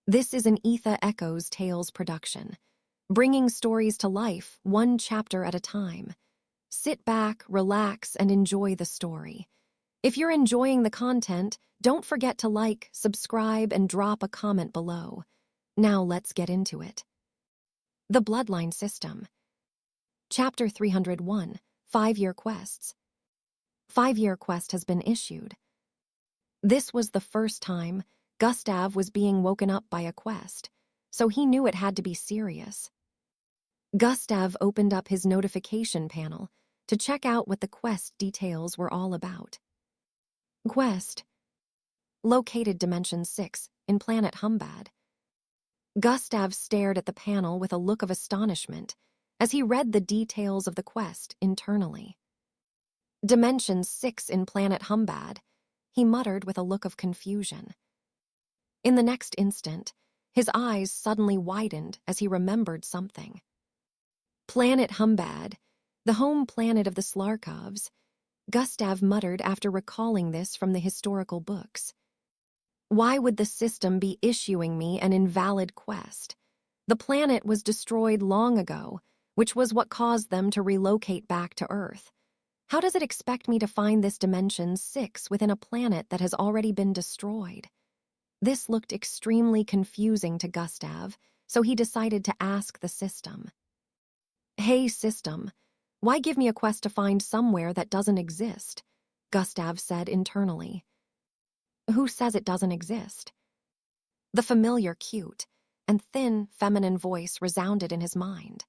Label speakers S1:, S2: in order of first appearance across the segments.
S1: This is an Etha Echoes Tales production, bringing stories to life one chapter at a time. Sit back, relax, and enjoy the story. If you're enjoying the content, don't forget to like, subscribe, and drop a comment below. Now let's get into it. The Bloodline System. Chapter 301, 5-Year Quests. 5-Year Quest has been issued. This was the first time Gustav was being woken up by a quest, so he knew it had to be serious. Gustav opened up his notification panel to check out what the quest details were all about. Quest. Located Dimension 6 in planet Humbad. Gustav stared at the panel with a look of astonishment as he read the details of the quest internally. Dimension 6 in planet Humbad, he muttered with a look of confusion. In the next instant, his eyes suddenly widened as he remembered something. Planet Humbad, the home planet of the Slarkovs, Gustav muttered after recalling this from the historical books. Why would the system be issuing me an invalid quest? The planet was destroyed long ago, which was what caused them to relocate back to Earth. How does it expect me to find this Dimension 6 within a planet that has already been destroyed? This looked extremely confusing to Gustav, so he decided to ask the system. Hey, system, why give me a quest to find somewhere that doesn't exist? Gustav said internally. Who says it doesn't exist? The familiar cute and thin feminine voice resounded in his mind.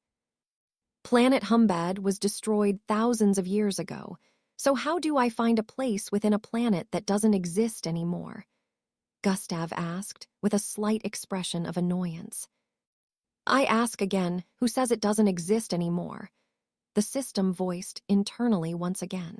S1: Planet Humbad was destroyed thousands of years ago, so how do I find a place within a planet that doesn't exist anymore? Gustav asked with a slight expression of annoyance. I ask again, who says it doesn't exist anymore? The system voiced internally once again.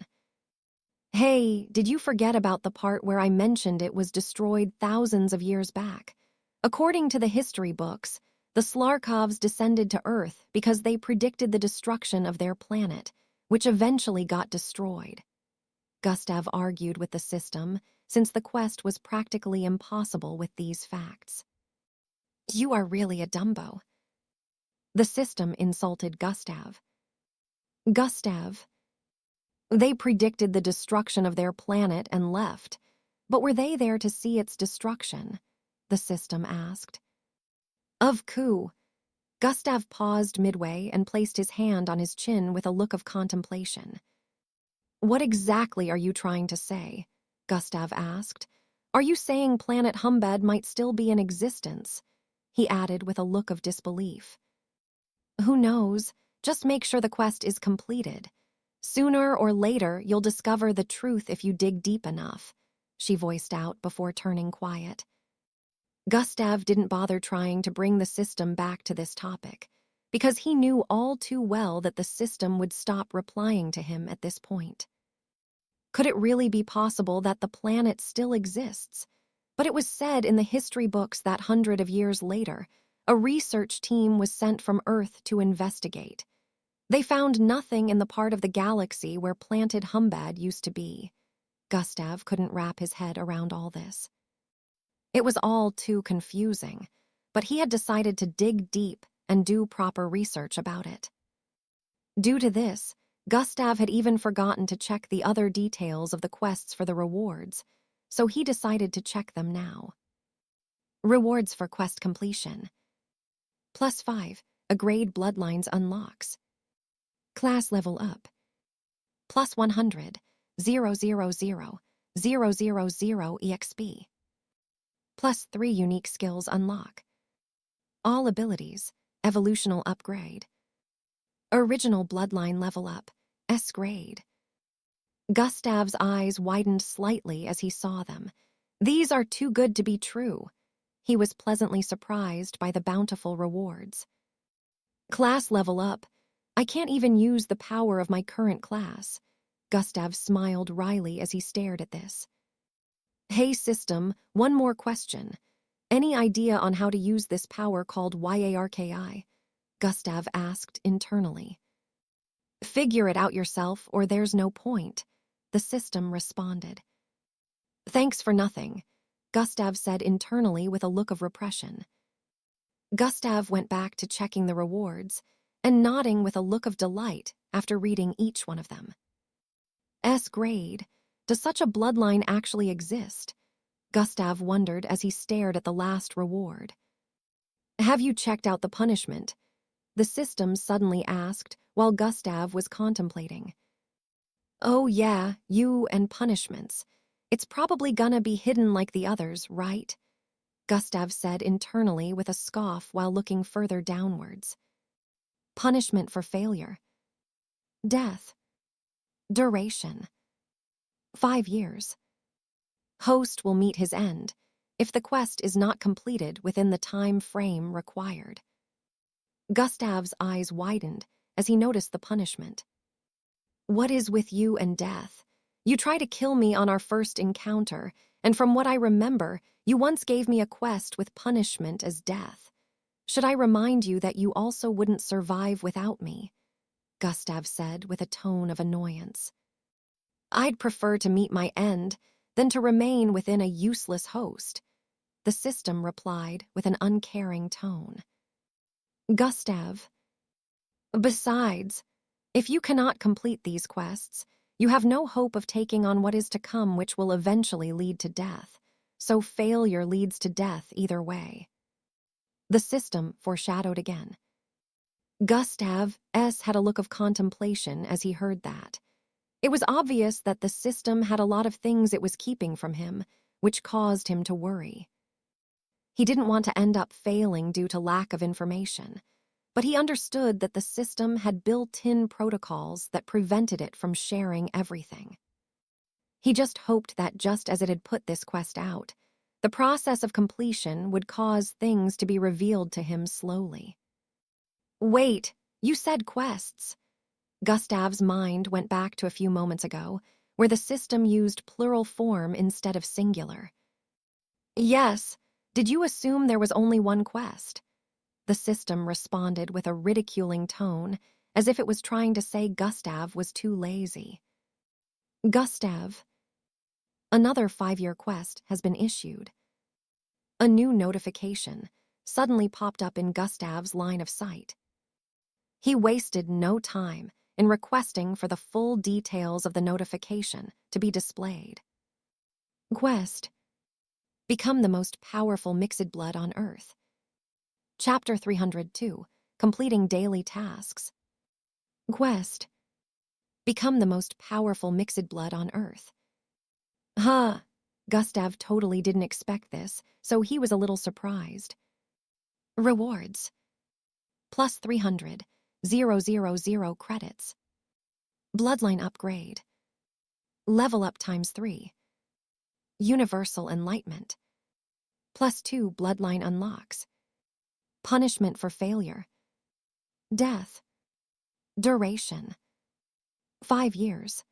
S1: Hey, did you forget about the part where I mentioned it was destroyed thousands of years back? According to the history books, the Slarkovs descended to Earth because they predicted the destruction of their planet, which eventually got destroyed. Gustav argued with the system, since the quest was practically impossible with these facts. You are really a Dumbo. The system insulted Gustav. Gustav. They predicted the destruction of their planet and left, but were they there to see its destruction? The system asked. Of coup. Gustav paused midway and placed his hand on his chin with a look of contemplation. What exactly are you trying to say? Gustav asked. Are you saying planet Humbad might still be in existence? He added with a look of disbelief. Who knows? Just make sure the quest is completed. Sooner or later, you'll discover the truth if you dig deep enough, she voiced out before turning quiet. Gustav didn't bother trying to bring the system back to this topic, because he knew all too well that the system would stop replying to him at this point. Could it really be possible that the planet still exists? But it was said in the history books that hundreds of years later, a research team was sent from Earth to investigate. They found nothing in the part of the galaxy where planet Humbad used to be. Gustav couldn't wrap his head around all this. It was all too confusing, but he had decided to dig deep and do proper research about it. Due to this, Gustav had even forgotten to check the other details of the quests for the rewards, so he decided to check them now. Rewards for quest completion. +5, a grade Bloodlines unlocks. Class level up. +100, 000, 000 EXP. +3 unique skills unlock. All abilities, evolutional upgrade. Original Bloodline level up, S grade. Gustav's eyes widened slightly as he saw them. These are too good to be true. He was pleasantly surprised by the bountiful rewards. Class level up. I can't even use the power of my current class. Gustav smiled wryly as he stared at this. Hey system, one more question. Any idea on how to use this power called YARKI? Gustav asked internally. Figure it out yourself or there's no point, the system responded. Thanks for nothing. Gustav said internally with a look of repression. Gustav went back to checking the rewards and nodding with a look of delight after reading each one of them. S grade. Does such a bloodline actually exist? Gustav wondered as he stared at the last reward. Have you checked out the punishment? The system suddenly asked while Gustav was contemplating. Oh yeah, you and punishments. It's probably gonna be hidden like the others, right? Gustav said internally with a scoff while looking further downwards. Punishment for failure. Death. Duration. 5 years. Host will meet his end if the quest is not completed within the time frame required. Gustav's eyes widened as he noticed the punishment. What is with you and death? You try to kill me on our first encounter, and from what I remember, you once gave me a quest with punishment as death. Should I remind you that you also wouldn't survive without me? Gustav said with a tone of annoyance. I'd prefer to meet my end than to remain within a useless host, the system replied with an uncaring tone. Gustav. Besides, if you cannot complete these quests, you have no hope of taking on what is to come, which will eventually lead to death. So failure leads to death either way. The system foreshadowed again. Gustav S. had a look of contemplation as he heard that. It was obvious that the system had a lot of things it was keeping from him, which caused him to worry. He didn't want to end up failing due to lack of information, but he understood that the system had built-in protocols that prevented it from sharing everything. He just hoped that just as it had put this quest out, the process of completion would cause things to be revealed to him slowly. Wait, you said quests. Gustav's mind went back to a few moments ago, where the system used plural form instead of singular. Yes, did you assume there was only one quest? The system responded with a ridiculing tone, as if it was trying to say Gustav was too lazy. Gustav. Another 5-year quest has been issued. A new notification suddenly popped up in Gustav's line of sight. He wasted no time in requesting for the full details of the notification to be displayed. Quest. Become the most powerful mixed blood on Earth. Chapter 302. Completing daily tasks. Quest. Become the most powerful mixed blood on Earth. Huh. Gustav totally didn't expect this, so he was a little surprised. Rewards. Plus 300. 000 credits. Bloodline upgrade. Level up ×3. Universal enlightenment. Plus 2 bloodline unlocks. Punishment for failure. Death. Duration. 5 years.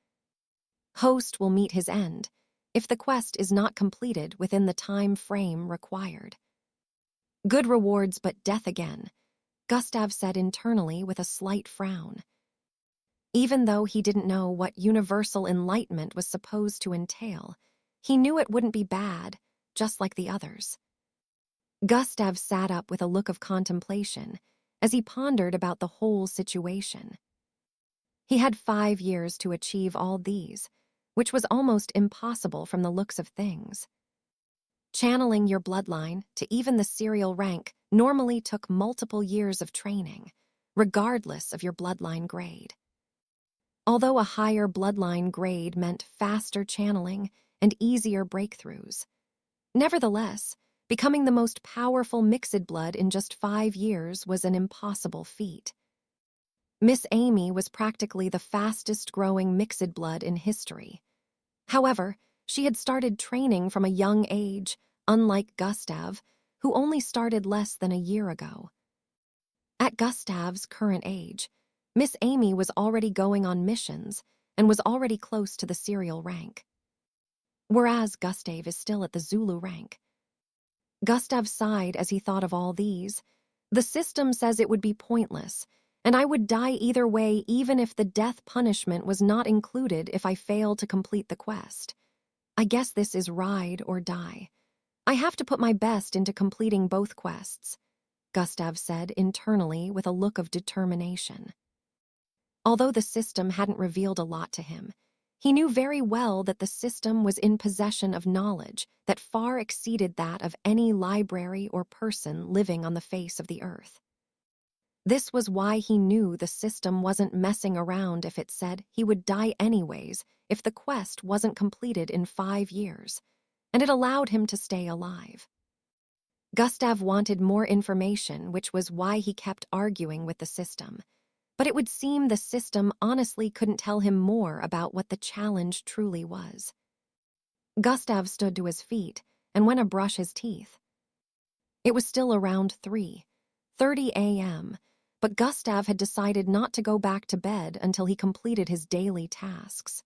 S1: Host will meet his end if the quest is not completed within the time frame required. Good rewards, but death again, Gustav said internally with a slight frown. Even though he didn't know what universal enlightenment was supposed to entail, he knew it wouldn't be bad, just like the others. Gustav sat up with a look of contemplation as he pondered about the whole situation. He had 5 years to achieve all these, which was almost impossible from the looks of things. Channeling your bloodline to even the serial rank normally took multiple years of training, regardless of your bloodline grade. Although a higher bloodline grade meant faster channeling and easier breakthroughs. Nevertheless, becoming the most powerful mixed blood in just 5 years was an impossible feat. Miss Amy was practically the fastest-growing mixed blood in history. However, she had started training from a young age, unlike Gustav, who only started less than a year ago. At Gustav's current age, Miss Amy was already going on missions and was already close to the serial rank. Whereas Gustav is still at the Zulu rank. Gustav sighed as he thought of all these. The system says it would be pointless, and I would die either way even if the death punishment was not included if I failed to complete the quest. I guess this is ride or die. I have to put my best into completing both quests, Gustav said internally with a look of determination. Although the system hadn't revealed a lot to him, he knew very well that the system was in possession of knowledge that far exceeded that of any library or person living on the face of the earth. This was why he knew the system wasn't messing around if it said he would die anyways if the quest wasn't completed in 5 years, and it allowed him to stay alive. Gustav wanted more information, which was why he kept arguing with the system. But it would seem the system honestly couldn't tell him more about what the challenge truly was. Gustav stood to his feet and went to brush his teeth. It was still around 3:30 a.m., but Gustav had decided not to go back to bed until he completed his daily tasks.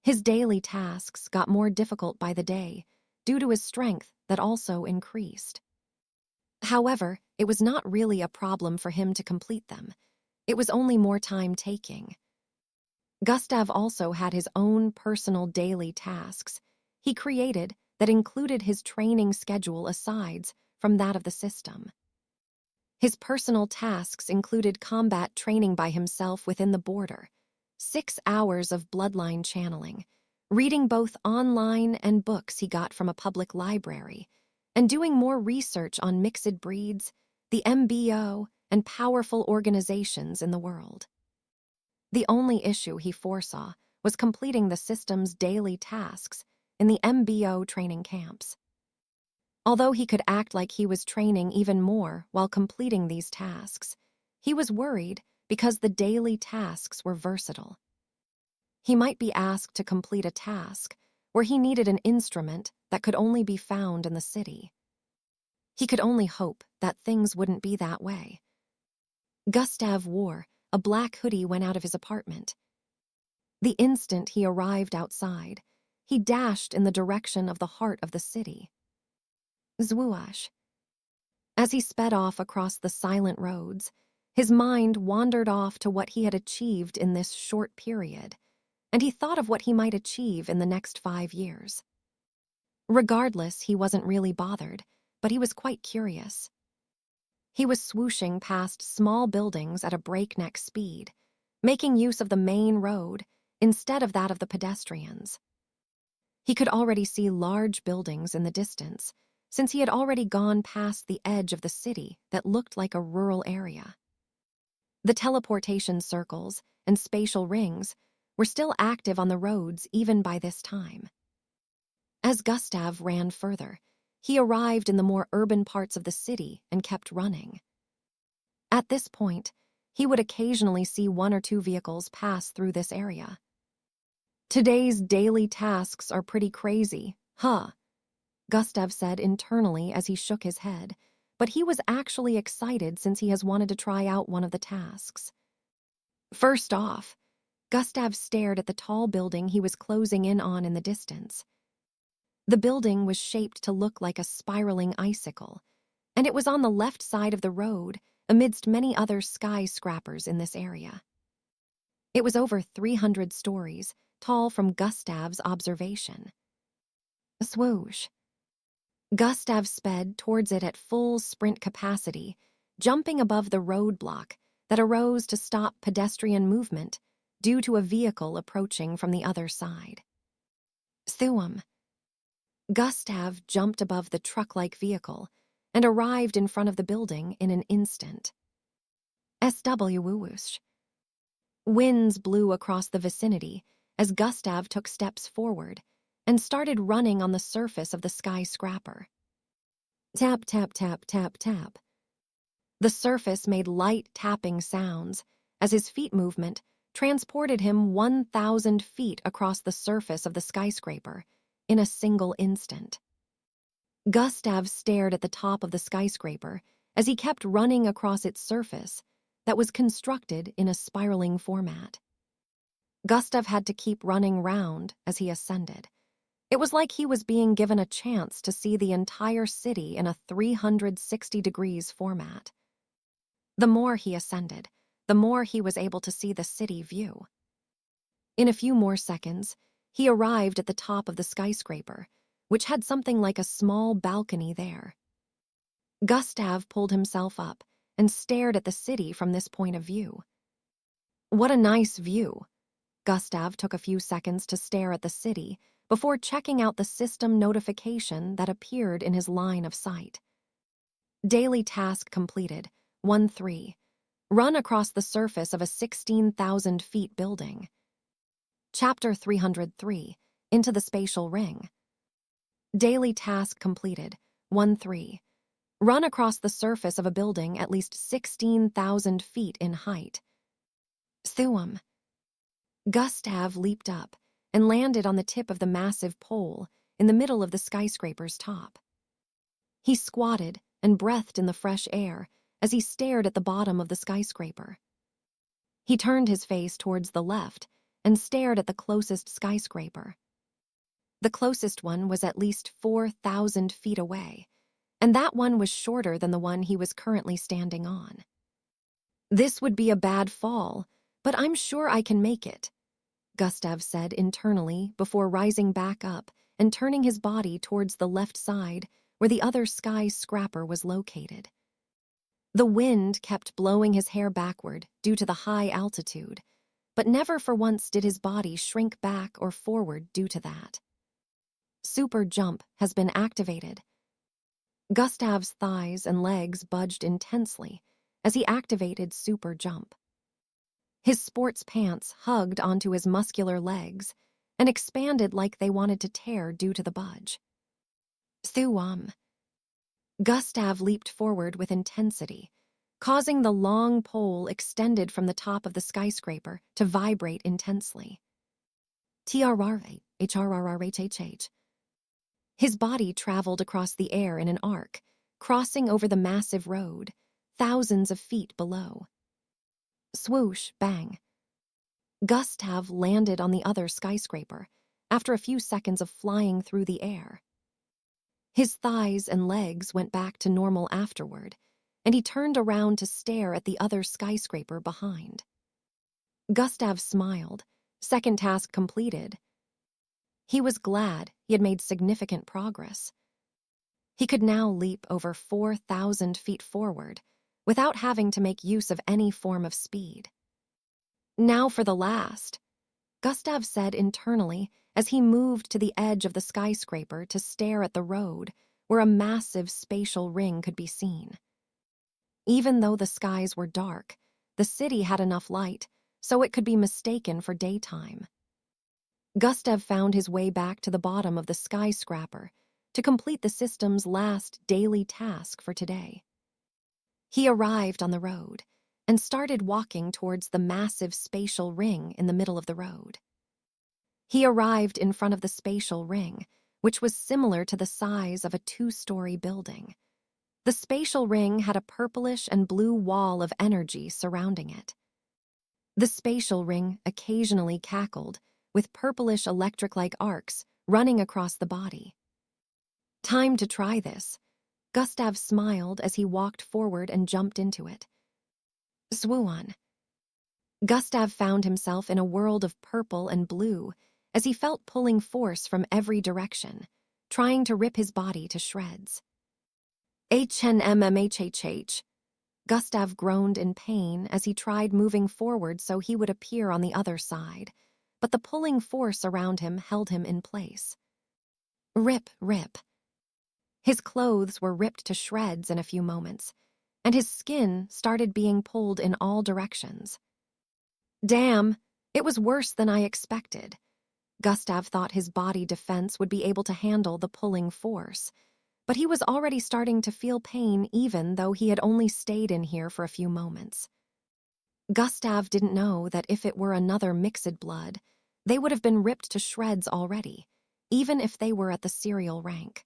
S1: His daily tasks got more difficult by the day due to his strength that also increased. However, it was not really a problem for him to complete them. It was only more time taking. Gustav also had his own personal daily tasks he created that included his training schedule asides from that of the system. His personal tasks included combat training by himself within the border, 6 hours of Bloodline channeling, reading both online and books he got from a public library, and doing more research on mixed breeds, the MBO, and powerful organizations in the world. The only issue he foresaw was completing the system's daily tasks in the MBO training camps. Although he could act like he was training even more while completing these tasks, he was worried because the daily tasks were versatile. He might be asked to complete a task where he needed an instrument that could only be found in the city. He could only hope that things wouldn't be that way. Gustav wore a black hoodie when out of his apartment. The instant he arrived outside, he dashed in the direction of the heart of the city. Zwoosh. As he sped off across the silent roads, his mind wandered off to what he had achieved in this short period, and he thought of what he might achieve in the next 5 years. Regardless, he wasn't really bothered, but he was quite curious. He was swooshing past small buildings at a breakneck speed, making use of the main road instead of that of the pedestrians. He could already see large buildings in the distance, since he had already gone past the edge of the city that looked like a rural area. The teleportation circles and spatial rings were still active on the roads even by this time. As Gustav ran further, he arrived in the more urban parts of the city and kept running. At this point, he would occasionally see 1 or 2 vehicles pass through this area. Today's daily tasks are pretty crazy, huh? Gustav said internally as he shook his head, but he was actually excited since he has wanted to try out one of the tasks. First off, Gustav stared at the tall building he was closing in on in the distance. The building was shaped to look like a spiraling icicle, and it was on the left side of the road amidst many other skyscrapers in this area. It was over 300 stories tall from Gustav's observation. A swoosh. Gustav sped towards it at full sprint capacity, jumping above the roadblock that arose to stop pedestrian movement due to a vehicle approaching from the other side. Thuum. Gustav jumped above the truck-like vehicle and arrived in front of the building in an instant. Swoosh. Winds blew across the vicinity as Gustav took steps forward and started running on the surface of the skyscraper. Tap, tap, tap, tap, tap. The surface made light tapping sounds as his feet movement transported him 1,000 feet across the surface of the skyscraper in a single instant. Gustav stared at the top of the skyscraper as he kept running across its surface that was constructed in a spiraling format. Gustav had to keep running round as he ascended. It was like he was being given a chance to see the entire city in a 360 degrees format. The more he ascended, the more he was able to see the city view. In a few more seconds, he arrived at the top of the skyscraper, which had something like a small balcony there. Gustav pulled himself up and stared at the city from this point of view. What a nice view. Gustav took a few seconds to stare at the city before checking out the system notification that appeared in his line of sight. Daily task completed, 1-3. Run across the surface of a 16,000 feet building. Chapter 303, Into the Spatial Ring. Daily task completed, 1-3. Run across the surface of a building at least 16,000 feet in height. Thuum. Gustav leaped up and landed on the tip of the massive pole in the middle of the skyscraper's top. He squatted and breathed in the fresh air as he stared at the bottom of the skyscraper. He turned his face towards the left and stared at the closest skyscraper. The closest one was at least 4,000 feet away, and that one was shorter than the one he was currently standing on. This would be a bad fall, but I'm sure I can make it, Gustav said internally before rising back up and turning his body towards the left side where the other skyscraper was located. The wind kept blowing his hair backward due to the high altitude, but never for once did his body shrink back or forward due to that. Super jump has been activated. Gustav's thighs and legs budged intensely as he activated super jump. His sports pants hugged onto his muscular legs and expanded like they wanted to tear due to the budge. Thuum. Gustav leaped forward with intensity, causing the long pole extended from the top of the skyscraper to vibrate intensely. TRRHHHH. His body traveled across the air in an arc, crossing over the massive road, thousands of feet below. Swoosh, bang. Gustav landed on the other skyscraper after a few seconds of flying through the air. His thighs and legs went back to normal afterward, and he turned around to stare at the other skyscraper behind. Gustav smiled. Second task completed. He was glad he had made significant progress. He could now leap over 4,000 feet forward without having to make use of any form of speed. Now for the last, Gustav said internally as he moved to the edge of the skyscraper to stare at the road where a massive spatial ring could be seen. Even though the skies were dark, the city had enough light so it could be mistaken for daytime. Gustav found his way back to the bottom of the skyscraper to complete the system's last daily task for today. He arrived on the road and started walking towards the massive spatial ring in the middle of the road. He arrived in front of the spatial ring, which was similar to the size of a 2-story building. The spatial ring had a purplish and blue wall of energy surrounding it. The spatial ring occasionally cackled, with purplish electric-like arcs running across the body. Time to try this. Gustav smiled as he walked forward and jumped into it. Swooon. Gustav found himself in a world of purple and blue as he felt pulling force from every direction, trying to rip his body to shreds. HNMMHHH. Gustav groaned in pain as he tried moving forward so he would appear on the other side, but the pulling force around him held him in place. Rip, rip. His clothes were ripped to shreds in a few moments, and his skin started being pulled in all directions. Damn, it was worse than I expected. Gustav thought his body defense would be able to handle the pulling force, but he was already starting to feel pain even though he had only stayed in here for a few moments. Gustav didn't know that if it were another mixed blood, they would have been ripped to shreds already, even if they were at the serial rank.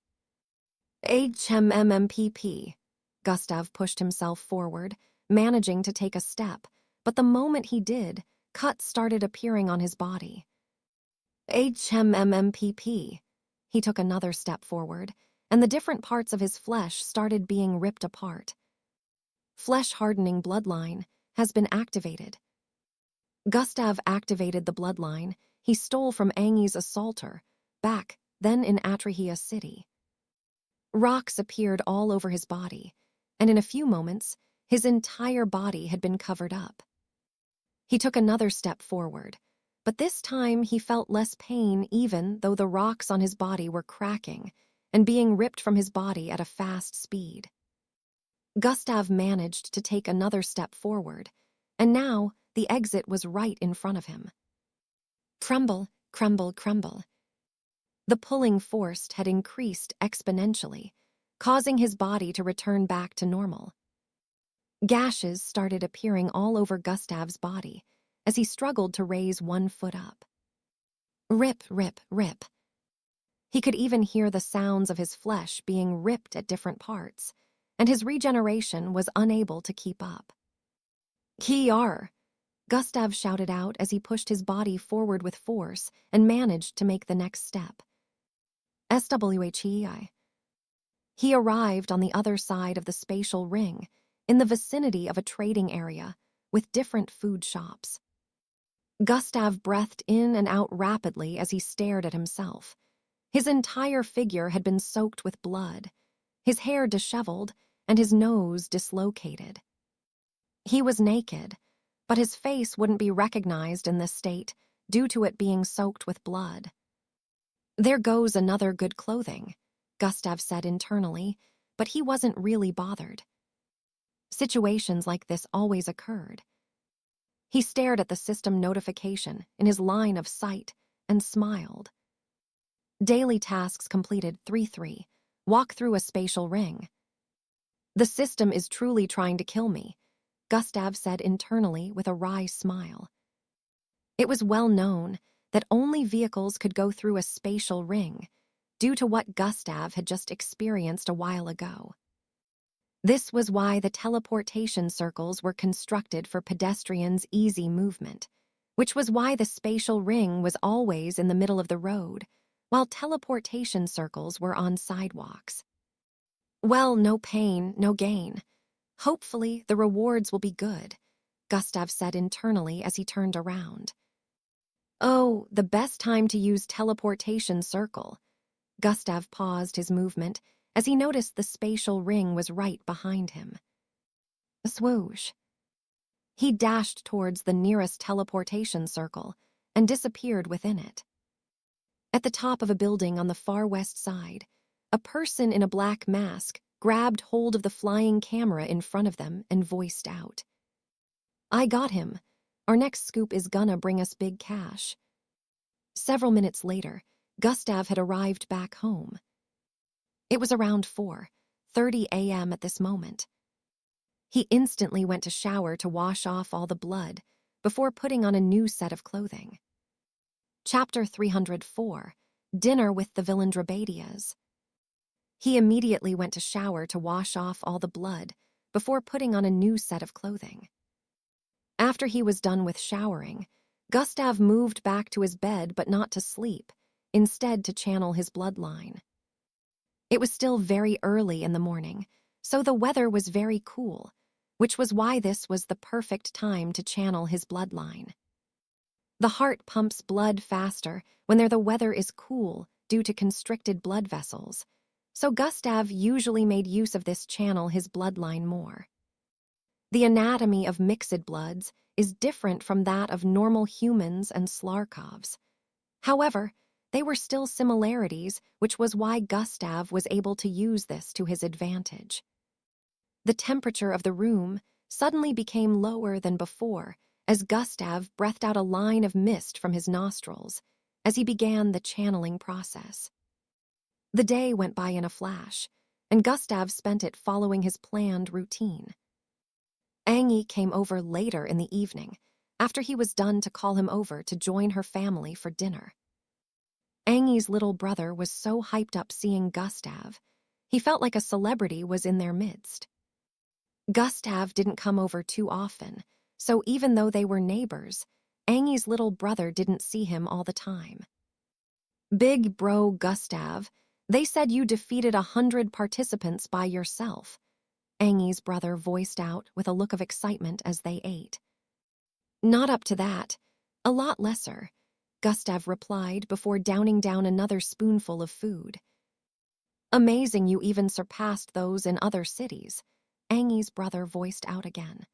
S1: HMMMPP. Gustav pushed himself forward, managing to take a step, but the moment he did, cuts started appearing on his body. HMMMPP. He took another step forward, and the different parts of his flesh started being ripped apart. Flesh-hardening bloodline has been activated. Gustav activated the bloodline he stole from Angi's assaulter back then in Atrahia City. Rocks appeared all over his body, and in a few moments, his entire body had been covered up. He took another step forward, but this time he felt less pain even though the rocks on his body were cracking and being ripped from his body at a fast speed. Gustav managed to take another step forward, and now the exit was right in front of him. Crumble, crumble, crumble. The pulling force had increased exponentially, causing his body to return back to normal. Gashes started appearing all over Gustav's body as he struggled to raise one foot up. Rip, rip, rip. He could even hear the sounds of his flesh being ripped at different parts, and his regeneration was unable to keep up. Kiar! Gustav shouted out as he pushed his body forward with force and managed to make the next step. SWHEI. He arrived on the other side of the spatial ring, in the vicinity of a trading area with different food shops. Gustav breathed in and out rapidly as he stared at himself. His entire figure had been soaked with blood, his hair disheveled, and his nose dislocated. He was naked, but his face wouldn't be recognized in this state due to it being soaked with blood. There goes another good clothing, Gustav said internally, but he wasn't really bothered. Situations like this always occurred. He stared at the system notification in his line of sight and smiled. Daily tasks completed 3-3. Walk through a spatial ring. The system is truly trying to kill me, Gustav said internally with a wry smile. It was well known that only vehicles could go through a spatial ring due to what Gustav had just experienced a while ago. This was why the teleportation circles were constructed for pedestrians' easy movement, which was why the spatial ring was always in the middle of the road, while teleportation circles were on sidewalks. Well, no pain, no gain. Hopefully, the rewards will be good, Gustav said internally as he turned around. Oh, the best time to use teleportation circle. Gustav paused his movement as he noticed the spatial ring was right behind him. A swoosh. He dashed towards the nearest teleportation circle and disappeared within it. At the top of a building on the far west side, a person in a black mask grabbed hold of the flying camera in front of them and voiced out. I got him. Our next scoop is gonna bring us big cash. Several minutes later, Gustav had arrived back home. It was around 4:30 a.m. at this moment. He instantly went to shower to wash off all the blood before putting on a new set of clothing. Chapter 304, Dinner with the Villain Drabadias. He immediately went to shower to wash off all the blood before putting on a new set of clothing. After he was done with showering, Gustav moved back to his bed but not to sleep, instead to channel his bloodline. It was still very early in the morning, so the weather was very cool, which was why this was the perfect time to channel his bloodline. The heart pumps blood faster when the weather is cool due to constricted blood vessels, so Gustav usually made use of this channel his bloodline more. The anatomy of mixed bloods is different from that of normal humans and Slarkovs. However, they were still similarities, which was why Gustav was able to use this to his advantage. The temperature of the room suddenly became lower than before as Gustav breathed out a line of mist from his nostrils as he began the channeling process. The day went by in a flash, and Gustav spent it following his planned routine. Angie came over later in the evening, after he was done to call him over to join her family for dinner. Angie's little brother was so hyped up seeing Gustav, he felt like a celebrity was in their midst. Gustav didn't come over too often, so even though they were neighbors, Angie's little brother didn't see him all the time. Big bro Gustav, they said you defeated 100 participants by yourself, Angie's brother voiced out with a look of excitement as they ate. Not up to that, a lot lesser. Gustav replied before downing down another spoonful of food. Amazing you even surpassed those in other cities, Angi's brother voiced out again.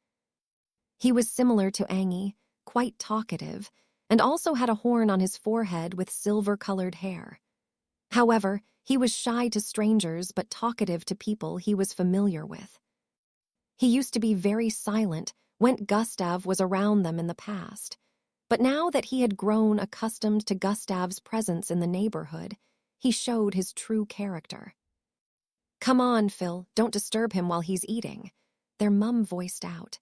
S1: He was similar to Angi, quite talkative, and also had a horn on his forehead with silver-colored hair. However, he was shy to strangers but talkative to people he was familiar with. He used to be very silent when Gustav was around them in the past, but now that he had grown accustomed to Gustav's presence in the neighborhood, he showed his true character. "Come on, Phil, don't disturb him while he's eating," their mum voiced out.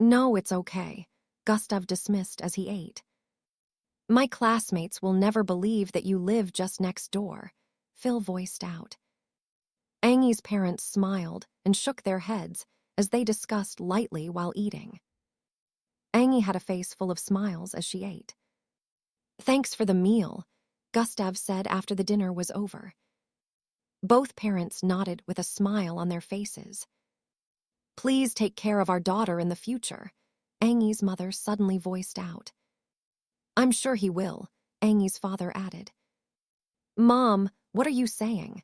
S1: "No, it's okay," Gustav dismissed as he ate. "My classmates will never believe that you live just next door," Phil voiced out. Angi's parents smiled and shook their heads as they discussed lightly while eating. Angi had a face full of smiles as she ate. "Thanks for the meal," Gustav said after the dinner was over. Both parents nodded with a smile on their faces. "Please take care of our daughter in the future," Angi's mother suddenly voiced out. "I'm sure he will," Angi's father added. "Mom, what are you saying?"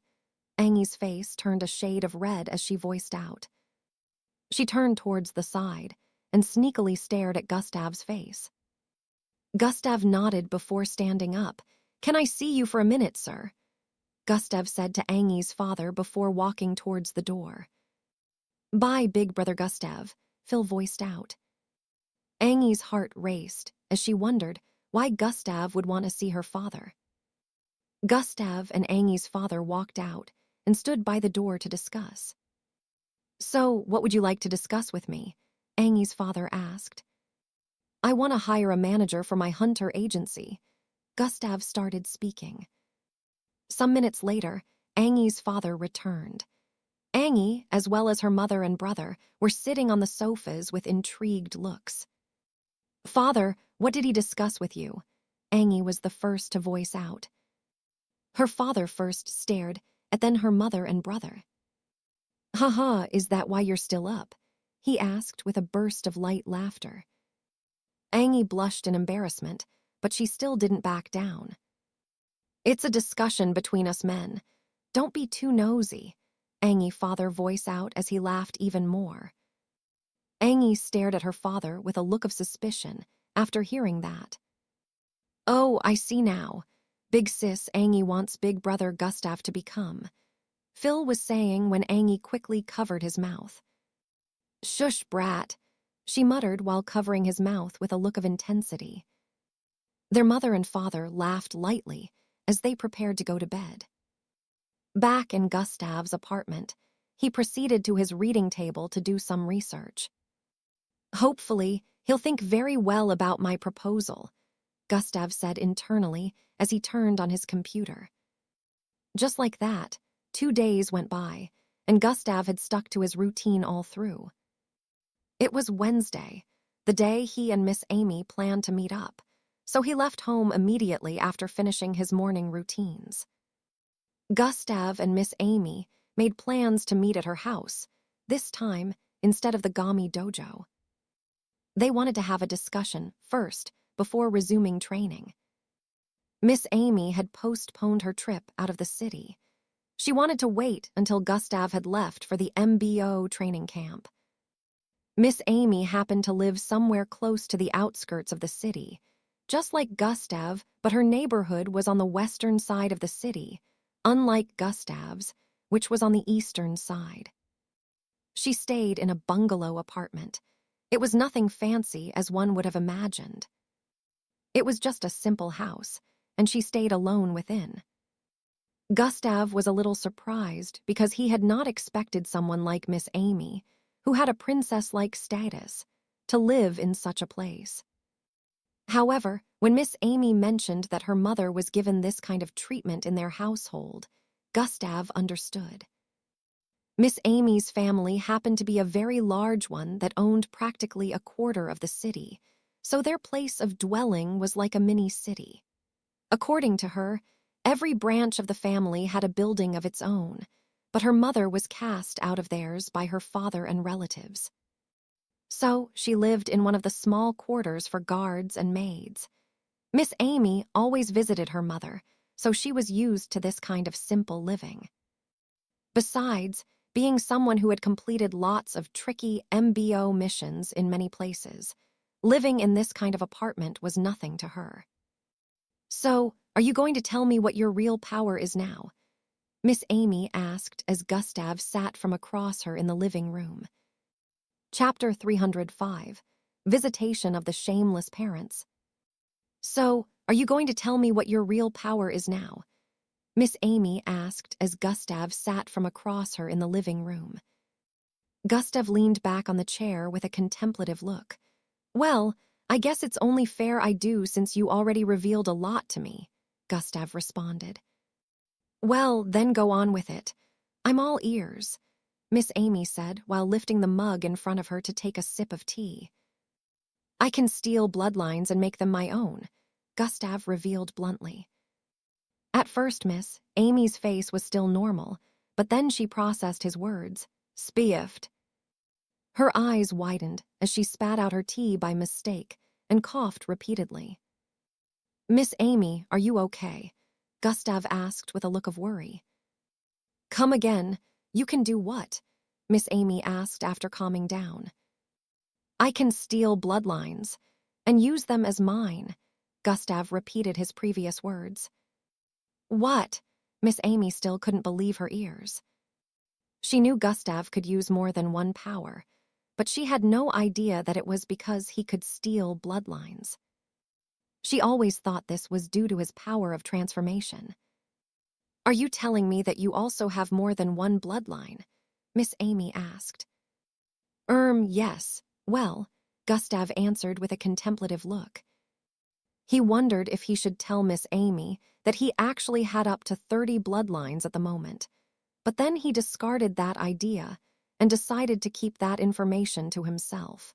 S1: Angi's face turned a shade of red as she voiced out. She turned towards the side and sneakily stared at Gustav's face. Gustav nodded before standing up. "Can I see you for a minute, sir?" Gustav said to Angi's father before walking towards the door. "Bye, big brother Gustav," Phil voiced out. Angi's heart raced as she wondered why Gustav would want to see her father. Gustav and Angi's father walked out and stood by the door to discuss. "So, what would you like to discuss with me?" Angi's father asked. "I want to hire a manager for my hunter agency." Gustav started speaking. Some minutes later, Angi's father returned. Angi, as well as her mother and brother, were sitting on the sofas with intrigued looks. "Father, what did he discuss with you?" Angi was the first to voice out. Her father first stared at then her mother and brother. "Haha, is that why you're still up?" he asked with a burst of light laughter. Angi blushed in embarrassment, but she still didn't back down. "It's a discussion between us men. Don't be too nosy," Angi father voiced out as he laughed even more. Angi stared at her father with a look of suspicion after hearing that. "Oh, I see now. Big sis Angi wants big brother Gustav to become," Phil was saying when Angi quickly covered his mouth. "Shush, brat," she muttered while covering his mouth with a look of intensity. Their mother and father laughed lightly as they prepared to go to bed. Back in Gustav's apartment, he proceeded to his reading table to do some research. "Hopefully, he'll think very well about my proposal," Gustav said internally as he turned on his computer. Just like that, 2 days went by, and Gustav had stuck to his routine all through. It was Wednesday, the day he and Miss Amy planned to meet up, so he left home immediately after finishing his morning routines. Gustav and Miss Amy made plans to meet at her house, this time instead of the Gami dojo. They wanted to have a discussion first before resuming training. Miss Amy had postponed her trip out of the city. She wanted to wait until Gustav had left for the MBO training camp. Miss Amy happened to live somewhere close to the outskirts of the city, just like Gustav, but her neighborhood was on the western side of the city, unlike Gustav's, which was on the eastern side. She stayed in a bungalow apartment. It was nothing fancy as one would have imagined. It was just a simple house, and she stayed alone within. Gustav was a little surprised because he had not expected someone like Miss Amy, who had a princess-like status, to live in such a place. However, when Miss Amy mentioned that her mother was given this kind of treatment in their household, Gustav understood. Miss Amy's family happened to be a very large one that owned practically a quarter of the city, so their place of dwelling was like a mini-city. According to her, every branch of the family had a building of its own, but her mother was cast out of theirs by her father and relatives. So she lived in one of the small quarters for guards and maids. Miss Amy always visited her mother, so she was used to this kind of simple living. Besides, being someone who had completed lots of tricky MBO missions in many places, living in this kind of apartment was nothing to her. "So, are you going to tell me what your real power is now?" Miss Amy asked as Gustav sat from across her in the living room. Chapter 305, Visitation of the Shameless Parents. "So, are you going to tell me what your real power is now?" Miss Amy asked as Gustav sat from across her in the living room. Gustav leaned back on the chair with a contemplative look. "Well, I guess it's only fair I do since you already revealed a lot to me," Gustav responded. "Well, then go on with it. I'm all ears," Miss Amy said while lifting the mug in front of her to take a sip of tea. "I can steal bloodlines and make them my own," Gustav revealed bluntly. At first, Miss Amy's face was still normal, but then she processed his words. "Spiffed." Her eyes widened as she spat out her tea by mistake and coughed repeatedly. "Miss Amy, are you okay?" Gustav asked with a look of worry. "Come again. You can do what?" Miss Amy asked after calming down. "I can steal bloodlines and use them as mine," Gustav repeated his previous words. "What?" Miss Amy still couldn't believe her ears. She knew Gustav could use more than one power, but she had no idea that it was because he could steal bloodlines. She always thought this was due to his power of transformation. "Are you telling me that you also have more than one bloodline?" Miss Amy asked. Yes. Well," Gustav answered with a contemplative look. He wondered if he should tell Miss Amy that he actually had up to 30 bloodlines at the moment, but then he discarded that idea and decided to keep that information to himself.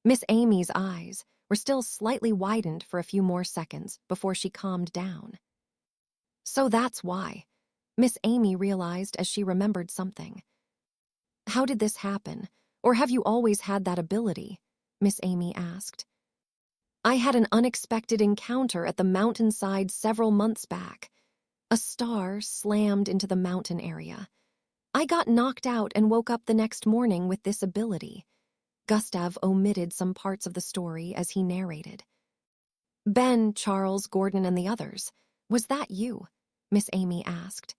S1: Miss Amy's eyes were still slightly widened for a few more seconds before she calmed down. "So that's why," Miss Amy realized as she remembered something. "How did this happen, or have you always had that ability?" Miss Amy asked. "I had an unexpected encounter at the mountainside several months back. A star slammed into the mountain area. I got knocked out and woke up the next morning with this ability." Gustav omitted some parts of the story as he narrated. "Ben, Charles, Gordon, and the others. Was that you?" Miss Amy asked.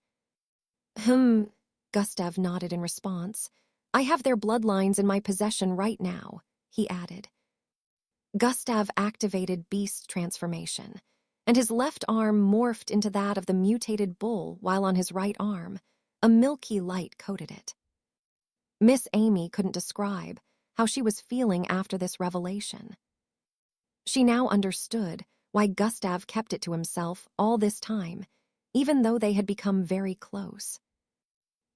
S1: Gustav nodded in response. "I have their bloodlines in my possession right now," he added. Gustav activated beast transformation, and his left arm morphed into that of the mutated bull while on his right arm, a milky light coated it. Miss Amy couldn't describe how she was feeling after this revelation. She now understood why Gustav kept it to himself all this time, even though they had become very close.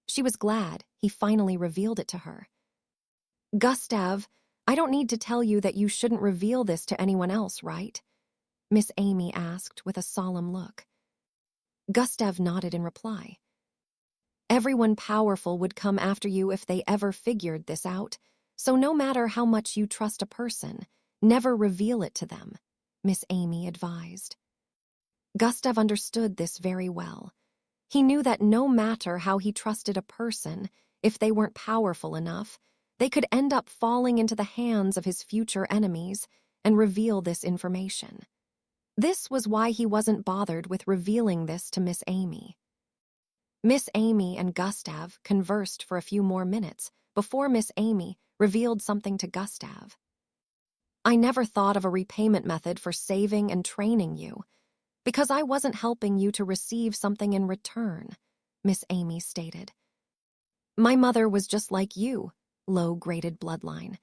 S1: She was glad he finally revealed it to her. "Gustav, I don't need to tell you that you shouldn't reveal this to anyone else, right?" Miss Amy asked with a solemn look. Gustav nodded in reply. "Everyone powerful would come after you if they ever figured this out, so no matter how much you trust a person, never reveal it to them," Miss Amy advised. Gustav understood this very well. He knew that no matter how he trusted a person, if they weren't powerful enough, they could end up falling into the hands of his future enemies and reveal this information. This was why he wasn't bothered with revealing this to Miss Amy. Miss Amy and Gustav conversed for a few more minutes before Miss Amy revealed something to Gustav. "I never thought of a repayment method for saving and training you, because I wasn't helping you to receive something in return," Miss Amy stated. "My mother was just like you, low-graded bloodline.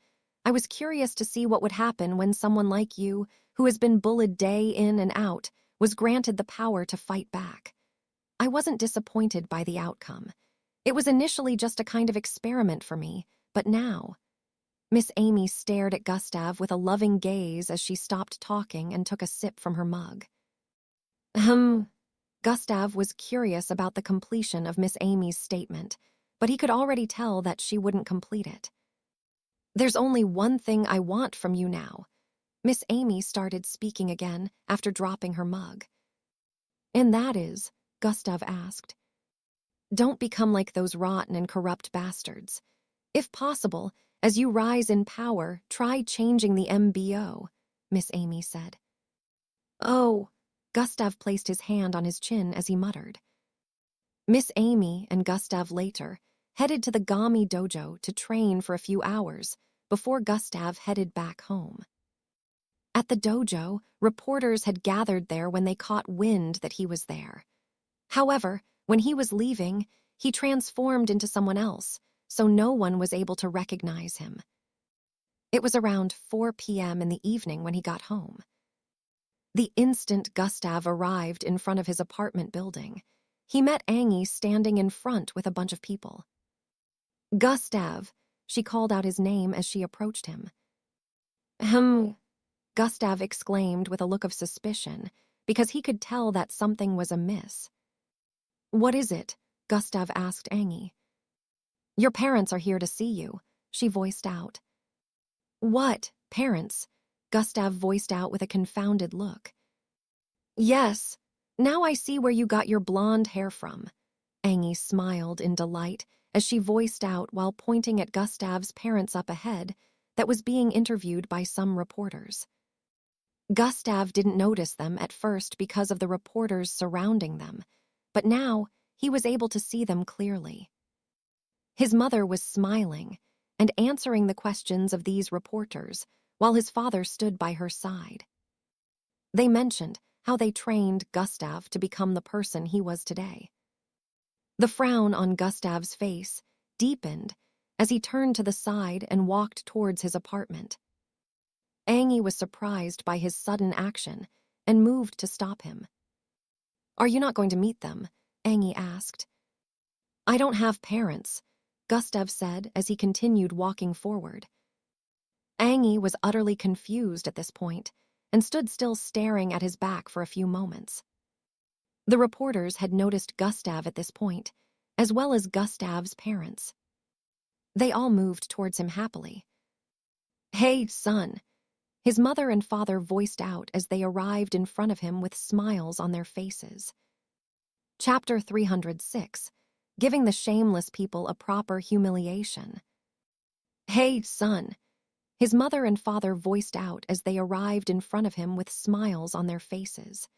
S1: I was curious to see what would happen when someone like you, who has been bullied day in and out, was granted the power to fight back. I wasn't disappointed by the outcome. It was initially just a kind of experiment for me, but now..." Miss Amy stared at Gustav with a loving gaze as she stopped talking and took a sip from her mug. Gustav was curious about the completion of Miss Amy's statement, but he could already tell that she wouldn't complete it. "There's only one thing I want from you now," Miss Amy started speaking again after dropping her mug. "And that is," Gustav asked. "Don't become like those rotten and corrupt bastards. If possible, as you rise in power, try changing the MBO," Miss Amy said. "Oh," Gustav placed his hand on his chin as he muttered. Miss Amy and Gustav later headed to the Gami dojo to train for a few hours before Gustav headed back home. At the dojo, reporters had gathered there when they caught wind that he was there. However, when he was leaving, he transformed into someone else, so no one was able to recognize him. It was around 4 p.m. in the evening when he got home. The instant Gustav arrived in front of his apartment building, he met Angie standing in front with a bunch of people. "Gustav," she called out his name as she approached him. "Ahem," Gustav exclaimed with a look of suspicion, because he could tell that something was amiss. "What is it?" Gustav asked Angie. "Your parents are here to see you," she voiced out. "What, parents?" Gustav voiced out with a confounded look. "Yes, now I see where you got your blonde hair from." Angie smiled in delight as she voiced out while pointing at Gustav's parents up ahead that was being interviewed by some reporters. Gustav didn't notice them at first because of the reporters surrounding them, but now he was able to see them clearly. His mother was smiling and answering the questions of these reporters while his father stood by her side. They mentioned how they trained Gustav to become the person he was today. The frown on Gustav's face deepened as he turned to the side and walked towards his apartment. Angie was surprised by his sudden action and moved to stop him. "Are you not going to meet them?" Angie asked. "I don't have parents," Gustav said as he continued walking forward. Angie was utterly confused at this point and stood still staring at his back for a few moments. The reporters had noticed Gustav at this point, as well as Gustav's parents. They all moved towards him happily. "Hey, son," his mother and father voiced out as they arrived in front of him with smiles on their faces. Chapter 306, Giving the Shameless People a Proper Humiliation. "Hey, son," his mother and father voiced out as they arrived in front of him with smiles on their faces.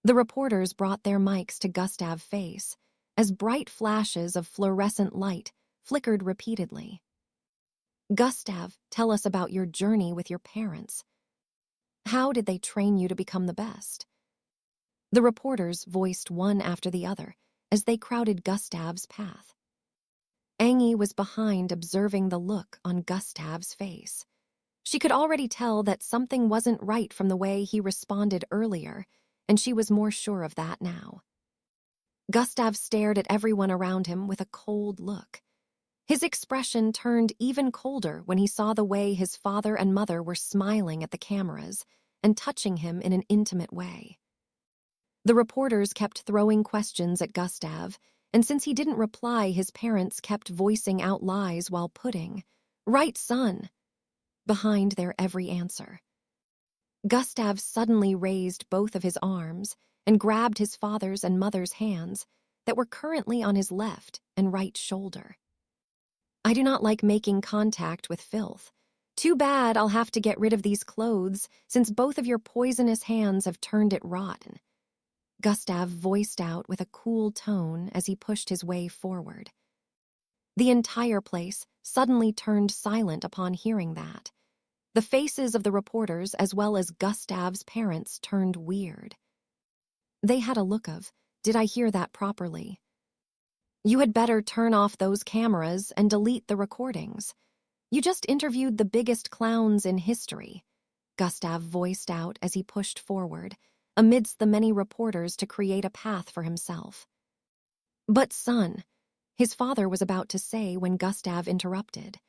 S1: The reporters brought their mics to Gustav's face as bright flashes of fluorescent light flickered repeatedly. "Gustav, tell us about your journey with your parents. How did they train you to become the best?" The reporters voiced one after the other as they crowded Gustav's path. Angie was behind, observing the look on Gustav's face. She could already tell that something wasn't right from the way he responded earlier, and she was more sure of that now. Gustav stared at everyone around him with a cold look. His expression turned even colder when he saw the way his father and mother were smiling at the cameras and touching him in an intimate way. The reporters kept throwing questions at Gustav, and since he didn't reply, his parents kept voicing out lies while putting, "Right, son," behind their every answer. Gustav suddenly raised both of his arms and grabbed his father's and mother's hands that were currently on his left and right shoulder. "I do not like making contact with filth. Too bad I'll have to get rid of these clothes since both of your poisonous hands have turned it rotten," Gustav voiced out with a cool tone as he pushed his way forward. The entire place suddenly turned silent upon hearing that. The faces of the reporters as well as Gustav's parents turned weird. They had a look of, "Did I hear that properly? You had better turn off those cameras and delete the recordings. You just interviewed the biggest clowns in history," Gustav voiced out as he pushed forward, amidst the many reporters to create a path for himself. "But son," his father was about to say when Gustav interrupted.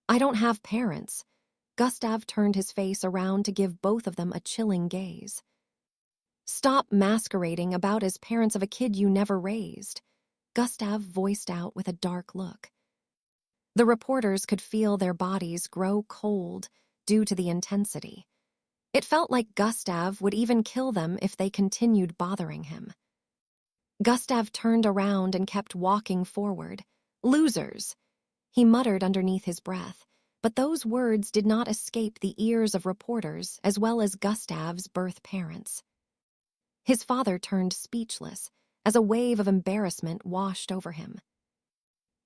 S1: "I don't have parents." Gustav turned his face around to give both of them a chilling gaze. "Stop masquerading about as parents of a kid you never raised," Gustav voiced out with a dark look. The reporters could feel their bodies grow cold due to the intensity. It felt like Gustav would even kill them if they continued bothering him. Gustav turned around and kept walking forward. "Losers!" he muttered underneath his breath, but those words did not escape the ears of reporters as well as Gustav's birth parents. His father turned speechless as a wave of embarrassment washed over him.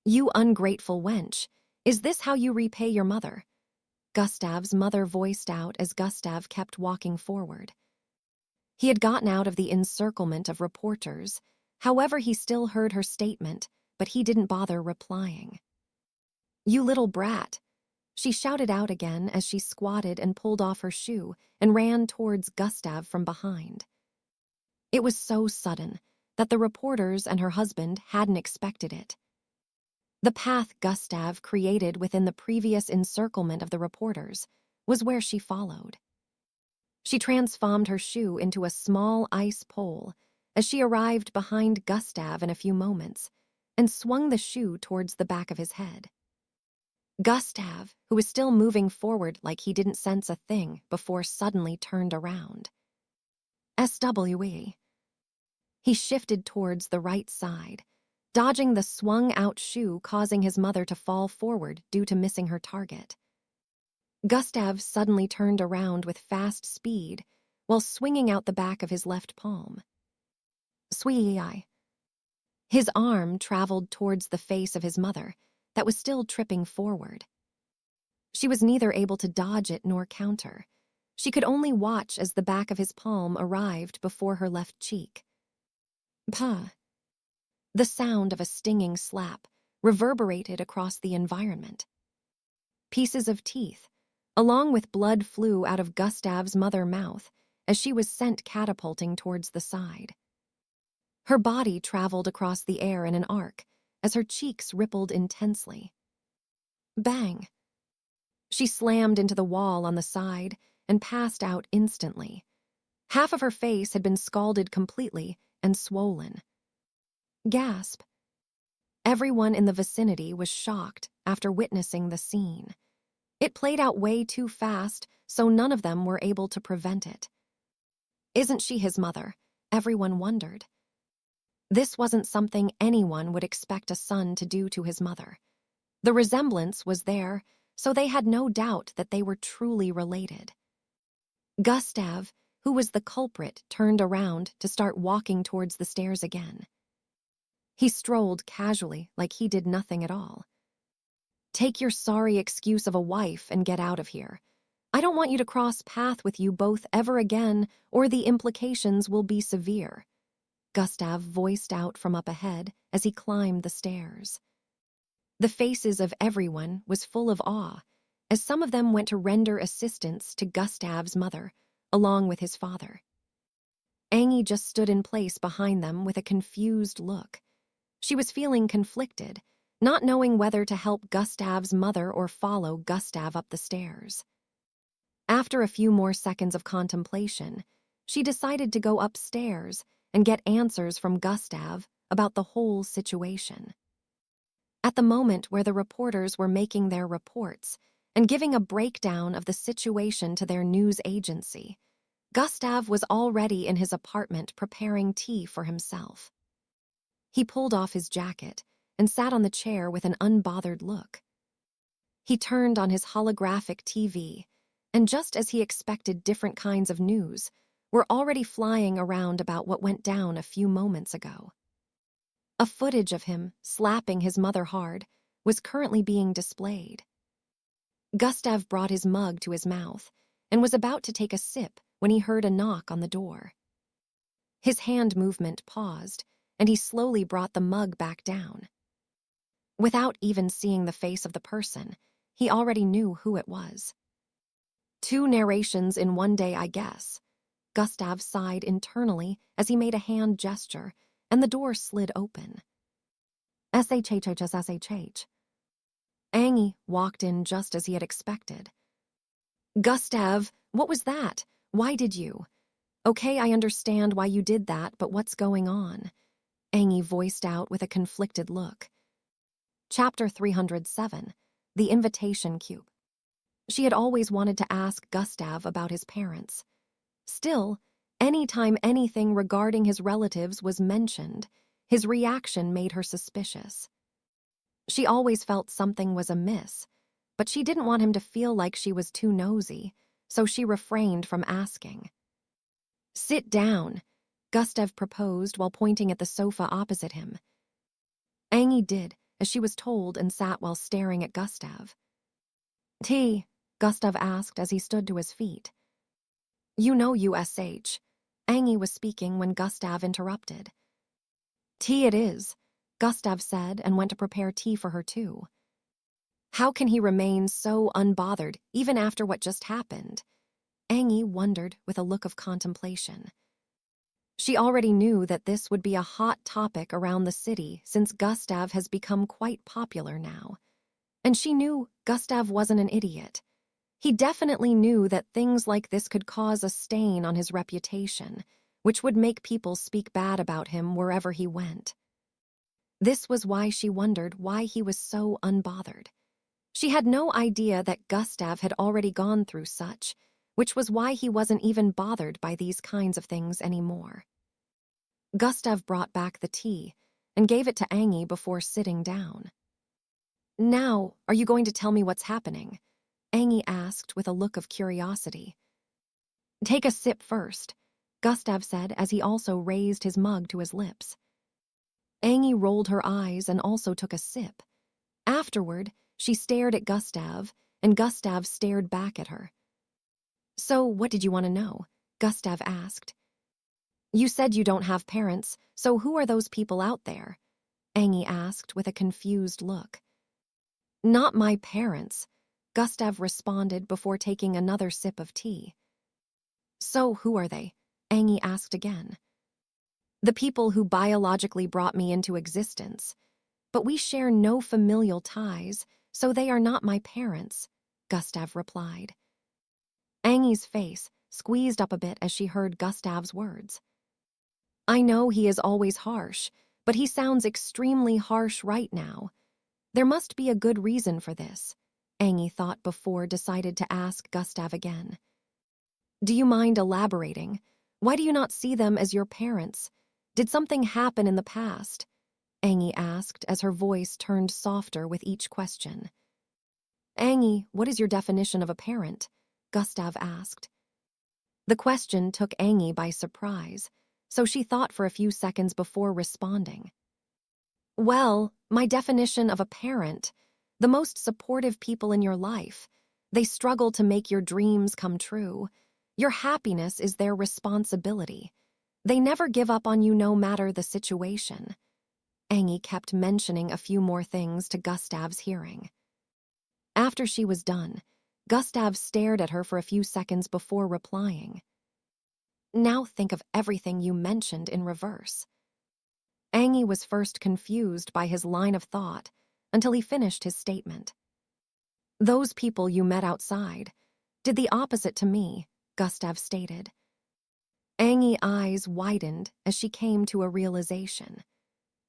S1: "You ungrateful wench, is this how you repay your mother?" Gustav's mother voiced out as Gustav kept walking forward. He had gotten out of the encirclement of reporters, however he still heard her statement, but he didn't bother replying. "You little brat," she shouted out again as she squatted and pulled off her shoe and ran towards Gustav from behind. It was so sudden that the reporters and her husband hadn't expected it. The path Gustav created within the previous encirclement of the reporters was where she followed. She transformed her shoe into a small ice pole as she arrived behind Gustav in a few moments and swung the shoe towards the back of his head. Gustav, who was still moving forward like he didn't sense a thing before suddenly turned around. SWE. He shifted towards the right side, dodging the swung-out shoe, causing his mother to fall forward due to missing her target. Gustav suddenly turned around with fast speed while swinging out the back of his left palm. Swee-eye. His arm traveled towards the face of his mother that was still tripping forward. She was neither able to dodge it nor counter. She could only watch as the back of his palm arrived before her left cheek. Puh. The sound of a stinging slap reverberated across the environment. Pieces of teeth, along with blood, flew out of Gustav's mother's mouth as she was sent catapulting towards the side. Her body traveled across the air in an arc as her cheeks rippled intensely. Bang! She slammed into the wall on the side and passed out instantly. Half of her face had been scalded completely and swollen. Gasp. Everyone in the vicinity was shocked after witnessing the scene. It played out way too fast, so none of them were able to prevent it. Isn't she his mother? Everyone wondered. This wasn't something anyone would expect a son to do to his mother. The resemblance was there, so they had no doubt that they were truly related. Gustav, who was the culprit, turned around to start walking towards the stairs again. He strolled casually like he did nothing at all. "Take your sorry excuse of a wife and get out of here. I don't want you to cross path with you both ever again, or the implications will be severe," Gustav voiced out from up ahead as he climbed the stairs. The faces of everyone was full of awe, as some of them went to render assistance to Gustav's mother, along with his father. Angie just stood in place behind them with a confused look. She was feeling conflicted, not knowing whether to help Gustav's mother or follow Gustav up the stairs. After a few more seconds of contemplation, she decided to go upstairs and get answers from Gustav about the whole situation. At the moment where the reporters were making their reports and giving a breakdown of the situation to their news agency, Gustav was already in his apartment preparing tea for himself. He pulled off his jacket and sat on the chair with an unbothered look. He turned on his holographic TV, and just as he expected, different kinds of news were already flying around about what went down a few moments ago. A footage of him slapping his mother hard was currently being displayed. Gustav brought his mug to his mouth and was about to take a sip when he heard a knock on the door. His hand movement paused, and he slowly brought the mug back down. Without even seeing the face of the person, he already knew who it was. Two narrations in one day, I guess. Gustav sighed internally as he made a hand gesture, and the door slid open. SHHHSSHH. Angie walked in just as he had expected. "Gustav, what was that? Why did you? Okay, I understand why you did that, but what's going on?" Angie voiced out with a conflicted look. Chapter 307, The Invitation Cube. She had always wanted to ask Gustav about his parents. Still, anytime anything regarding his relatives was mentioned, his reaction made her suspicious. She always felt something was amiss, but she didn't want him to feel like she was too nosy, so she refrained from asking. "Sit down," Gustav proposed while pointing at the sofa opposite him. Angie did, as she was told, and sat while staring at Gustav. "Tea?" Gustav asked as he stood to his feet. "You know USH." Angie was speaking when Gustav interrupted. "Tea it is," Gustav said and went to prepare tea for her too. How can he remain so unbothered even after what just happened? Angie wondered with a look of contemplation. She already knew that this would be a hot topic around the city since Gustav has become quite popular now. And she knew Gustav wasn't an idiot. He definitely knew that things like this could cause a stain on his reputation, which would make people speak bad about him wherever he went. This was why she wondered why he was so unbothered. She had no idea that Gustav had already gone through such, which was why he wasn't even bothered by these kinds of things anymore. Gustav brought back the tea and gave it to Angie before sitting down. "Now, are you going to tell me what's happening?" Angie asked with a look of curiosity. "Take a sip first," Gustav said as he also raised his mug to his lips. Angie rolled her eyes and also took a sip. Afterward, she stared at Gustav, and Gustav stared back at her. "So, what did you want to know?" Gustav asked. "You said you don't have parents, so who are those people out there?" Angie asked with a confused look. "Not my parents," Gustav responded before taking another sip of tea. "So, who are they?" Angie asked again. "The people who biologically brought me into existence. But we share no familial ties, so they are not my parents," Gustav replied. Angie's face squeezed up a bit as she heard Gustav's words. "I know he is always harsh, but he sounds extremely harsh right now. There must be a good reason for this," Angie thought before decided to ask Gustav again. "Do you mind elaborating? Why do you not see them as your parents? Did something happen in the past?" Angie asked as her voice turned softer with each question. "Angie, what is your definition of a parent?" Gustav asked. The question took Angie by surprise, so she thought for a few seconds before responding. "Well, my definition of a parent, the most supportive people in your life. They struggle to make your dreams come true. Your happiness is their responsibility. They never give up on you no matter the situation." Angie kept mentioning a few more things to Gustav's hearing. After she was done, Gustav stared at her for a few seconds before replying. "Now think of everything you mentioned in reverse." Angie was first confused by his line of thought until he finished his statement. "Those people you met outside did the opposite to me," Gustav stated. Angie's eyes widened as she came to a realization.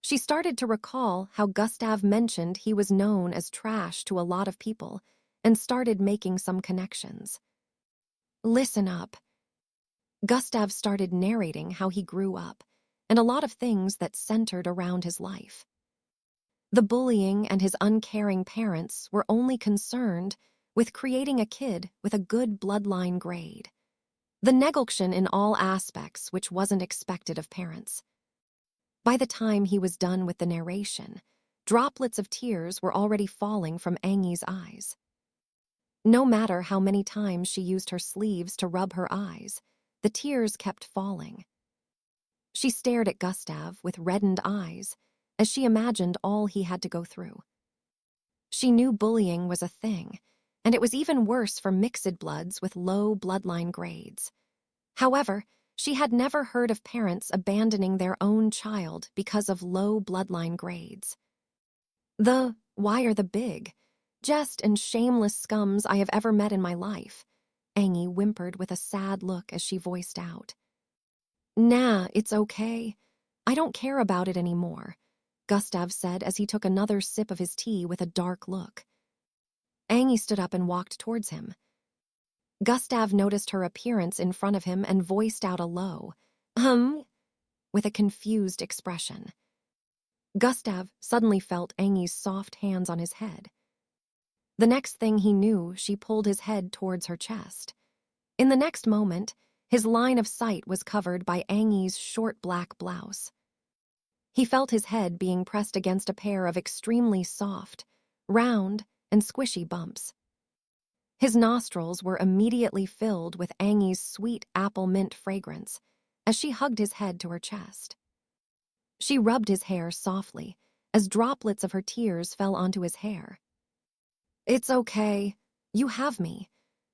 S1: She started to recall how Gustav mentioned he was known as trash to a lot of people and started making some connections. "Listen up." Gustav started narrating how he grew up and a lot of things that centered around his life. The bullying and his uncaring parents were only concerned with creating a kid with a good bloodline grade. The neglection in all aspects which wasn't expected of parents. By the time he was done with the narration, droplets of tears were already falling from Angie's eyes. No matter how many times she used her sleeves to rub her eyes, the tears kept falling. She stared at Gustav with reddened eyes as she imagined all he had to go through. She knew bullying was a thing, and it was even worse for mixed bloods with low bloodline grades. However, she had never heard of parents abandoning their own child because of low bloodline grades. Why are the big, just and shameless scums I have ever met in my life," Angie whimpered with a sad look as she voiced out. "Nah, it's okay. I don't care about it anymore," Gustav said as he took another sip of his tea with a dark look. Angie stood up and walked towards him. Gustav noticed her appearance in front of him and voiced out a low, with a confused expression. Gustav suddenly felt Angie's soft hands on his head. The next thing he knew, she pulled his head towards her chest. In the next moment, his line of sight was covered by Angie's short black blouse. He felt his head being pressed against a pair of extremely soft, round, and squishy bumps. His nostrils were immediately filled with Angie's sweet apple mint fragrance as she hugged his head to her chest. She rubbed his hair softly as droplets of her tears fell onto his hair. "It's okay. You have me.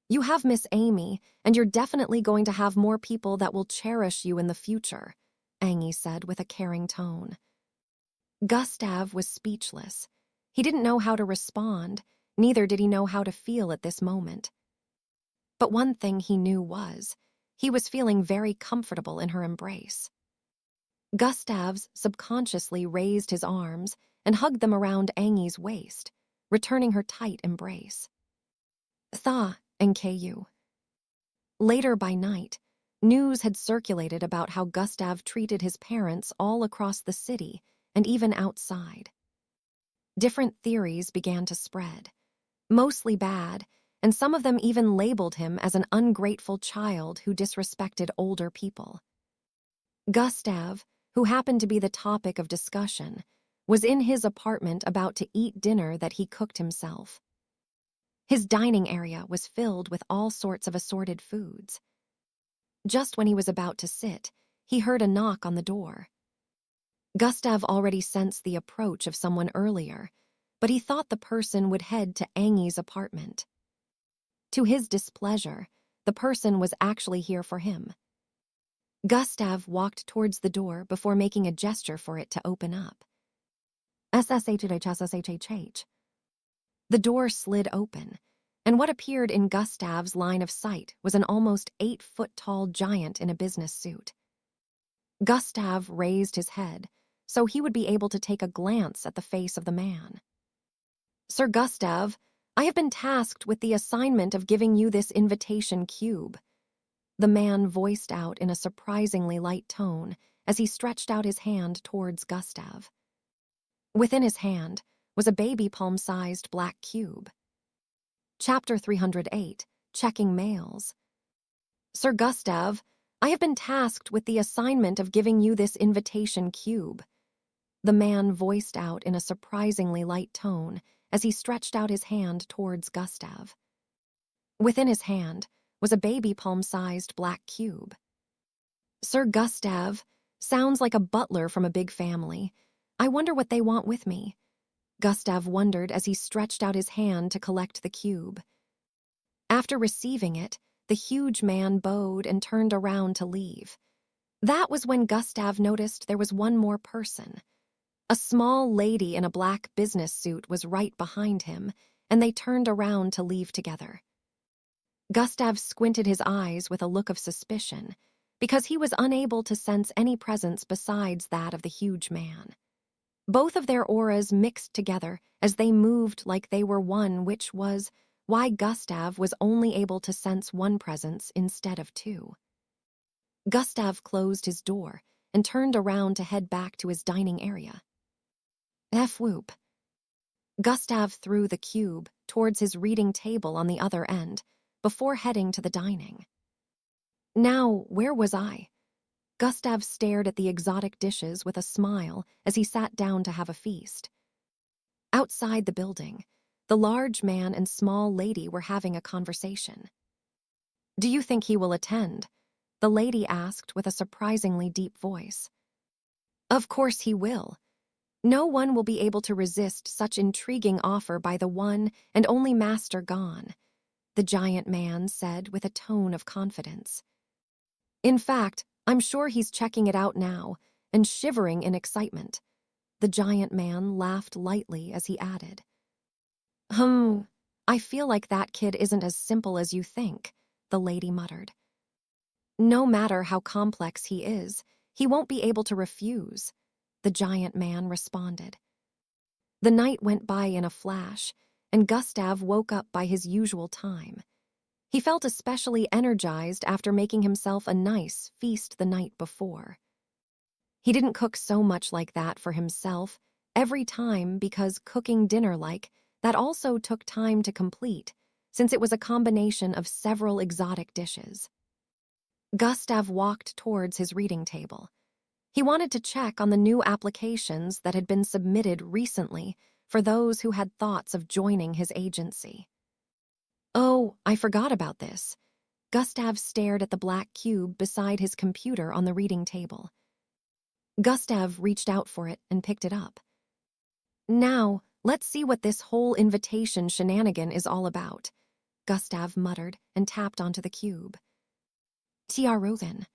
S1: You have Miss Amy, and you're definitely going to have more people that will cherish you in the future," Angie said with a caring tone. Gustav was speechless. He didn't know how to respond, neither did he know how to feel at this moment. But one thing he knew was, he was feeling very comfortable in her embrace. Gustav's subconsciously raised his arms and hugged them around Angie's waist, returning her tight embrace. Tha and Ku. Later by night, news had circulated about how Gustav treated his parents all across the city and even outside. Different theories began to spread, mostly bad, and some of them even labeled him as an ungrateful child who disrespected older people. Gustav, who happened to be the topic of discussion, was in his apartment about to eat dinner that he cooked himself. His dining area was filled with all sorts of assorted foods. Just when he was about to sit, he heard a knock on the door. Gustav already sensed the approach of someone earlier, but he thought the person would head to Angie's apartment. To his displeasure, the person was actually here for him. Gustav walked towards the door before making a gesture for it to open up. SSHHSSHHH. The door slid open, and what appeared in Gustav's line of sight was an almost 8-foot-tall giant in a business suit. Gustav raised his head, so he would be able to take a glance at the face of the man. "Sir Gustav, I have been tasked with the assignment of giving you this invitation cube," the man voiced out in a surprisingly light tone as he stretched out his hand towards Gustav. Within his hand was a baby palm-sized black cube. Chapter 308, Checking Mails. "Sir Gustav, I have been tasked with the assignment of giving you this invitation cube," the man voiced out in a surprisingly light tone as he stretched out his hand towards Gustav. Within his hand was a baby palm-sized black cube. "Sir Gustav, sounds like a butler from a big family. I wonder what they want with me," Gustav wondered as he stretched out his hand to collect the cube. After receiving it, the huge man bowed and turned around to leave. That was when Gustav noticed there was one more person. A small lady in a black business suit was right behind him, and they turned around to leave together. Gustav squinted his eyes with a look of suspicion, because he was unable to sense any presence besides that of the huge man. Both of their auras mixed together as they moved like they were one, which was why Gustav was only able to sense one presence instead of two. Gustav closed his door and turned around to head back to his dining area. F-whoop. Gustav threw the cube towards his reading table on the other end before heading to the dining. Now, where was I? Gustav stared at the exotic dishes with a smile as he sat down to have a feast. Outside the building, the large man and small lady were having a conversation. "Do you think he will attend?" the lady asked with a surprisingly deep voice. "Of course he will. No one will be able to resist such intriguing offer by the one and only master gone," the giant man said with a tone of confidence. "In fact, I'm sure he's checking it out now and shivering in excitement." The giant man laughed lightly as he added, I feel like that kid isn't as simple as you think," the lady muttered. "No matter how complex he is, he won't be able to refuse," the giant man responded. The night went by in a flash, and Gustav woke up by his usual time. He felt especially energized after making himself a nice feast the night before. He didn't cook so much like that for himself every time because cooking dinner like that also took time to complete, since it was a combination of several exotic dishes. Gustav walked towards his reading table. He wanted to check on the new applications that had been submitted recently for those who had thoughts of joining his agency. Oh, I forgot about this. Gustav stared at the black cube beside his computer on the reading table. Gustav reached out for it and picked it up. Now, let's see what this whole invitation shenanigan is all about, Gustav muttered and tapped onto the cube. TRO then.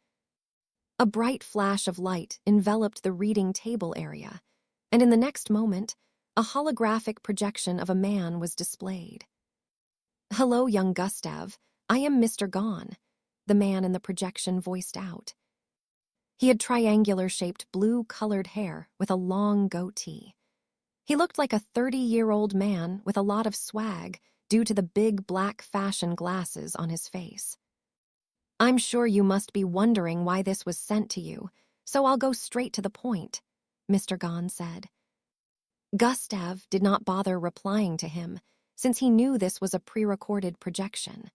S1: A bright flash of light enveloped the reading table area, and in the next moment, a holographic projection of a man was displayed. Hello, young Gustav. I am Mr. Gone, the man in the projection voiced out. He had triangular-shaped blue-colored hair with a long goatee. He looked like a 30-year-old man with a lot of swag due to the big black fashion glasses on his face. I'm sure you must be wondering why this was sent to you, so I'll go straight to the point, Mr. Gone said. Gustav did not bother replying to him, since he knew this was a pre-recorded projection.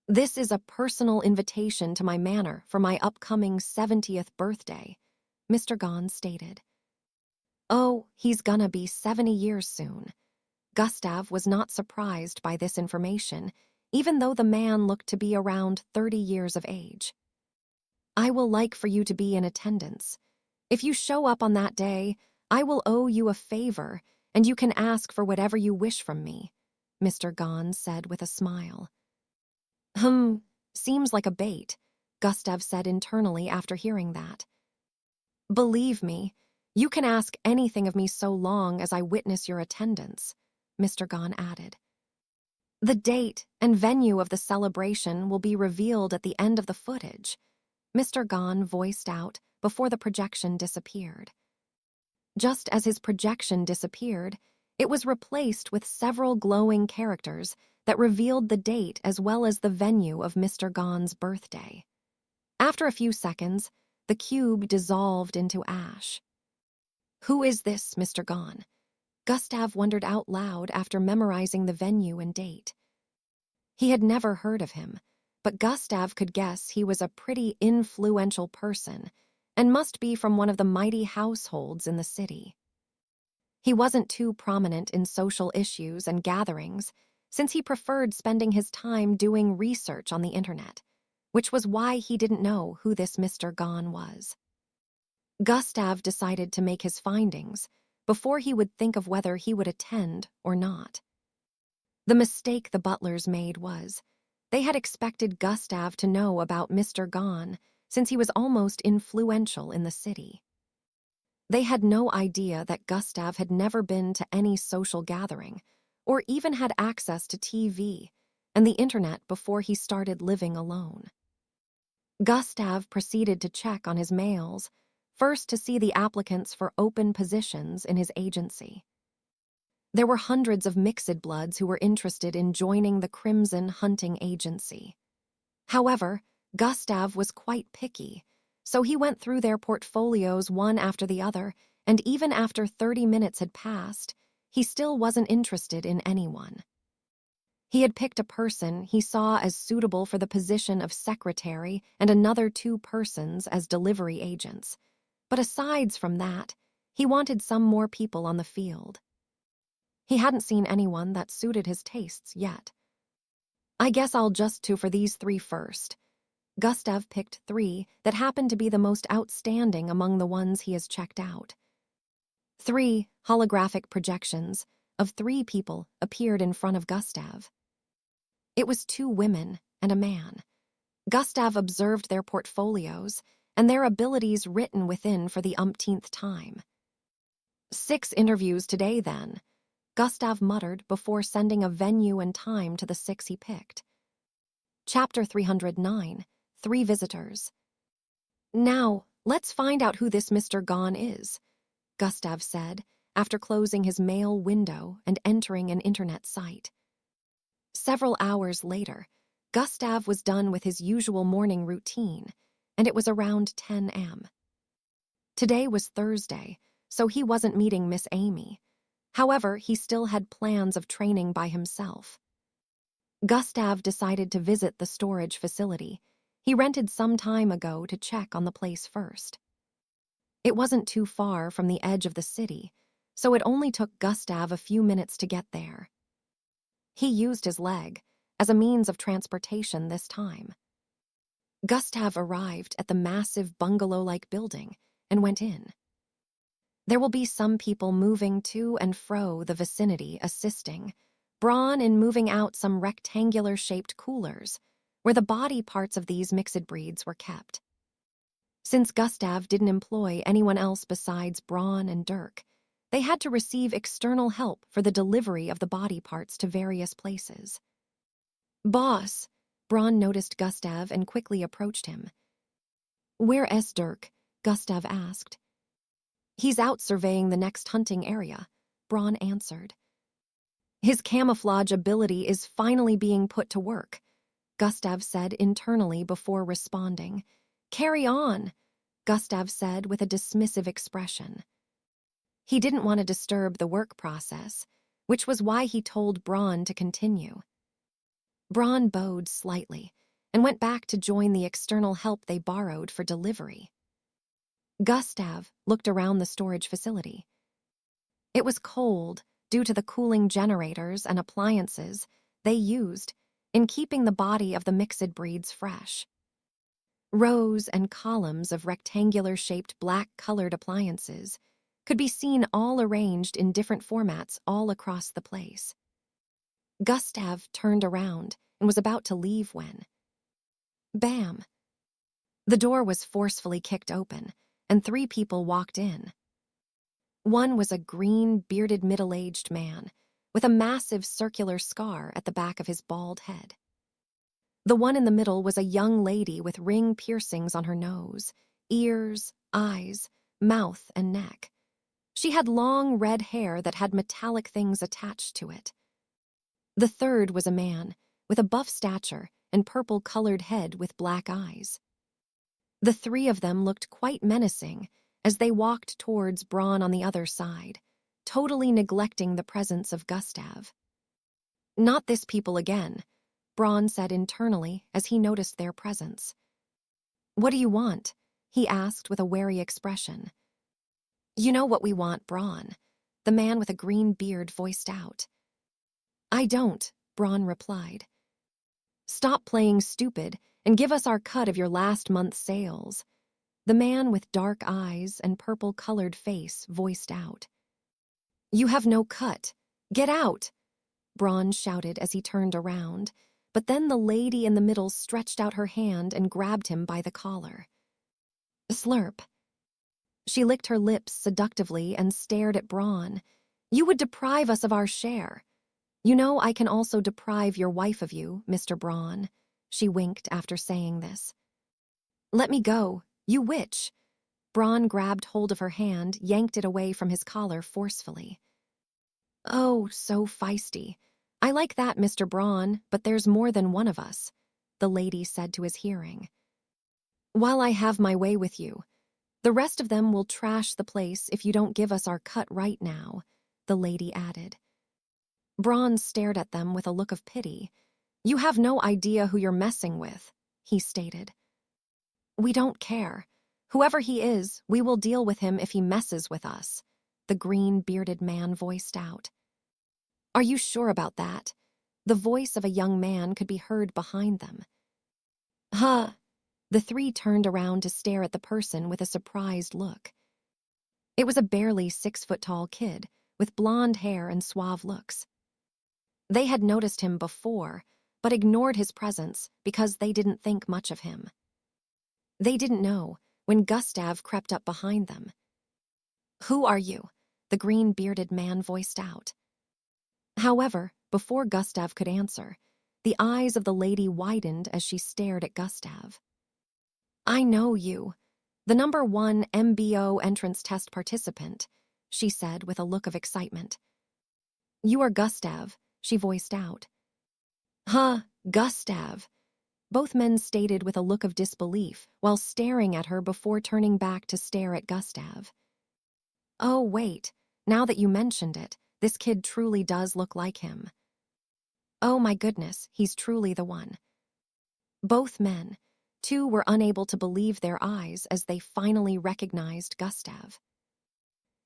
S1: This is a personal invitation to my manor for my upcoming 70th birthday, Mr. Gone stated. Oh, he's gonna be 70 years soon. Gustav was not surprised by this information, even though the man looked to be around 30 years of age. I will like for you to be in attendance. If you show up on that day, I will owe you a favor, and you can ask for whatever you wish from me, Mr. Gone said with a smile. Seems like a bait, Gustav said internally after hearing that. Believe me, you can ask anything of me so long as I witness your attendance, Mr. Gone added. The date and venue of the celebration will be revealed at the end of the footage, Mr. Gone voiced out before the projection disappeared. Just as his projection disappeared, it was replaced with several glowing characters that revealed the date as well as the venue of Mr. Gone's birthday. After a few seconds, the cube dissolved into ash. Who is this, Mr. Gone? Gustav wondered out loud after memorizing the venue and date. He had never heard of him, but Gustav could guess he was a pretty influential person and must be from one of the mighty households in the city. He wasn't too prominent in social issues and gatherings, since he preferred spending his time doing research on the internet, which was why he didn't know who this Mr. Gone was. Gustav decided to make his findings before he would think of whether he would attend or not. The mistake the butlers made was, they had expected Gustav to know about Mr. Gone since he was almost influential in the city. They had no idea that Gustav had never been to any social gathering or even had access to TV and the internet before he started living alone. Gustav proceeded to check on his mails, first to see the applicants for open positions in his agency. There were hundreds of mixed bloods who were interested in joining the Crimson hunting agency. However, Gustav was quite picky, so he went through their portfolios one after the other, and even after 30 minutes had passed, he still wasn't interested in anyone. He had picked a person he saw as suitable for the position of secretary and another 2 persons as delivery agents, but asides from that, he wanted some more people on the field. He hadn't seen anyone that suited his tastes yet. I guess I'll just do for these 3 first. Gustav picked 3 that happened to be the most outstanding among the ones he has checked out. 3 holographic projections of 3 people appeared in front of Gustav. It was 2 women and a man. Gustav observed their portfolios and their abilities written within for the umpteenth time. 6 interviews today, then, Gustav muttered before sending a venue and time to the 6 he picked. Chapter 309, 3 Visitors. Now, let's find out who this Mr. Gone is, Gustav said, after closing his mail window and entering an internet site. Several hours later, Gustav was done with his usual morning routine, and it was around 10 a.m. Today was Thursday, so he wasn't meeting Miss Amy. However, he still had plans of training by himself. Gustav decided to visit the storage facility he rented some time ago to check on the place first. It wasn't too far from the edge of the city, so it only took Gustav a few minutes to get there. He used his leg as a means of transportation this time. Gustav arrived at the massive bungalow-like building and went in. There will be some people moving to and fro the vicinity assisting Braun in moving out some rectangular-shaped coolers where the body parts of these mixed breeds were kept. Since Gustav didn't employ anyone else besides Braun and Dirk, they had to receive external help for the delivery of the body parts to various places. "Boss," Braun noticed Gustav and quickly approached him. "Where is Dirk?" Gustav asked. "He's out surveying the next hunting area," Braun answered. "His camouflage ability is finally being put to work," Gustav said internally before responding. "Carry on," Gustav said with a dismissive expression. He didn't want to disturb the work process, which was why he told Braun to continue. Braun bowed slightly and went back to join the external help they borrowed for delivery. Gustav looked around the storage facility. It was cold due to the cooling generators and appliances they used in keeping the body of the mixed breeds fresh. Rows and columns of rectangular-shaped black-colored appliances could be seen all arranged in different formats all across the place. Gustav turned around and was about to leave when... Bam! The door was forcefully kicked open, and 3 people walked in. One was a green, bearded middle-aged man with a massive circular scar at the back of his bald head. The one in the middle was a young lady with ring piercings on her nose, ears, eyes, mouth, and neck. She had long red hair that had metallic things attached to it. The third was a man with a buff stature and purple-colored head with black eyes. The 3 of them looked quite menacing as they walked towards Braun on the other side, totally neglecting the presence of Gustav. "Not this people again," Braun said internally as he noticed their presence. "What do you want?" he asked with a wary expression. "You know what we want, Braun," the man with a green beard voiced out. "I don't," Braun replied. "Stop playing stupid and give us our cut of your last month's sales," the man with dark eyes and purple-colored face voiced out. "You have no cut. Get out!" Braun shouted as he turned around, but then the lady in the middle stretched out her hand and grabbed him by the collar. Slurp. She licked her lips seductively and stared at Braun. "You would deprive us of our share. You know I can also deprive your wife of you, Mr. Braun," she winked after saying this. "Let me go, you witch." Braun grabbed hold of her hand, yanked it away from his collar forcefully. "Oh, so feisty. I like that, Mr. Braun, but there's more than one of us," the lady said to his hearing. "While I have my way with you, the rest of them will trash the place if you don't give us our cut right now," the lady added. Braun stared at them with a look of pity. "You have no idea who you're messing with," he stated. "We don't care. Whoever he is, we will deal with him if he messes with us," the green-bearded man voiced out. "Are you sure about that?" The voice of a young man could be heard behind them. "Huh." The 3 turned around to stare at the person with a surprised look. It was a barely 6-foot-tall kid with blonde hair and suave looks. They had noticed him before, but ignored his presence because they didn't think much of him. They didn't know when Gustav crept up behind them. "Who are you?" the green-bearded man voiced out. However, before Gustav could answer, the eyes of the lady widened as she stared at Gustav. "I know you. The #1 MBO entrance test participant. she said with a look of excitement. You are Gustav, she voiced out. Huh, Gustav. Both men stated with a look of disbelief while staring at her before turning back to stare at Gustav. Oh, wait, now that you mentioned it, this kid truly does look like him. Oh my goodness, he's truly the one. Both men, too, were unable to believe their eyes as they finally recognized Gustav.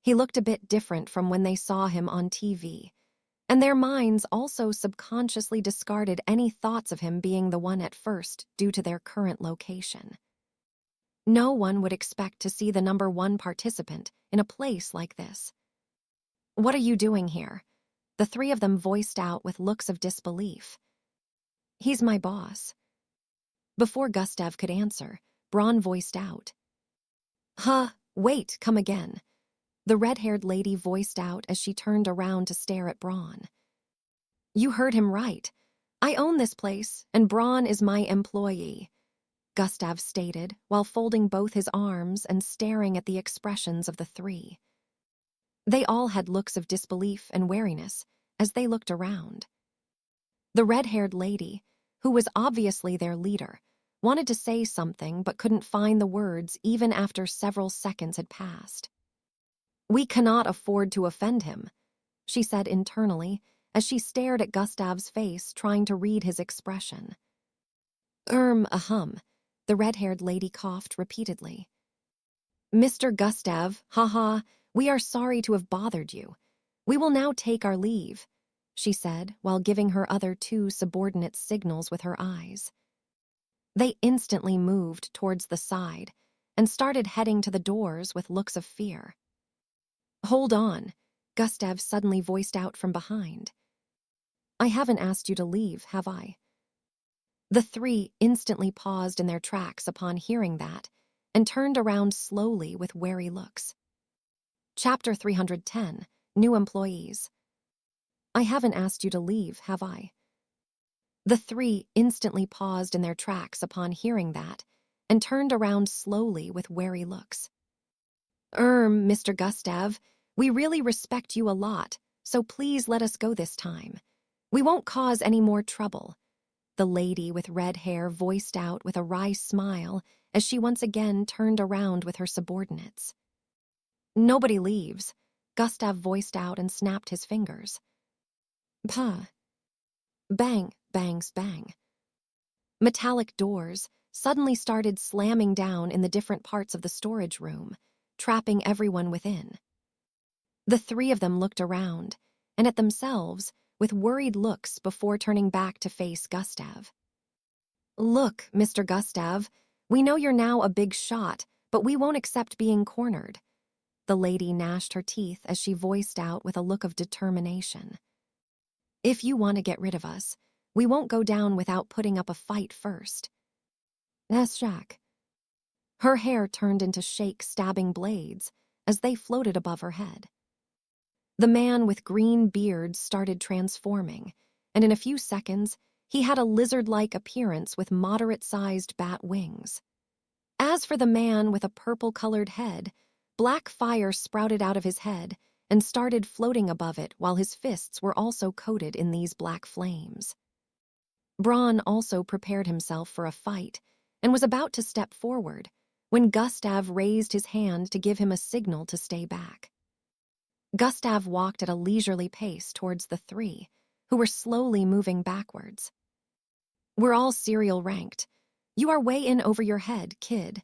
S1: He looked a bit different from when they saw him on TV, and their minds also subconsciously discarded any thoughts of him being the one at first due to their current location. No one would expect to see the #1 participant in a place like this. What are you doing here? The three of them voiced out with looks of disbelief. He's my boss. Before Gustav could answer, Braun voiced out. Huh, wait, come again. The red-haired lady voiced out as she turned around to stare at Braun. You heard him right. I own this place, and Braun is my employee, Gustav stated while folding both his arms and staring at the expressions of the three. They all had looks of disbelief and wariness as they looked around. The red-haired lady, who was obviously their leader, wanted to say something but couldn't find the words even after several seconds had passed. We cannot afford to offend him, she said internally as she stared at Gustav's face trying to read his expression. Ahem, the red-haired lady coughed repeatedly. Mr. Gustav, haha, we are sorry to have bothered you. We will now take our leave, she said while giving her other two subordinates signals with her eyes. They instantly moved towards the side and started heading to the doors with looks of fear. Hold on, Gustav suddenly voiced out from behind. I haven't asked you to leave, have I? The three instantly paused in their tracks upon hearing that and turned around slowly with wary looks. Chapter 310, New Employees. I haven't asked you to leave, have I? The three instantly paused in their tracks upon hearing that and turned around slowly with wary looks. Mr. Gustav, we really respect you a lot, so please let us go this time. We won't cause any more trouble, the lady with red hair voiced out with a wry smile as she once again turned around with her subordinates. Nobody leaves, Gustav voiced out and snapped his fingers. Puh. Bang, bangs, bang. Metallic doors suddenly started slamming down in the different parts of the storage room, trapping everyone within. The three of them looked around and at themselves with worried looks before turning back to face Gustav. Look, Mr. Gustav, we know you're now a big shot, but we won't accept being cornered. The lady gnashed her teeth as she voiced out with a look of determination. If you want to get rid of us, we won't go down without putting up a fight first. That's Jack. Her hair turned into stabbing blades as they floated above her head. The man with green beard started transforming, and in a few seconds, he had a lizard-like appearance with moderate-sized bat wings. As for the man with a purple-colored head, black fire sprouted out of his head and started floating above it while his fists were also coated in these black flames. Braun also prepared himself for a fight and was about to step forward when Gustav raised his hand to give him a signal to stay back. Gustav walked at a leisurely pace towards the three, who were slowly moving backwards. We're all serial ranked. You are way in over your head, kid,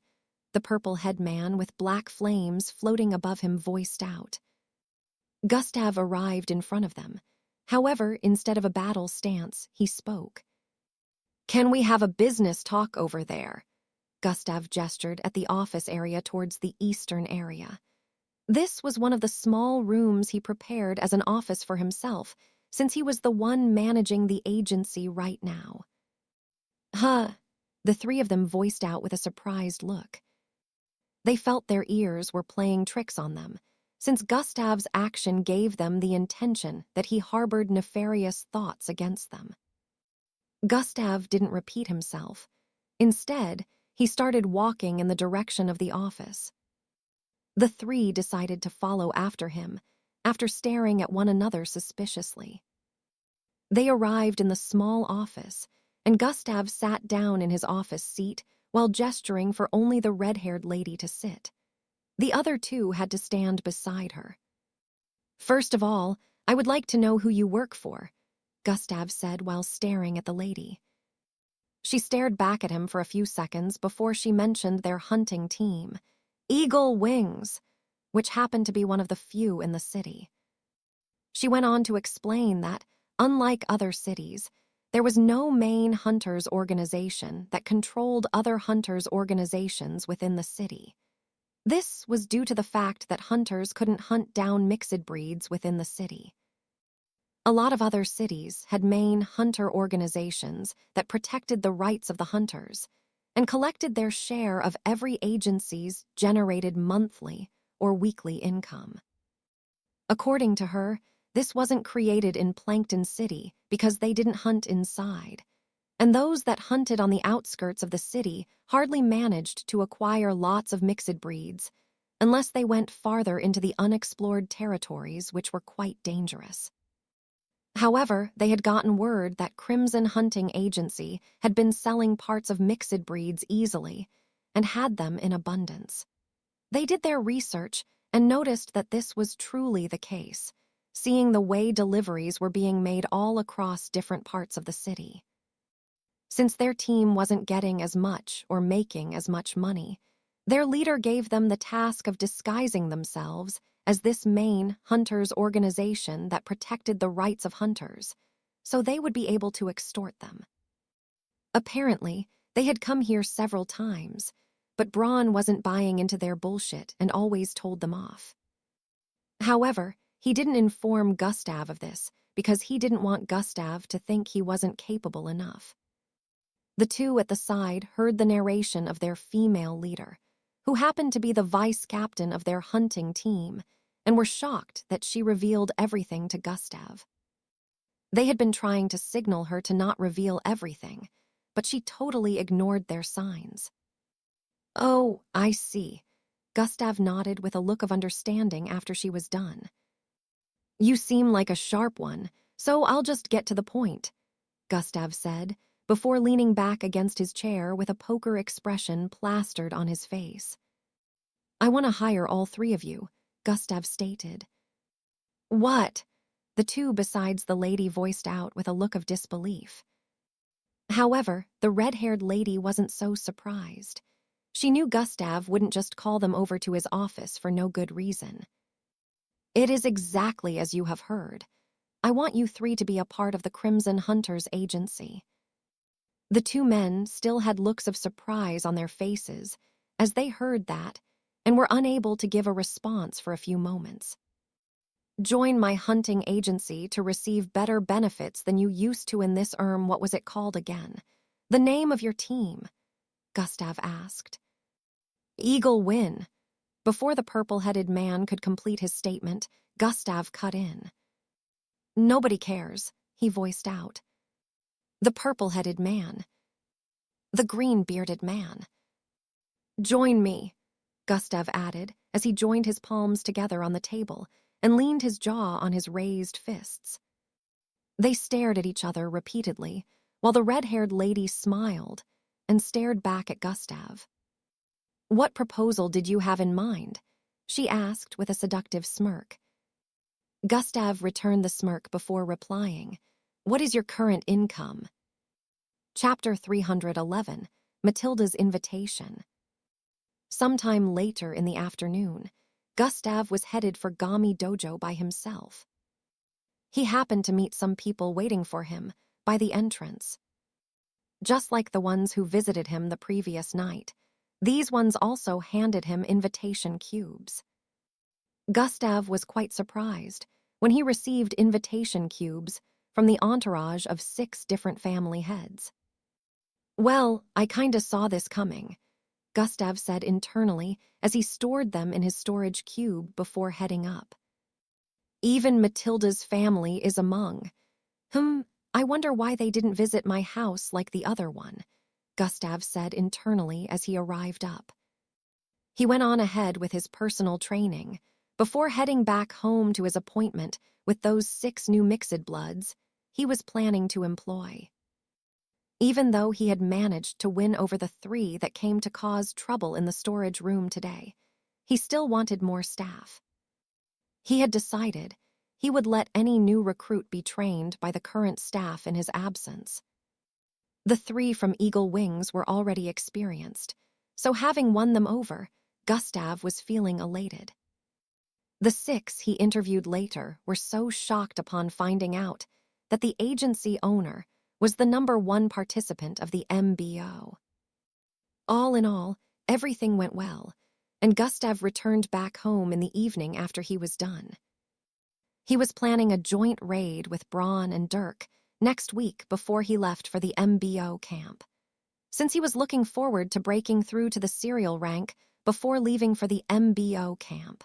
S1: the purple-head man with black flames floating above him voiced out. Gustav arrived in front of them. However, instead of a battle stance, he spoke. Can we have a business talk over there? Gustav gestured at the office area towards the eastern area. This was one of the small rooms he prepared as an office for himself, since he was the one managing the agency right now. Huh, the three of them voiced out with a surprised look. They felt their ears were playing tricks on them, since Gustav's action gave them the intention that he harbored nefarious thoughts against them. Gustav didn't repeat himself. Instead, he started walking in the direction of the office. The three decided to follow after him, after staring at one another suspiciously. They arrived in the small office, and Gustav sat down in his office seat while gesturing for only the red-haired lady to sit. The other two had to stand beside her. "First of all, I would like to know who you work for," Gustav said while staring at the lady. She stared back at him for a few seconds before she mentioned their hunting team, Eagle Wings, which happened to be one of the few in the city. She went on to explain that, unlike other cities, there was no main hunters organization that controlled other hunters organizations within the city. This was due to the fact that hunters couldn't hunt down mixed breeds within the city. A lot of other cities had main hunter organizations that protected the rights of the hunters and collected their share of every agency's generated monthly or weekly income. According to her, this wasn't created in Plankton City because they didn't hunt inside, and those that hunted on the outskirts of the city hardly managed to acquire lots of mixed breeds unless they went farther into the unexplored territories, which were quite dangerous. However, they had gotten word that Crimson Hunting Agency had been selling parts of mixed breeds easily and had them in abundance. They did their research and noticed that this was truly the case, seeing the way deliveries were being made all across different parts of the city. Since their team wasn't getting as much or making as much money, their leader gave them the task of disguising themselves as this main hunters organization that protected the rights of hunters, so they would be able to extort them. Apparently, they had come here several times, but Braun wasn't buying into their bullshit and always told them off. However, he didn't inform Gustav of this because he didn't want Gustav to think he wasn't capable enough. The two at the side heard the narration of their female leader, who happened to be the vice captain of their hunting team, and were shocked that she revealed everything to Gustav. They had been trying to signal her to not reveal everything, but she totally ignored their signs. "Oh, I see." Gustav nodded with a look of understanding after she was done. "You seem like a sharp one, so I'll just get to the point," Gustav said, before leaning back against his chair with a poker expression plastered on his face. "I want to hire all three of you," Gustav stated. "What?" the two besides the lady voiced out with a look of disbelief. However, the red-haired lady wasn't so surprised. She knew Gustav wouldn't just call them over to his office for no good reason. "It is exactly as you have heard. I want you three to be a part of the Crimson Hunters Agency." The two men still had looks of surprise on their faces as they heard that and were unable to give a response for a few moments. "Join my hunting agency to receive better benefits than you used to in this what was it called again? The name of your team?" Gustav asked. "Eagle Win." Before the purple-headed man could complete his statement, Gustav cut in. "Nobody cares," he voiced out. "The purple-headed man." "The green-bearded man." "Join me," Gustav added as he joined his palms together on the table and leaned his jaw on his raised fists. They stared at each other repeatedly, while the red-haired lady smiled and stared back at Gustav. "What proposal did you have in mind?" she asked with a seductive smirk. Gustav returned the smirk before replying, "What is your current income?" Chapter 311, Matilda's Invitation. Sometime later in the afternoon, Gustav was headed for Gami Dojo by himself. He happened to meet some people waiting for him by the entrance. Just like the ones who visited him the previous night, these ones also handed him invitation cubes. Gustav was quite surprised when he received invitation cubes from the entourage of 6 different family heads. "Well, I kinda saw this coming," Gustav said internally as he stored them in his storage cube before heading up. "Even Matilda's family is among. I wonder why they didn't visit my house like the other one," Gustav said internally as he arrived up. He went on ahead with his personal training. Before heading back home to his appointment with those 6 new mixed bloods he was planning to employ. Even though he had managed to win over the 3 that came to cause trouble in the storage room today, he still wanted more staff. He had decided he would let any new recruit be trained by the current staff in his absence. The 3 from Eagle Wings were already experienced, so having won them over, Gustav was feeling elated. The 6 he interviewed later were so shocked upon finding out that the agency owner was the #1 participant of the MBO. All in all, everything went well, and Gustav returned back home in the evening after he was done. He was planning a joint raid with Braun and Dirk next week before he left for the MBO camp, since he was looking forward to breaking through to the serial rank before leaving for the MBO camp.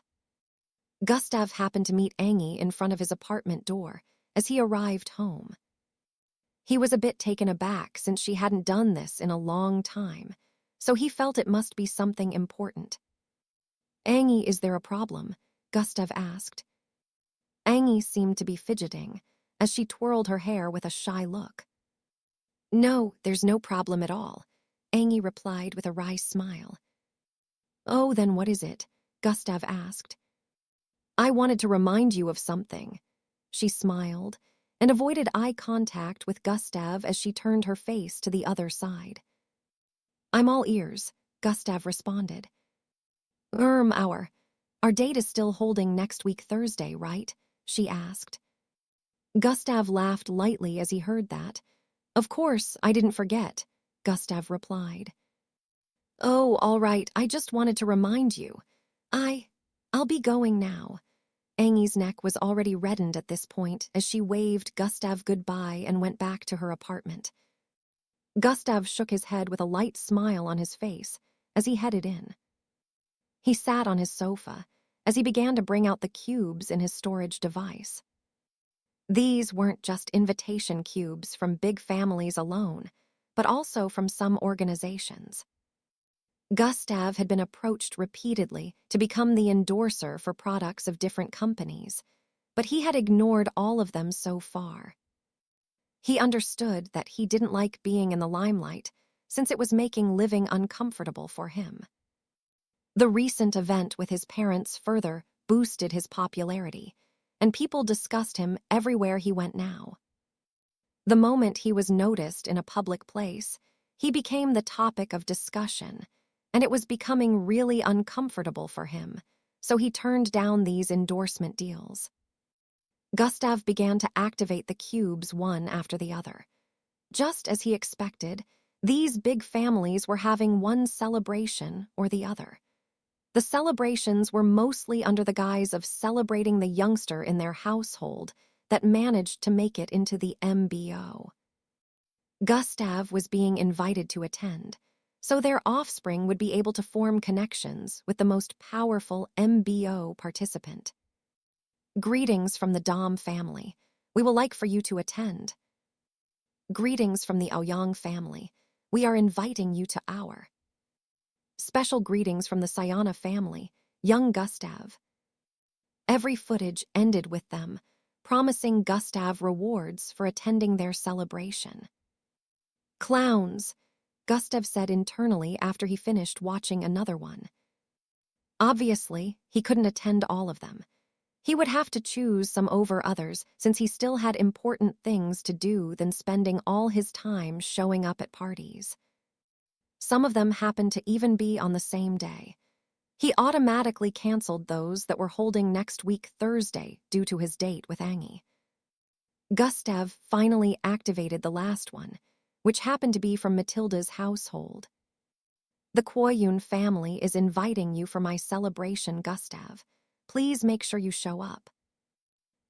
S1: Gustav happened to meet Angie in front of his apartment door as he arrived home. He was a bit taken aback since she hadn't done this in a long time, so he felt it must be something important. "Angie, is there a problem?" Gustav asked. Angie seemed to be fidgeting as she twirled her hair with a shy look. "No, there's no problem at all," Angie replied with a wry smile. "Oh, then what is it?" Gustav asked. "I wanted to remind you of something." She smiled and avoided eye contact with Gustav as she turned her face to the other side. "I'm all ears," Gustav responded. Our date is still holding next week Thursday, right?" she asked. Gustav laughed lightly as he heard that. "Of course, I didn't forget," Gustav replied. "Oh, all right, I just wanted to remind you. I'll be going now." Angie's neck was already reddened at this point as she waved Gustav goodbye and went back to her apartment. Gustav shook his head with a light smile on his face as he headed in. He sat on his sofa as he began to bring out the cubes in his storage device. These weren't just invitation cubes from big families alone, but also from some organizations. Gustav had been approached repeatedly to become the endorser for products of different companies, but he had ignored all of them so far. He understood that he didn't like being in the limelight since it was making living uncomfortable for him. The recent event with his parents further boosted his popularity, and people discussed him everywhere he went now. The moment he was noticed in a public place, he became the topic of discussion, and it was becoming really uncomfortable for him, so he turned down these endorsement deals. Gustav began to activate the cubes one after the other. Just as he expected, these big families were having one celebration or the other. The celebrations were mostly under the guise of celebrating the youngster in their household that managed to make it into the MBO. Gustav was being invited to attend, so their offspring would be able to form connections with the most powerful MBO participant. "Greetings from the Dom family. We will like for you to attend." "Greetings from the Aoyang family. We are inviting you to our." "Special greetings from the Sayana family, young Gustav." Every footage ended with them, promising Gustav rewards for attending their celebration. "Clowns," Gustav said internally after he finished watching another one. Obviously, he couldn't attend all of them. He would have to choose some over others since he still had important things to do than spending all his time showing up at parties. Some of them happened to even be on the same day. He automatically canceled those that were holding next week Thursday due to his date with Angie. Gustav finally activated the last one, which happened to be from Matilda's household. "The Koyun family is inviting you for my celebration, Gustav. Please make sure you show up."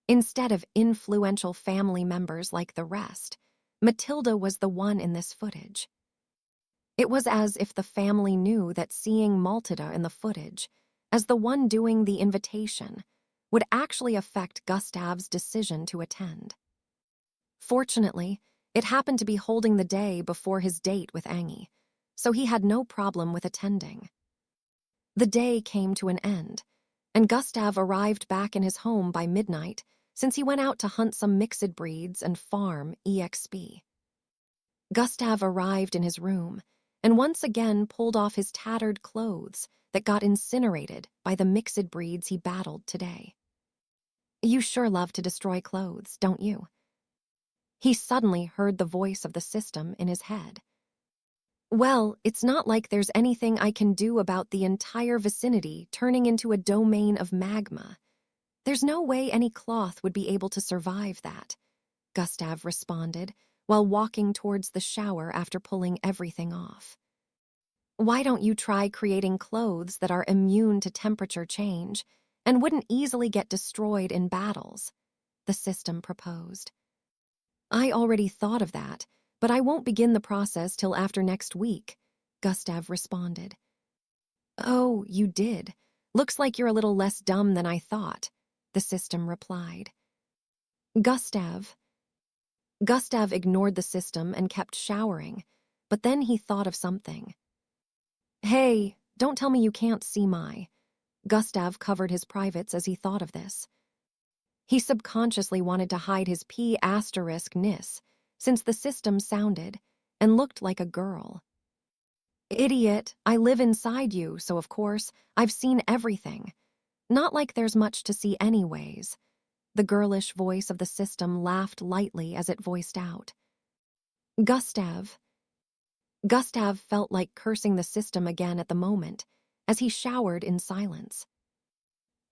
S1: Instead of influential family members like the rest, Matilda was the one in this footage. It was as if the family knew that seeing Matilda in the footage, as the one doing the invitation, would actually affect Gustav's decision to attend. Fortunately, it happened to be holding the day before his date with Angie, so he had no problem with attending. The day came to an end, and Gustav arrived back in his home by midnight since he went out to hunt some mixed breeds and farm EXP. Gustav arrived in his room and once again pulled off his tattered clothes that got incinerated by the mixed breeds he battled today. You sure love to destroy clothes, don't you? He suddenly heard the voice of the system in his head. Well, it's not like there's anything I can do about the entire vicinity turning into a domain of magma. There's no way any cloth would be able to survive that, Gustav responded while walking towards the shower after pulling everything off. Why don't you try creating clothes that are immune to temperature change and wouldn't easily get destroyed in battles? The system proposed. I already thought of that, but I won't begin the process till after next week, Gustav responded. Oh, you did. Looks like you're a little less dumb than I thought, the system replied. Gustav ignored the system and kept showering, but then he thought of something. Hey, don't tell me you can't see my... Gustav covered his privates as he thought of this. He subconsciously wanted to hide his P***ness, since the system sounded and looked like a girl. Idiot, I live inside you, so of course, I've seen everything. Not like there's much to see anyways. The girlish voice of the system laughed lightly as it voiced out. Gustav felt like cursing the system again at the moment, as he showered in silence.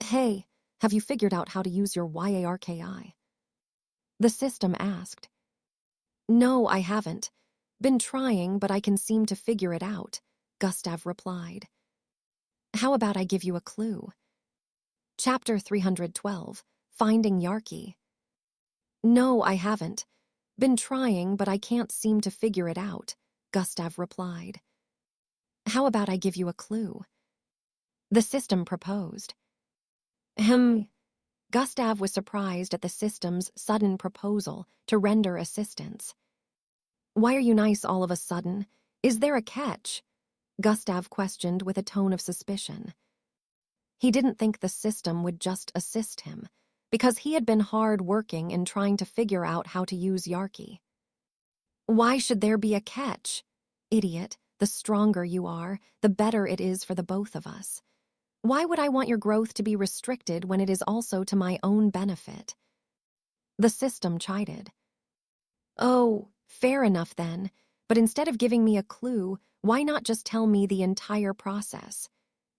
S1: Hey, have you figured out how to use your YARKI? The system asked. No, I haven't. Been trying, but I can seem to figure it out, Gustav replied. How about I give you a clue? Chapter 312, Finding Yarki. No, I haven't. Been trying, but I can't seem to figure it out, Gustav replied. How about I give you a clue? The system proposed. Gustav was surprised at the system's sudden proposal to render assistance. Why are you nice all of a sudden? Is there a catch? Gustav questioned with a tone of suspicion. He didn't think the system would just assist him, because he had been hard working in trying to figure out how to use Yarki. Why should there be a catch? Idiot, the stronger you are, the better it is for the both of us. Why would I want your growth to be restricted when it is also to my own benefit? The system chided. Oh, fair enough then, but instead of giving me a clue, why not just tell me the entire process?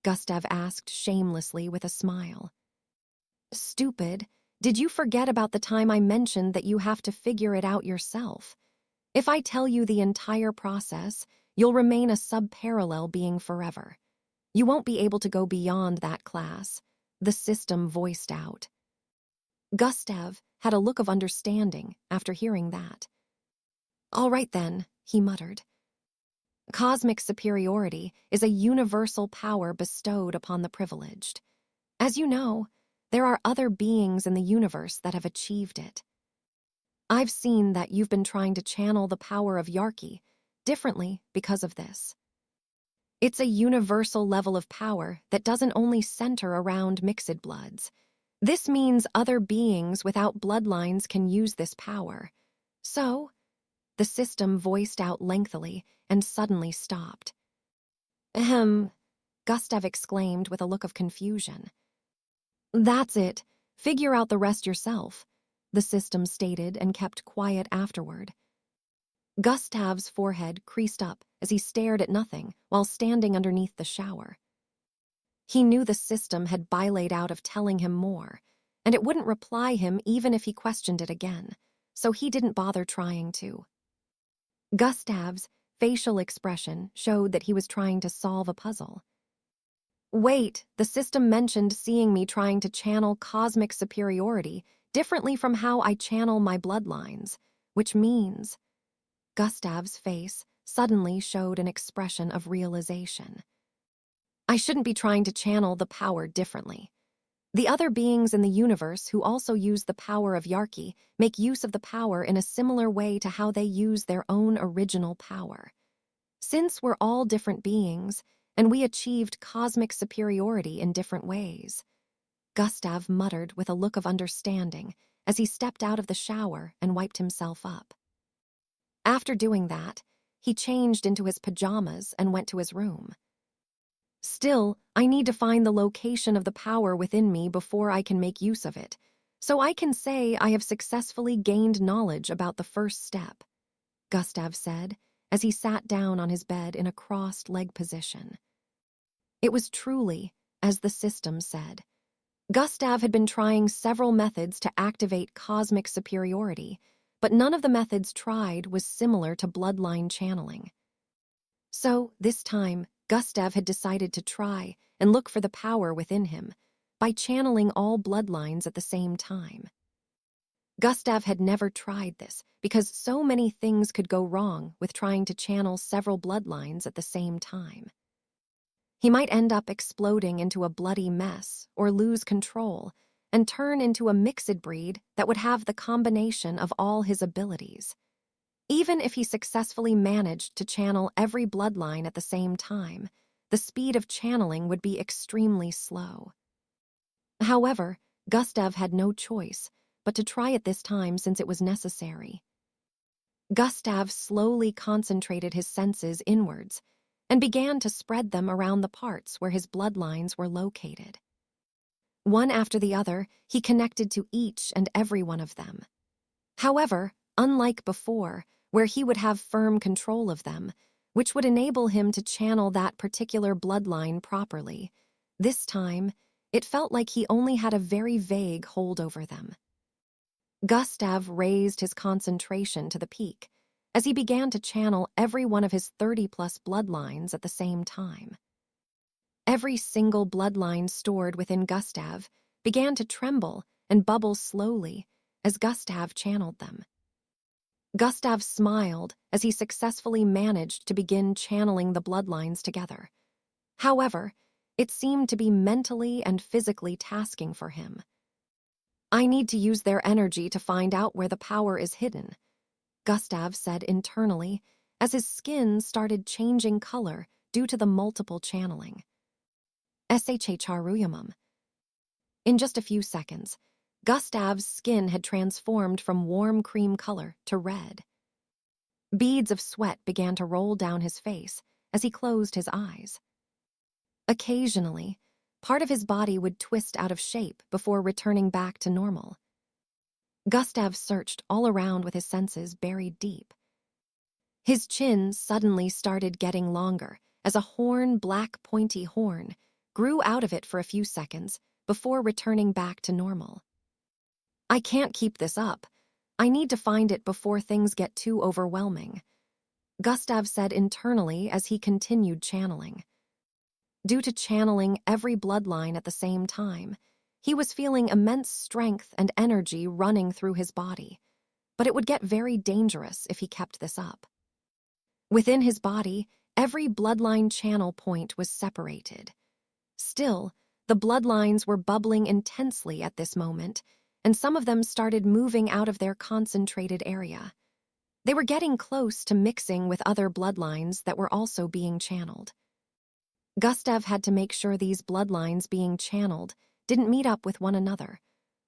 S1: Gustav asked shamelessly with a smile. Stupid, did you forget about the time I mentioned that you have to figure it out yourself? If I tell you the entire process, you'll remain a subparallel being forever. You won't be able to go beyond that class, the system voiced out. Gustav had a look of understanding after hearing that. All right then, he muttered. Cosmic superiority is a universal power bestowed upon the privileged. As you know, there are other beings in the universe that have achieved it. I've seen that you've been trying to channel the power of Yarki differently because of this. It's a universal level of power that doesn't only center around mixed bloods. This means other beings without bloodlines can use this power. So, the system voiced out lengthily and suddenly stopped. Gustav exclaimed with a look of confusion. That's it. Figure out the rest yourself, the system stated and kept quiet afterward. Gustav's forehead creased up as he stared at nothing while standing underneath the shower. He knew the system had bilayed out of telling him more, and it wouldn't reply him even if he questioned it again, so he didn't bother trying to. Gustav's facial expression showed that he was trying to solve a puzzle. Wait, the system mentioned seeing me trying to channel cosmic superiority differently from how I channel my bloodlines, which means... Gustav's face suddenly showed an expression of realization. I shouldn't be trying to channel the power differently. The other beings in the universe who also use the power of Yarki make use of the power in a similar way to how they use their own original power. Since we're all different beings, and we achieved cosmic superiority in different ways. Gustav muttered with a look of understanding as he stepped out of the shower and wiped himself up. After doing that, he changed into his pajamas and went to his room. Still, I need to find the location of the power within me before I can make use of it, so I can say I have successfully gained knowledge about the first step, Gustav said as he sat down on his bed in a crossed leg position. It was truly, as the system said. Gustav had been trying several methods to activate cosmic superiority, but none of the methods tried was similar to bloodline channeling. So, this time, Gustav had decided to try and look for the power within him by channeling all bloodlines at the same time. Gustav had never tried this because so many things could go wrong with trying to channel several bloodlines at the same time. He might end up exploding into a bloody mess or lose control and turn into a mixed breed that would have the combination of all his abilities. Even if he successfully managed to channel every bloodline at the same time, the speed of channeling would be extremely slow. However, Gustav had no choice but to try it this time since it was necessary. Gustav slowly concentrated his senses inwards and began to spread them around the parts where his bloodlines were located. One after the other, he connected to each and every one of them. However, unlike before, where he would have firm control of them, which would enable him to channel that particular bloodline properly, this time, it felt like he only had a very vague hold over them. Gustav raised his concentration to the peak as he began to channel every one of his 30-plus bloodlines at the same time. Every single bloodline stored within Gustav began to tremble and bubble slowly as Gustav channeled them. Gustav smiled as he successfully managed to begin channeling the bloodlines together. However, it seemed to be mentally and physically tasking for him. I need to use their energy to find out where the power is hidden, Gustav said internally as his skin started changing color due to the multiple channeling. Shharuyamum. In just a few seconds, Gustav's skin had transformed from warm cream color to red. Beads of sweat began to roll down his face as he closed his eyes. Occasionally, part of his body would twist out of shape before returning back to normal. Gustav searched all around with his senses buried deep. His chin suddenly started getting longer as a black pointy horn grew out of it for a few seconds before returning back to normal. I can't keep this up. I need to find it before things get too overwhelming, Gustav said internally as he continued channeling. Due to channeling every bloodline at the same time, he was feeling immense strength and energy running through his body, but it would get very dangerous if he kept this up. Within his body, every bloodline channel point was separated. Still, the bloodlines were bubbling intensely at this moment, and some of them started moving out of their concentrated area. They were getting close to mixing with other bloodlines that were also being channeled. Gustav had to make sure these bloodlines being channeled didn't meet up with one another,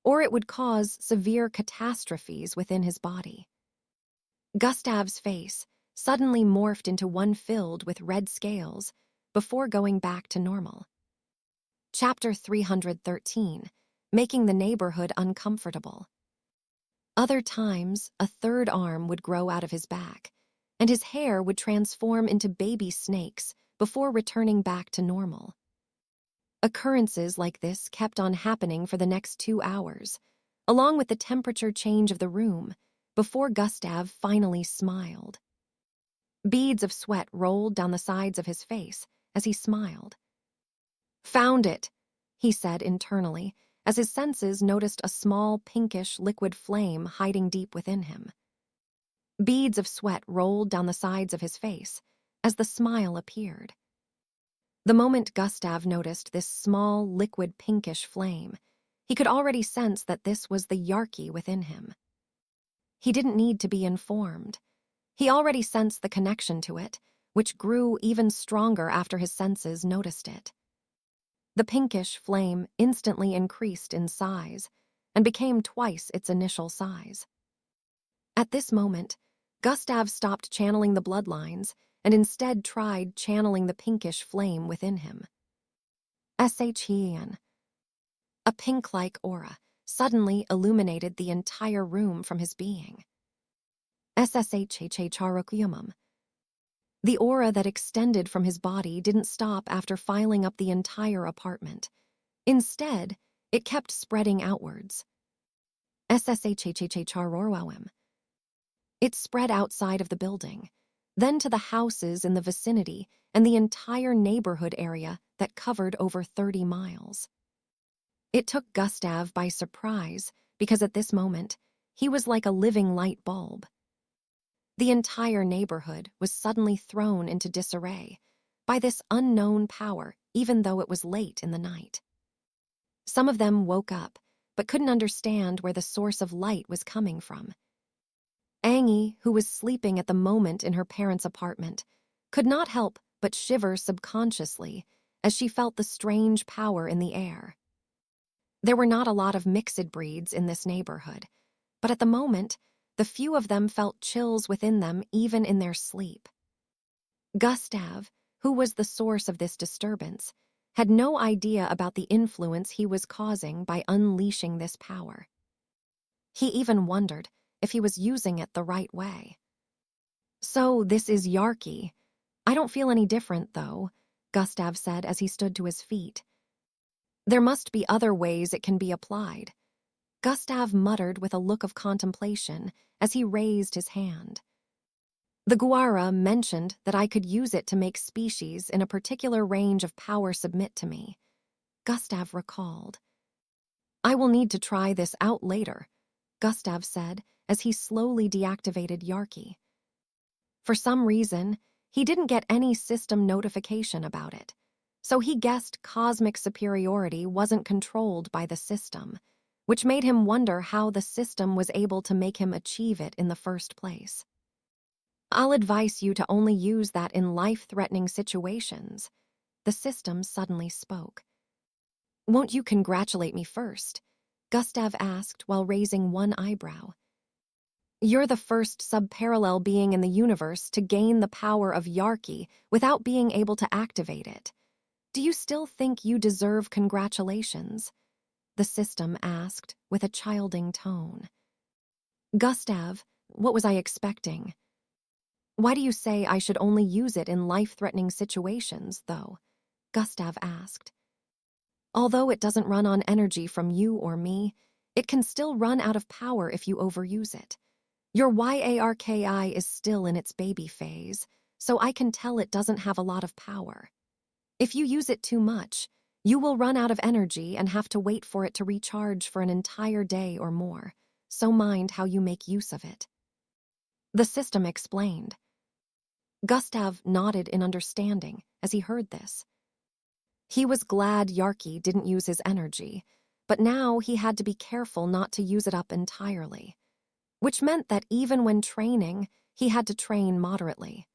S1: or it would cause severe catastrophes within his body. Gustav's face suddenly morphed into one filled with red scales before going back to normal. Chapter 313, Making the Neighborhood Uncomfortable. Other times, a third arm would grow out of his back, and his hair would transform into baby snakes before returning back to normal. Occurrences like this kept on happening for the next 2 hours, along with the temperature change of the room, before Gustav finally smiled. Beads of sweat rolled down the sides of his face as he smiled. "Found it," he said internally, as his senses noticed a small pinkish liquid flame hiding deep within him. Beads of sweat rolled down the sides of his face as the smile appeared. The moment Gustav noticed this small liquid pinkish flame, he could already sense that this was the Yarki within him. He didn't need to be informed. He already sensed the connection to it, which grew even stronger after his senses noticed it. The pinkish flame instantly increased in size and became twice its initial size. At this moment, Gustav stopped channeling the bloodlines and instead tried channeling the pinkish flame within him. Shhen. A pink-like aura suddenly illuminated the entire room from his being. Sshchacharokyumum. The aura that extended from his body didn't stop after filing up the entire apartment. Instead, it kept spreading outwards. Sshchachacharorawim. It spread outside of the building, then to the houses in the vicinity and the entire neighborhood area that covered over 30 miles. It took Gustav by surprise because at this moment, he was like a living light bulb. The entire neighborhood was suddenly thrown into disarray by this unknown power, even though it was late in the night. Some of them woke up, but couldn't understand where the source of light was coming from. Angie, who was sleeping at the moment in her parents' apartment, could not help but shiver subconsciously as she felt the strange power in the air. There were not a lot of mixed breeds in this neighborhood, but at the moment, the few of them felt chills within them even in their sleep. Gustav, who was the source of this disturbance, had no idea about the influence he was causing by unleashing this power. He even wondered if he was using it the right way. "So this is Yarki. I don't feel any different, though," Gustav said as he stood to his feet. "There must be other ways it can be applied." Gustav muttered with a look of contemplation as he raised his hand. "The Guara mentioned that I could use it to make species in a particular range of power submit to me," Gustav recalled. "I will need to try this out later," Gustav said as he slowly deactivated Yarki. For some reason, he didn't get any system notification about it, so he guessed cosmic superiority wasn't controlled by the system, which made him wonder how the system was able to make him achieve it in the first place. "I'll advise you to only use that in life-threatening situations," the system suddenly spoke. "Won't you congratulate me first?" Gustav asked while raising one eyebrow. "You're the first subparallel being in the universe to gain the power of Yarki without being able to activate it. Do you still think you deserve congratulations?" the system asked with a childing tone. "Gustav, what was I expecting?" "Why do you say I should only use it in life-threatening situations, though?" Gustav asked. "Although it doesn't run on energy from you or me, it can still run out of power if you overuse it. Your Yarki is still in its baby phase, so I can tell it doesn't have a lot of power. If you use it too much, you will run out of energy and have to wait for it to recharge for an entire day or more, so mind how you make use of it," the system explained. Gustav nodded in understanding as he heard this. He was glad Yarki didn't use his energy, but now he had to be careful not to use it up entirely, which meant that even when training, he had to train moderately.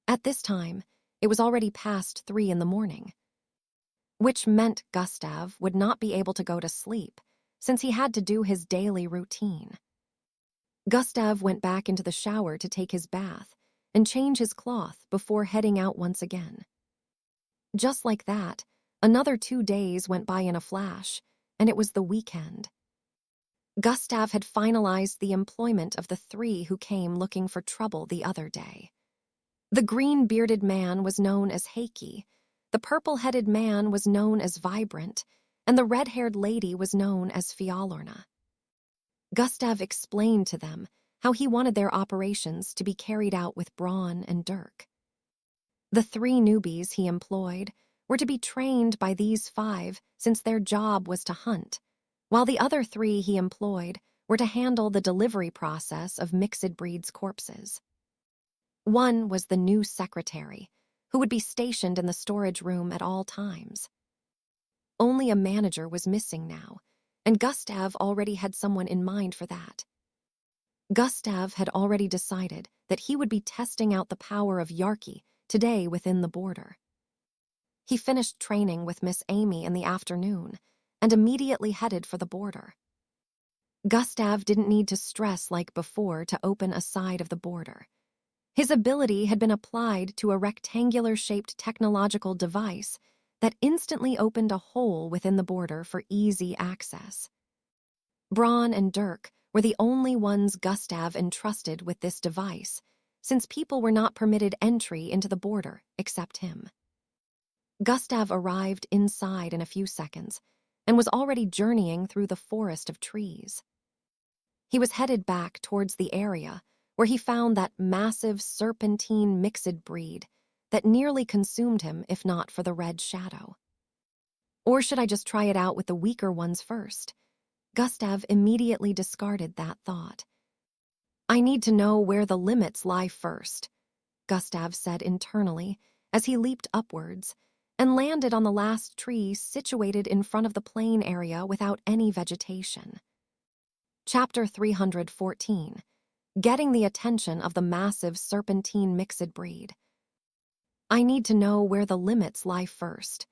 S1: At this time, it was already past 3 in the morning, which meant Gustav would not be able to go to sleep since he had to do his daily routine. Gustav went back into the shower to take his bath and change his cloth before heading out once again. Just like that, another 2 days went by in a flash, and it was the weekend. Gustav had finalized the employment of the 3 who came looking for trouble the other day. The green-bearded man was known as Heiki, the purple-headed man was known as Vibrant, and the red-haired lady was known as Fialorna. Gustav explained to them how he wanted their operations to be carried out with brawn and Dirk. The 3 newbies he employed were to be trained by these 5 since their job was to hunt, while the other 3 he employed were to handle the delivery process of mixed breeds corpses. One was the new secretary, who would be stationed in the storage room at all times. Only a manager was missing now, and Gustav already had someone in mind for that. Gustav had already decided that he would be testing out the power of Yarki today within the border. He finished training with Miss Amy in the afternoon and immediately headed for the border. Gustav didn't need to stress like before to open a side of the border. His ability had been applied to a rectangular-shaped technological device that instantly opened a hole within the border for easy access. Braun and Dirk were the only ones Gustav entrusted with this device, since people were not permitted entry into the border except him. Gustav arrived inside in a few seconds and was already journeying through the forest of trees. He was headed back towards the area where he found that massive serpentine mixed breed that nearly consumed him if not for the red shadow. Or should I just try it out with the weaker ones first? Gustav immediately discarded that thought. I need to know where the limits lie first, Gustav said internally as he leaped upwards and landed on the last tree situated in front of the plain area without any vegetation. Chapter 314. Getting the attention of the massive serpentine mixed breed. I need to know where the limits lie first,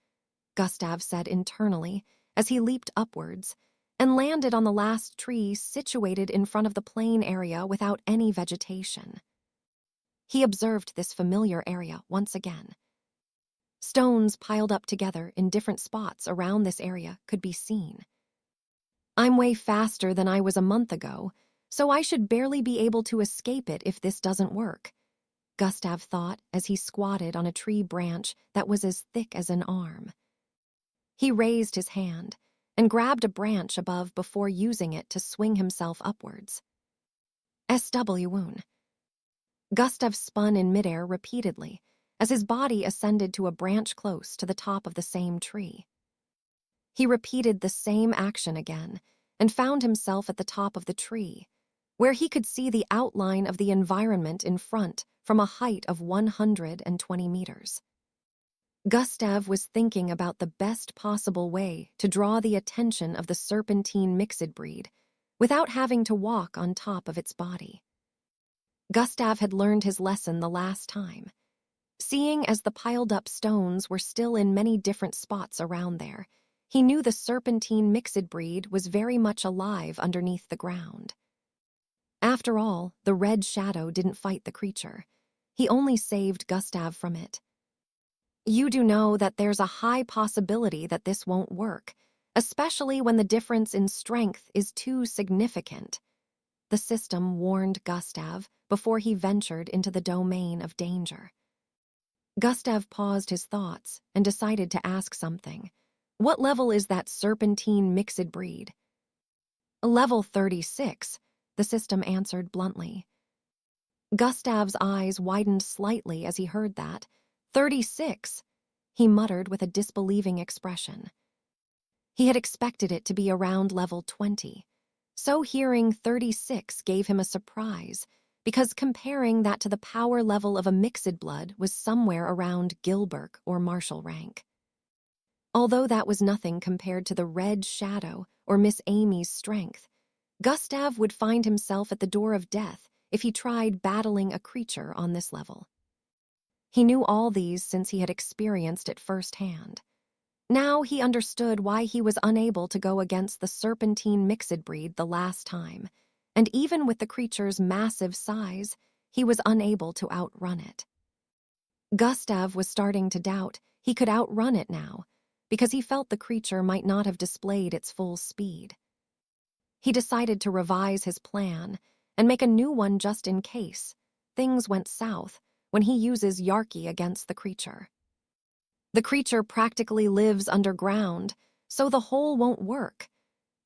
S1: Gustav said internally as he leaped upwards and landed on the last tree situated in front of the plain area without any vegetation. He observed this familiar area once again. Stones piled up together in different spots around this area could be seen. I'm way faster than I was a month ago, so I should barely be able to escape it if this doesn't work, Gustav thought as he squatted on a tree branch that was as thick as an arm. He raised his hand and grabbed a branch above before using it to swing himself upwards. SW-woon. Gustav spun in midair repeatedly as his body ascended to a branch close to the top of the same tree. He repeated the same action again and found himself at the top of the tree, where he could see the outline of the environment in front from a height of 120 meters. Gustav was thinking about the best possible way to draw the attention of the serpentine mixed breed without having to walk on top of its body. Gustav had learned his lesson the last time. Seeing as the piled-up stones were still in many different spots around there, he knew the serpentine mixed breed was very much alive underneath the ground. After all, the red shadow didn't fight the creature. He only saved Gustav from it. You do know that there's a high possibility that this won't work, especially when the difference in strength is too significant. The system warned Gustav before he ventured into the domain of danger. Gustav paused his thoughts and decided to ask something. What level is that serpentine mixed breed? Level 36, the system answered bluntly. Gustav's eyes widened slightly as he heard that. 36, he muttered with a disbelieving expression. He had expected it to be around level 20, so hearing 36 gave him a surprise, because comparing that to the power level of a mixed blood was somewhere around Gilbert or Marshal rank. Although that was nothing compared to the red shadow or Miss Amy's strength, Gustav would find himself at the door of death if he tried battling a creature on this level. He knew all these since he had experienced it firsthand. Now he understood why he was unable to go against the serpentine mixed breed the last time, and even with the creature's massive size, he was unable to outrun it. Gustav was starting to doubt he could outrun it now, because he felt the creature might not have displayed its full speed. He decided to revise his plan and make a new one just in case things went south when he uses Yarki against the creature. The creature practically lives underground, so the hole won't work.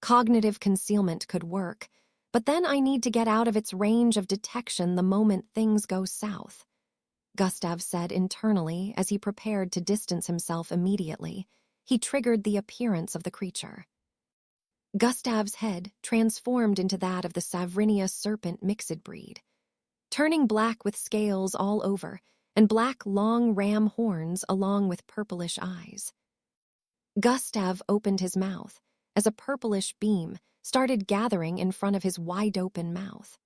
S1: Cognitive concealment could work, but then I need to get out of its range of detection the moment things go south, Gustav said internally as he prepared to distance himself immediately. He triggered the appearance of the creature. Gustav's head transformed into that of the Savrinia serpent mixed breed, turning black with scales all over and black long ram horns along with purplish eyes. Gustav opened his mouth as a purplish beam started gathering in front of his wide-open mouth.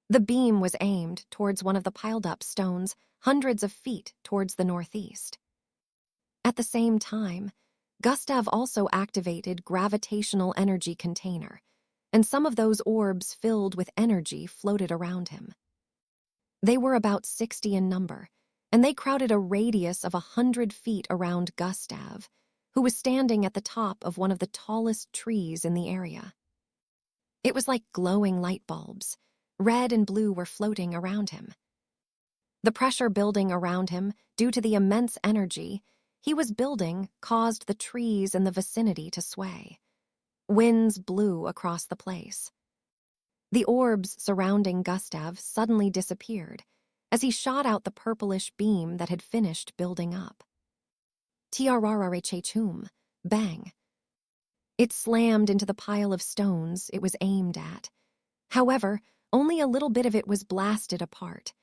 S1: The beam was aimed towards one of the piled-up stones hundreds of feet towards the northeast. At the same time, Gustav also activated gravitational energy container, and some of those orbs filled with energy floated around him. They were about 60 in number, and they crowded a radius of 100 feet around Gustav, who was standing at the top of one of the tallest trees in the area. It was like glowing light bulbs. Red and blue were floating around him. The pressure building around him, due to the immense energy he was building, caused the trees in the vicinity to sway. Winds blew across the place. The orbs surrounding Gustav suddenly disappeared as he shot out the purplish beam that had finished building up. Trrrrchum, bang. It slammed into the pile of stones it was aimed at. However, only a little bit of it was blasted apart.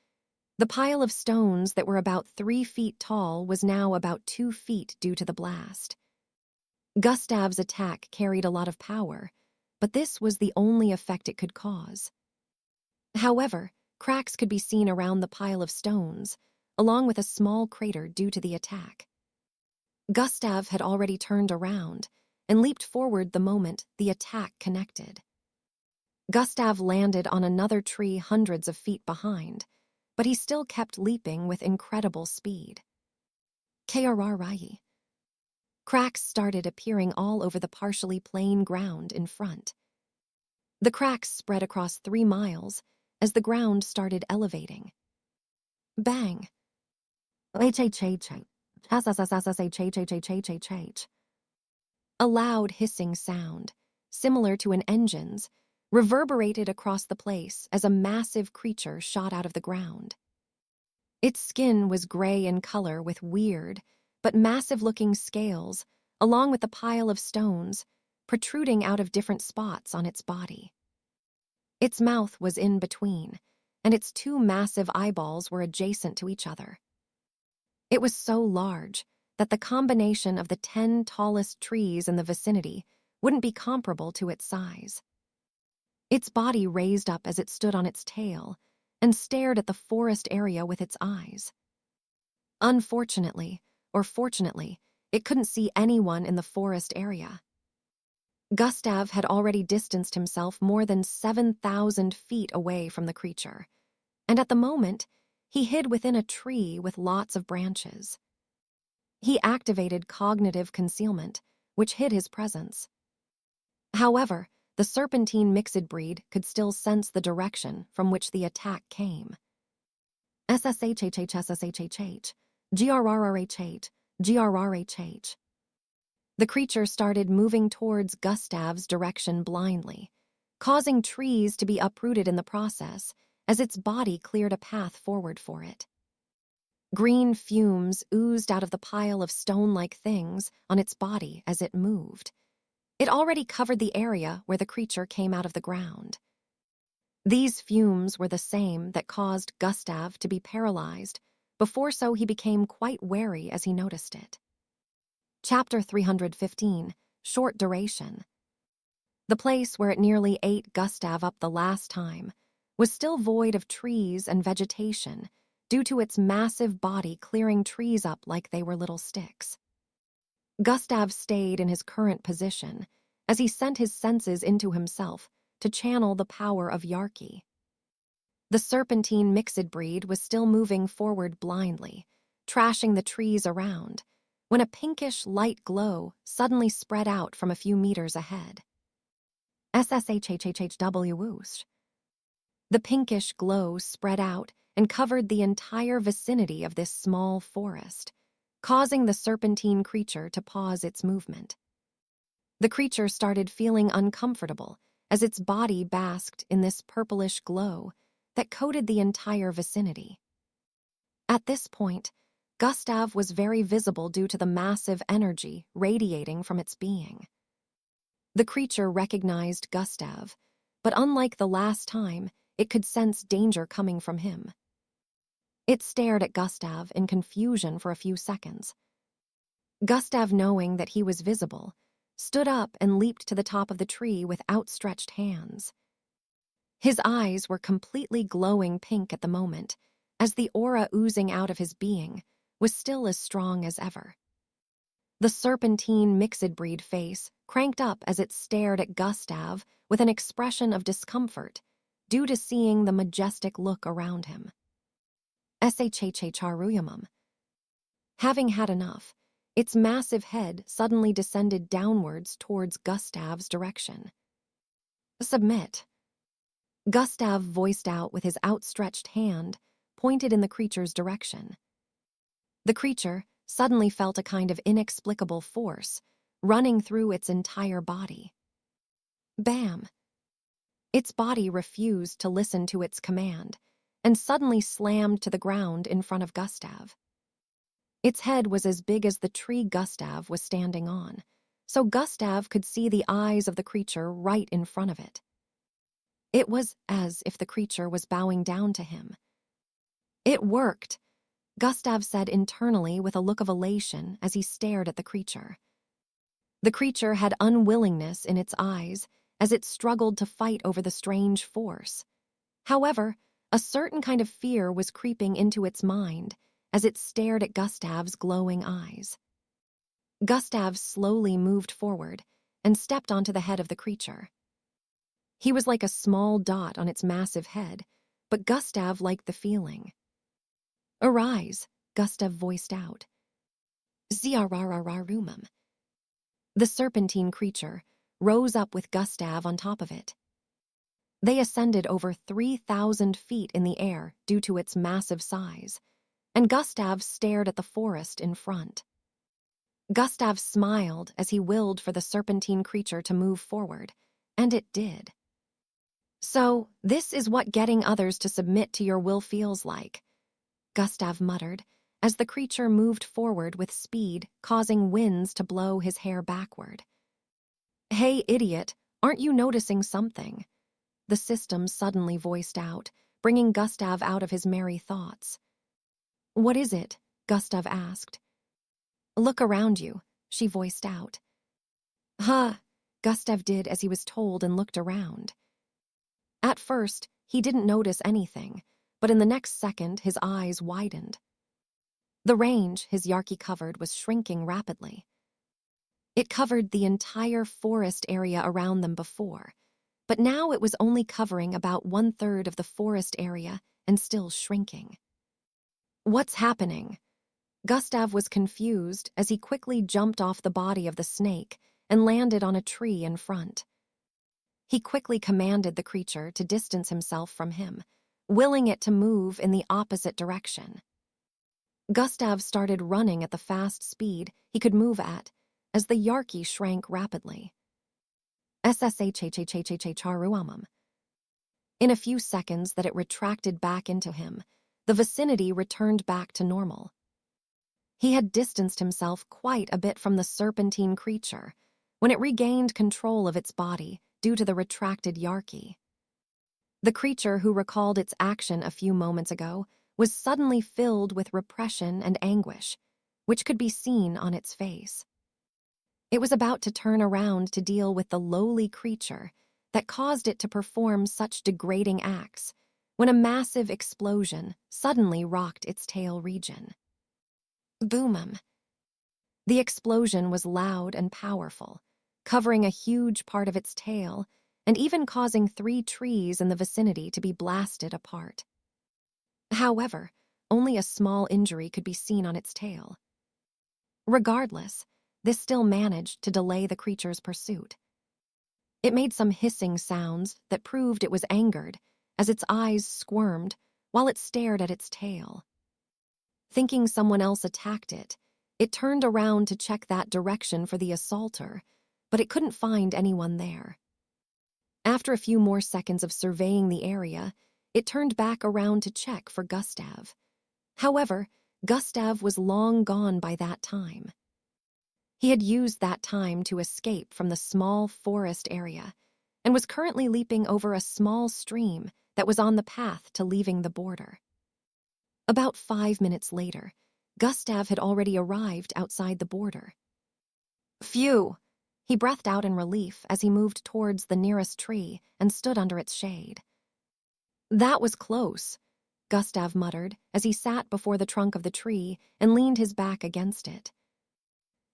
S1: The pile of stones that were about 3 feet tall was now about 2 feet due to the blast. Gustav's attack carried a lot of power, but this was the only effect it could cause. However, cracks could be seen around the pile of stones, along with a small crater due to the attack. Gustav had already turned around and leaped forward the moment the attack connected. Gustav landed on another tree hundreds of feet behind, but he still kept leaping with incredible speed. Krrri. Cracks started appearing all over the partially plain ground in front. The cracks spread across 3 miles as the ground started elevating. Bang! A loud hissing sound, similar to an engine's, reverberated across the place as a massive creature shot out of the ground. Its skin was gray in color with weird, but massive-looking scales, along with the pile of stones, protruding out of different spots on its body. Its mouth was in between, and its 2 massive eyeballs were adjacent to each other. It was so large that the combination of the 10 tallest trees in the vicinity wouldn't be comparable to its size. Its body raised up as it stood on its tail and stared at the forest area with its eyes. Unfortunately, or fortunately, it couldn't see anyone in the forest area. Gustav had already distanced himself more than 7,000 feet away from the creature, and at the moment, he hid within a tree with lots of branches. He activated cognitive concealment, which hid his presence. However, the serpentine mixed breed could still sense the direction from which the attack came. SSHHHSSHHH, GRRRHH, GRRHH. The creature started moving towards Gustav's direction blindly, causing trees to be uprooted in the process as its body cleared a path forward for it. Green fumes oozed out of the pile of stone-like things on its body as it moved. It already covered the area where the creature came out of the ground. These fumes were the same that caused Gustav to be paralyzed, before so he became quite wary as he noticed it. Chapter 315, Short Duration. The place where it nearly ate Gustav up the last time was still void of trees and vegetation due to its massive body clearing trees up like they were little sticks. Gustav stayed in his current position as he sent his senses into himself to channel the power of Yarki. The serpentine mixed breed was still moving forward blindly, trashing the trees around, when a pinkish light glow suddenly spread out from a few meters ahead. SSHHHHW whoosh. The pinkish glow spread out and covered the entire vicinity of this small forest, causing the serpentine creature to pause its movement. The creature started feeling uncomfortable as its body basked in this purplish glow that coated the entire vicinity. At this point, Gustav was very visible due to the massive energy radiating from its being. The creature recognized Gustav, but unlike the last time, it could sense danger coming from him. It stared at Gustav in confusion for a few seconds. Gustav, knowing that he was visible, stood up and leaped to the top of the tree with outstretched hands. His eyes were completely glowing pink at the moment, as the aura oozing out of his being was still as strong as ever. The serpentine mixed-breed face cranked up as it stared at Gustav with an expression of discomfort due to seeing the majestic look around him. Shhcharuyamum. Having had enough, its massive head suddenly descended downwards towards Gustav's direction. Submit. Gustav voiced out with his outstretched hand, pointed in the creature's direction. The creature suddenly felt a kind of inexplicable force running through its entire body. Bam! Its body refused to listen to its command and suddenly slammed to the ground in front of Gustav. Its head was as big as the tree Gustav was standing on, so Gustav could see the eyes of the creature right in front of it. It was as if the creature was bowing down to him. It worked, Gustav said internally with a look of elation as he stared at the creature. The creature had unwillingness in its eyes as it struggled to fight over the strange force. However, a certain kind of fear was creeping into its mind as it stared at Gustav's glowing eyes. Gustav slowly moved forward and stepped onto the head of the creature. He was like a small dot on its massive head, but Gustav liked the feeling. Arise, Gustav voiced out. Ziararararumum. The serpentine creature rose up with Gustav on top of it. They ascended over 3,000 feet in the air due to its massive size, and Gustav stared at the forest in front. Gustav smiled as he willed for the serpentine creature to move forward, and it did. So, this is what getting others to submit to your will feels like, Gustav muttered, as the creature moved forward with speed, causing winds to blow his hair backward. Hey, idiot, aren't you noticing something? The system suddenly voiced out, bringing Gustav out of his merry thoughts. What is it? Gustav asked. Look around you, she voiced out. Huh, Gustav did as he was told and looked around. At first, he didn't notice anything, but in the next second, his eyes widened. The range his Yarki covered was shrinking rapidly. It covered the entire forest area around them before, but now it was only covering about 1/3 of the forest area and still shrinking. What's happening? Gustav was confused as he quickly jumped off the body of the snake and landed on a tree in front. He quickly commanded the creature to distance himself from him, willing it to move in the opposite direction. Gustav started running at the fast speed he could move at as the Yarki shrank rapidly. Sshhhcharuamum. In a few seconds that it retracted back into him, the vicinity returned back to normal. He had distanced himself quite a bit from the serpentine creature when it regained control of its body due to the retracted Yarki. The creature who recalled its action a few moments ago was suddenly filled with repression and anguish, which could be seen on its face. It was about to turn around to deal with the lowly creature that caused it to perform such degrading acts when a massive explosion suddenly rocked its tail region. Boomum. The explosion was loud and powerful, covering a huge part of its tail and even causing 3 trees in the vicinity to be blasted apart. However, only a small injury could be seen on its tail. Regardless, this still managed to delay the creature's pursuit. It made some hissing sounds that proved it was angered as its eyes squirmed while it stared at its tail. Thinking someone else attacked it, it turned around to check that direction for the assaulter, but it couldn't find anyone there. After a few more seconds of surveying the area, it turned back around to check for Gustav. However, Gustav was long gone by that time. He had used that time to escape from the small forest area and was currently leaping over a small stream that was on the path to leaving the border. About 5 minutes later, Gustav had already arrived outside the border. Phew! He breathed out in relief as he moved towards the nearest tree and stood under its shade. That was close, Gustav muttered as he sat before the trunk of the tree and leaned his back against it.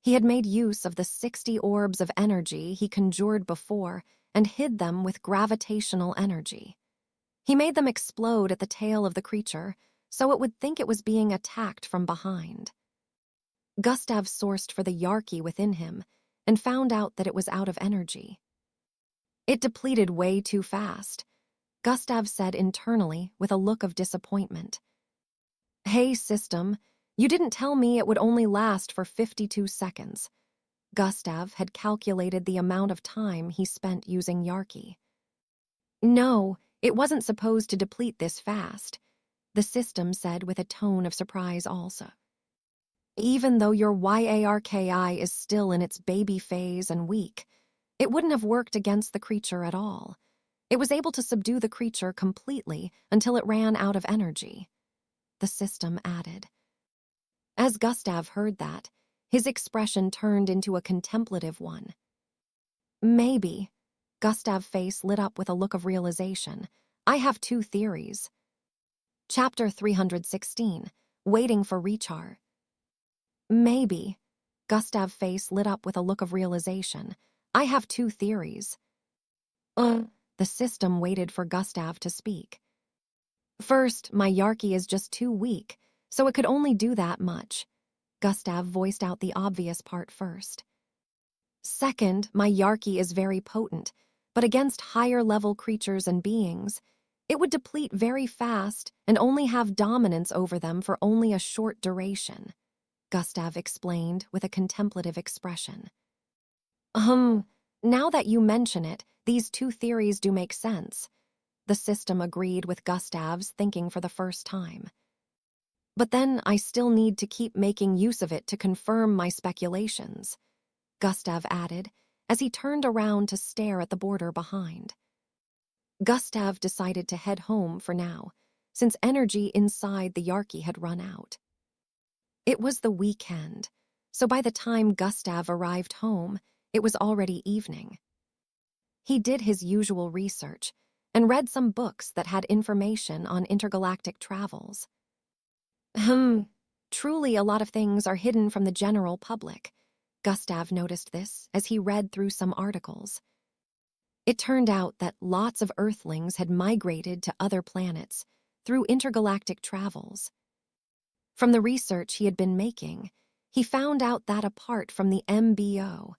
S1: He had made use of the 60 orbs of energy he conjured before and hid them with gravitational energy. He made them explode at the tail of the creature so it would think it was being attacked from behind. Gustav sourced for the Yarky within him and found out that it was out of energy. It depleted way too fast, Gustav said internally with a look of disappointment. Hey, system, you didn't tell me it would only last for 52 seconds. Gustav had calculated the amount of time he spent using Yarky. No, it wasn't supposed to deplete this fast, the system said with a tone of surprise also. Even though your Yarki is still in its baby phase and weak, it wouldn't have worked against the creature at all. It was able to subdue the creature completely until it ran out of energy, the system added. As Gustav heard that, his expression turned into a contemplative one. Maybe, Gustav's face lit up with a look of realization. I have 2 theories. Chapter 316, Waiting for Recharge. Maybe, Gustav's face lit up with a look of realization. I have 2 theories. The system waited for Gustav to speak. First, my Yarky is just too weak, so it could only do that much. Gustav voiced out the obvious part first. Second, my Yarky is very potent, but against higher-level creatures and beings, it would deplete very fast and only have dominance over them for only a short duration, Gustav explained with a contemplative expression. Now that you mention it, these 2 theories do make sense. The system agreed with Gustav's thinking for the first time. But then I still need to keep making use of it to confirm my speculations, Gustav added as he turned around to stare at the border behind. Gustav decided to head home for now, since energy inside the Yarky had run out. It was the weekend, so by the time Gustav arrived home, it was already evening. He did his usual research and read some books that had information on intergalactic travels. Truly a lot of things are hidden from the general public. Gustav noticed this as he read through some articles. It turned out that lots of Earthlings had migrated to other planets through intergalactic travels. From the research he had been making, he found out that apart from the MBO,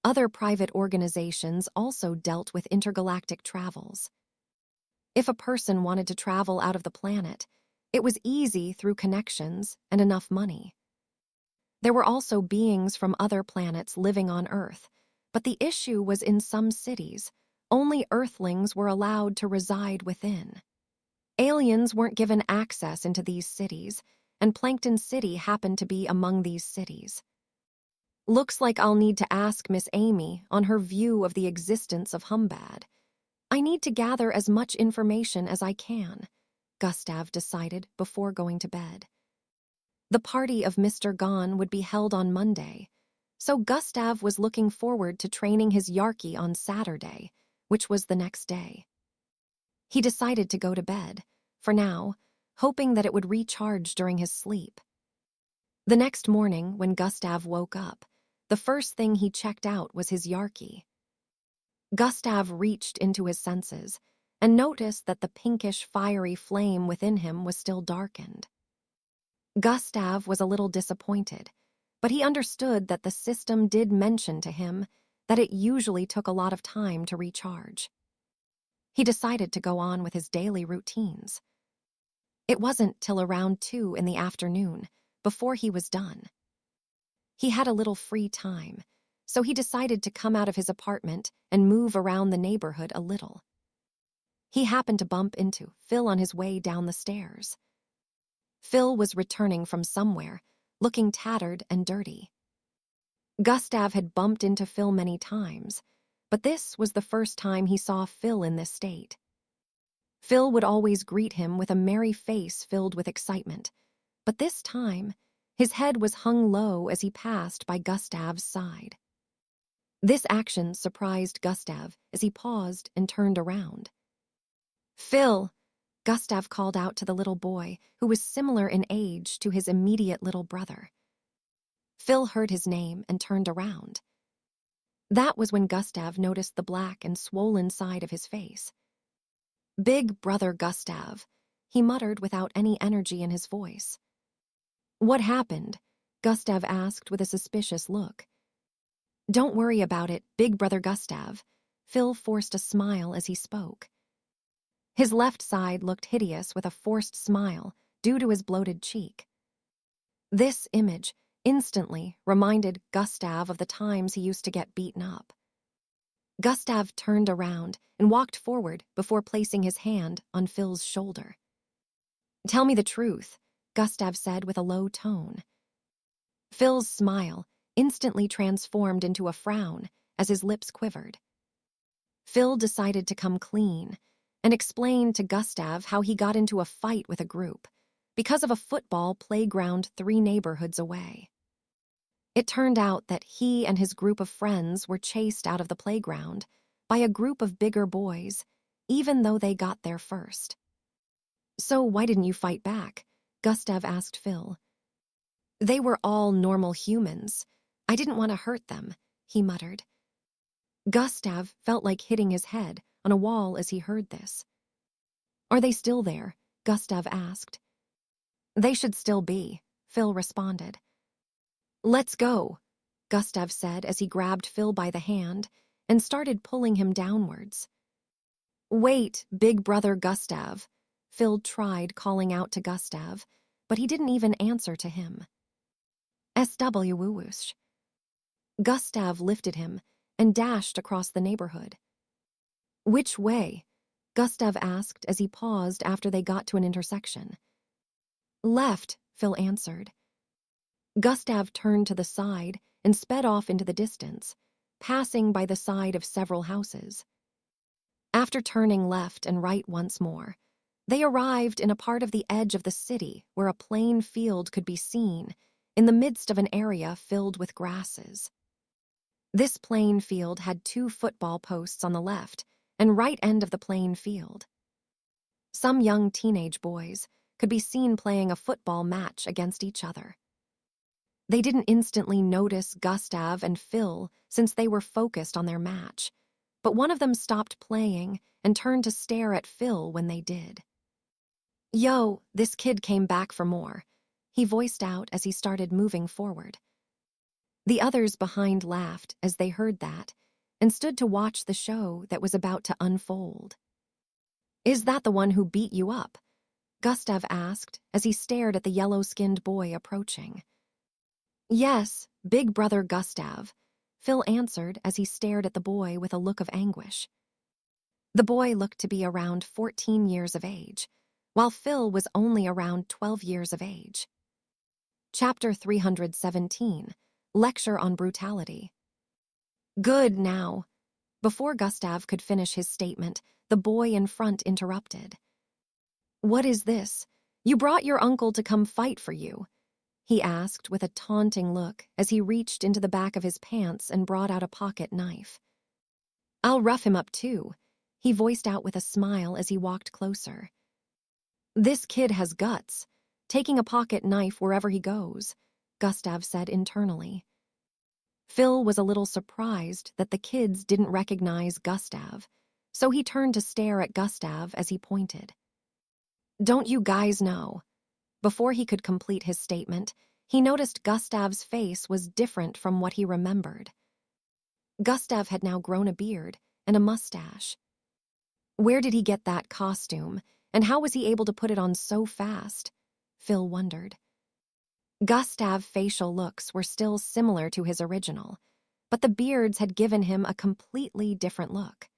S1: other private organizations also dealt with intergalactic travels. If a person wanted to travel out of the planet, it was easy through connections and enough money. There were also beings from other planets living on Earth, but the issue was in some cities, only Earthlings were allowed to reside within. Aliens weren't given access into these cities, and Plankton City happened to be among these cities. Looks like I'll need to ask Miss Amy on her view of the existence of Humbad. I need to gather as much information as I can, Gustav decided before going to bed. The party of Mr. Gon would be held on Monday, so Gustav was looking forward to training his Yarky on Saturday, which was the next day. He decided to go to bed, for now, hoping that it would recharge during his sleep. The next morning, when Gustav woke up, the first thing he checked out was his Yarky. Gustav reached into his senses and noticed that the pinkish, fiery flame within him was still darkened. Gustav was a little disappointed, but he understood that the system did mention to him that it usually took a lot of time to recharge. He decided to go on with his daily routines. It wasn't till around 2 in the afternoon before he was done. He had a little free time, so he decided to come out of his apartment and move around the neighborhood a little. He happened to bump into Phil on his way down the stairs. Phil was returning from somewhere, looking tattered and dirty. Gustav had bumped into Phil many times, but this was the first time he saw Phil in this state. Phil would always greet him with a merry face filled with excitement, but this time, his head was hung low as he passed by Gustav's side. This action surprised Gustav as he paused and turned around. Phil, Gustav called out to the little boy, who was similar in age to his immediate little brother. Phil heard his name and turned around. That was when Gustav noticed the black and swollen side of his face. "Big brother Gustav," he muttered without any energy in his voice. "What happened?" Gustav asked with a suspicious look. "Don't worry about it, big brother Gustav." Phil forced a smile as he spoke. His left side looked hideous with a forced smile due to his bloated cheek. This image instantly reminded Gustav of the times he used to get beaten up. Gustav turned around and walked forward before placing his hand on Phil's shoulder. "Tell me the truth," Gustav said with a low tone. Phil's smile instantly transformed into a frown as his lips quivered. Phil decided to come clean and explained to Gustav how he got into a fight with a group because of a football playground 3 neighborhoods away. It turned out that he and his group of friends were chased out of the playground by a group of bigger boys, even though they got there first. "So why didn't you fight back?" Gustav asked Phil. "They were all normal humans. I didn't want to hurt them," he muttered. Gustav felt like hitting his head on a wall as he heard this. "Are they still there?" Gustav asked. "They should still be," Phil responded. "Let's go," Gustav said as he grabbed Phil by the hand and started pulling him downwards. "Wait, big brother Gustav," Phil tried calling out to Gustav, but he didn't even answer to him. "SW-whoosh." Gustav lifted him and dashed across the neighborhood. "Which way?" Gustav asked as he paused after they got to an intersection. "Left," Phil answered. Gustav turned to the side and sped off into the distance, passing by the side of several houses. After turning left and right once more, they arrived in a part of the edge of the city where a plain field could be seen in the midst of an area filled with grasses. This plain field had 2 football posts on the left and right end of the plain field. Some young teenage boys could be seen playing a football match against each other. They didn't instantly notice Gustav and Phil since they were focused on their match, but one of them stopped playing and turned to stare at Phil when they did. "Yo, this kid came back for more," he voiced out as he started moving forward. The others behind laughed as they heard that and stood to watch the show that was about to unfold. "Is that the one who beat you up?" Gustav asked as he stared at the yellow-skinned boy approaching. "Yes, big brother Gustav," Phil answered as he stared at the boy with a look of anguish. The boy looked to be around 14 years of age, while Phil was only around 12 years of age. Chapter 317, Lecture on Brutality. "Good now." Before Gustav could finish his statement, the boy in front interrupted. "What is this? You brought your uncle to come fight for you?" he asked with a taunting look as he reached into the back of his pants and brought out a pocket knife. "I'll rough him up too," he voiced out with a smile as he walked closer. "This kid has guts, taking a pocket knife wherever he goes," Gustav said internally. Phil was a little surprised that the kids didn't recognize Gustav, so he turned to stare at Gustav as he pointed. "Don't you guys know?" Before he could complete his statement, he noticed Gustav's face was different from what he remembered. Gustav had now grown a beard and a mustache. Where did he get that costume, and how was he able to put it on so fast? Phil wondered. Gustav's facial looks were still similar to his original, but the beards had given him a completely different look.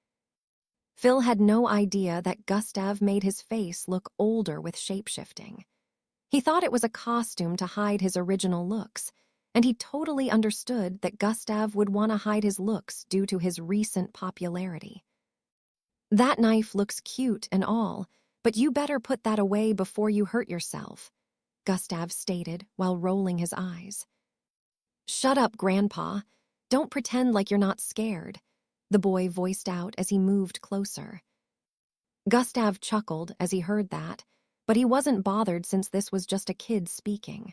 S1: Phil had no idea that Gustav made his face look older with shape-shifting. He thought it was a costume to hide his original looks, and he totally understood that Gustav would want to hide his looks due to his recent popularity. "That knife looks cute and all, but you better put that away before you hurt yourself," Gustav stated while rolling his eyes. "Shut up, Grandpa. Don't pretend like you're not scared," the boy voiced out as he moved closer. Gustav chuckled as he heard that, but he wasn't bothered since this was just a kid speaking.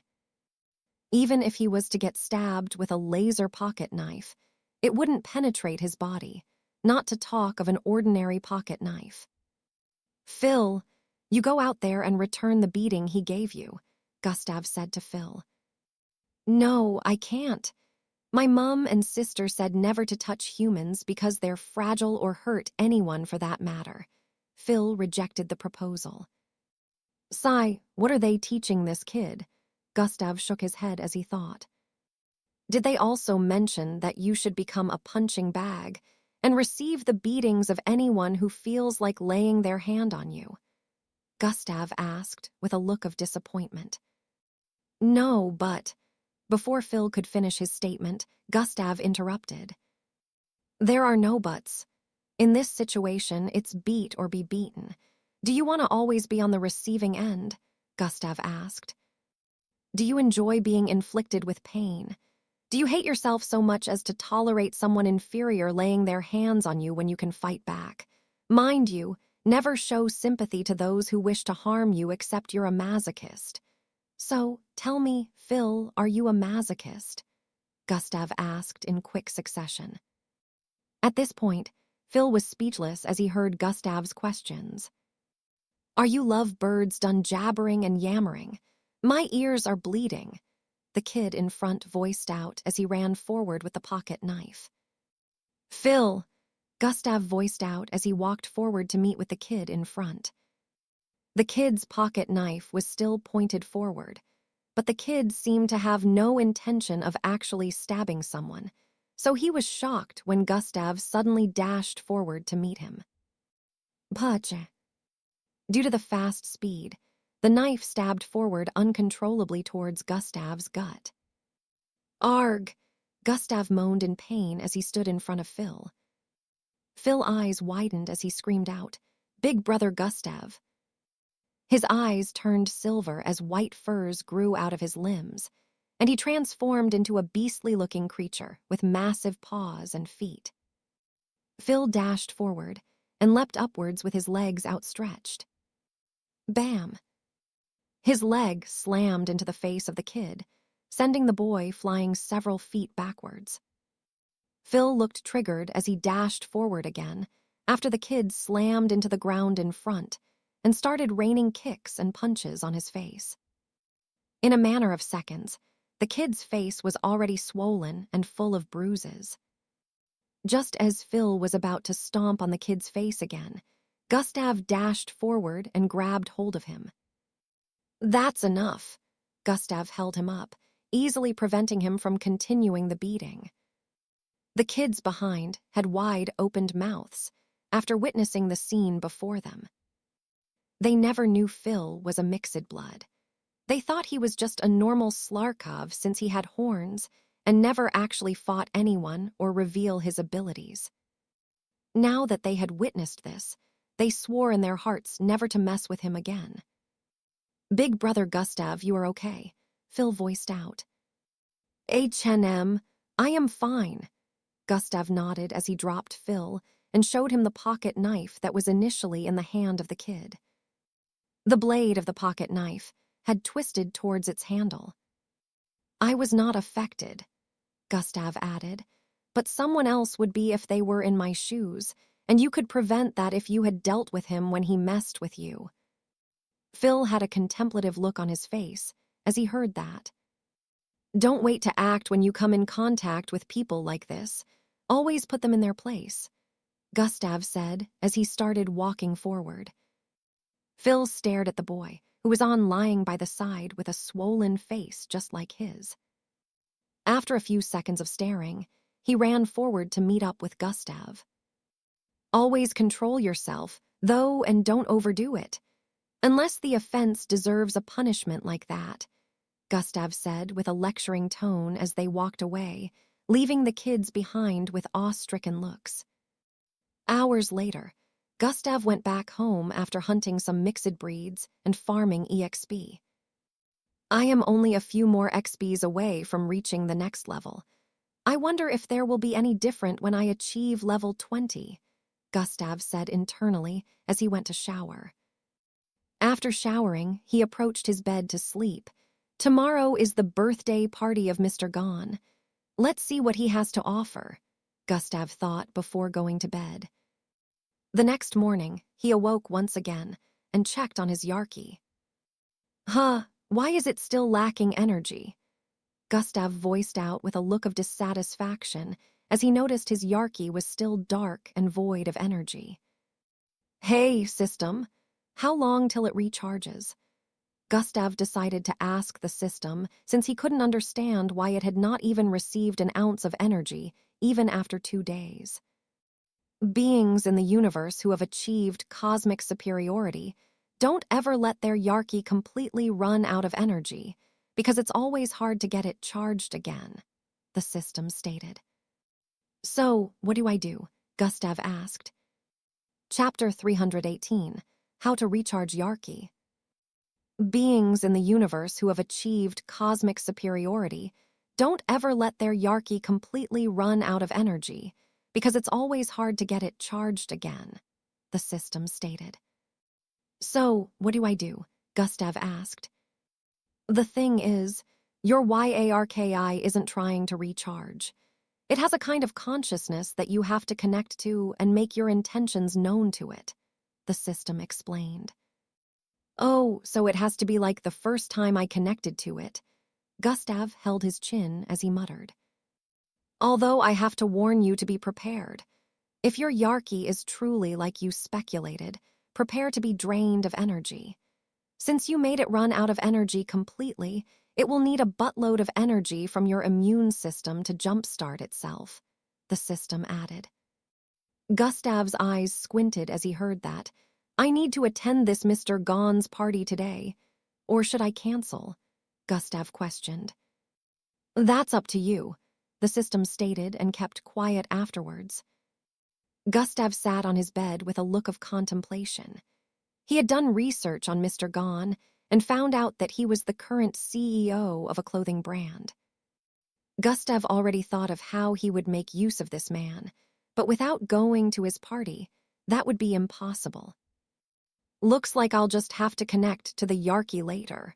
S1: Even if he was to get stabbed with a laser pocket knife, it wouldn't penetrate his body, not to talk of an ordinary pocket knife. Phil, you go out there and return the beating he gave you, Gustav said to Phil. No, I can't. My mom and sister said never to touch humans because they're fragile or hurt anyone for that matter. Phil rejected the proposal. Sigh, what are they teaching this kid? Gustav shook his head as he thought. Did they also mention that you should become a punching bag and receive the beatings of anyone who feels like laying their hand on you? Gustav asked with a look of disappointment. No, but... Before Phil could finish his statement, Gustav interrupted. There are no buts. In this situation, it's beat or be beaten. Do you want to always be on the receiving end? Gustav asked. Do you enjoy being inflicted with pain? Do you hate yourself so much as to tolerate someone inferior laying their hands on you when you can fight back? Mind you, never show sympathy to those who wish to harm you except you're a masochist. So, tell me, Phil, are you a masochist? Gustav asked in quick succession. At this point, Phil was speechless as he heard Gustav's questions. Are you lovebirds done jabbering and yammering? My ears are bleeding, the kid in front voiced out as he ran forward with the pocket knife. Phil, Gustav voiced out as he walked forward to meet with the kid in front. The kid's pocket knife was still pointed forward, but the kid seemed to have no intention of actually stabbing someone, so he was shocked when Gustav suddenly dashed forward to meet him. Pace. Due to the fast speed, the knife stabbed forward uncontrollably towards Gustav's gut. Arg! Gustav moaned in pain as he stood in front of Phil. Phil's eyes widened as he screamed out, Big Brother Gustav. His eyes turned silver as white furs grew out of his limbs, and he transformed into a beastly-looking creature with massive paws and feet. Phil dashed forward and leapt upwards with his legs outstretched. Bam! His leg slammed into the face of the kid, sending the boy flying several feet backwards. Phil looked triggered as he dashed forward again, after the kid slammed into the ground in front, and started raining kicks and punches on his face. In a matter of seconds, the kid's face was already swollen and full of bruises. Just as Phil was about to stomp on the kid's face again, Gustav dashed forward and grabbed hold of him. That's enough. Gustav held him up, easily preventing him from continuing the beating. The kids behind had wide-opened mouths after witnessing the scene before them. They never knew Phil was a mixed blood. They thought he was just a normal Slarkov since he had horns and never actually fought anyone or reveal his abilities. Now that they had witnessed this, they swore in their hearts never to mess with him again. Big Brother Gustav, you are okay, Phil voiced out. H&M, I am fine. Gustav nodded as he dropped Phil and showed him the pocket knife that was initially in the hand of the kid. The blade of the pocket knife had twisted towards its handle. I was not affected, Gustav added, but someone else would be if they were in my shoes, and you could prevent that if you had dealt with him when he messed with you. Phil had a contemplative look on his face as he heard that. Don't wait to act when you come in contact with people like this. Always put them in their place, Gustav said as he started walking forward. Phil stared at the boy, who was lying by the side with a swollen face just like his. After a few seconds of staring, he ran forward to meet up with Gustav. Always control yourself, though, and don't overdo it. Unless the offense deserves a punishment like that, Gustav said with a lecturing tone as they walked away, leaving the kids behind with awe-stricken looks. Hours later, Gustav went back home after hunting some mixed breeds and farming EXP. I am only a few more XPs away from reaching the next level. I wonder if there will be any different when I achieve level 20, Gustav said internally as he went to shower. After showering, he approached his bed to sleep. Tomorrow is the birthday party of Mr. Gon. Let's see what he has to offer, Gustav thought before going to bed. The next morning, he awoke once again and checked on his Yarki. Why is it still lacking energy? Gustav voiced out with a look of dissatisfaction as he noticed his Yarki was still dark and void of energy. Hey, system, how long till it recharges? Gustav decided to ask the system since he couldn't understand why it had not even received an ounce of energy, even after 2 days. Beings in the universe who have achieved cosmic superiority don't ever let their Yarki completely run out of energy, because it's always hard to get it charged again, the system stated. So, what do I do? Gustav asked. Chapter 318, How to Recharge Yarki. Beings in the universe who have achieved cosmic superiority don't ever let their Yarki completely run out of energy, because it's always hard to get it charged again, the system stated. So, what do I do? Gustav asked. The thing is, your Yarki isn't trying to recharge. It has a kind of consciousness that you have to connect to and make your intentions known to it, the system explained. Oh, so it has to be like the first time I connected to it. Gustav held his chin as he muttered. Although I have to warn you to be prepared. If your Yarki is truly like you speculated, prepare to be drained of energy. Since you made it run out of energy completely, it will need a buttload of energy from your immune system to jumpstart itself, the system added. Gustav's eyes squinted as he heard that. I need to attend this Mr. Gon's party today. Or should I cancel? Gustav questioned. That's up to you, the system stated and kept quiet afterwards. Gustav sat on his bed with a look of contemplation. He had done research on Mr. Gon and found out that he was the current CEO of a clothing brand. Gustav already thought of how he would make use of this man, but without going to his party, that would be impossible. Looks like I'll just have to connect to the Yarki later.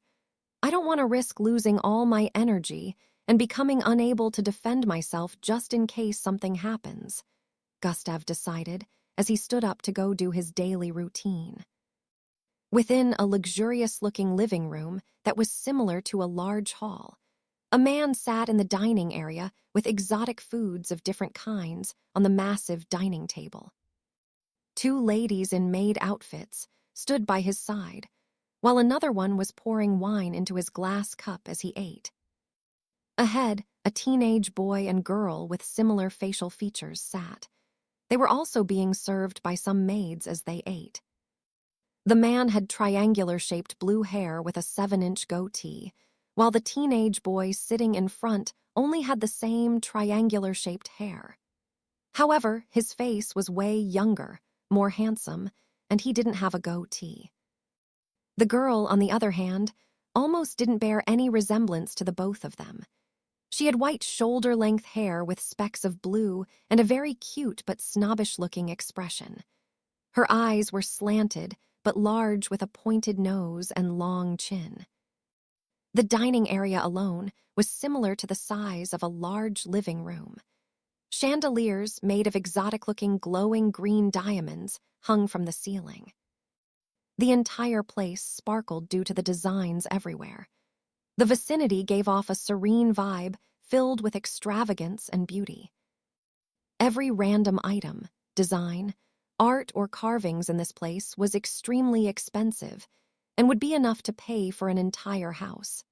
S1: I don't want to risk losing all my energy and becoming unable to defend myself just in case something happens, Gustav decided as he stood up to go do his daily routine. Within a luxurious-looking living room that was similar to a large hall, a man sat in the dining area with exotic foods of different kinds on the massive dining table. 2 ladies in maid outfits stood by his side, while another one was pouring wine into his glass cup as he ate. Ahead, a teenage boy and girl with similar facial features sat. They were also being served by some maids as they ate. The man had triangular-shaped blue hair with a 7-inch goatee, while the teenage boy sitting in front only had the same triangular-shaped hair. However, his face was way younger, more handsome, and he didn't have a goatee. The girl, on the other hand, almost didn't bear any resemblance to the both of them. She had white shoulder-length hair with specks of blue and a very cute but snobbish-looking expression. Her eyes were slanted, but large with a pointed nose and long chin. The dining area alone was similar to the size of a large living room. Chandeliers made of exotic-looking glowing green diamonds hung from the ceiling. The entire place sparkled due to the designs everywhere. The vicinity gave off a serene vibe filled with extravagance and beauty. Every random item, design, art or carvings in this place was extremely expensive and would be enough to pay for an entire house.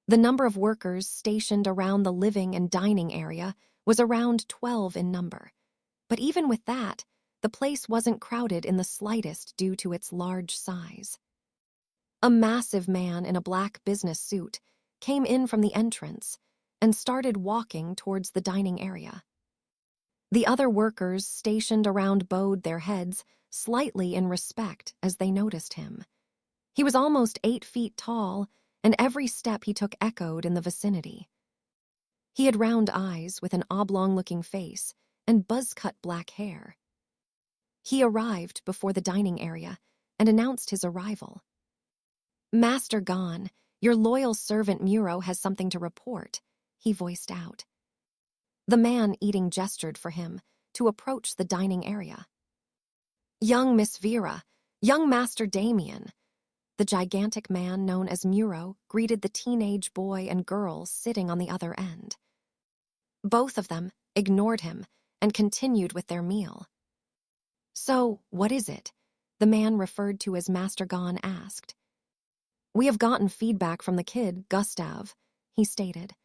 S1: The number of workers stationed around the living and dining area was around 12 in number, but even with that, the place wasn't crowded in the slightest due to its large size. A massive man in a black business suit came in from the entrance and started walking towards the dining area. The other workers stationed around bowed their heads slightly in respect as they noticed him. He was almost 8 feet tall, and every step he took echoed in the vicinity. He had round eyes with an oblong-looking face and buzz-cut black hair. He arrived before the dining area and announced his arrival. "Master Gon, your loyal servant Muro has something to report," he voiced out. The man eating gestured for him to approach the dining area. "Young Miss Vera, young Master Damien." The gigantic man known as Muro greeted the teenage boy and girl sitting on the other end. Both of them ignored him and continued with their meal. "So, what is it?" the man referred to as Master Gon asked. "We have gotten feedback from the kid, Gustav," he stated.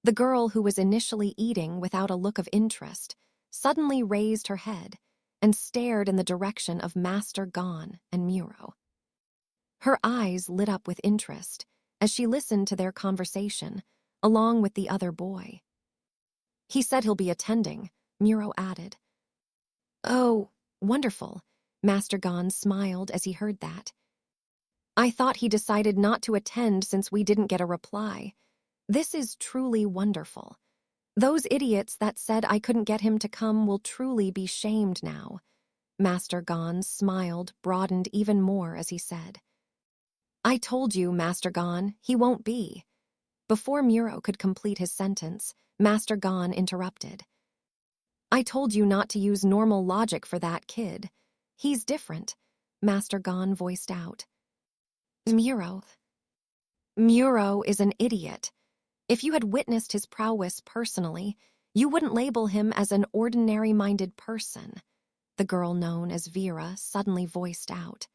S1: The girl, who was initially eating without a look of interest, suddenly raised her head and stared in the direction of Master Gon and Muro. Her eyes lit up with interest as she listened to their conversation, along with the other boy. "He said he'll be attending," Muro added. "Oh, wonderful," Master Gon smiled as he heard that. "I thought he decided not to attend since we didn't get a reply. This is truly wonderful. Those idiots that said I couldn't get him to come will truly be shamed now." Master Gon's smile broadened even more as he said. "I told you, Master Gon, he won't be." Before Muro could complete his sentence, Master Gon interrupted. "I told you not to use normal logic for that kid. He's different," Master Gon voiced out. Muro is an idiot. If you had witnessed his prowess personally, you wouldn't label him as an ordinary-minded person," the girl known as Vera suddenly voiced out.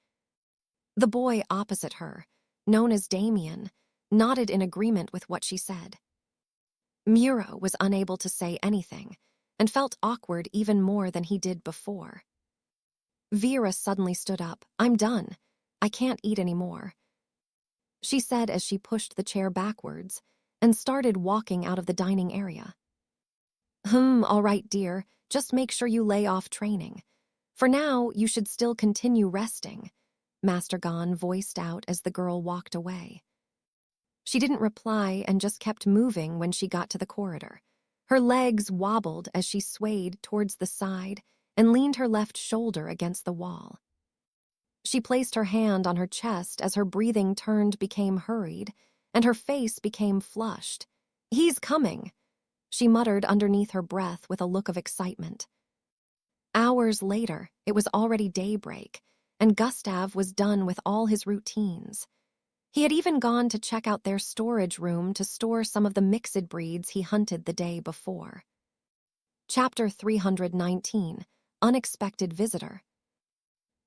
S1: The boy opposite her, known as Damien, nodded in agreement with what she said. Muro was unable to say anything and felt awkward even more than he did before. Vera suddenly stood up. "I'm done. I can't eat anymore," she said as she pushed the chair backwards and started walking out of the dining area. All right, dear. Just make sure you lay off training. For now, you should still continue resting," Master Gon voiced out as the girl walked away. She didn't reply and just kept moving when she got to the corridor. Her legs wobbled as she swayed towards the side and leaned her left shoulder against the wall. She placed her hand on her chest as her breathing became hurried, and her face became flushed. "He's coming," she muttered underneath her breath with a look of excitement. Hours later, it was already daybreak, and Gustav was done with all his routines. He had even gone to check out their storage room to store some of the mixed breeds he hunted the day before. Chapter 319, Unexpected Visitor.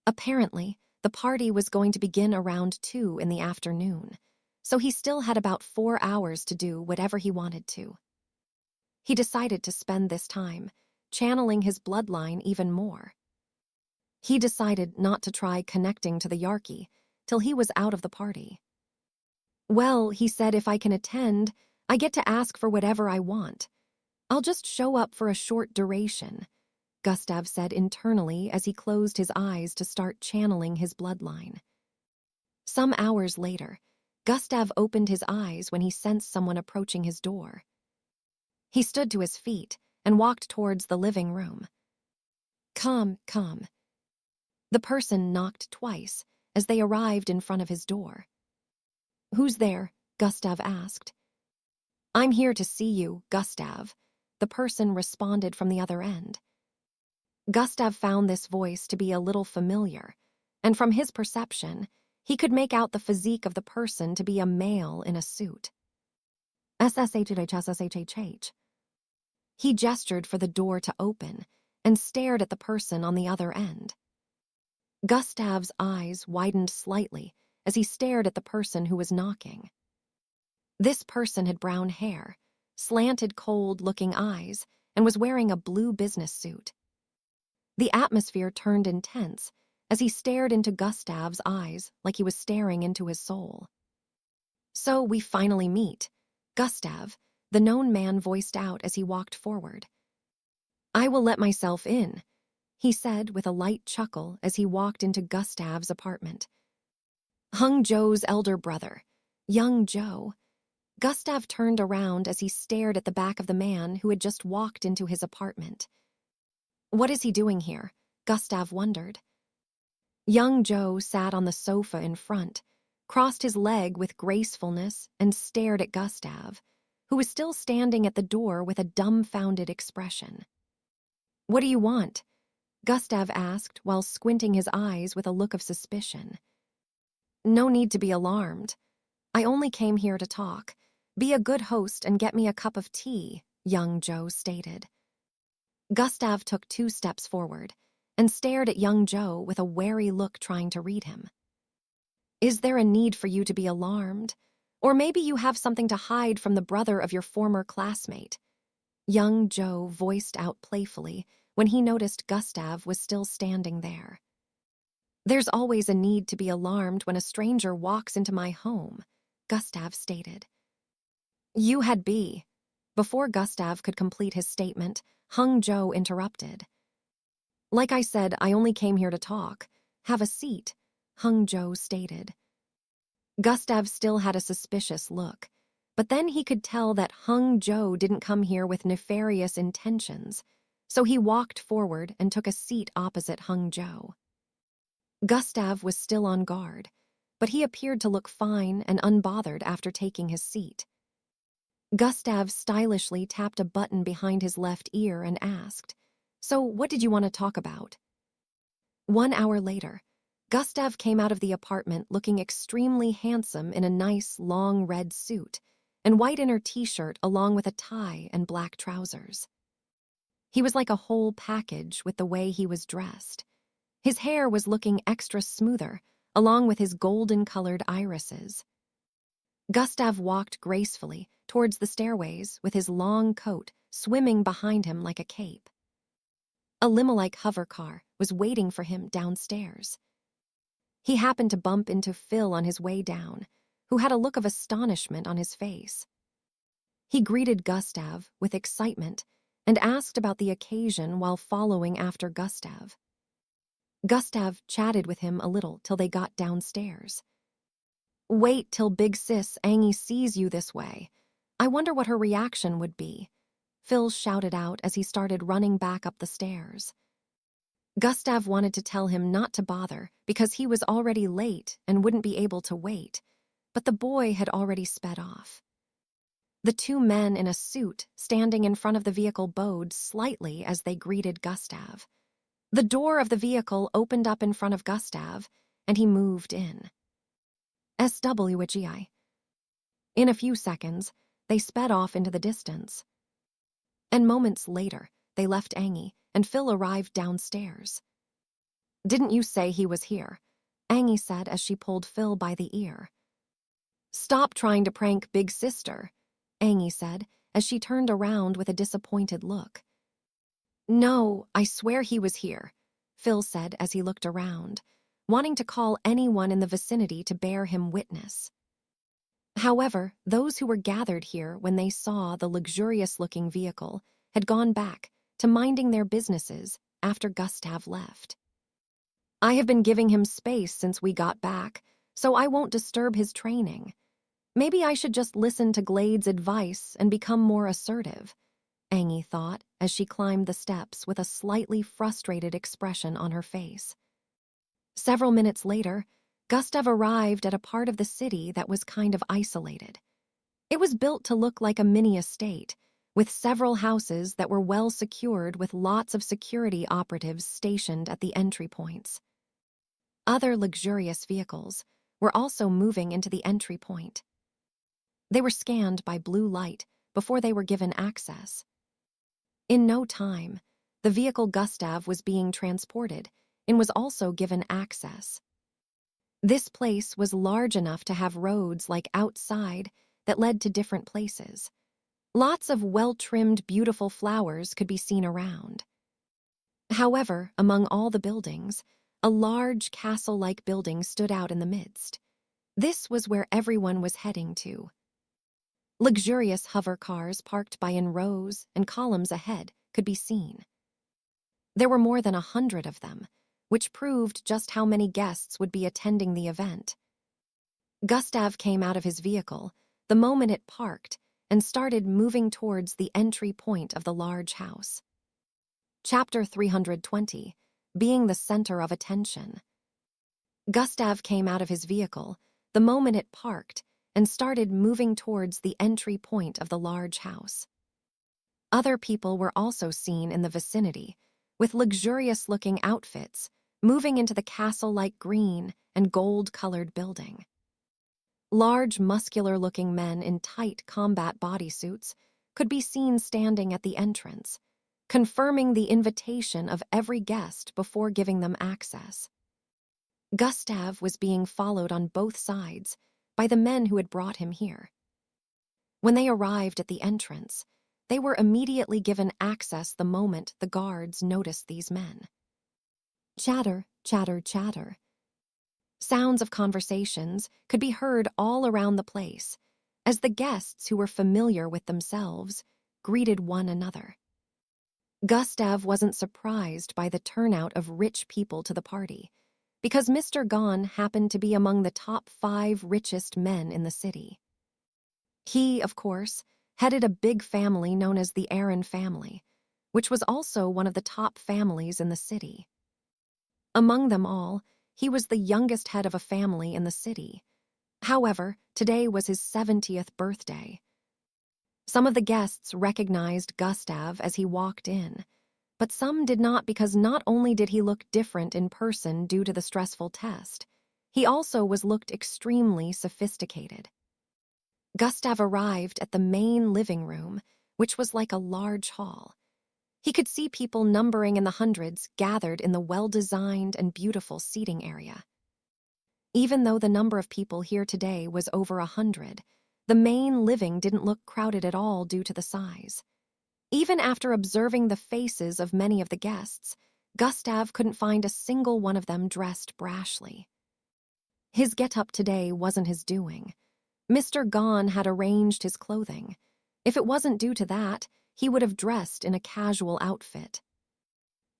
S1: Apparently, the party was going to begin around 2 in the afternoon, so he still had about 4 hours to do whatever he wanted to. He decided to spend this time channeling his bloodline even more. He decided not to try connecting to the Yarky till he was out of the party. "Well," he said, "if I can attend, I get to ask for whatever I want. I'll just show up for a short duration," Gustav said internally as he closed his eyes to start channeling his bloodline. Some hours later, Gustav opened his eyes when he sensed someone approaching his door. He stood to his feet and walked towards the living room. Come. The person knocked twice as they arrived in front of his door. "Who's there?" Gustav asked. "I'm here to see you, Gustav," the person responded from the other end. Gustav found this voice to be a little familiar, and from his perception, he could make out the physique of the person to be a male in a suit. SSHH. He gestured for the door to open and stared at the person on the other end. Gustav's eyes widened slightly as he stared at the person who was knocking. This person had brown hair, slanted cold-looking eyes, and was wearing a blue business suit. The atmosphere turned intense as he stared into Gustav's eyes like he was staring into his soul. "So we finally meet," Gustav, the known man voiced out as he walked forward. "I will let myself in," he said with a light chuckle as he walked into Gustav's apartment. Hung Joe's elder brother, young Joe. Gustav turned around as he stared at the back of the man who had just walked into his apartment. "What is he doing here?" Gustav wondered. Young Joe sat on the sofa in front, crossed his leg with gracefulness, and stared at Gustav, who was still standing at the door with a dumbfounded expression. "What do you want?" Gustav asked while squinting his eyes with a look of suspicion. "No need to be alarmed. I only came here to talk. Be a good host and get me a cup of tea," young Joe stated. Gustav took 2 steps forward and stared at young Joe with a wary look, trying to read him. "Is there a need for you to be alarmed? Or maybe you have something to hide from the brother of your former classmate?" Young Joe voiced out playfully when he noticed Gustav was still standing there. "There's always a need to be alarmed when a stranger walks into my home," Gustav stated. "You had be." Before Gustav could complete his statement, Hung Joe interrupted. "Like I said, I only came here to talk. Have a seat," Hung Joe stated. Gustav still had a suspicious look, but then he could tell that Hung Joe didn't come here with nefarious intentions, so he walked forward and took a seat opposite Hung Joe. Gustav was still on guard, but he appeared to look fine and unbothered after taking his seat. Gustav stylishly tapped a button behind his left ear and asked, "So what did you want to talk about?" 1 hour later, Gustav came out of the apartment looking extremely handsome in a nice, long red suit and white inner t-shirt along with a tie and black trousers. He was like a whole package with the way he was dressed. His hair was looking extra smoother, along with his golden-colored irises. Gustav walked gracefully towards the stairways with his long coat swimming behind him like a cape. A limo-like hover car was waiting for him downstairs. He happened to bump into Phil on his way down, who had a look of astonishment on his face. He greeted Gustav with excitement and asked about the occasion while following after Gustav. Gustav chatted with him a little till they got downstairs. "Wait till Big Sis Angie sees you this way. I wonder what her reaction would be," Phil shouted out as he started running back up the stairs. Gustav wanted to tell him not to bother because he was already late and wouldn't be able to wait, but the boy had already sped off. The 2 men in a suit standing in front of the vehicle bowed slightly as they greeted Gustav. The door of the vehicle opened up in front of Gustav, and he moved in. SWGI. In a few seconds, they sped off into the distance. And moments later, they left Angie, and Phil arrived downstairs. "Didn't you say he was here?" Angie said as she pulled Phil by the ear. "Stop trying to prank Big Sister," Angie said as she turned around with a disappointed look. "No, I swear he was here," Phil said as he looked around, wanting to call anyone in the vicinity to bear him witness. However, those who were gathered here when they saw the luxurious-looking vehicle had gone back to minding their businesses after Gustav left. "I have been giving him space since we got back, so I won't disturb his training. Maybe I should just listen to Glade's advice and become more assertive," Angie thought as she climbed the steps with a slightly frustrated expression on her face. Several minutes later, Gustav arrived at a part of the city that was kind of isolated. It was built to look like a mini estate, with several houses that were well secured with lots of security operatives stationed at the entry points. Other luxurious vehicles were also moving into the entry point. They were scanned by blue light before they were given access. In no time, the vehicle Gustav was being transported and was also given access. This place was large enough to have roads like outside that led to different places. Lots of well-trimmed, beautiful flowers could be seen around. However, among all the buildings, a large castle-like building stood out in the midst. This was where everyone was heading to. Luxurious hover cars parked by in rows and columns ahead could be seen. There were more than 100 of them, which proved just how many guests would be attending the event. Gustav came out of his vehicle the moment it parked and started moving towards the entry point of the large house. Chapter 320, being the center of attention. Gustav came out of his vehicle the moment it parked and started moving towards the entry point of the large house. Other people were also seen in the vicinity, with luxurious-looking outfits, moving into the castle-like green and gold-colored building. Large, muscular-looking men in tight combat bodysuits could be seen standing at the entrance, confirming the invitation of every guest before giving them access. Gustav was being followed on both sides by the men who had brought him here. When they arrived at the entrance, they were immediately given access the moment the guards noticed these men. Chatter, chatter, chatter. Sounds of conversations could be heard all around the place as the guests who were familiar with themselves greeted one another. Gustav wasn't surprised by the turnout of rich people to the party, because Mr. Gone happened to be among the top 5 richest men in the city. He, of course, headed a big family known as the Aaron family, which was also one of the top families in the city. Among them all, he was the youngest head of a family in the city. However, today was his 70th birthday. Some of the guests recognized Gustav as he walked in, but some did not, because not only did he look different in person due to the stressful test, he also was looked extremely sophisticated. Gustav arrived at the main living room, which was like a large hall. He could see people numbering in the hundreds gathered in the well-designed and beautiful seating area. Even though the number of people here today was over 100, the main living didn't look crowded at all due to the size. Even after observing the faces of many of the guests, Gustav couldn't find a single one of them dressed brashly. His get-up today wasn't his doing. Mr. Gone had arranged his clothing. If it wasn't due to that, he would have dressed in a casual outfit.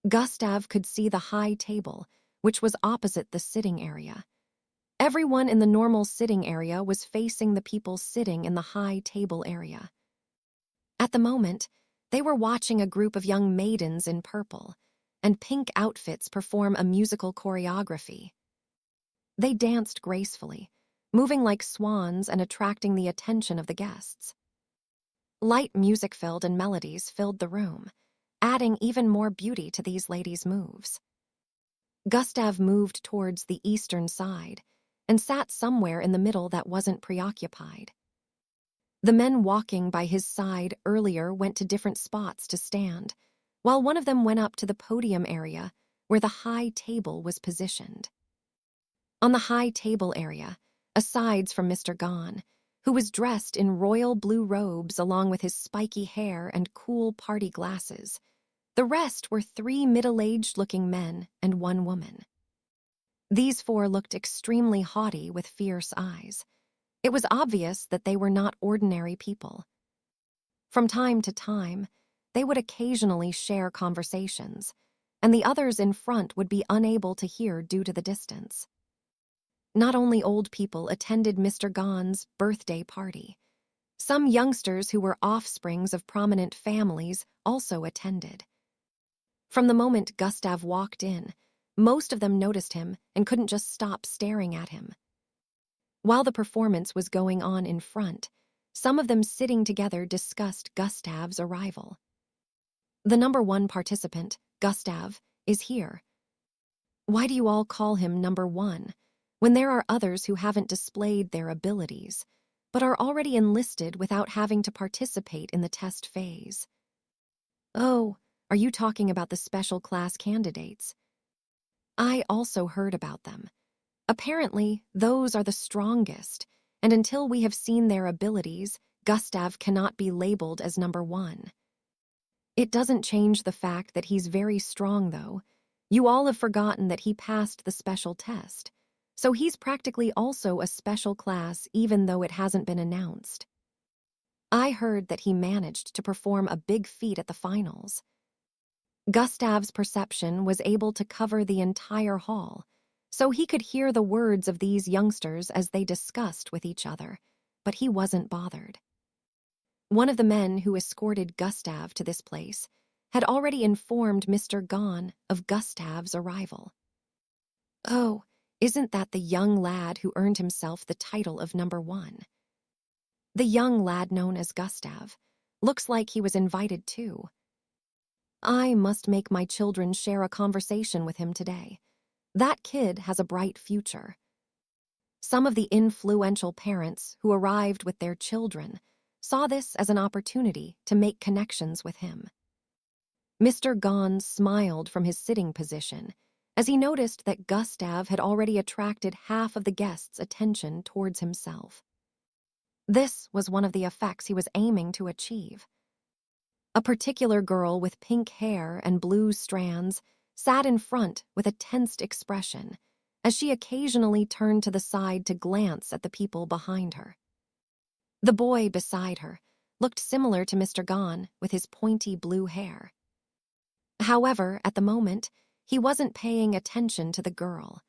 S1: Gustav could see the high table, which was opposite the sitting area. Everyone in the normal sitting area was facing the people sitting in the high table area. At the moment, they were watching a group of young maidens in purple and pink outfits perform a musical choreography. They danced gracefully, moving like swans and attracting the attention of the guests. Light music-filled and melodies filled the room, adding even more beauty to these ladies' moves. Gustav moved towards the eastern side and sat somewhere in the middle that wasn't preoccupied. The men walking by his side earlier went to different spots to stand, while one of them went up to the podium area where the high table was positioned. On the high table area, asides from Mr. Gone, who was dressed in royal blue robes along with his spiky hair and cool party glasses, the rest were 3 middle-aged-looking men and 1 woman. These 4 looked extremely haughty with fierce eyes. It was obvious that they were not ordinary people. From time to time, they would occasionally share conversations, and the others in front would be unable to hear due to the distance. Not only old people attended Mr. Gone's birthday party. Some youngsters who were offsprings of prominent families also attended. From the moment Gustav walked in, most of them noticed him and couldn't just stop staring at him. While the performance was going on in front, some of them sitting together discussed Gustav's arrival. The number 1 participant, Gustav, is here. Why do you all call him number 1? When there are others who haven't displayed their abilities, but are already enlisted without having to participate in the test phase? Oh, are you talking about the special class candidates? I also heard about them. Apparently, those are the strongest, and until we have seen their abilities, Gustav cannot be labeled as number 1. It doesn't change the fact that he's very strong, though. You all have forgotten that he passed the special test. So he's practically also a special class even though it hasn't been announced. I heard that he managed to perform a big feat at the finals. Gustav's perception was able to cover the entire hall, so he could hear the words of these youngsters as they discussed with each other, but he wasn't bothered. One of the men who escorted Gustav to this place had already informed Mr. Gone of Gustav's arrival. "Oh, isn't that the young lad who earned himself the title of #1? The young lad known as Gustav. Looks like he was invited too. I must make my children share a conversation with him today. That kid has a bright future." Some of the influential parents who arrived with their children saw this as an opportunity to make connections with him. Mr. Gone smiled from his sitting position as he noticed that Gustav had already attracted half of the guests' attention towards himself. This was one of the effects he was aiming to achieve. A particular girl with pink hair and blue strands sat in front with a tensed expression as she occasionally turned to the side to glance at the people behind her. The boy beside her looked similar to Mr. Gone with his pointy blue hair. However, at the moment, he wasn't paying attention to the girl.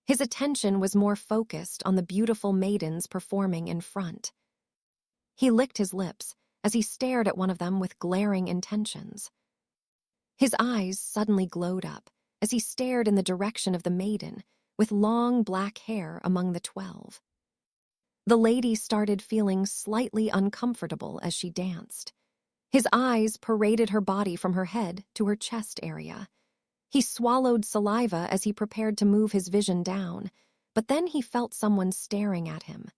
S1: His attention was more focused on the beautiful maidens performing in front. He licked his lips as he stared at one of them with glaring intentions. His eyes suddenly glowed up as he stared in the direction of the maiden with long black hair among the 12. The lady started feeling slightly uncomfortable as she danced. His eyes paraded her body from her head to her chest area. He swallowed saliva as he prepared to move his vision down, but then he felt someone staring at him.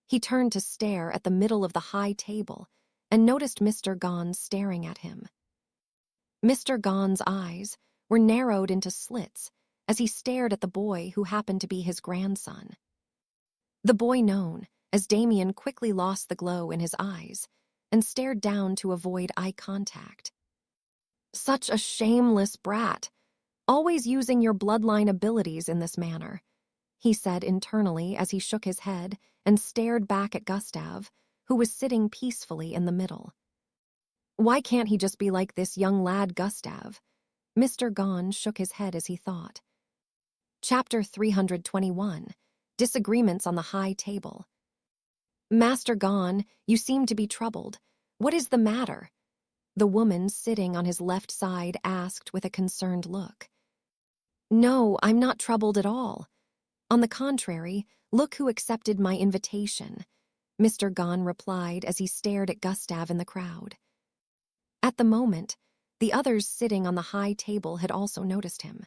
S1: He turned to stare at the middle of the high table and noticed Mr. Gone staring at him. Mr. Gone's eyes were narrowed into slits as he stared at the boy who happened to be his grandson. The boy known as Damien quickly lost the glow in his eyes and stared down to avoid eye contact. "Such a shameless brat, always using your bloodline abilities in this manner," he said internally as he shook his head and stared back at Gustav, who was sitting peacefully in the middle. "Why can't he just be like this young lad Gustav?" Mr. Gone shook his head as he thought. Chapter 321, Disagreements on the High Table. "Master Gone, you seem to be troubled. What is the matter?" The woman sitting on his left side asked with a concerned look. "No, I'm not troubled at all. On the contrary, look who accepted my invitation," Mr. Gone replied as he stared at Gustav in the crowd. At the moment, the others sitting on the high table had also noticed him.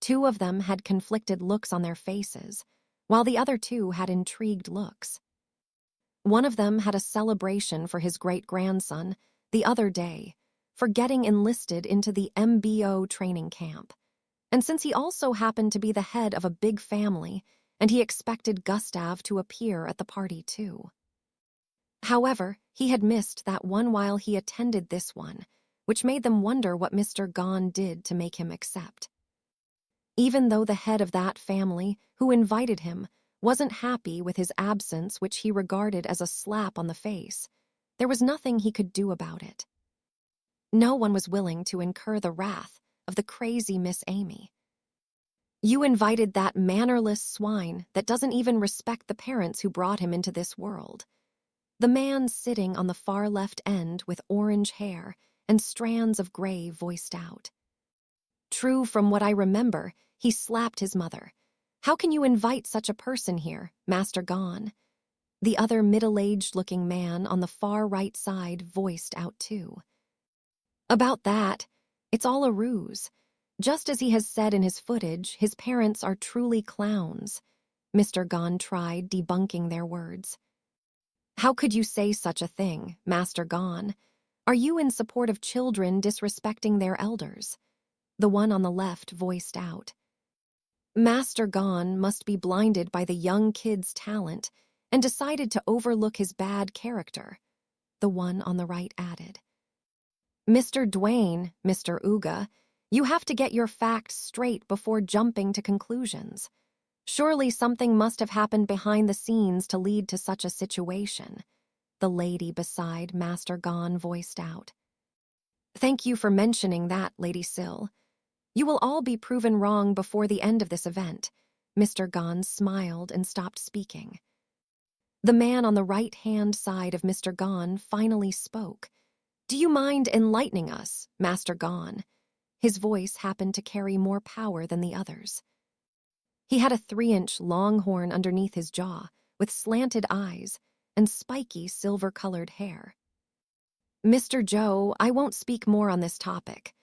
S1: Two of them had conflicted looks on their faces, while the other two had intrigued looks. One of them had a celebration for his great-grandson the other day for getting enlisted into the MBO training camp. And since he also happened to be the head of a big family, and he expected Gustav to appear at the party too. However, he had missed that one while he attended this one, which made them wonder what Mr. Gone did to make him accept. Even though the head of that family, who invited him, wasn't happy with his absence, which he regarded as a slap on the face, there was nothing he could do about it. No one was willing to incur the wrath of the crazy Miss Amy. "You invited that mannerless swine that doesn't even respect the parents who brought him into this world." The man sitting on the far left end with orange hair and strands of gray voiced out. "True, from what I remember, he slapped his mother. How can you invite such a person here, Master Gone?" The other middle-aged-looking man on the far right side voiced out too. "About that, it's all a ruse. Just as he has said in his footage, his parents are truly clowns." Mr. Gone tried debunking their words. "How could you say such a thing, Master Gone? Are you in support of children disrespecting their elders?" The one on the left voiced out. Master Gone must be blinded by the young kid's talent and decided to overlook his bad character, the one on the right added. "Mr. Dwayne, Mr. Uga, you have to get your facts straight before jumping to conclusions. Surely something must have happened behind the scenes to lead to such a situation," the lady beside Master Gone voiced out. "Thank you for mentioning that, Lady Sill. You will all be proven wrong before the end of this event." Mr. Gone smiled and stopped speaking. The man on the right-hand side of Mr. Gone finally spoke. Do you mind enlightening us, Master Gon? His voice happened to carry more power than the others. He had a 3-inch long horn underneath his jaw, with slanted eyes and spiky silver-colored hair. Mr. Joe, I won't speak more on this topic.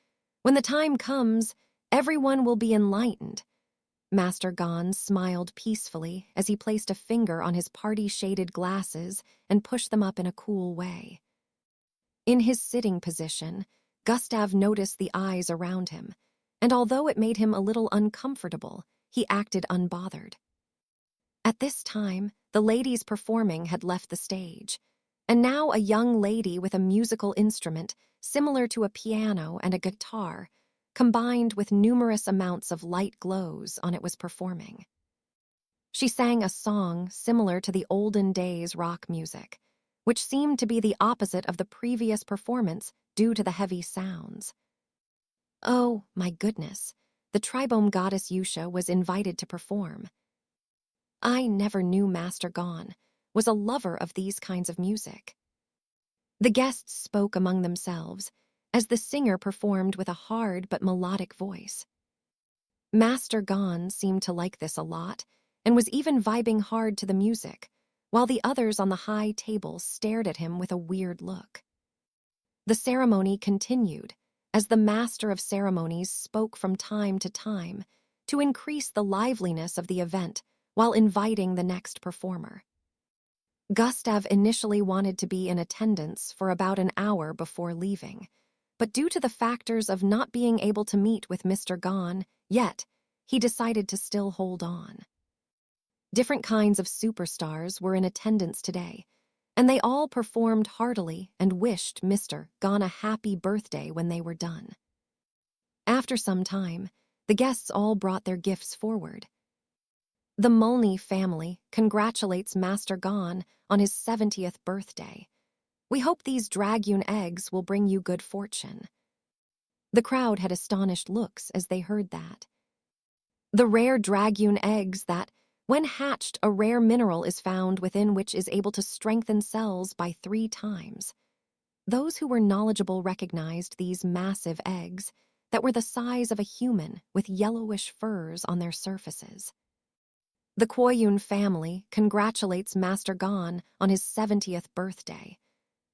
S1: When the time comes, everyone will be enlightened. Master Gon smiled peacefully as he placed a finger on his party-shaded glasses and pushed them up in a cool way. In his sitting position, Gustav noticed the eyes around him, and although it made him a little uncomfortable, he acted unbothered. At this time, the ladies performing had left the stage, and now a young lady with a musical instrument similar to a piano and a guitar, combined with numerous amounts of light glows on it, was performing. She sang a song similar to the olden days rock music, which seemed to be the opposite of the previous performance due to the heavy sounds. Oh, my goodness, the Tribome goddess Yusha was invited to perform. I never knew Master Gon was a lover of these kinds of music. The guests spoke among themselves as the singer performed with a hard but melodic voice. Master Gon seemed to like this a lot and was even vibing hard to the music, while the others on the high table stared at him with a weird look. The ceremony continued as the master of ceremonies spoke from time to time to increase the liveliness of the event while inviting the next performer. Gustav initially wanted to be in attendance for about an hour before leaving, but due to the factors of not being able to meet with Mr. Gon yet, he decided to still hold on. Different kinds of superstars were in attendance today, and they all performed heartily and wished Mr. Gon a happy birthday when they were done. After some time, the guests all brought their gifts forward. The Mulney family congratulates Master Gon on his 70th birthday. We hope these dragoon eggs will bring you good fortune. The crowd had astonished looks as they heard that. The rare dragoon eggs that, when hatched, a rare mineral is found within which is able to strengthen cells by 3 times. Those who were knowledgeable recognized these massive eggs that were the size of a human with yellowish furs on their surfaces. The Koyun family congratulates Master Gon on his 70th birthday.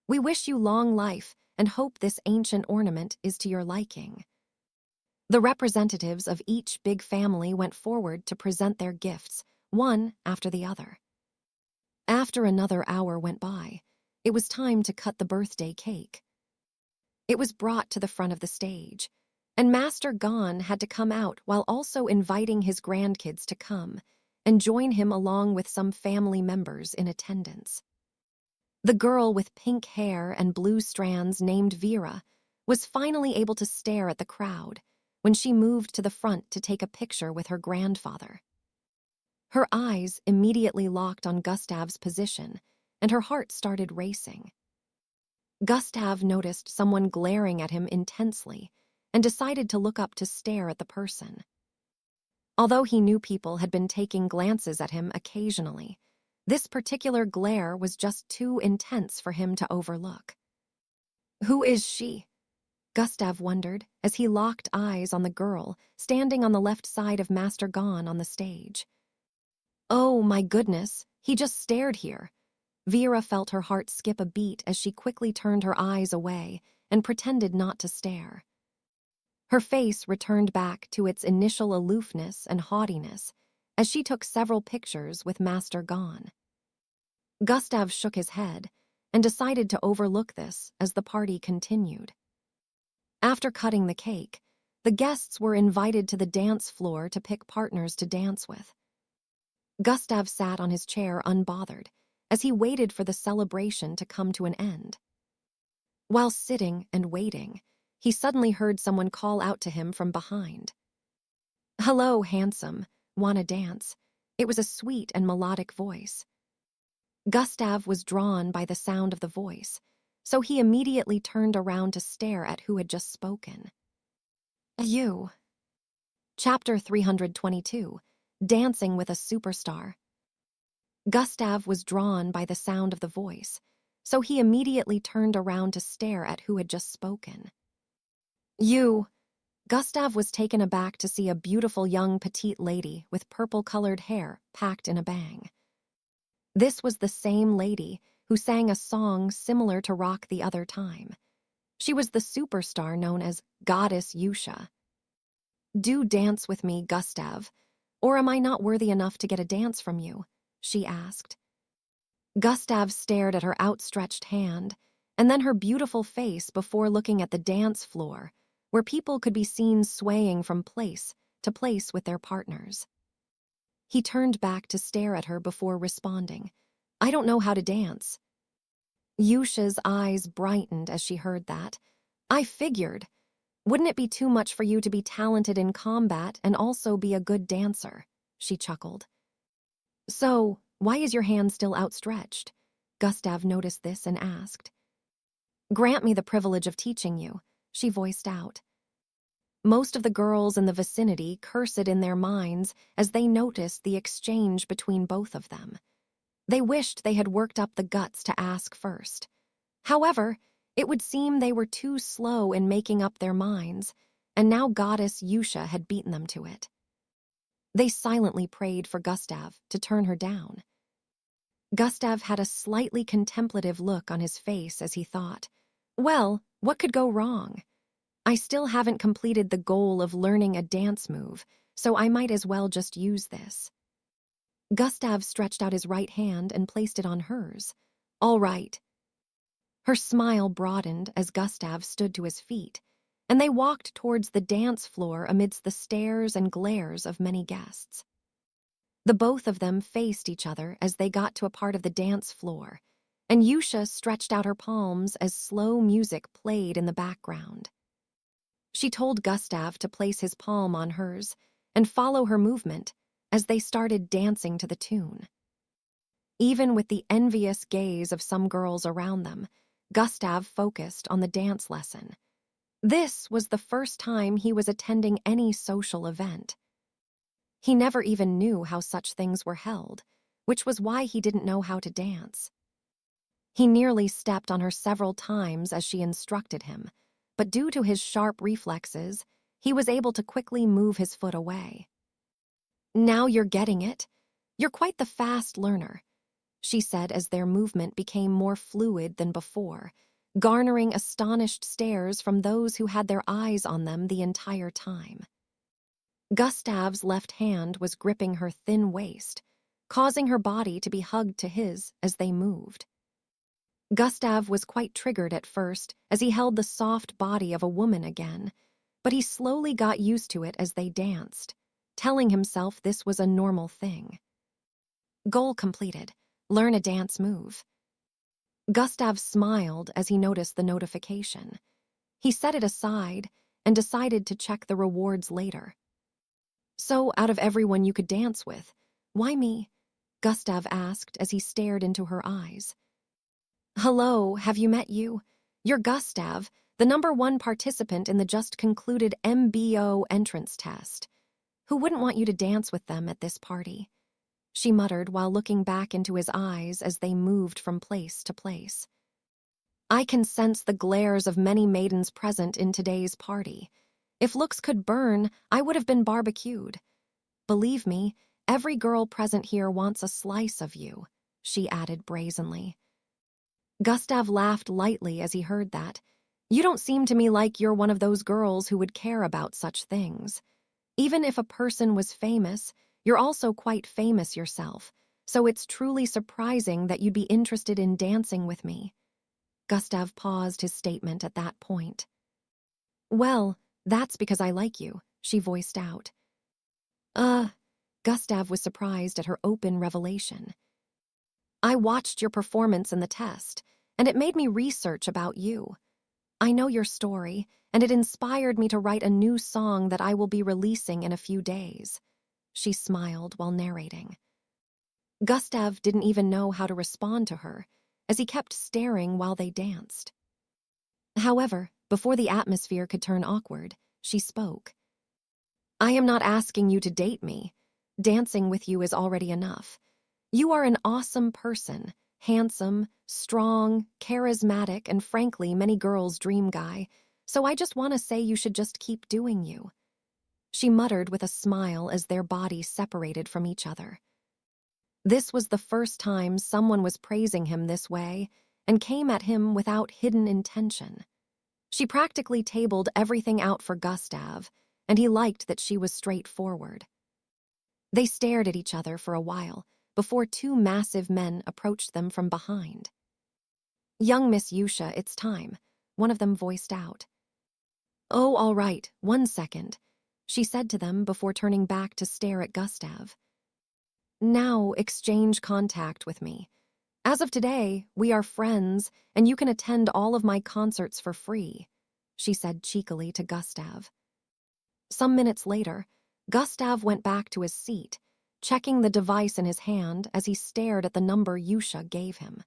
S1: We wish you long life and hope this ancient ornament is to your liking. The representatives of each big family went forward to present their gifts, one after the other. After another hour went by, it was time to cut the birthday cake. It was brought to the front of the stage, and Master Gon had to come out while also inviting his grandkids to come and join him along with some family members in attendance. The girl with pink hair and blue strands named Vera was finally able to stare at the crowd when she moved to the front to take a picture with her grandfather. Her eyes immediately locked on Gustav's position, and her heart started racing. Gustav noticed someone glaring at him intensely and decided to look up to stare at the person. Although he knew people had been taking glances at him occasionally, this particular glare was just too intense for him to overlook. Who is she? Gustav wondered as he locked eyes on the girl standing on the left side of Master Gon on the stage. Oh my goodness, he just stared here. Vera felt her heart skip a beat as she quickly turned her eyes away and pretended not to stare. Her face returned back to its initial aloofness and haughtiness as she took several pictures with Master Gon. Gustav shook his head and decided to overlook this as the party continued. After cutting the cake, the guests were invited to the dance floor to pick partners to dance with. Gustav sat on his chair unbothered as he waited for the celebration to come to an end. While sitting and waiting, he suddenly heard someone call out to him from behind. Hello, handsome. Wanna dance? It was a sweet and melodic voice. Gustav was drawn by the sound of the voice, so he immediately turned around to stare at who had just spoken. You. Chapter 322, Dancing with a Superstar. Gustav was drawn by the sound of the voice, so he immediately turned around to stare at who had just spoken. You. Gustav was taken aback to see a beautiful young petite lady with purple-colored hair packed in a bang. This was the same lady who sang a song similar to Rock the other time. She was the superstar known as Goddess Yusha. Do dance with me, Gustav, or am I not worthy enough to get a dance from you? She asked. Gustav stared at her outstretched hand and then her beautiful face before looking at the dance floor, where people could be seen swaying from place to place with their partners. He turned back to stare at her before responding, I don't know how to dance. Yusha's eyes brightened as she heard that. I figured. Wouldn't it be too much for you to be talented in combat and also be a good dancer? She chuckled. So, why is your hand still outstretched? Gustav noticed this and asked. Grant me the privilege of teaching you, she voiced out. Most of the girls in the vicinity cursed in their minds as they noticed the exchange between both of them. They wished they had worked up the guts to ask first. However, it would seem they were too slow in making up their minds, and now Goddess Yusha had beaten them to it. They silently prayed for Gustav to turn her down. Gustav had a slightly contemplative look on his face as he thought, well, what could go wrong? I still haven't completed the goal of learning a dance move, so I might as well just use this. Gustav stretched out his right hand and placed it on hers. All right. Her smile broadened as Gustav stood to his feet, and they walked towards the dance floor amidst the stares and glares of many guests. The both of them faced each other as they got to a part of the dance floor, and Yusha stretched out her palms as slow music played in the background. She told Gustav to place his palm on hers and follow her movement as they started dancing to the tune. Even with the envious gaze of some girls around them, Gustav focused on the dance lesson. This was the first time he was attending any social event. He never even knew how such things were held, which was why he didn't know how to dance. He nearly stepped on her several times as she instructed him, but due to his sharp reflexes, he was able to quickly move his foot away. Now you're getting it. You're quite the fast learner, she said as their movement became more fluid than before, garnering astonished stares from those who had their eyes on them the entire time. Gustav's left hand was gripping her thin waist, causing her body to be hugged to his as they moved. Gustav was quite triggered at first as he held the soft body of a woman again, but he slowly got used to it as they danced, telling himself this was a normal thing. Goal completed. Learn a dance move. Gustav smiled as he noticed the notification. He set it aside and decided to check the rewards later. So, out of everyone you could dance with, why me? Gustav asked as he stared into her eyes. Hello, have you met you? You're Gustav, the #1 participant in the just concluded MBO entrance test. Who wouldn't want you to dance with them at this party? She muttered while looking back into his eyes as they moved from place to place. I can sense the glares of many maidens present in today's party. If looks could burn, I would have been barbecued. Believe me, every girl present here wants a slice of you, she added brazenly. Gustav laughed lightly as he heard that. You don't seem to me like you're one of those girls who would care about such things. Even if a person was famous, you're also quite famous yourself, so it's truly surprising that you'd be interested in dancing with me. Gustav paused his statement at that point. Well, that's because I like you, she voiced out. Gustav was surprised at her open revelation. I watched your performance in the test, and it made me research about you. I know your story, and it inspired me to write a new song that I will be releasing in a few days. She smiled while narrating. Gustav didn't even know how to respond to her, as he kept staring while they danced. However, before the atmosphere could turn awkward, she spoke. I am not asking you to date me. Dancing with you is already enough. You are an awesome person, handsome, strong, charismatic, and frankly, many girls' dream guy, so I just want to say you should just keep doing you," she muttered with a smile as their bodies separated from each other. This was the first time someone was praising him this way and came at him without hidden intention. She practically tabled everything out for Gustav, and he liked that she was straightforward. They stared at each other for a while before two massive men approached them from behind. "Young Miss Yusha, it's time," one of them voiced out. "Oh, all right, 1 second," she said to them before turning back to stare at Gustav. "Now exchange contact with me. As of today, we are friends, and you can attend all of my concerts for free," she said cheekily to Gustav. Some minutes later, Gustav went back to his seat, checking the device in his hand as he stared at the number Yusha gave him.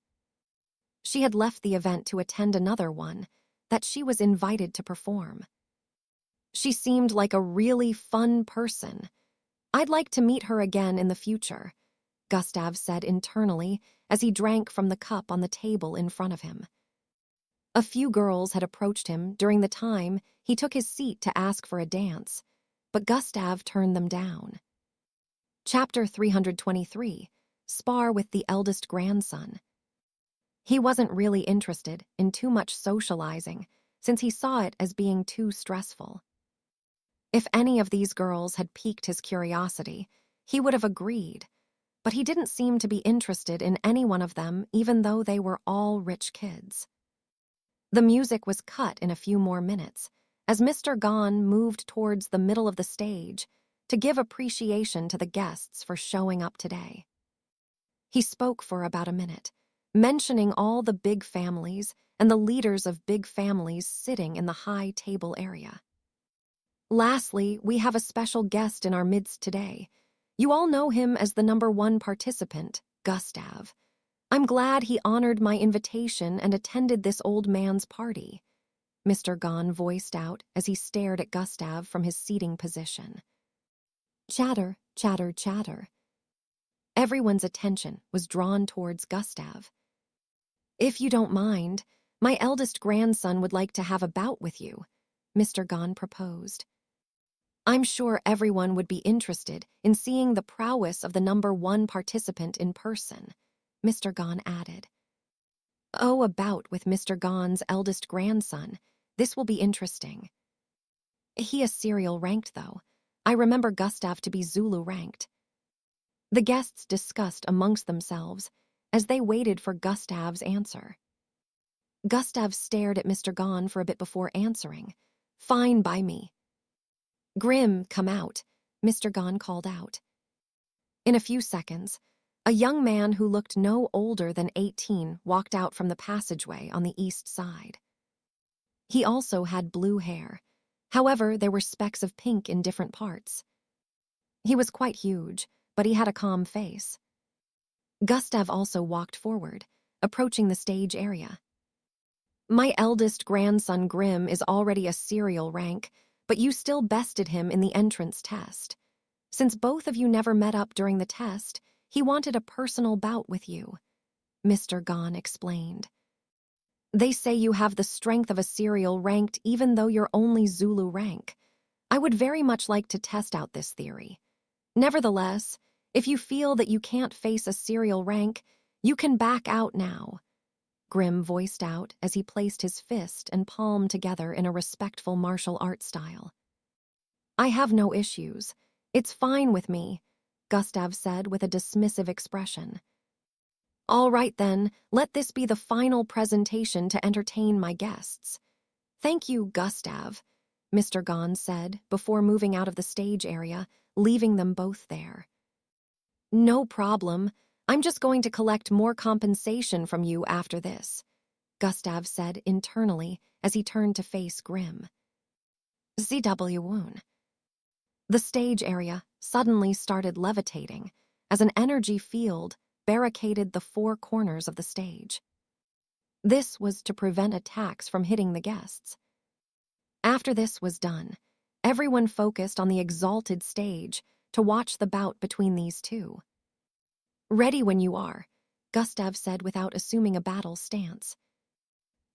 S1: She had left the event to attend another one that she was invited to perform. She seemed like a really fun person. "I'd like to meet her again in the future," Gustav said internally as he drank from the cup on the table in front of him. A few girls had approached him during the time he took his seat to ask for a dance, but Gustav turned them down. Chapter 323, Spar with the Eldest Grandson. He wasn't really interested in too much socializing since he saw it as being too stressful. If any of these girls had piqued his curiosity, he would have agreed, but he didn't seem to be interested in any one of them even though they were all rich kids. The music was cut in a few more minutes as Mr. Gon moved towards the middle of the stage to give appreciation to the guests for showing up today. He spoke for about a minute, mentioning all the big families and the leaders of big families sitting in the high table area. "Lastly, we have a special guest in our midst today. You all know him as the #1 participant, Gustav. I'm glad he honored my invitation and attended this old man's party," Mr. Gon voiced out as he stared at Gustav from his seating position. Chatter, chatter, chatter. Everyone's attention was drawn towards Gustav. "If you don't mind, my eldest grandson would like to have a bout with you," Mr. Gon proposed. "I'm sure everyone would be interested in seeing the prowess of the #1 participant in person," Mr. Gon added. "Oh, a bout with Mr. Gon's eldest grandson. This will be interesting. He is serial ranked, though. I remember Gustav to be Zulu ranked." The guests discussed amongst themselves as they waited for Gustav's answer. Gustav stared at Mr. Gon for a bit before answering. "Fine by me." "Grim, come out," Mr. Gon called out. In a few seconds, a young man who looked no older than 18 walked out from the passageway on the east side. He also had blue hair. However, there were specks of pink in different parts. He was quite huge, but he had a calm face. Gustav also walked forward, approaching the stage area. "My eldest grandson Grim is already a serial rank, but you still bested him in the entrance test. Since both of you never met up during the test, he wanted a personal bout with you," Mr. Gon explained. "They say you have the strength of a serial ranked even though you're only Zulu rank. I would very much like to test out this theory. Nevertheless, if you feel that you can't face a serial rank, you can back out now," Grim voiced out as he placed his fist and palm together in a respectful martial arts style. "I have no issues. It's fine with me," Gustav said with a dismissive expression. "All right then, let this be the final presentation to entertain my guests." "Thank you, Gustav," Mr. Gon said before moving out of the stage area, leaving them both there. "No problem. I'm just going to collect more compensation from you after this," Gustav said internally as he turned to face Grim. ZW Woon. The stage area suddenly started levitating as an energy field barricaded the four corners of the stage. This was to prevent attacks from hitting the guests. After this was done, everyone focused on the exalted stage to watch the bout between these two. "Ready when you are," Gustav said without assuming a battle stance.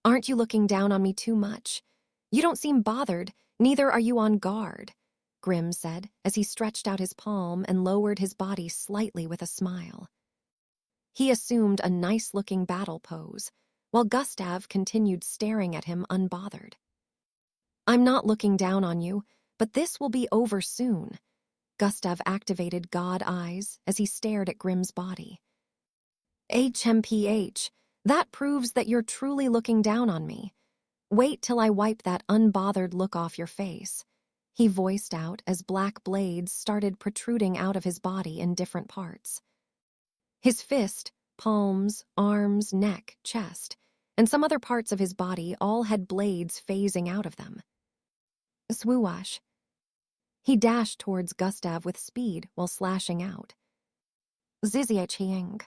S1: Aren't you looking down on me too much? You don't seem bothered, neither are you on guard, Grim said as he stretched out his palm and lowered his body slightly with a smile. He assumed a nice-looking battle pose, while Gustav continued staring at him unbothered. I'm not looking down on you, but this will be over soon. Gustav activated God eyes as he stared at Grim's body. HMPH, that proves that you're truly looking down on me. Wait till I wipe that unbothered look off your face, he voiced out as black blades started protruding out of his body in different parts. His fist, palms, arms, neck, chest, and some other parts of his body all had blades phasing out of them. Swoosh. He dashed towards Gustav with speed while slashing out. Zizziaching.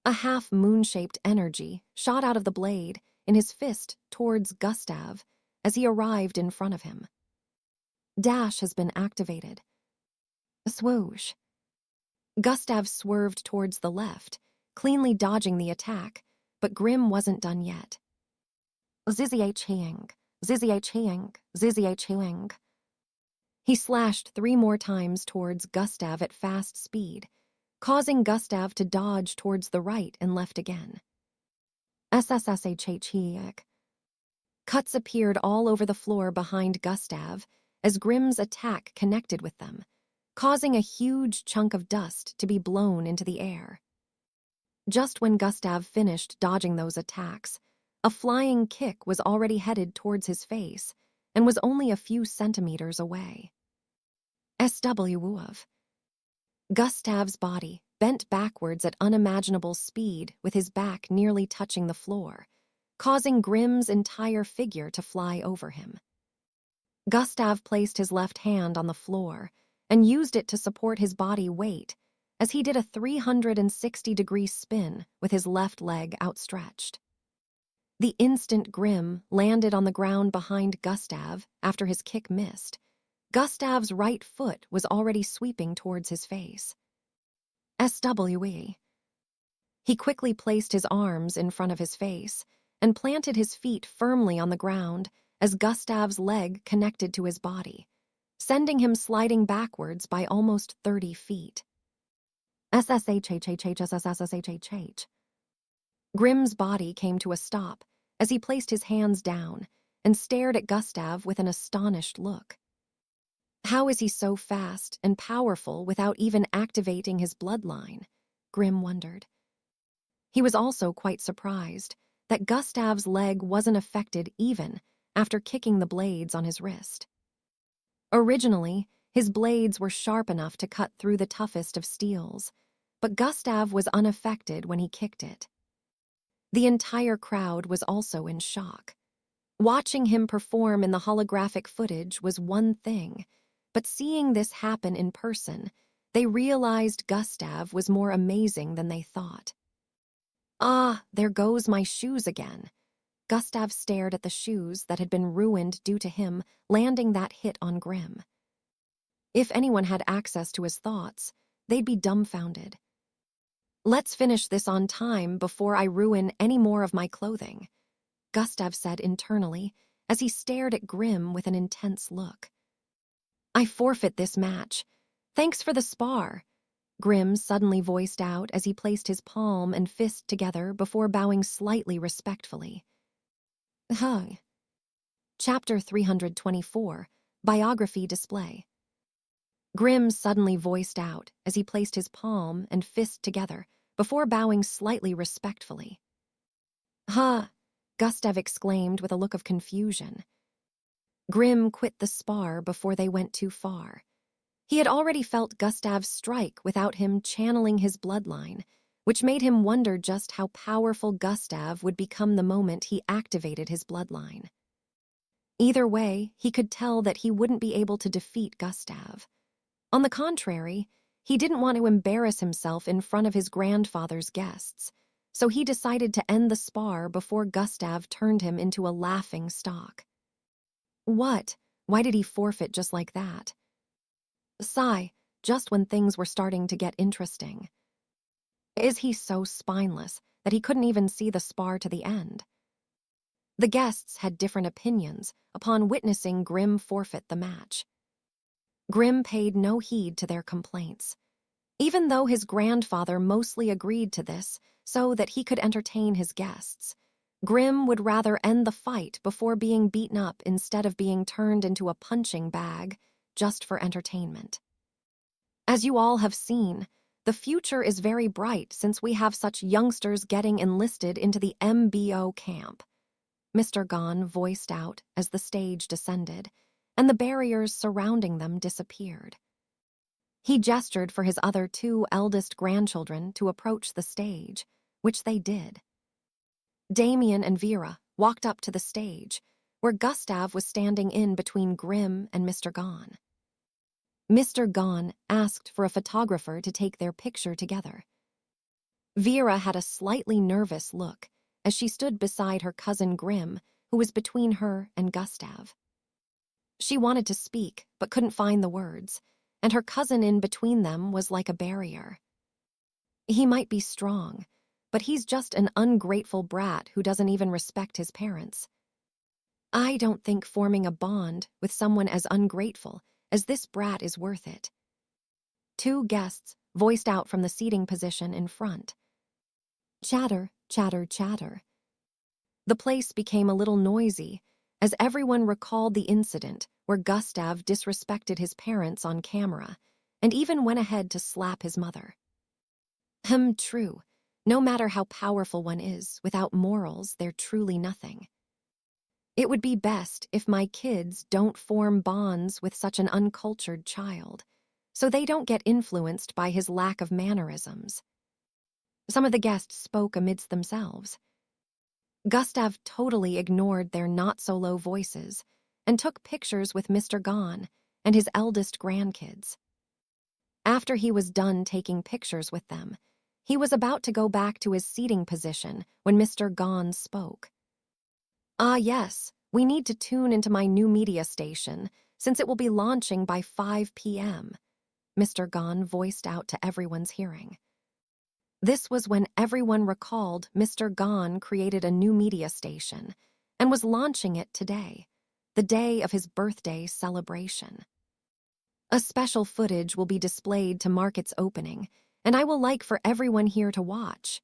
S1: A half-moon-shaped energy shot out of the blade in his fist towards Gustav as he arrived in front of him. Dash has been activated. Swoosh. Gustav swerved towards the left, cleanly dodging the attack, but Grim wasn't done yet. Zizziaching, zizziaching, zizziaching. He slashed 3 more times towards Gustav at fast speed, causing Gustav to dodge towards the right and left again. SSSHHEEK. Cuts appeared all over the floor behind Gustav as Grim's attack connected with them, causing a huge chunk of dust to be blown into the air. Just when Gustav finished dodging those attacks, a flying kick was already headed towards his face and was only a few centimeters away. SWUF. Gustav's body bent backwards at unimaginable speed with his back nearly touching the floor, causing Grim's entire figure to fly over him. Gustav placed his left hand on the floor and used it to support his body weight as he did a 360-degree spin with his left leg outstretched. The instant Grim landed on the ground behind Gustav after his kick missed, Gustav's right foot was already sweeping towards his face. SWE. He quickly placed his arms in front of his face and planted his feet firmly on the ground as Gustav's leg connected to his body, sending him sliding backwards by almost 30 feet. SSHHHHSSSHHH. Grim's body came to a stop as he placed his hands down and stared at Gustav with an astonished look. How is he so fast and powerful without even activating his bloodline? Grim wondered. He was also quite surprised that Gustav's leg wasn't affected even after kicking the blades on his wrist. Originally, his blades were sharp enough to cut through the toughest of steels, but Gustav was unaffected when he kicked it. The entire crowd was also in shock. Watching him perform in the holographic footage was one thing, but seeing this happen in person, they realized Gustav was more amazing than they thought. Ah, there goes my shoes again. Gustav stared at the shoes that had been ruined due to him landing that hit on Grim. If anyone had access to his thoughts, they'd be dumbfounded. Let's finish this on time before I ruin any more of my clothing, Gustav said internally as he stared at Grim with an intense look. I forfeit this match. Thanks for the spar, Grim suddenly voiced out as he placed his palm and fist together before bowing slightly respectfully. Chapter 324, Biography Display. Grim suddenly voiced out as he placed his palm and fist together before bowing slightly respectfully. Gustav exclaimed with a look of confusion. Grim quit the spar before they went too far. He had already felt Gustav's strike without him channeling his bloodline, which made him wonder just how powerful Gustav would become the moment he activated his bloodline. Either way, he could tell that he wouldn't be able to defeat Gustav. On the contrary, he didn't want to embarrass himself in front of his grandfather's guests, so he decided to end the spar before Gustav turned him into a laughing stock. What? Why did he forfeit just like that? Sigh, just when things were starting to get interesting. Is he so spineless that he couldn't even see the spar to the end? The guests had different opinions upon witnessing Grimm forfeit the match. Grimm paid no heed to their complaints, even though his grandfather mostly agreed to this so that he could entertain his guests. Grimm would rather end the fight before being beaten up instead of being turned into a punching bag just for entertainment. As you all have seen, the future is very bright since we have such youngsters getting enlisted into the MBO camp. Mr. Gon voiced out as the stage descended, and the barriers surrounding them disappeared. He gestured for his other two eldest grandchildren to approach the stage, which they did. Damien and Vera walked up to the stage, where Gustav was standing in between Grimm and Mr. Gon. Mr. Gon asked for a photographer to take their picture together. Vera had a slightly nervous look as she stood beside her cousin Grimm, who was between her and Gustav. She wanted to speak, but couldn't find the words, and her cousin in between them was like a barrier. He might be strong, but he's just an ungrateful brat who doesn't even respect his parents. I don't think forming a bond with someone as ungrateful as this brat is worth it. Two guests voiced out from the seating position in front. Chatter, chatter, chatter. The place became a little noisy as everyone recalled the incident where Gustav disrespected his parents on camera and even went ahead to slap his mother. True. No matter how powerful one is, without morals, they're truly nothing. It would be best if my kids don't form bonds with such an uncultured child, so they don't get influenced by his lack of mannerisms. Some of the guests spoke amidst themselves. Gustav totally ignored their not-so-low voices and took pictures with Mr. Gon and his eldest grandkids. After he was done taking pictures with them, he was about to go back to his seating position when Mr. Gon spoke. Ah, yes, we need to tune into my new media station, since it will be launching by 5 p.m., Mr. Gon voiced out to everyone's hearing. This was when everyone recalled Mr. Gon created a new media station and was launching it today, the day of his birthday celebration. A special footage will be displayed to mark its opening, and I will like for everyone here to watch,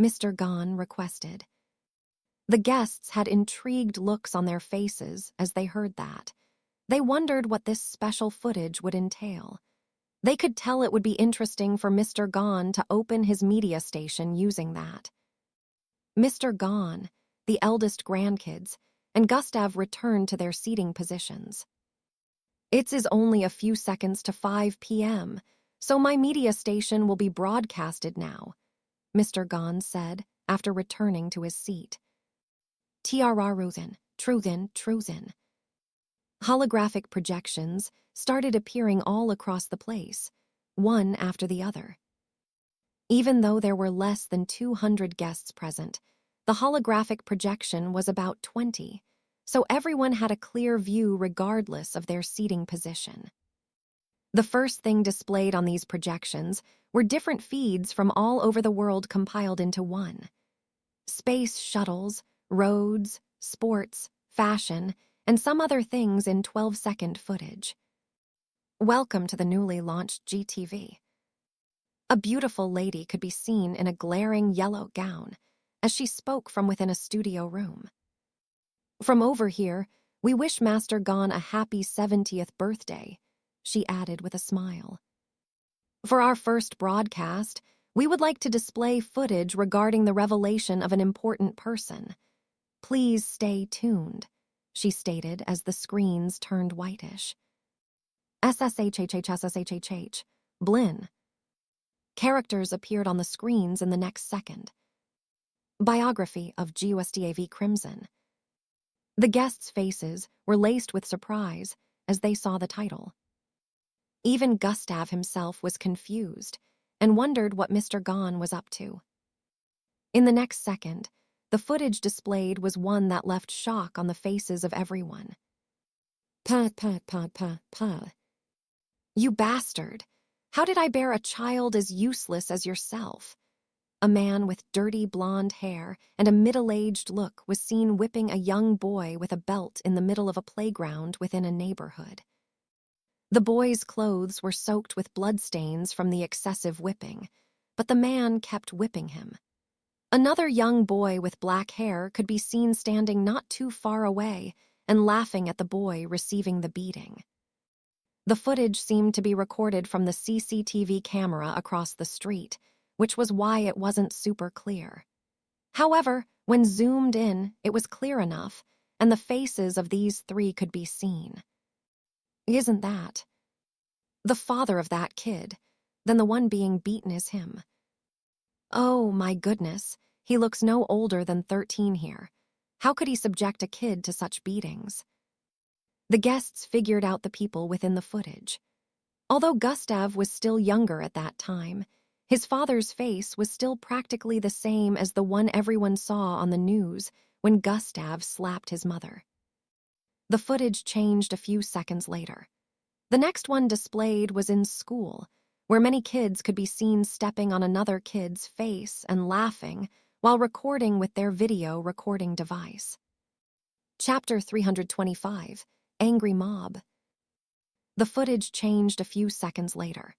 S1: Mr. Gon requested. The guests had intrigued looks on their faces as they heard that. They wondered what this special footage would entail. They could tell it would be interesting for Mr. Gon to open his media station using that. Mr. Gon, the eldest grandkids, and Gustav returned to their seating positions. It's is only a few seconds to 5 p.m., so my media station will be broadcasted now, Mr. Gon said after returning to his seat. Truzen. Holographic projections started appearing all across the place, one after the other. Even though there were less than 200 guests present, the holographic projection was about 20, so everyone had a clear view regardless of their seating position. The first thing displayed on these projections were different feeds from all over the world compiled into one. Space shuttles, roads, sports, fashion, and some other things in 12-second footage. Welcome to the newly launched GTV. A beautiful lady could be seen in a glaring yellow gown as she spoke from within a studio room. From over here, we wish Master Gon a happy 70th birthday, she added with a smile. For our first broadcast, we would like to display footage regarding the revelation of an important person. Please stay tuned, she stated as the screens turned whitish. SSHHHSSHHH, Blinn. Characters appeared on the screens in the next second. Biography of Gustav Crimson. The guests' faces were laced with surprise as they saw the title. Even Gustav himself was confused and wondered what Mr. Gon was up to. In the next second, the footage displayed was one that left shock on the faces of everyone. Pa. You bastard! How did I bear a child as useless as yourself? A man with dirty blonde hair and a middle-aged look was seen whipping a young boy with a belt in the middle of a playground within a neighborhood. The boy's clothes were soaked with bloodstains from the excessive whipping, but the man kept whipping him. Another young boy with black hair could be seen standing not too far away and laughing at the boy receiving the beating. The footage seemed to be recorded from the CCTV camera across the street, which was why it wasn't super clear. However, when zoomed in, it was clear enough, and the faces of these three could be seen. Isn't that the father of that kid? Then the one being beaten is him. Oh my goodness, he looks no older than 13 here. How could he subject a kid to such beatings? The guests figured out the people within the footage. Although Gustav was still younger at that time, his father's face was still practically the same as the one everyone saw on the news when Gustav slapped his mother. The footage changed a few seconds later. The next one displayed was in school, where many kids could be seen stepping on another kid's face and laughing while recording with their video recording device. Chapter 325, Angry Mob. The footage changed a few seconds later.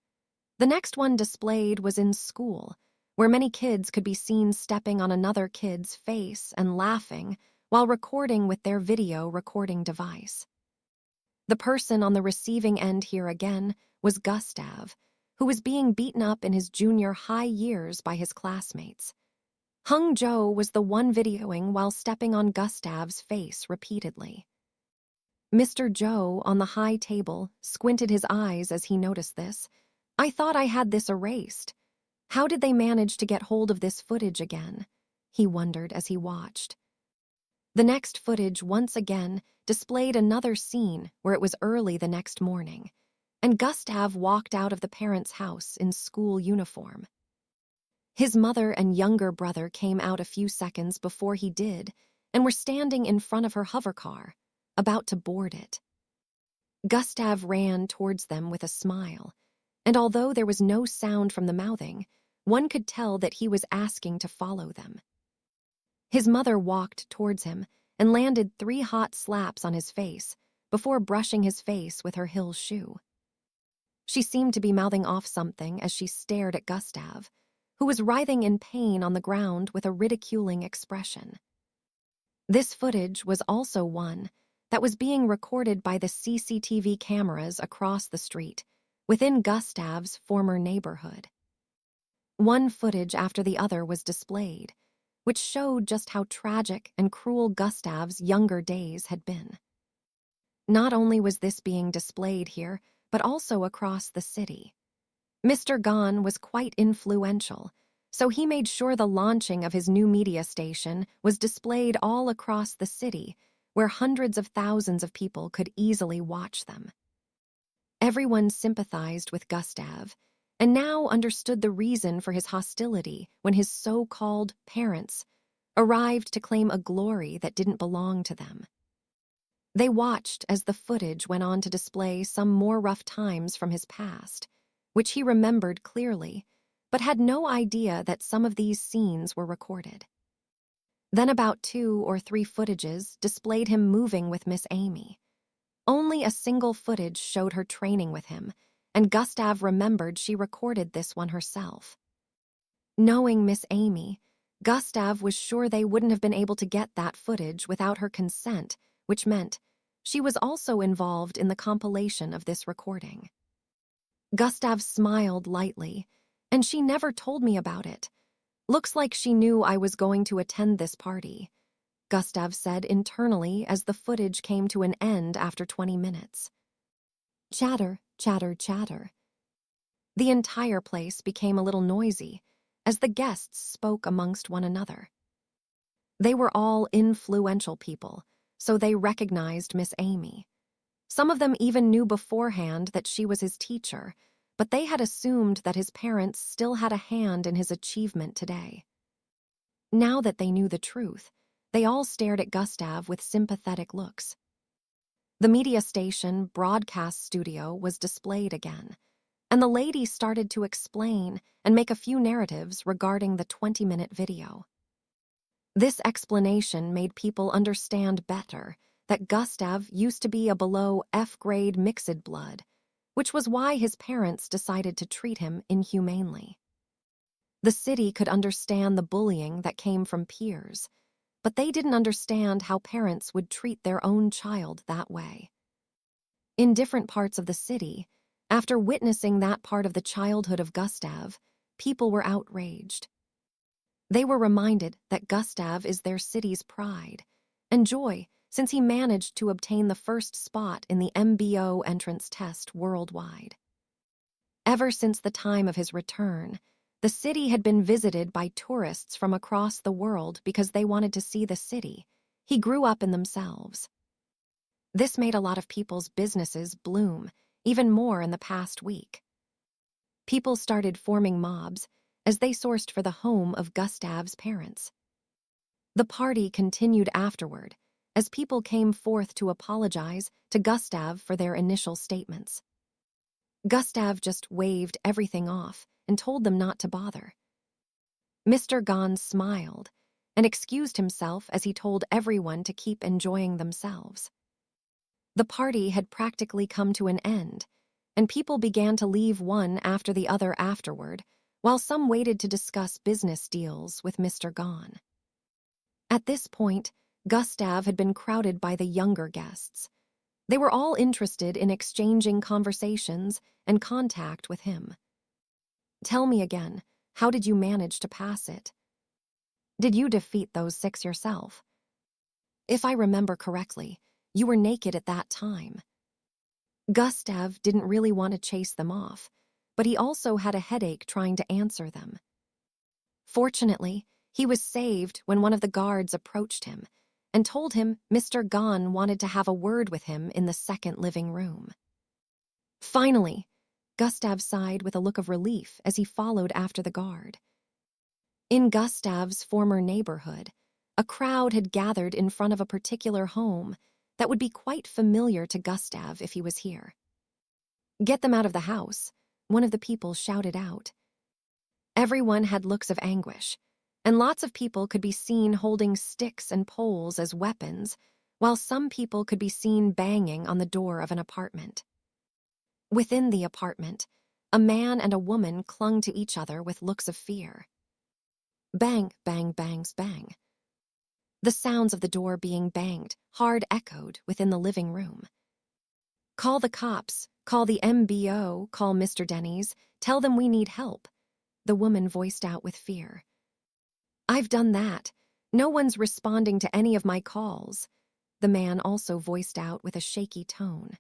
S1: The next one displayed was in school, where many kids could be seen stepping on another kid's face and laughing while recording with their video recording device. The person on the receiving end here again was Gustav, who was being beaten up in his junior high years by his classmates. Hung Joe was the one videoing while stepping on Gustav's face repeatedly. Mr. Joe on the high table squinted his eyes as he noticed this. I thought I had this erased. How did they manage to get hold of this footage again? He wondered as he watched. The next footage once again displayed another scene where it was early the next morning, and Gustav walked out of the parents' house in school uniform. His mother and younger brother came out a few seconds before he did and were standing in front of her hovercar, about to board it. Gustav ran towards them with a smile, and although there was no sound from the mouthing, one could tell that he was asking to follow them. His mother walked towards him and landed 3 hot slaps on his face before brushing his face with her heel shoe. She seemed to be mouthing off something as she stared at Gustav, who was writhing in pain on the ground with a ridiculing expression. This footage was also one that was being recorded by the CCTV cameras across the street, within Gustav's former neighborhood. One footage after the other was displayed, which showed just how tragic and cruel Gustav's younger days had been. Not only was this being displayed here, but also across the city. Mr. Gahn was quite influential, so he made sure the launching of his new media station was displayed all across the city, where hundreds of thousands of people could easily watch them. Everyone sympathized with Gustav, and now understood the reason for his hostility when his so-called parents arrived to claim a glory that didn't belong to them. They watched as the footage went on to display some more rough times from his past, which he remembered clearly, but had no idea that some of these scenes were recorded. Then about 2 or 3 footages displayed him moving with Miss Amy. Only a single footage showed her training with him, and Gustav remembered she recorded this one herself. Knowing Miss Amy, Gustav was sure they wouldn't have been able to get that footage without her consent, which meant she was also involved in the compilation of this recording. Gustav smiled lightly, and she never told me about it. Looks like she knew I was going to attend this party, Gustav said internally as the footage came to an end after 20 minutes. Chatter, chatter, chatter. The entire place became a little noisy as the guests spoke amongst one another. They were all influential people, so they recognized Miss Amy. Some of them even knew beforehand that she was his teacher, but they had assumed that his parents still had a hand in his achievement today. Now that they knew the truth, they all stared at Gustav with sympathetic looks. The media station broadcast studio was displayed again, and the lady started to explain and make a few narratives regarding the 20-minute video. This explanation made people understand better that Gustav used to be a below F-grade mixed blood, which was why his parents decided to treat him inhumanely. The city could understand the bullying that came from peers, but they didn't understand how parents would treat their own child that way. In different parts of the city, after witnessing that part of the childhood of Gustav, people were outraged. They were reminded that Gustav is their city's pride and joy since he managed to obtain the first spot in the MBO entrance test worldwide. Ever since the time of his return, the city had been visited by tourists from across the world because they wanted to see the city he grew up in themselves. This made a lot of people's businesses bloom even more in the past week. People started forming mobs as they sourced for the home of Gustav's parents. The party continued afterward as people came forth to apologize to Gustav for their initial statements. Gustav just waved everything off and told them not to bother. Mr. Gahn smiled and excused himself as he told everyone to keep enjoying themselves. The party had practically come to an end, and people began to leave one after the other afterward, while some waited to discuss business deals with Mr. Gahn. At this point, Gustav had been crowded by the younger guests. They were all interested in exchanging conversations and contact with him. "Tell me again, how did you manage to pass it? Did you defeat those 6 yourself? If I remember correctly, you were naked at that time." Gustav didn't really want to chase them off, but he also had a headache trying to answer them. Fortunately, he was saved when one of the guards approached him and told him Mr. Gahn wanted to have a word with him in the second living room. Finally, Gustav sighed with a look of relief as he followed after the guard. In Gustav's former neighborhood, a crowd had gathered in front of a particular home that would be quite familiar to Gustav if he was here. "Get them out of the house," one of the people shouted out. Everyone had looks of anguish, and lots of people could be seen holding sticks and poles as weapons, while some people could be seen banging on the door of an apartment. Within the apartment, a man and a woman clung to each other with looks of fear. Bang, bang, bangs, bang. The sounds of the door being banged hard echoed within the living room. "Call the cops, call the MBO, call Mr. Denny's, tell them we need help," the woman voiced out with fear. "I've done that. No one's responding to any of my calls," the man also voiced out with a shaky tone.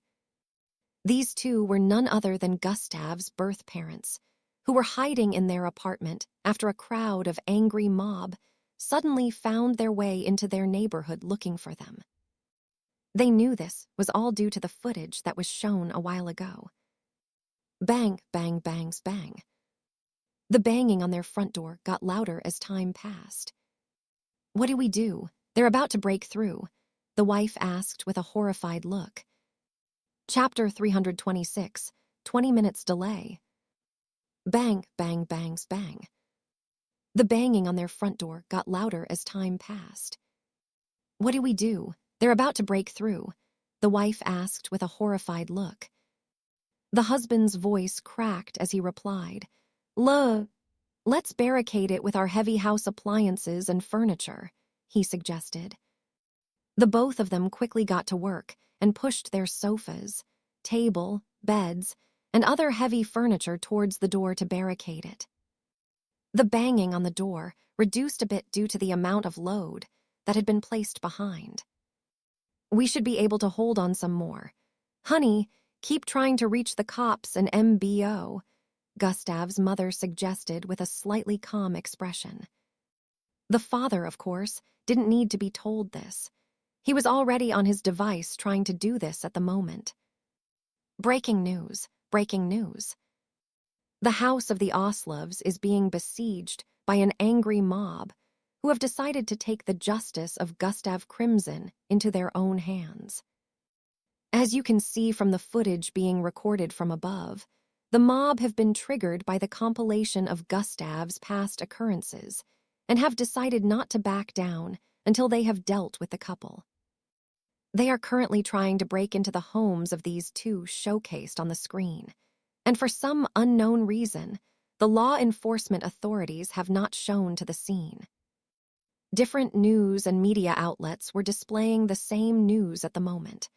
S1: These two were none other than Gustav's birth parents, who were hiding in their apartment after a crowd of angry mob suddenly found their way into their neighborhood looking for them. They knew this was all due to the footage that was shown a while ago. Bang, bang, bangs, bang. The banging on their front door got louder as time passed. "What do we do? They're about to break through," the wife asked with a horrified look. Chapter 326, 20 minutes delay. Bang, bang, bangs, bang. The banging on their front door got louder as time passed. "What do we do? They're about to break through," the wife asked with a horrified look. The husband's voice cracked as he replied, "Let's barricade it with our heavy house appliances and furniture," he suggested. The both of them quickly got to work and pushed their sofas, table, beds, and other heavy furniture towards the door to barricade it. The banging on the door reduced a bit due to the amount of load that had been placed behind. "We should be able to hold on some more. Honey, keep trying to reach the cops and MBO," Gustav's mother suggested with a slightly calm expression. The father, of course, didn't need to be told this. He was already on his device trying to do this at the moment. Breaking news, breaking news. The house of the Oslovs is being besieged by an angry mob who have decided to take the justice of Gustav Crimson into their own hands. As you can see from the footage being recorded from above, The mob have been triggered by the compilation of Gustav's past occurrences and have decided not to back down until they have dealt with the couple. They are currently trying to break into the homes of these two showcased on the screen, and for some unknown reason, the law enforcement authorities have not shown to the scene. Different news and media outlets were displaying the same news at the moment.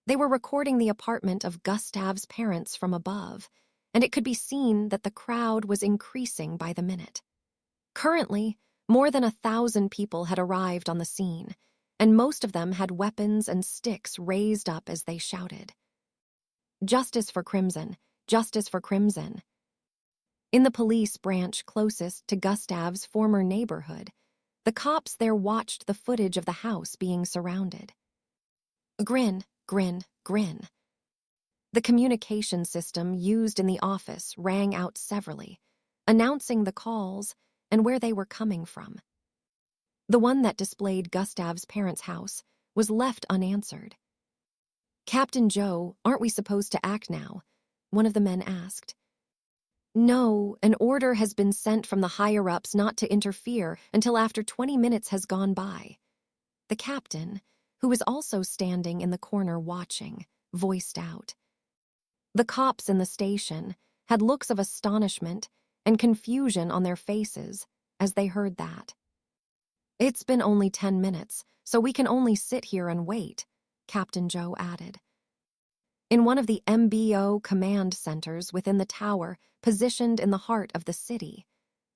S1: They were recording the apartment of Gustav's parents from above, and it could be seen that the crowd was increasing by the minute. Currently, more than 1,000 people had arrived on the scene, and most of them had weapons and sticks raised up as they shouted, "Justice for Crimson! Justice for Crimson!" In the police branch closest to Gustav's former neighborhood, the cops there watched the footage of the house being surrounded. Grin, grin, grin. The communication system used in the office rang out severally, announcing the calls and where they were coming from. The one that displayed Gustav's parents' house was left unanswered. "Captain Joe, aren't we supposed to act now?" one of the men asked. "No, an order has been sent from the higher-ups not to interfere until after 20 minutes has gone by." The captain, who was also standing in the corner watching, voiced out. The cops in the station had looks of astonishment and confusion on their faces as they heard that. "It's been only 10 minutes, so we can only sit here and wait," Captain Joe added. In one of the MBO command centers within the tower, positioned in the heart of the city,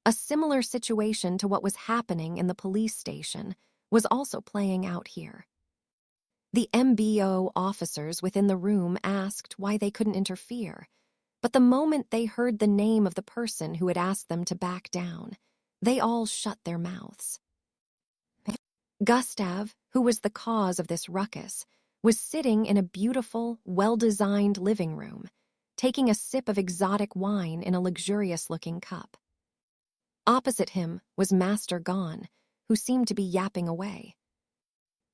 S1: a similar situation to what was happening in the police station was also playing out here. The MBO officers within the room asked why they couldn't interfere, but the moment they heard the name of the person who had asked them to back down, they all shut their mouths. Gustav, who was the cause of this ruckus, was sitting in a beautiful, well-designed living room, taking a sip of exotic wine in a luxurious-looking cup. Opposite him was Master Gon, who seemed to be yapping away.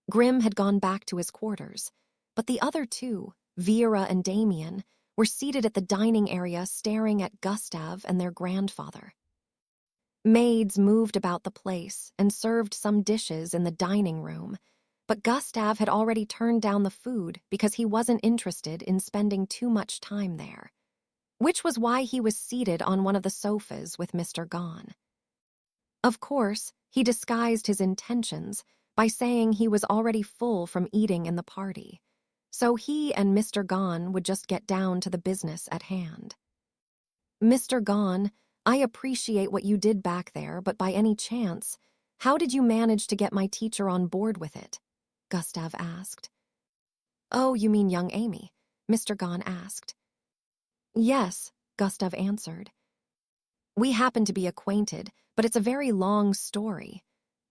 S1: Grim had gone back to his quarters, but the other two, Vera and Damien, were seated at the dining area staring at Gustav and their grandfather. Maids moved about the place and served some dishes in the dining room, but Gustav had already turned down the food because he wasn't interested in spending too much time there, which was why he was seated on one of the sofas with Mr. Gon. Of course, he disguised his intentions by saying he was already full from eating in the party, so he and Mr. Gon would just get down to the business at hand. "Mr. Gon, I appreciate what you did back there, but by any chance, how did you manage to get my teacher on board with it?" Gustav asked. "Oh, you mean young Amy?" Mr. Gon asked. "Yes," Gustav answered. "We happen to be acquainted, but it's a very long story,"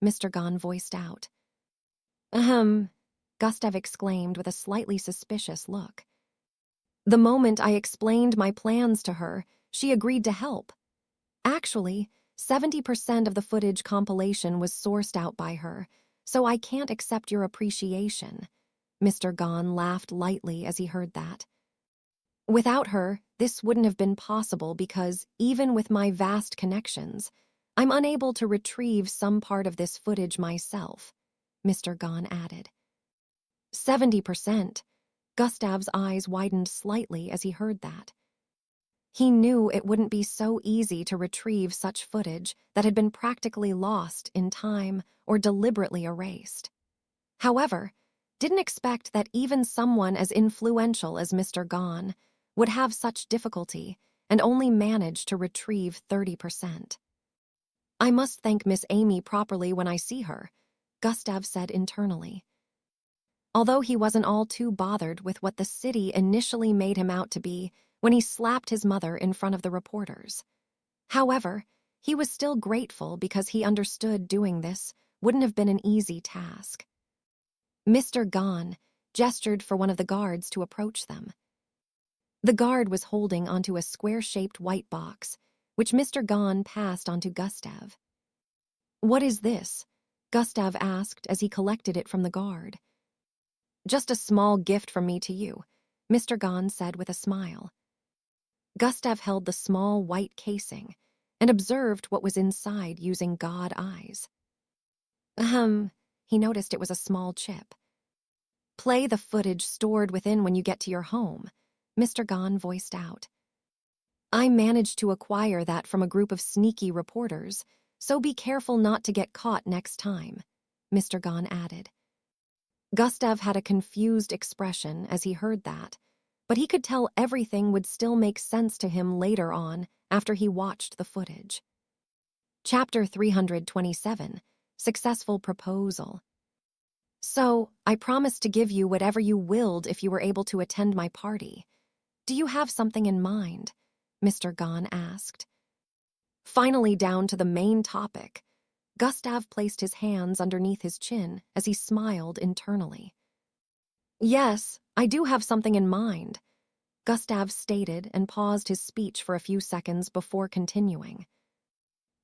S1: Mr. Gon voiced out. "Ahem," Gustav exclaimed with a slightly suspicious look. "The moment I explained my plans to her, she agreed to help. Actually, 70% of the footage compilation was sourced out by her, so I can't accept your appreciation." Mr. Gon laughed lightly as he heard that. "Without her, this wouldn't have been possible because, even with my vast connections, I'm unable to retrieve some part of this footage myself," Mr. Gon added. 70%. Gustav's eyes widened slightly as he heard that. He knew it wouldn't be so easy to retrieve such footage that had been practically lost in time or deliberately erased. However, didn't expect that even someone as influential as Mr. Gon would have such difficulty and only manage to retrieve 30%. "I must thank Miss Amy properly when I see her," Gustav said internally. Although he wasn't all too bothered with what the city initially made him out to be when he slapped his mother in front of the reporters. However, he was still grateful because he understood doing this wouldn't have been an easy task. Mr. Gon gestured for one of the guards to approach them. The guard was holding onto a square-shaped white box, which Mr. Gon passed onto Gustav. "What is this?" Gustav asked as he collected it from the guard. "Just a small gift from me to you," Mr. Gon said with a smile. Gustav held the small white casing and observed what was inside using God eyes. Ahem, he noticed it was a small chip. Play the footage stored within when you get to your home, Mr. Gon voiced out. I managed to acquire that from a group of sneaky reporters, so be careful not to get caught next time, Mr. Gon added. Gustav had a confused expression as he heard that, but he could tell everything would still make sense to him later on after he watched the footage. Chapter 327, Successful Proposal. So, I promised to give you whatever you willed if you were able to attend my party. Do you have something in mind? Mr. Gon asked. Finally down to the main topic, Gustav placed his hands underneath his chin as he smiled internally. Yes, I do have something in mind, Gustav stated and paused his speech for a few seconds before continuing.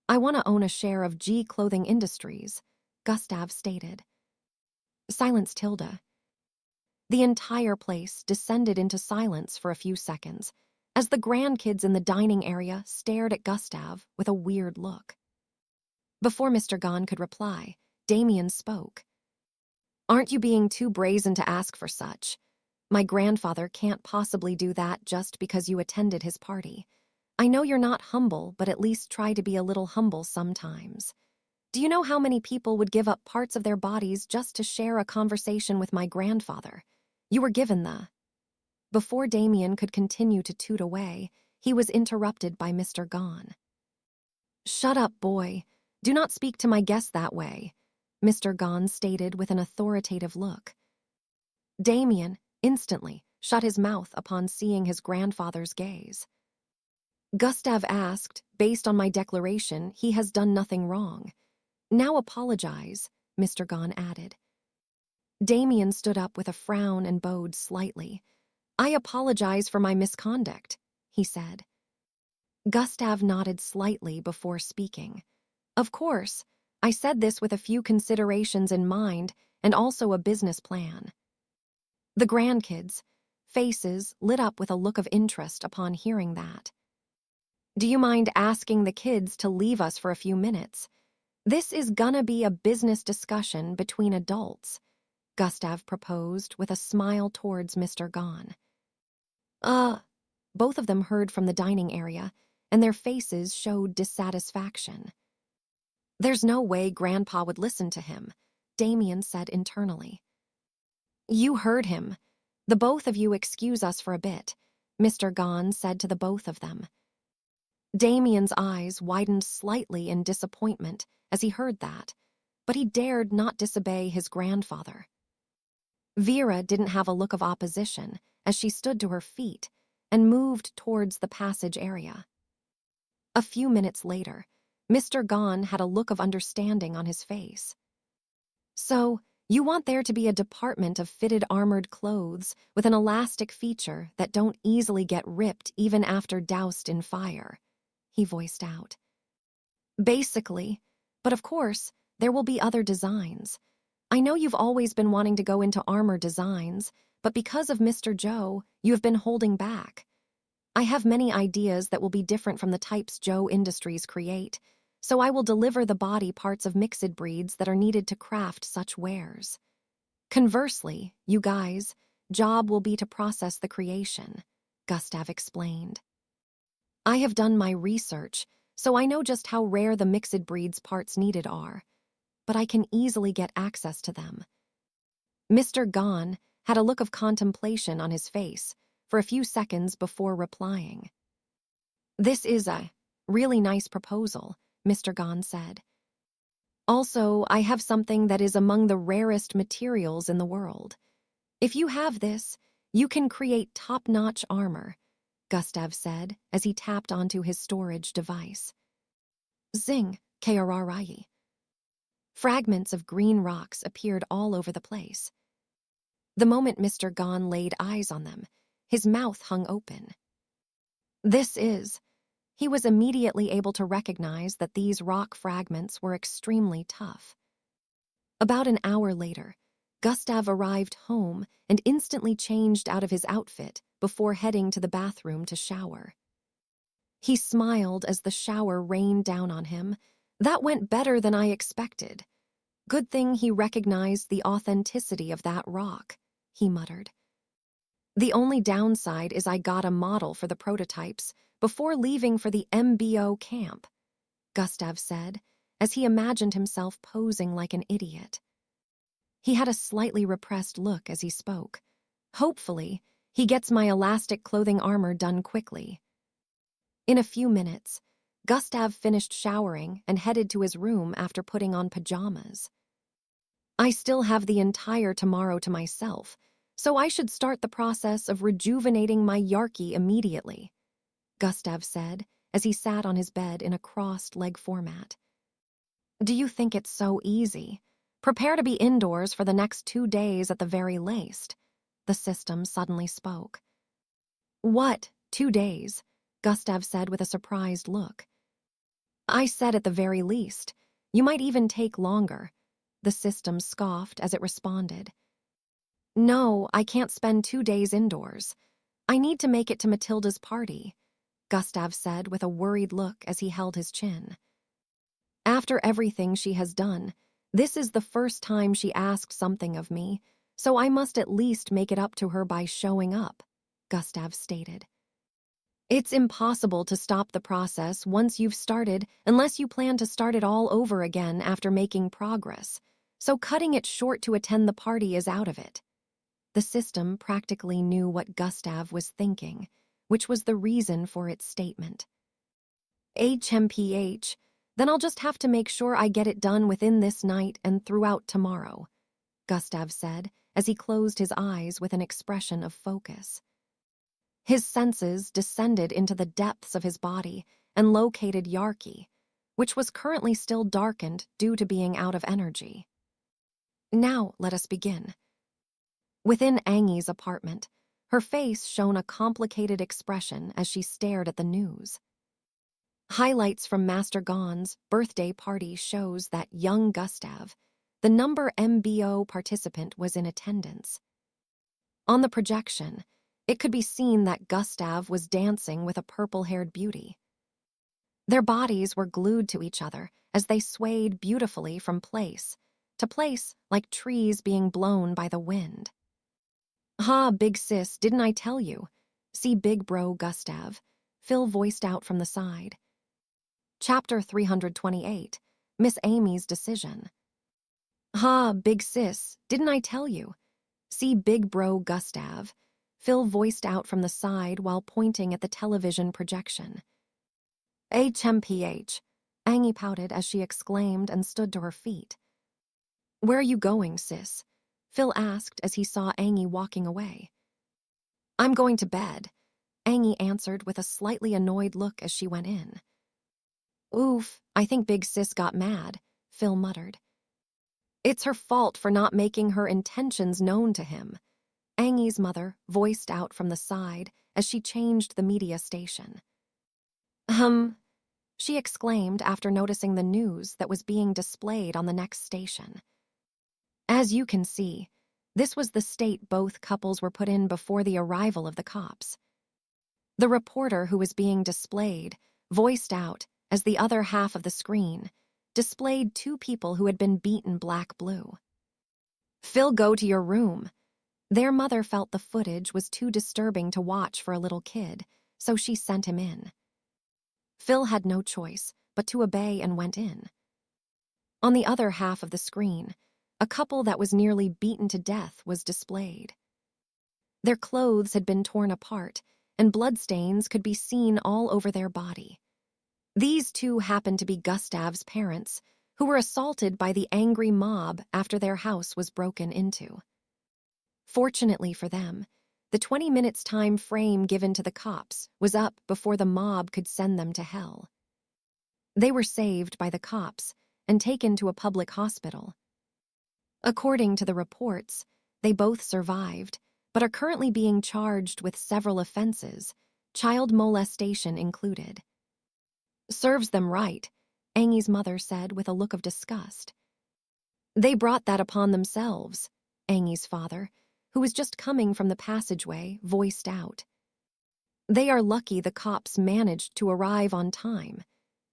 S1: I want to own a share of G Clothing Industries, Gustav stated. Silence Tilda. The entire place descended into silence for a few seconds as the grandkids in the dining area stared at Gustav with a weird look. Before Mr. Gon could reply, Damien spoke. Aren't you being too brazen to ask for such? My grandfather can't possibly do that just because you attended his party. I know you're not humble, but at least try to be a little humble sometimes. Do you know how many people would give up parts of their bodies just to share a conversation with my grandfather? You were given the... Before Damien could continue to toot away, he was interrupted by Mr. Gon. Shut up, boy. Do not speak to my guest that way, Mr. Gon stated with an authoritative look. Damien instantly shut his mouth upon seeing his grandfather's gaze. Gustav asked, based on my declaration, he has done nothing wrong. Now apologize, Mr. Gon added. Damien stood up with a frown and bowed slightly. I apologize for my misconduct, he said. Gustav nodded slightly before speaking. Of course, I said this with a few considerations in mind and also a business plan. The grandkids' faces lit up with a look of interest upon hearing that. Do you mind asking the kids to leave us for a few minutes? This is gonna be a business discussion between adults, Gustav proposed with a smile towards Mr. Gon. Both of them heard from the dining area, and their faces showed dissatisfaction. There's no way Grandpa would listen to him, Damien said internally. You heard him. The both of you excuse us for a bit, Mr. Gon said to the both of them. Damien's eyes widened slightly in disappointment as he heard that, but he dared not disobey his grandfather. Vera didn't have a look of opposition as she stood to her feet and moved towards the passage area. A few minutes later, Mr. Gon had a look of understanding on his face. So, you want there to be a department of fitted armored clothes with an elastic feature that don't easily get ripped even after doused in fire, he voiced out. Basically, but of course, there will be other designs. I know you've always been wanting to go into armor designs, but because of Mr. Joe, you have been holding back. I have many ideas that will be different from the types Joe Industries create, so I will deliver the body parts of mixed breeds that are needed to craft such wares. Conversely, you guys, job will be to process the creation, Gustav explained. I have done my research, so I know just how rare the mixed breeds parts needed are, but I can easily get access to them. Mr. Gon had a look of contemplation on his face for a few seconds before replying. This is a really nice proposal, Mr. Gon said. Also, I have something that is among the rarest materials in the world. If you have this, you can create top-notch armor, Gustav said as he tapped onto his storage device. Zing, Kaararai. Fragments of green rocks appeared all over the place. The moment Mr. Gon laid eyes on them, his mouth hung open. He was immediately able to recognize that these rock fragments were extremely tough. About an hour later, Gustav arrived home and instantly changed out of his outfit before heading to the bathroom to shower. He smiled as the shower rained down on him. That went better than I expected. Good thing he recognized the authenticity of that rock, he muttered. The only downside is I got a model for the prototypes before leaving for the MBO camp, Gustav said, as he imagined himself posing like an idiot. He had a slightly repressed look as he spoke. Hopefully, he gets my elastic clothing armor done quickly. In a few minutes, Gustav finished showering and headed to his room after putting on pajamas. I still have the entire tomorrow to myself, so I should start the process of rejuvenating my Yarky immediately, Gustav said as he sat on his bed in a crossed leg format. Do you think it's so easy? Prepare to be indoors for the next 2 days at the very least, the system suddenly spoke. What, 2 days? Gustav said with a surprised look. I said at the very least. You might even take longer, the system scoffed as it responded. No, I can't spend 2 days indoors. I need to make it to Matilda's party, Gustav said with a worried look as he held his chin. After everything she has done, this is the first time she asked something of me, so I must at least make it up to her by showing up, Gustav stated. It's impossible to stop the process once you've started unless you plan to start it all over again after making progress, so cutting it short to attend the party is out of it. The system practically knew what Gustav was thinking, which was the reason for its statement. HMPH, then I'll just have to make sure I get it done within this night and throughout tomorrow, Gustav said as he closed his eyes with an expression of focus. His senses descended into the depths of his body and located Yarky, which was currently still darkened due to being out of energy. Now let us begin. Within Angi's apartment, her face shone a complicated expression as she stared at the news. Highlights from Master Gon's birthday party shows that young Gustav, the number MBO participant, was in attendance. On the projection, it could be seen that Gustav was dancing with a purple-haired beauty. Their bodies were glued to each other as they swayed beautifully from place to place like trees being blown by the wind. Ha, big sis, didn't I tell you? See big bro Gustav, Phil voiced out from the side. Chapter 328, Miss Amy's Decision. Ha, big sis, didn't I tell you? See big bro Gustav, Phil voiced out from the side while pointing at the television projection. HMPH, Angie pouted as she exclaimed and stood to her feet. Where are you going, sis? Phil asked as he saw Angie walking away. I'm going to bed, Angie answered with a slightly annoyed look as she went in. Oof, I think big sis got mad, Phil muttered. It's her fault for not making her intentions known to him, Angie's mother voiced out from the side as she changed the media station. She exclaimed after noticing the news that was being displayed on the next station. As you can see, this was the state both couples were put in before the arrival of the cops. The reporter who was being displayed voiced out as the other half of the screen displayed 2 people who had been beaten black-blue. Phil, go to your room. Their mother felt the footage was too disturbing to watch for a little kid, so she sent him in. Phil had no choice but to obey and went in. On the other half of the screen, a couple that was nearly beaten to death was displayed. Their clothes had been torn apart, and bloodstains could be seen all over their body. These 2 happened to be Gustav's parents, who were assaulted by the angry mob after their house was broken into. Fortunately for them, the 20 minutes time frame given to the cops was up before the mob could send them to hell. They were saved by the cops and taken to a public hospital. According to the reports, they both survived, but are currently being charged with several offenses, child molestation included. Serves them right, Angie's mother said with a look of disgust. They brought that upon themselves, Angie's father, who was just coming from the passageway, voiced out. They are lucky the cops managed to arrive on time,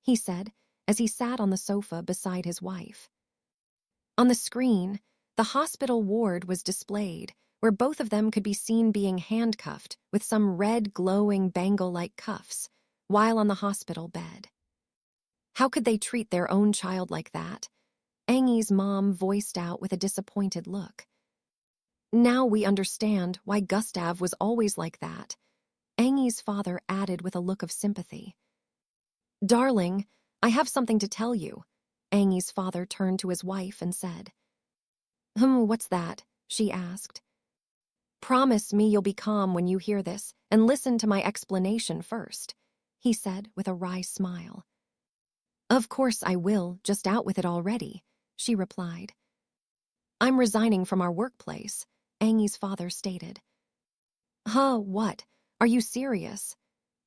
S1: he said as he sat on the sofa beside his wife. On the screen, the hospital ward was displayed, where both of them could be seen being handcuffed with some red glowing bangle-like cuffs while on the hospital bed. How could they treat their own child like that? Angi's mom voiced out with a disappointed look. Now we understand why Gustav was always like that, Angi's father added with a look of sympathy. Darling, I have something to tell you, Angi's father turned to his wife and said. What's that? She asked. Promise me you'll be calm when you hear this and listen to my explanation first, he said with a wry smile. Of course I will, just out with it already, she replied. I'm resigning from our workplace, Angi's father stated. Huh, what? Are you serious?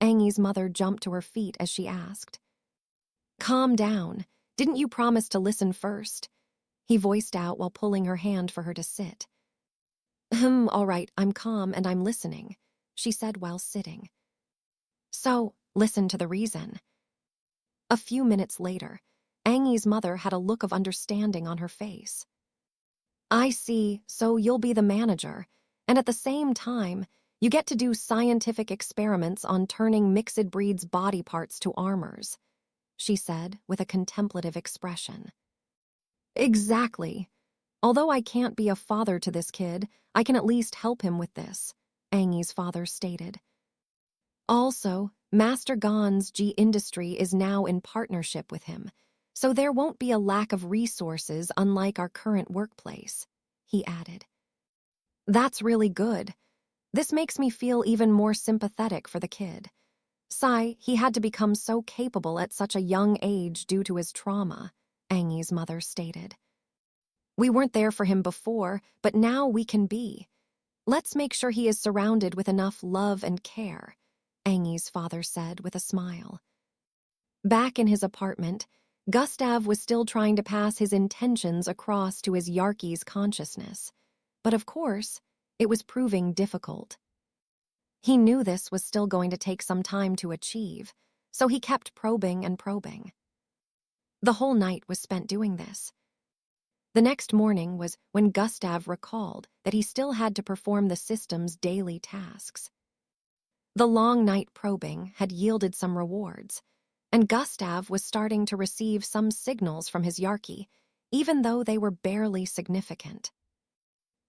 S1: Angi's mother jumped to her feet as she asked. Calm down. Didn't you promise to listen first? He voiced out while pulling her hand for her to sit. All right, I'm calm and I'm listening, she said while sitting. So, listen to the reason. A few minutes later, Angi's mother had a look of understanding on her face. I see, so you'll be the manager, and at the same time, you get to do scientific experiments on turning mixed breeds' body parts to armors, she said with a contemplative expression. Exactly. Although I can't be a father to this kid, I can at least help him with this, Angi's father stated. Also, Master Gon's G Industry is now in partnership with him, so there won't be a lack of resources unlike our current workplace, he added. That's really good. This makes me feel even more sympathetic for the kid. He had to become so capable at such a young age due to his trauma, Angi's mother stated. We weren't there for him before, but now we can be. Let's make sure he is surrounded with enough love and care, Angi's father said with a smile. Back in his apartment, Gustav was still trying to pass his intentions across to his Yarkie's consciousness. But of course, it was proving difficult. He knew this was still going to take some time to achieve, so he kept probing and probing. The whole night was spent doing this. The next morning was when Gustav recalled that he still had to perform the system's daily tasks. The long night probing had yielded some rewards, and Gustav was starting to receive some signals from his Yarkie, even though they were barely significant.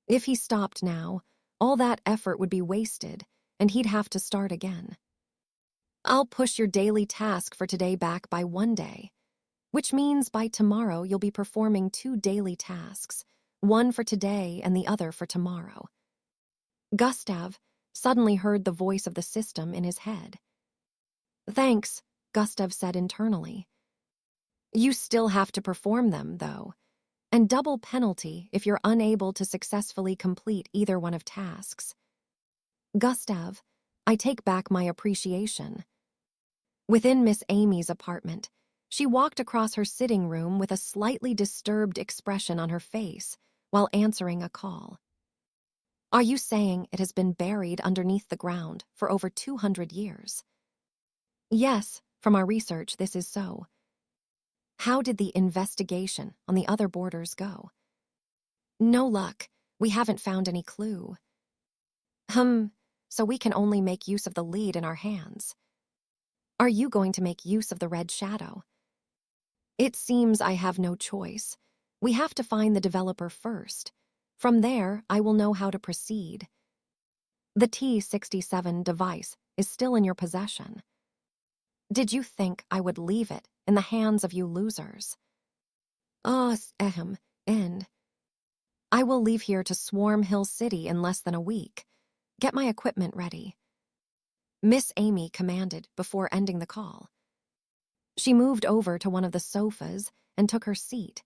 S1: If he stopped now, all that effort would be wasted, and he'd have to start again. I'll push your daily task for today back by 1 day, which means by tomorrow you'll be performing 2 daily tasks, one for today and the other for tomorrow. Gustav suddenly heard the voice of the system in his head. Thanks, Gustav said internally. You still have to perform them, though, and double penalty if you're unable to successfully complete either one of tasks. Gustav, I take back my appreciation. Within Miss Amy's apartment, she walked across her sitting room with a slightly disturbed expression on her face while answering a call. Are you saying it has been buried underneath the ground for over 200 years? Yes, from our research, this is so. How did the investigation on the other borders go? No luck. We haven't found any clue. So we can only make use of the lead in our hands. Are you going to make use of the red shadow? It seems I have no choice. We have to find the developer first. From there, I will know how to proceed. The T-67 device is still in your possession. Did you think I would leave it in the hands of you losers? And I will leave here to Swarm Hill City in less than a week. Get my equipment ready. Miss Amy commanded before ending the call. She moved over to one of the sofas and took her seat.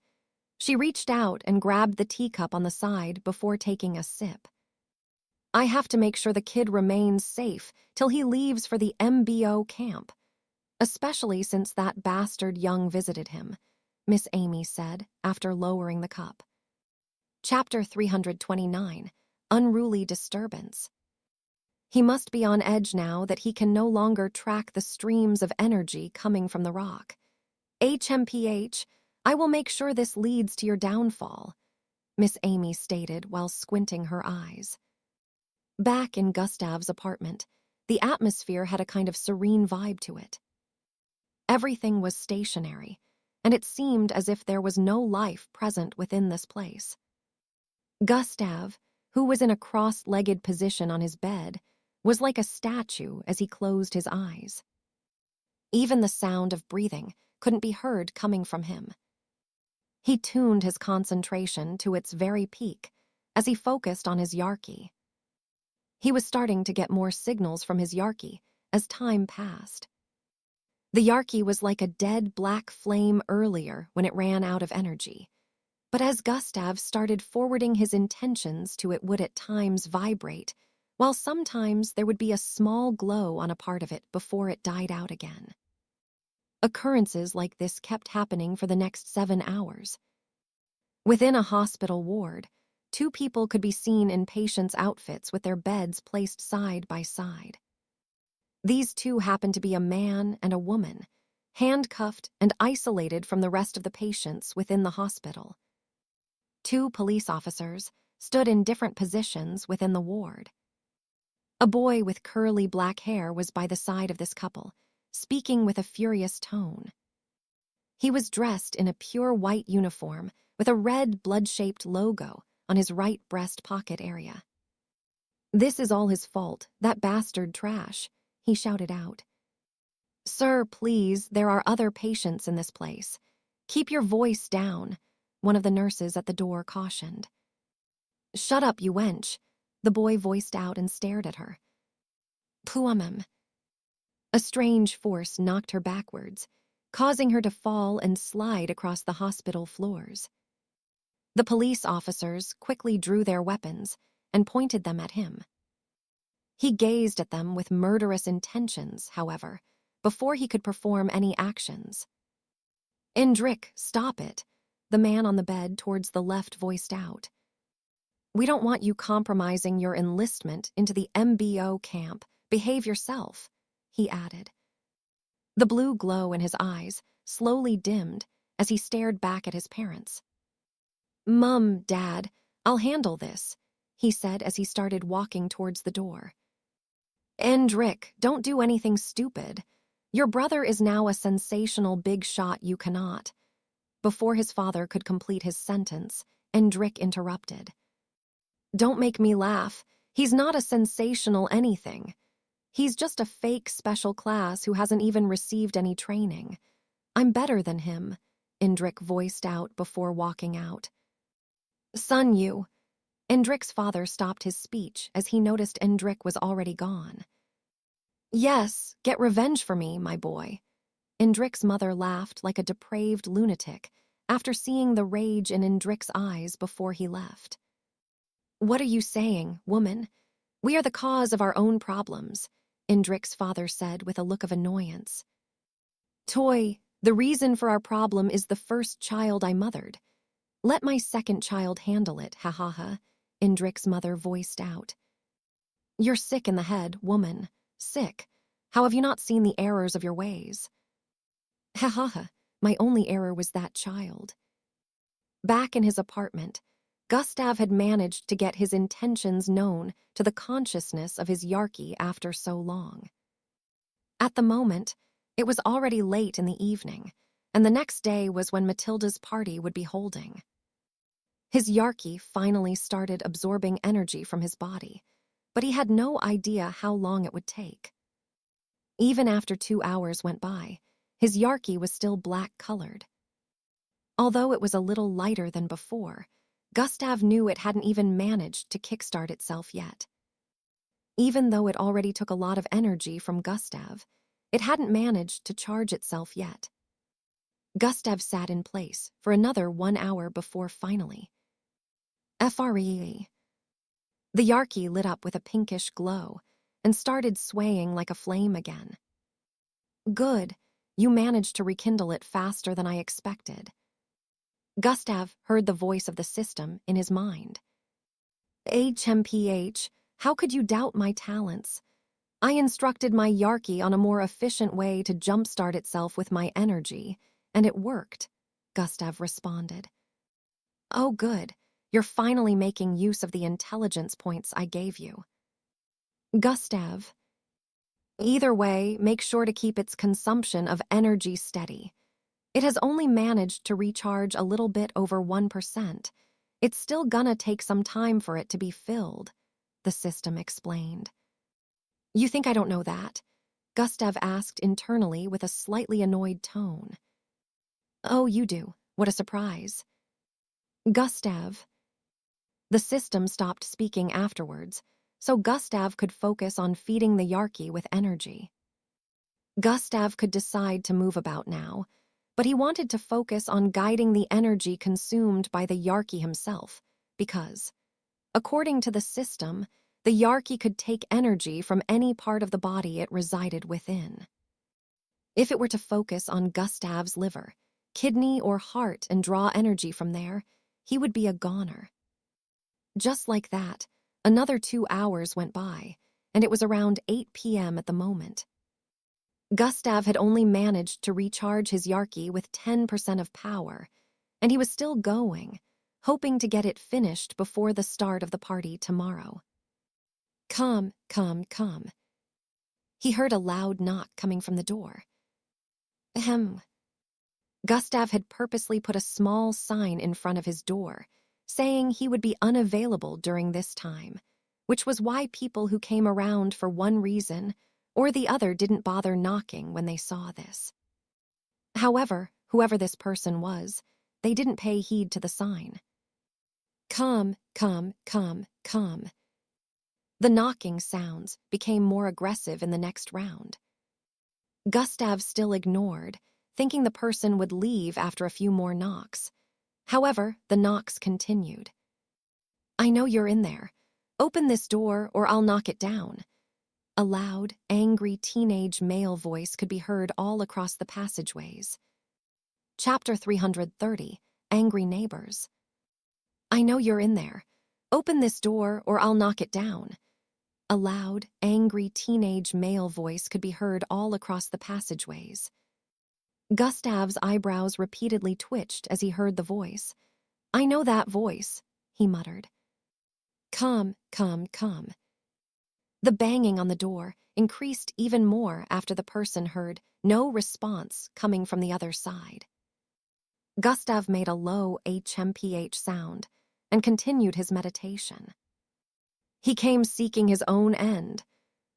S1: She reached out and grabbed the teacup on the side before taking a sip. I have to make sure the kid remains safe till he leaves for the MBO camp, especially since that bastard Young visited him, Miss Amy said after lowering the cup. Chapter 329, Unruly Disturbance. He must be on edge now that he can no longer track the streams of energy coming from the rock. HMPH, I will make sure this leads to your downfall, Miss Amy stated while squinting her eyes. Back in Gustav's apartment, the atmosphere had a kind of serene vibe to it. Everything was stationary, and it seemed as if there was no life present within this place. Gustav, who was in a cross-legged position on his bed, was like a statue as he closed his eyes. Even the sound of breathing couldn't be heard coming from him. He tuned his concentration to its very peak as he focused on his Yarky. He was starting to get more signals from his Yarky as time passed. The Yarky was like a dead black flame earlier when it ran out of energy, but as Gustav started forwarding his intentions to it would at times vibrate, while sometimes there would be a small glow on a part of it before it died out again. Occurrences like this kept happening for the next 7 hours. Within a hospital ward, 2 people could be seen in patients' outfits with their beds placed side by side. These 2 happened to be a man and a woman, handcuffed and isolated from the rest of the patients within the hospital. 2 police officers stood in different positions within the ward. A boy with curly black hair was by the side of this couple, speaking with a furious tone. He was dressed in a pure white uniform with a red blood-shaped logo on his right breast pocket area. "This is all his fault, that bastard trash," he shouted out. "Sir, please, there are other patients in this place. Keep your voice down," one of the nurses at the door cautioned. "Shut up, you wench," the boy voiced out and stared at her. "Puamem." A strange force knocked her backwards, causing her to fall and slide across the hospital floors. The police officers quickly drew their weapons and pointed them at him. He gazed at them with murderous intentions, however, before he could perform any actions. "Indrik, stop it," the man on the bed towards the left voiced out. "We don't want you compromising your enlistment into the MBO camp. Behave yourself," he added. The blue glow in his eyes slowly dimmed as he stared back at his parents. "Mum, Dad, I'll handle this," he said as he started walking towards the door. "Indrik, don't do anything stupid. Your brother is now a sensational big shot you cannot." Before his father could complete his sentence, Indrik interrupted. "Don't make me laugh. He's not a sensational anything. He's just a fake special class who hasn't even received any training. I'm better than him," Indrik voiced out before walking out. "Son, you..." Indrik's father stopped his speech as he noticed Indrik was already gone. "Yes, get revenge for me, my boy." Indrik's mother laughed like a depraved lunatic after seeing the rage in Indrik's eyes before he left. "What are you saying, woman? We are the cause of our own problems," Indrik's father said with a look of annoyance. "Toy, the reason for our problem is the first child I mothered. Let my second child handle it, ha ha ha," Indrik's mother voiced out. "You're sick in the head, woman. Sick. How have you not seen the errors of your ways?" "Ha ha ha, my only error was that child." Back in his apartment, Gustav had managed to get his intentions known to the consciousness of his Yarky after so long. At the moment, it was already late in the evening, and the next day was when Matilda's party would be holding. His Yarky finally started absorbing energy from his body, but he had no idea how long it would take. Even after 2 hours went by, his Yarky was still black-colored. Although it was a little lighter than before, Gustav knew it hadn't even managed to kickstart itself yet. Even though it already took a lot of energy from Gustav, it hadn't managed to charge itself yet. Gustav sat in place for another 1 hour before finally. FREE. The Yarky lit up with a pinkish glow and started swaying like a flame again. "Good, you managed to rekindle it faster than I expected." Gustav heard the voice of the system in his mind. "HMPH, How could you doubt my talents? I instructed my Yarky on a more efficient way to jumpstart itself with my energy, and it worked, Gustav responded. Oh, good. You're finally making use of the intelligence points I gave you. Gustav. Either way, make sure to keep its consumption of energy steady. It has only managed to recharge a little bit over 1%. It's still gonna take some time for it to be filled, the system explained. You think I don't know that? Gustav asked internally with a slightly annoyed tone. Oh, you do. What a surprise. Gustav. The system stopped speaking afterwards, so Gustav could focus on feeding the Yarky with energy. Gustav could decide to move about now, but he wanted to focus on guiding the energy consumed by the Yarky himself, because, according to the system, the Yarky could take energy from any part of the body it resided within. If it were to focus on Gustav's liver, kidney, or heart and draw energy from there, he would be a goner. Just like that, another 2 hours went by, and it was around 8 p.m. at the moment. Gustav had only managed to recharge his Yarky with 10% of power, and he was still going, hoping to get it finished before the start of the party tomorrow. Come. He heard a loud knock coming from the door. Ahem. Gustav had purposely put a small sign in front of his door, saying he would be unavailable during this time, which was why people who came around for one reason or the other didn't bother knocking when they saw this. However, whoever this person was, they didn't pay heed to the sign. Come. The knocking sounds became more aggressive in the next round. Gustav still ignored, thinking the person would leave after a few more knocks. However, the knocks continued. I know you're in there. Open this door or I'll knock it down. A loud, angry teenage male voice could be heard all across the passageways. Chapter 330, Angry Neighbors. I know you're in there. Open this door or I'll knock it down. A loud, angry teenage male voice could be heard all across the passageways. Gustav's eyebrows repeatedly twitched as he heard the voice. I know that voice, he muttered. Come. The banging on the door increased even more after the person heard no response coming from the other side. Gustav made a low HMPH sound and continued his meditation. He came seeking his own end,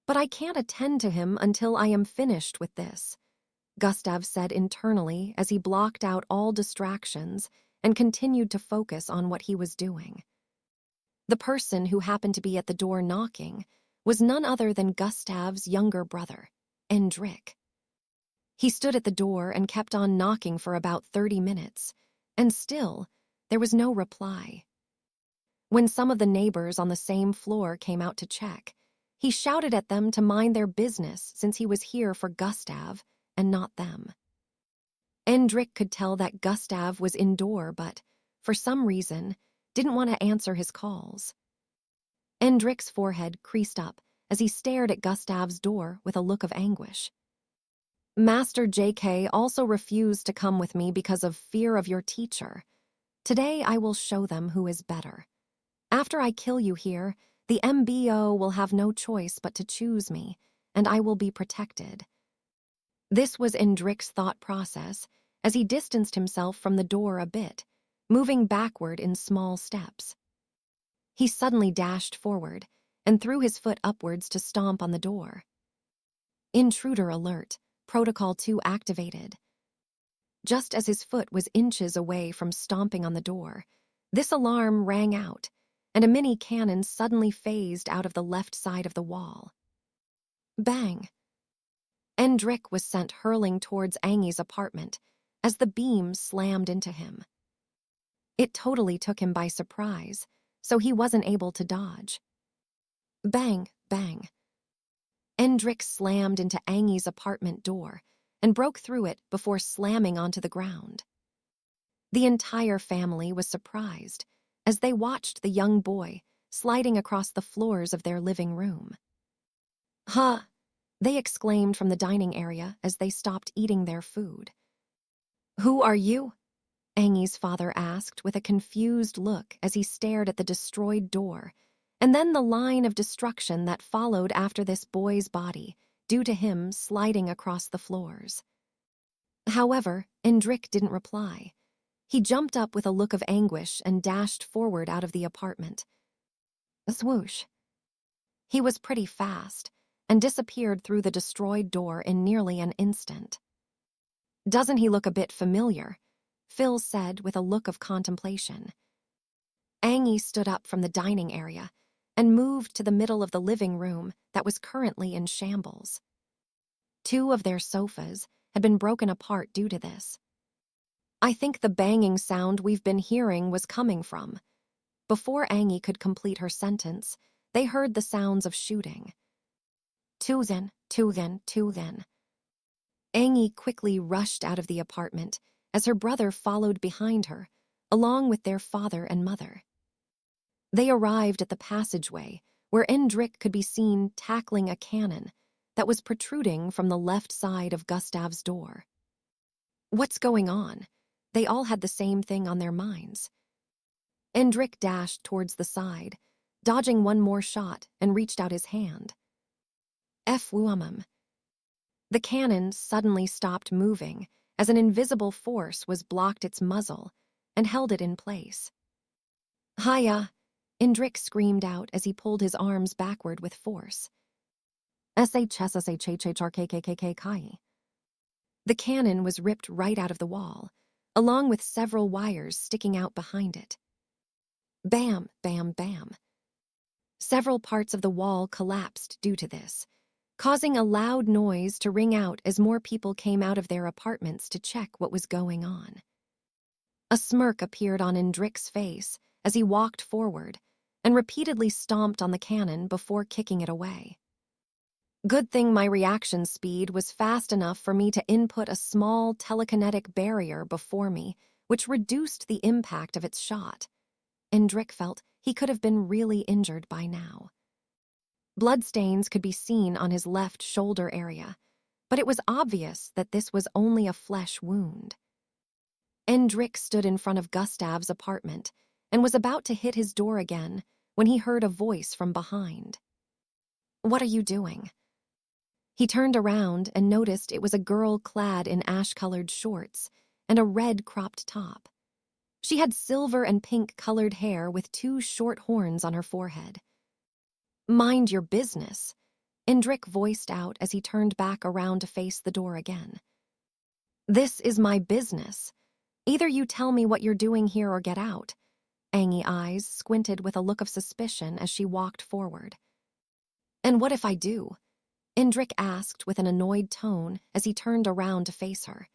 S1: but I can't attend to him until I am finished with this, Gustav said internally as he blocked out all distractions and continued to focus on what he was doing. The person who happened to be at the door knocking was none other than Gustav's younger brother, Endrik. He stood at the door and kept on knocking for about 30 minutes, and still, there was no reply. When some of the neighbors on the same floor came out to check, he shouted at them to mind their business since he was here for Gustav and not them. Endrik could tell that Gustav was indoor but, for some reason, didn't want to answer his calls. Endrik's forehead creased up as he stared at Gustav's door with a look of anguish. Master JK also refused to come with me because of fear of your teacher. Today I will show them who is better. After I kill you here, the MBO will have no choice but to choose me, and I will be protected. This was Endrik's thought process as he distanced himself from the door a bit, moving backward in small steps. He suddenly dashed forward and threw his foot upwards to stomp on the door. Intruder alert, Protocol 2 activated. Just as his foot was inches away from stomping on the door, this alarm rang out, and a mini cannon suddenly phased out of the left side of the wall. Bang! Endrik was sent hurling towards Angi's apartment as the beam slammed into him. It totally took him by surprise, so he wasn't able to dodge. Bang! Endrik slammed into Angi's apartment door and broke through it before slamming onto the ground. The entire family was surprised as they watched the young boy sliding across the floors of their living room. "Huh!" they exclaimed from the dining area as they stopped eating their food. "Who are you?" Angi's father asked with a confused look as he stared at the destroyed door, and then the line of destruction that followed after this boy's body, due to him sliding across the floors. However, Indrik didn't reply. He jumped up with a look of anguish and dashed forward out of the apartment. A swoosh. He was pretty fast and disappeared through the destroyed door in nearly an instant. "Doesn't he look a bit familiar?" Phil said with a look of contemplation. Angie stood up from the dining area and moved to the middle of the living room that was currently in shambles. 2 of their sofas had been broken apart due to this. "I think the banging sound we've been hearing was coming from." Before Angie could complete her sentence, they heard the sounds of shooting. Tugen, Tugen, Tugen. Angie quickly rushed out of the apartment as her brother followed behind her, along with their father and mother. They arrived at the passageway where Indrik could be seen tackling a cannon that was protruding from the left side of Gustav's door. What's going on? They all had the same thing on their minds. Indrik dashed towards the side, dodging one more shot, and reached out his hand. F-Wuamum. The cannon suddenly stopped moving as an invisible force was blocked its muzzle and held it in place. "Hiya!" Indrik screamed out as he pulled his arms backward with force. SHSSHHHRKKKK. The cannon was ripped right out of the wall, along with several wires sticking out behind it. Bam, bam, bam. Several parts of the wall collapsed due to this, causing a loud noise to ring out as more people came out of their apartments to check what was going on. A smirk appeared on Indrik's face as he walked forward and repeatedly stomped on the cannon before kicking it away. Good thing my reaction speed was fast enough for me to input a small telekinetic barrier before me, which reduced the impact of its shot. Indrik felt he could have been really injured by now. Bloodstains could be seen on his left shoulder area, but it was obvious that this was only a flesh wound. Indrik stood in front of Gustav's apartment and was about to hit his door again when he heard a voice from behind. "What are you doing?" He turned around and noticed it was a girl clad in ash-colored shorts and a red cropped top. She had silver and pink-colored hair with 2 short horns on her forehead. "Mind your business," Indrik voiced out as he turned back around to face the door again. "This is my business. Either you tell me what you're doing here or get out." Angie eyes squinted with a look of suspicion as she walked forward. "And what if I do?" Indrik asked with an annoyed tone as he turned around to face her.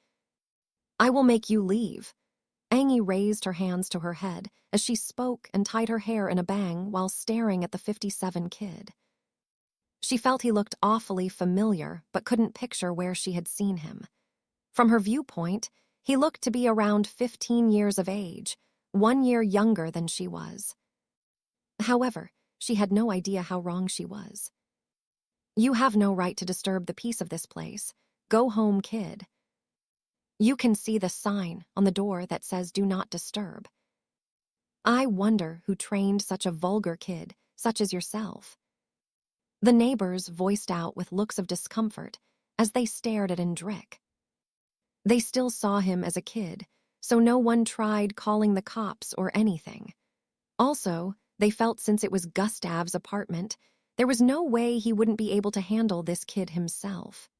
S1: "I will make you leave." Angie raised her hands to her head as she spoke and tied her hair in a bang while staring at the 57 kid. She felt he looked awfully familiar but couldn't picture where she had seen him. From her viewpoint, he looked to be around 15 years of age, 1 year younger than she was. However, she had no idea how wrong she was. "You have no right to disturb the peace of this place. Go home, kid." "You can see the sign on the door that says do not disturb." "I wonder who trained such a vulgar kid, such as yourself." The neighbors voiced out with looks of discomfort as they stared at Indrik. They still saw him as a kid, so no one tried calling the cops or anything. Also, they felt since it was Gustav's apartment, there was no way he wouldn't be able to handle this kid himself.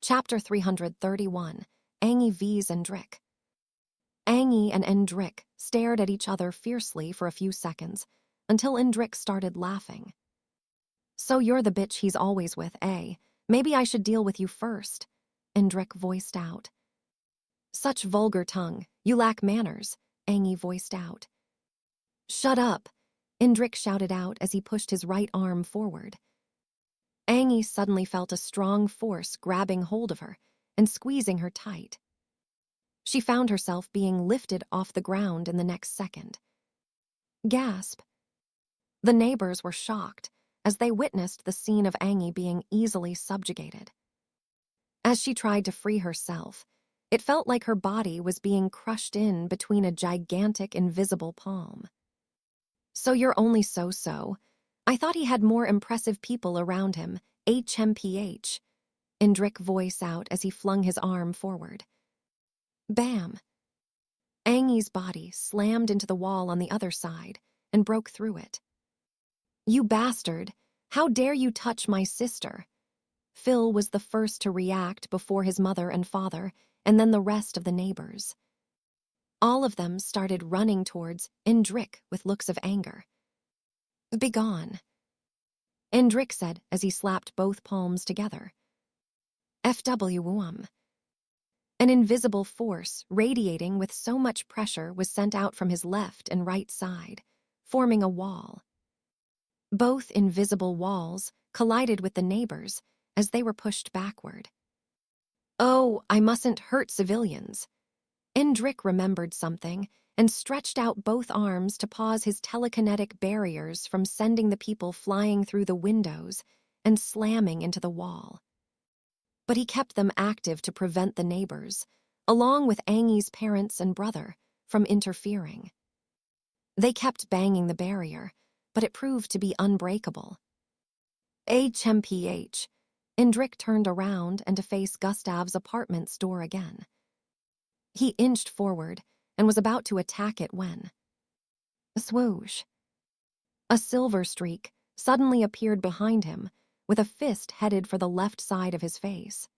S1: Chapter 331, Angie vs. Indrik. Angie and Indrik stared at each other fiercely for a few seconds, until Indrik started laughing. "So you're the bitch he's always with, eh? Maybe I should deal with you first," Indrik voiced out. "Such vulgar tongue, you lack manners," Angie voiced out. "Shut up," Indrik shouted out as he pushed his right arm forward. Angie suddenly felt a strong force grabbing hold of her and squeezing her tight. She found herself being lifted off the ground in the next second. Gasp. The neighbors were shocked as they witnessed the scene of Angie being easily subjugated. As she tried to free herself, it felt like her body was being crushed in between a gigantic invisible palm. "So you're only so-so. I thought he had more impressive people around him, HMPH," Indrik voiced out as he flung his arm forward. Bam! Angie's body slammed into the wall on the other side and broke through it. "You bastard! How dare you touch my sister?" Phil was the first to react before his mother and father, and then the rest of the neighbors. All of them started running towards Indrik with looks of anger. "Begone," Indrik said as he slapped both palms together. FWM. An invisible force radiating with so much pressure was sent out from his left and right side, forming a wall. Both invisible walls collided with the neighbors as they were pushed backward. "Oh, I mustn't hurt civilians." Indrik remembered something and stretched out both arms to pause his telekinetic barriers from sending the people flying through the windows and slamming into the wall. But he kept them active to prevent the neighbors, along with Angie's parents and brother, from interfering. They kept banging the barrier, but it proved to be unbreakable. HMPH. Indrik turned around and to face Gustav's apartment's door again. He inched forward and was about to attack it when... swoosh. A silver streak suddenly appeared behind him, with a fist headed for the left side of his face.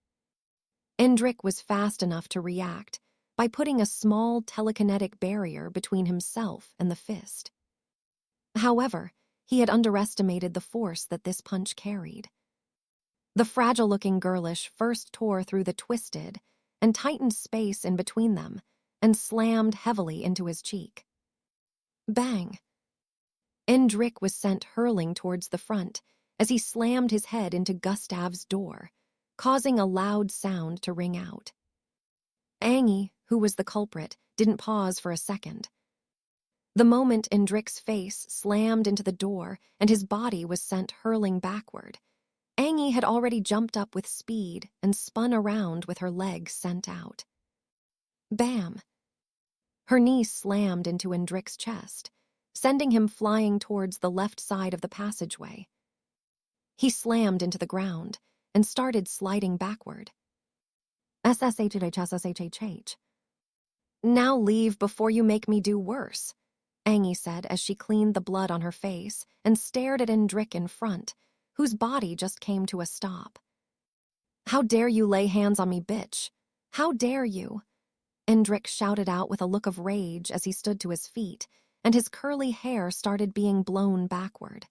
S1: Indrik was fast enough to react by putting a small telekinetic barrier between himself and the fist. However, he had underestimated the force that this punch carried. The fragile-looking girlish first tore through the twisted and tightened space in between them and slammed heavily into his cheek. Bang! Indrik was sent hurling towards the front as he slammed his head into Gustav's door, causing a loud sound to ring out. Angie, who was the culprit, didn't pause for a second. The moment Indrik's face slammed into the door and his body was sent hurling backward, Angie had already jumped up with speed and spun around with her legs sent out. Bam! Her knee slammed into Indrik's chest, sending him flying towards the left side of the passageway. He slammed into the ground and started sliding backward. SSHHSSHHH. "Now leave before you make me do worse," Angie said as she cleaned the blood on her face and stared at Indrik in front, whose body just came to a stop. "How dare you lay hands on me, bitch? How dare you?" Indrik shouted out with a look of rage as he stood to his feet, and his curly hair started being blown backward.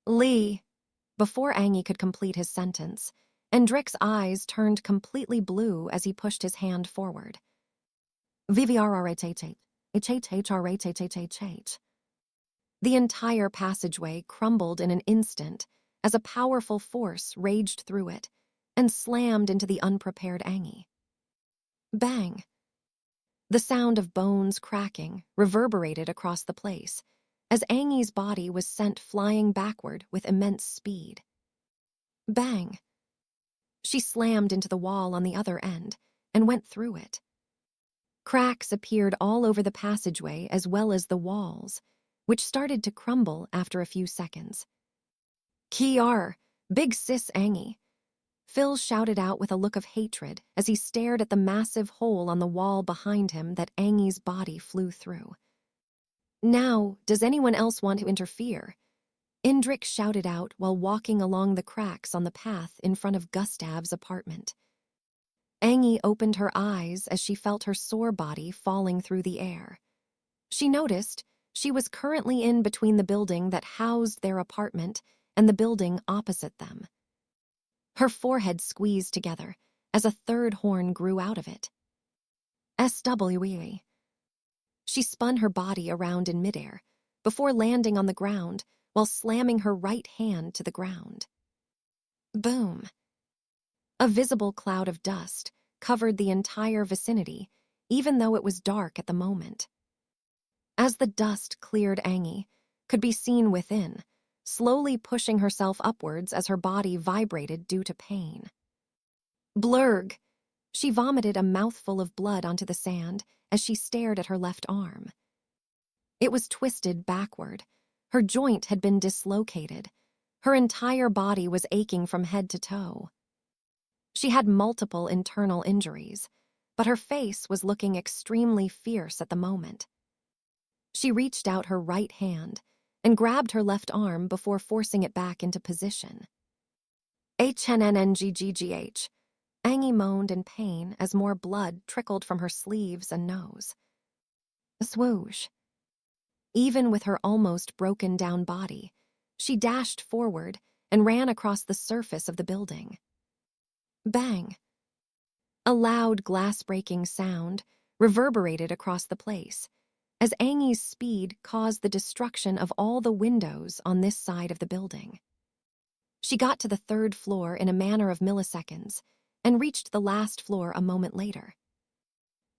S1: "Lee." Before Angie could complete his sentence, Indrik's eyes turned completely blue as he pushed his hand forward. VVRRHHH. HHHRHHHH. The entire passageway crumbled in an instant as a powerful force raged through it and slammed into the unprepared Angie. Bang! The sound of bones cracking reverberated across the place as Angie's body was sent flying backward with immense speed. Bang! She slammed into the wall on the other end and went through it. Cracks appeared all over the passageway as well as the walls, which started to crumble after a few seconds. "Kiar, big sis Angie," Phil shouted out with a look of hatred as he stared at the massive hole on the wall behind him that Angie's body flew through. "Now, does anyone else want to interfere?" Indrik shouted out while walking along the cracks on the path in front of Gustav's apartment. Angie opened her eyes as she felt her sore body falling through the air. She noticed she was currently in between the building that housed their apartment and the building opposite them. Her forehead squeezed together as a third horn grew out of it. SWE. She spun her body around in midair before landing on the ground while slamming her right hand to the ground. Boom! A visible cloud of dust covered the entire vicinity, even though it was dark at the moment. As the dust cleared Angie, could be seen within, slowly pushing herself upwards as her body vibrated due to pain. Blurg! She vomited a mouthful of blood onto the sand as she stared at her left arm. It was twisted backward. Her joint had been dislocated. Her entire body was aching from head to toe. She had multiple internal injuries, but her face was looking extremely fierce at the moment. She reached out her right hand and grabbed her left arm before forcing it back into position. HNNNGGGH. Angie moaned in pain as more blood trickled from her sleeves and nose. A swoosh. Even with her almost broken-down body, she dashed forward and ran across the surface of the building. Bang! A loud glass-breaking sound reverberated across the place, as Angie's speed caused the destruction of all the windows on this side of the building. She got to the third floor in a matter of milliseconds and reached the last floor a moment later.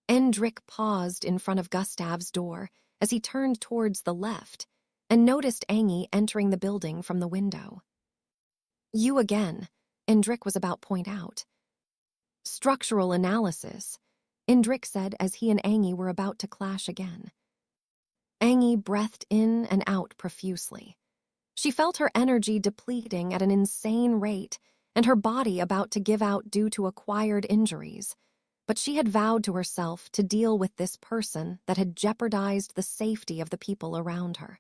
S1: Endrick paused in front of Gustav's door as he turned towards the left and noticed Angie entering the building from the window. You again, Endrick was about to point out. Structural analysis, Endrick said as he and Angie were about to clash again. Angie breathed in and out profusely. She felt her energy depleting at an insane rate and her body about to give out due to acquired injuries, but she had vowed to herself to deal with this person that had jeopardized the safety of the people around her.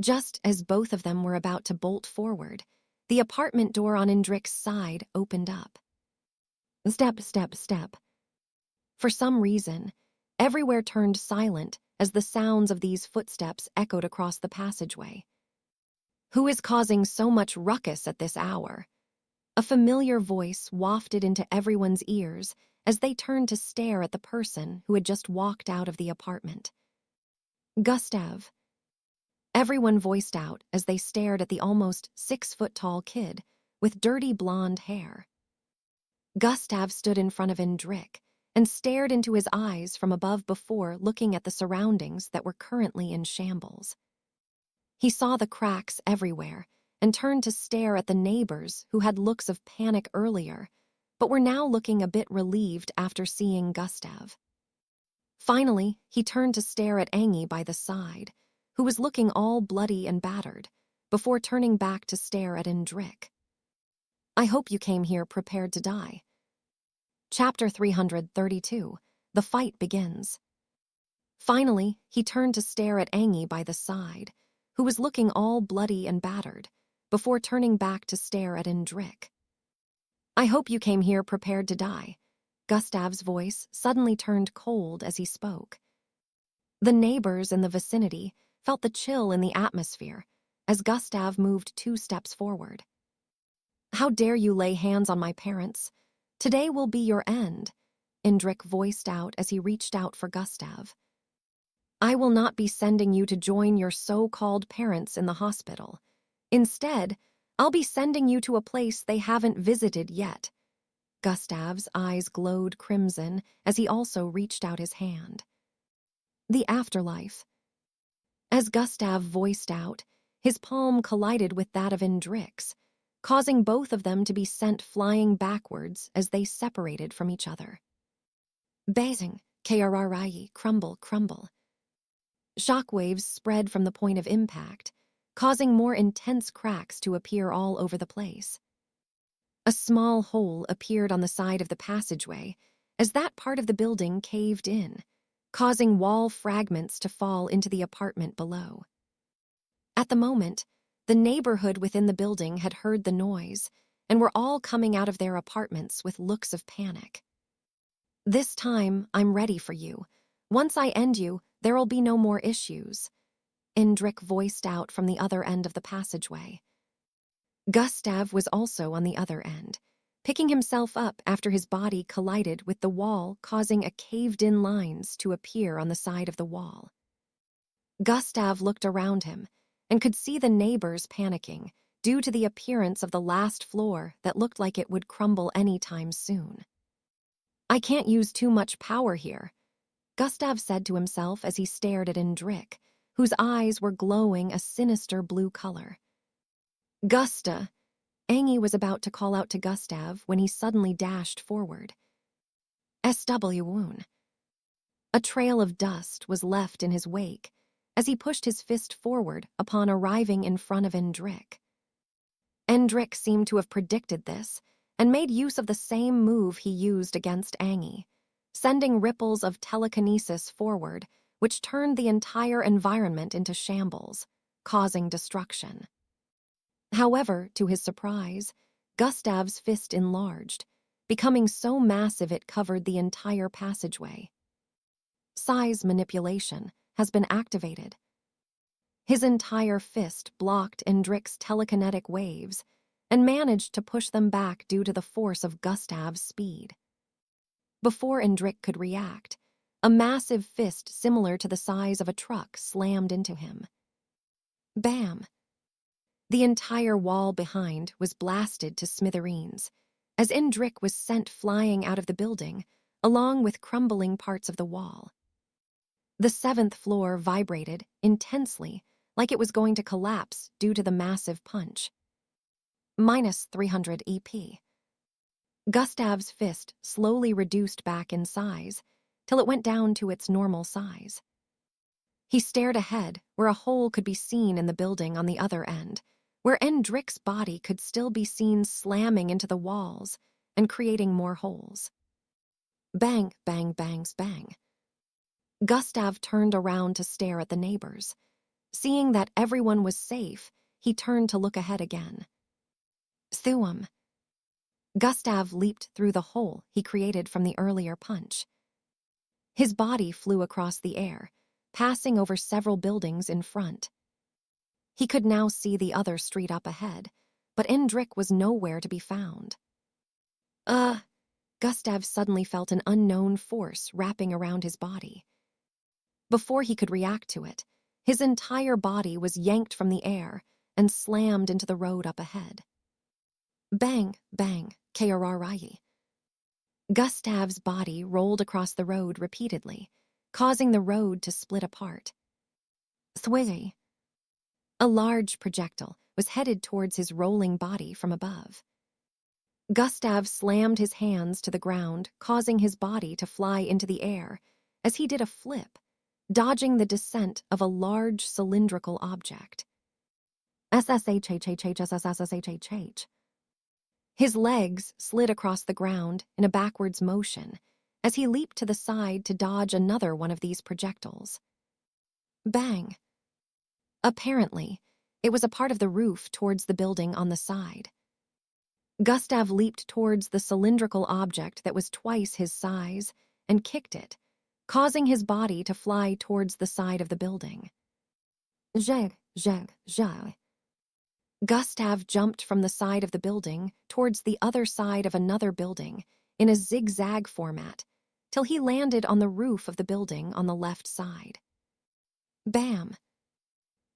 S1: Just as both of them were about to bolt forward, the apartment door on Endrick's side opened up. Step, step, step. For some reason, everywhere turned silent as the sounds of these footsteps echoed across the passageway. Who is causing so much ruckus at this hour? A familiar voice wafted into everyone's ears as they turned to stare at the person who had just walked out of the apartment. Gustav. Everyone voiced out as they stared at the almost 6-foot-tall kid with dirty blonde hair. Gustav stood in front of Endrick and stared into his eyes from above before looking at the surroundings that were currently in shambles. He saw the cracks everywhere and turned to stare at the neighbors who had looks of panic earlier, but were now looking a bit relieved after seeing Gustav. Finally, he turned to stare at Angie by the side, who was looking all bloody and battered, before turning back to stare at Endrick. I hope you came here prepared to die. Chapter 332. The fight begins. Finally, he turned to stare at Angie by the side, who was looking all bloody and battered, before turning back to stare at Endrick. I hope you came here prepared to die. Gustav's voice suddenly turned cold as he spoke. The neighbors in the vicinity felt the chill in the atmosphere as Gustav moved 2 steps forward. How dare you lay hands on my parents? Today will be your end, Endrick voiced out as he reached out for Gustav. I will not be sending you to join your so-called parents in the hospital. Instead, I'll be sending you to a place they haven't visited yet. Gustav's eyes glowed crimson as he also reached out his hand. The afterlife. As Gustav voiced out, his palm collided with that of Endrick's, causing both of them to be sent flying backwards as they separated from each other. Basing, krri, crumble, crumble. Shockwaves spread from the point of impact, causing more intense cracks to appear all over the place. A small hole appeared on the side of the passageway as that part of the building caved in, causing wall fragments to fall into the apartment below. At the moment, the neighborhood within the building had heard the noise and were all coming out of their apartments with looks of panic. This time, I'm ready for you. Once I end you, there'll be no more issues, Endrick voiced out from the other end of the passageway. Gustav was also on the other end, picking himself up after his body collided with the wall, causing a caved-in lines to appear on the side of the wall. Gustav looked around him and could see the neighbors panicking due to the appearance of the last floor that looked like it would crumble any time soon. I can't use too much power here, Gustav said to himself as he stared at Endrick, whose eyes were glowing a sinister blue color. "Gusta!" Angie was about to call out to Gustav when he suddenly dashed forward. "SW wound." A trail of dust was left in his wake as he pushed his fist forward upon arriving in front of Endrik. Endrik seemed to have predicted this and made use of the same move he used against Angie, sending ripples of telekinesis forward, which turned the entire environment into shambles, causing destruction. However, to his surprise, Gustav's fist enlarged, becoming so massive it covered the entire passageway. Size manipulation has been activated. His entire fist blocked Endrik's telekinetic waves and managed to push them back due to the force of Gustav's speed. Before Endrik could react, a massive fist similar to the size of a truck slammed into him. Bam! The entire wall behind was blasted to smithereens, as Endrik was sent flying out of the building, along with crumbling parts of the wall. The 7th floor vibrated intensely, like it was going to collapse due to the massive punch. -300 EP. Gustav's fist slowly reduced back in size, till it went down to its normal size. He stared ahead, where a hole could be seen in the building on the other end, where Endrik's body could still be seen slamming into the walls and creating more holes. Bang, bang, bangs, bang. Gustav turned around to stare at the neighbors. Seeing that everyone was safe, he turned to look ahead again. Thuum. Gustav leaped through the hole he created from the earlier punch. His body flew across the air, passing over several buildings in front. He could now see the other street up ahead, but Endrik was nowhere to be found. Gustav suddenly felt an unknown force wrapping around his body. Before he could react to it, his entire body was yanked from the air and slammed into the road up ahead. Bang, bang, KRRI. Gustav's body rolled across the road repeatedly, causing the road to split apart. Thwiggy. A large projectile was headed towards his rolling body from above. Gustav slammed his hands to the ground, causing his body to fly into the air as he did a flip, dodging the descent of a large cylindrical object. SSHHHHSSSHHH. His legs slid across the ground in a backwards motion as he leaped to the side to dodge another one of these projectiles. Bang. Apparently, it was a part of the roof towards the building on the side. Gustav leaped towards the cylindrical object that was twice his size and kicked it, causing his body to fly towards the side of the building. Jag, jag, jag. Gustav jumped from the side of the building towards the other side of another building in a zigzag format till he landed on the roof of the building on the left side. Bam!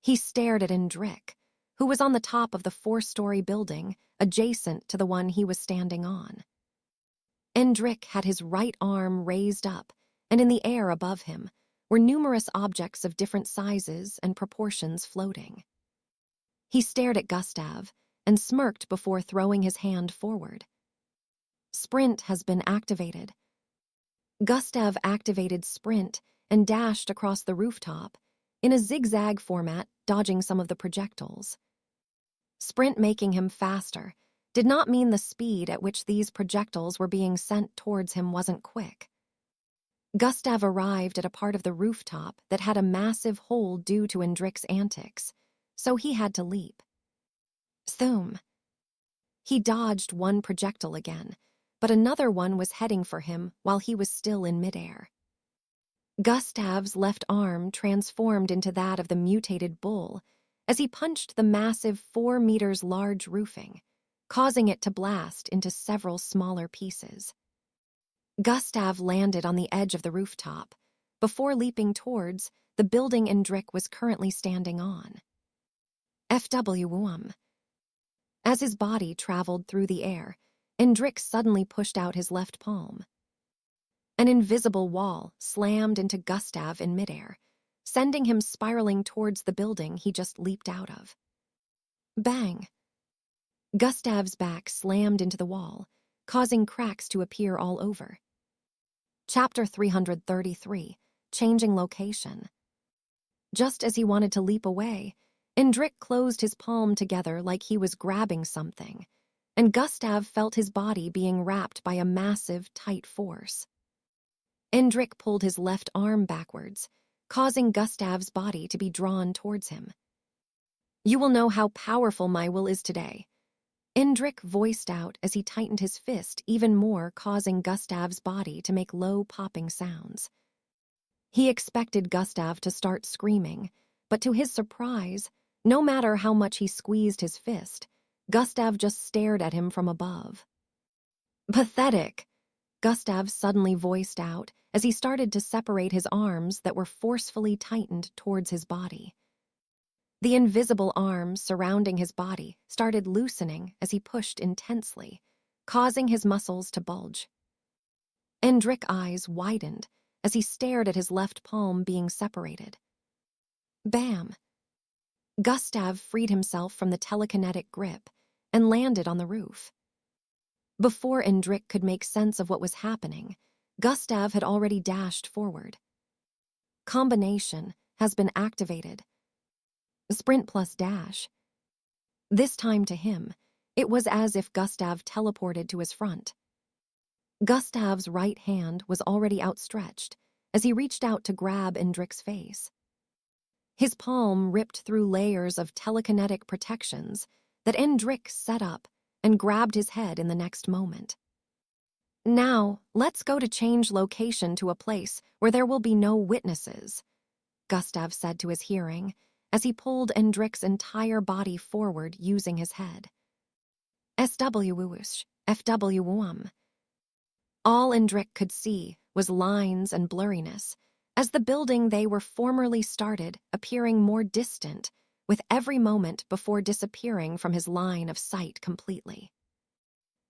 S1: He stared at Endrik, who was on the top of the 4-story building adjacent to the one he was standing on. Endrik had his right arm raised up, and in the air above him were numerous objects of different sizes and proportions floating. He stared at Gustav and smirked before throwing his hand forward. Sprint has been activated. Gustav activated Sprint and dashed across the rooftop in a zigzag format, dodging some of the projectiles. Sprint making him faster did not mean the speed at which these projectiles were being sent towards him wasn't quick. Gustav arrived at a part of the rooftop that had a massive hole due to Endrik's antics, so he had to leap. Thoom. He dodged one projectile again, but another one was heading for him while he was still in midair. Gustav's left arm transformed into that of the mutated bull as he punched the massive 4 meters large roofing, causing it to blast into several smaller pieces. Gustav landed on the edge of the rooftop before leaping towards the building Endrik was currently standing on. FW. As his body traveled through the air, Endrik suddenly pushed out his left palm. An invisible wall slammed into Gustav in midair, sending him spiraling towards the building he just leaped out of. Bang! Gustav's back slammed into the wall, causing cracks to appear all over. Chapter 333, Changing Location. Just as he wanted to leap away, Indrik closed his palm together like he was grabbing something, and Gustav felt his body being wrapped by a massive, tight force. Indrik pulled his left arm backwards, causing Gustav's body to be drawn towards him. "You will know how powerful my will is today," Indrik voiced out as he tightened his fist even more, causing Gustav's body to make low, popping sounds. He expected Gustav to start screaming, but to his surprise, no matter how much he squeezed his fist, Gustav just stared at him from above. "Pathetic," Gustav suddenly voiced out as he started to separate his arms that were forcefully tightened towards his body. The invisible arms surrounding his body started loosening as he pushed intensely, causing his muscles to bulge. Indrik's eyes widened as he stared at his left palm being separated. Bam! Gustav freed himself from the telekinetic grip and landed on the roof. Before Indrik could make sense of what was happening, Gustav had already dashed forward. Combination has been activated. Sprint plus dash. This time to him, it was as if Gustav teleported to his front. Gustav's right hand was already outstretched as he reached out to grab Indrik's face. His palm ripped through layers of telekinetic protections that Indrik set up and grabbed his head in the next moment. "Now, let's go to change location to a place where there will be no witnesses," Gustav said to his hearing as he pulled Indrik's entire body forward using his head. SWUSH, FWUM. All Indrik could see was lines and blurriness, as the building they were formerly started appearing more distant with every moment before disappearing from his line of sight completely.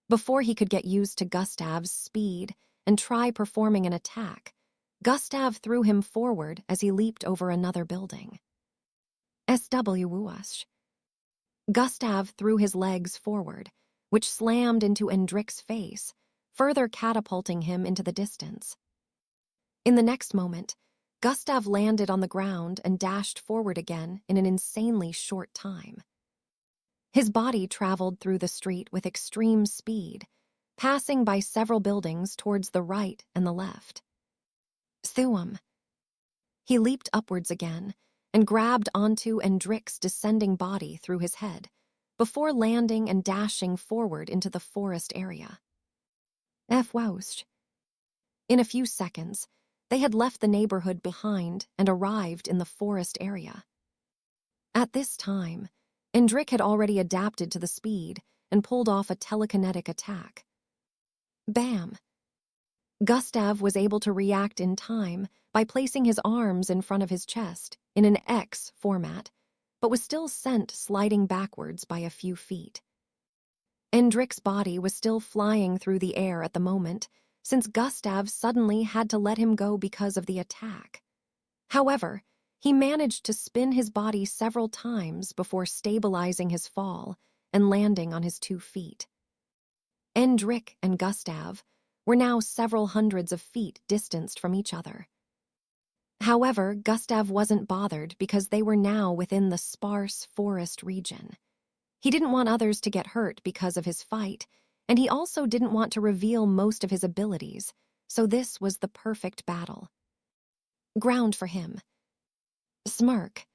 S1: Before he could get used to Gustav's speed and try performing an attack, Gustav threw him forward as he leaped over another building. SWUSH. Gustav threw his legs forward, which slammed into Indrik's face, further catapulting him into the distance. In the next moment, Gustav landed on the ground and dashed forward again in an insanely short time. His body traveled through the street with extreme speed, passing by several buildings towards the right and the left. Thuum. He leaped upwards again and grabbed onto Indrik's descending body through his head, before landing and dashing forward into the forest area. Fwoush. In a few seconds, they had left the neighborhood behind and arrived in the forest area. At this time, Indrik had already adapted to the speed and pulled off a telekinetic attack. Bam! Gustav was able to react in time by placing his arms in front of his chest in an X format, but was still sent sliding backwards by a few feet. Indrik's body was still flying through the air at the moment, since Gustav suddenly had to let him go because of the attack. However, he managed to spin his body several times before stabilizing his fall and landing on his 2 feet. Indrik and Gustav were now several hundreds of feet distanced from each other. However, Gustav wasn't bothered because they were now within the sparse forest region. He didn't want others to get hurt because of his fight, and he also didn't want to reveal most of his abilities, so this was the perfect battle. Ground for him. Smirk.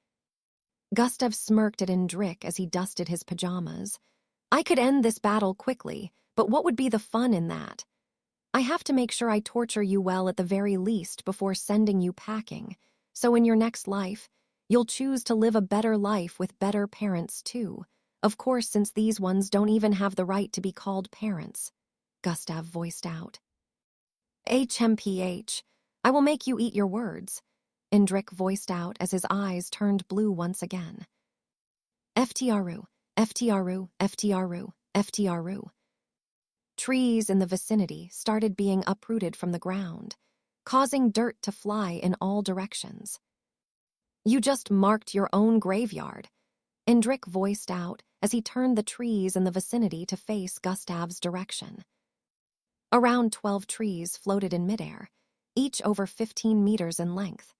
S1: Gustav smirked at Indrik as he dusted his pajamas. "I could end this battle quickly, but what would be the fun in that? I have to make sure I torture you well at the very least before sending you packing, so in your next life, you'll choose to live a better life with better parents too. Of course, since these ones don't even have the right to be called parents," Gustav voiced out. HMPH, I will make you eat your words, Indrik voiced out as his eyes turned blue once again. FTRU, FTRU, FTRU, FTRU. Trees in the vicinity started being uprooted from the ground, causing dirt to fly in all directions. You just marked your own graveyard, Indrik voiced out as he turned the trees in the vicinity to face Gustav's direction. Around 12 trees floated in midair, each over 15 meters in length.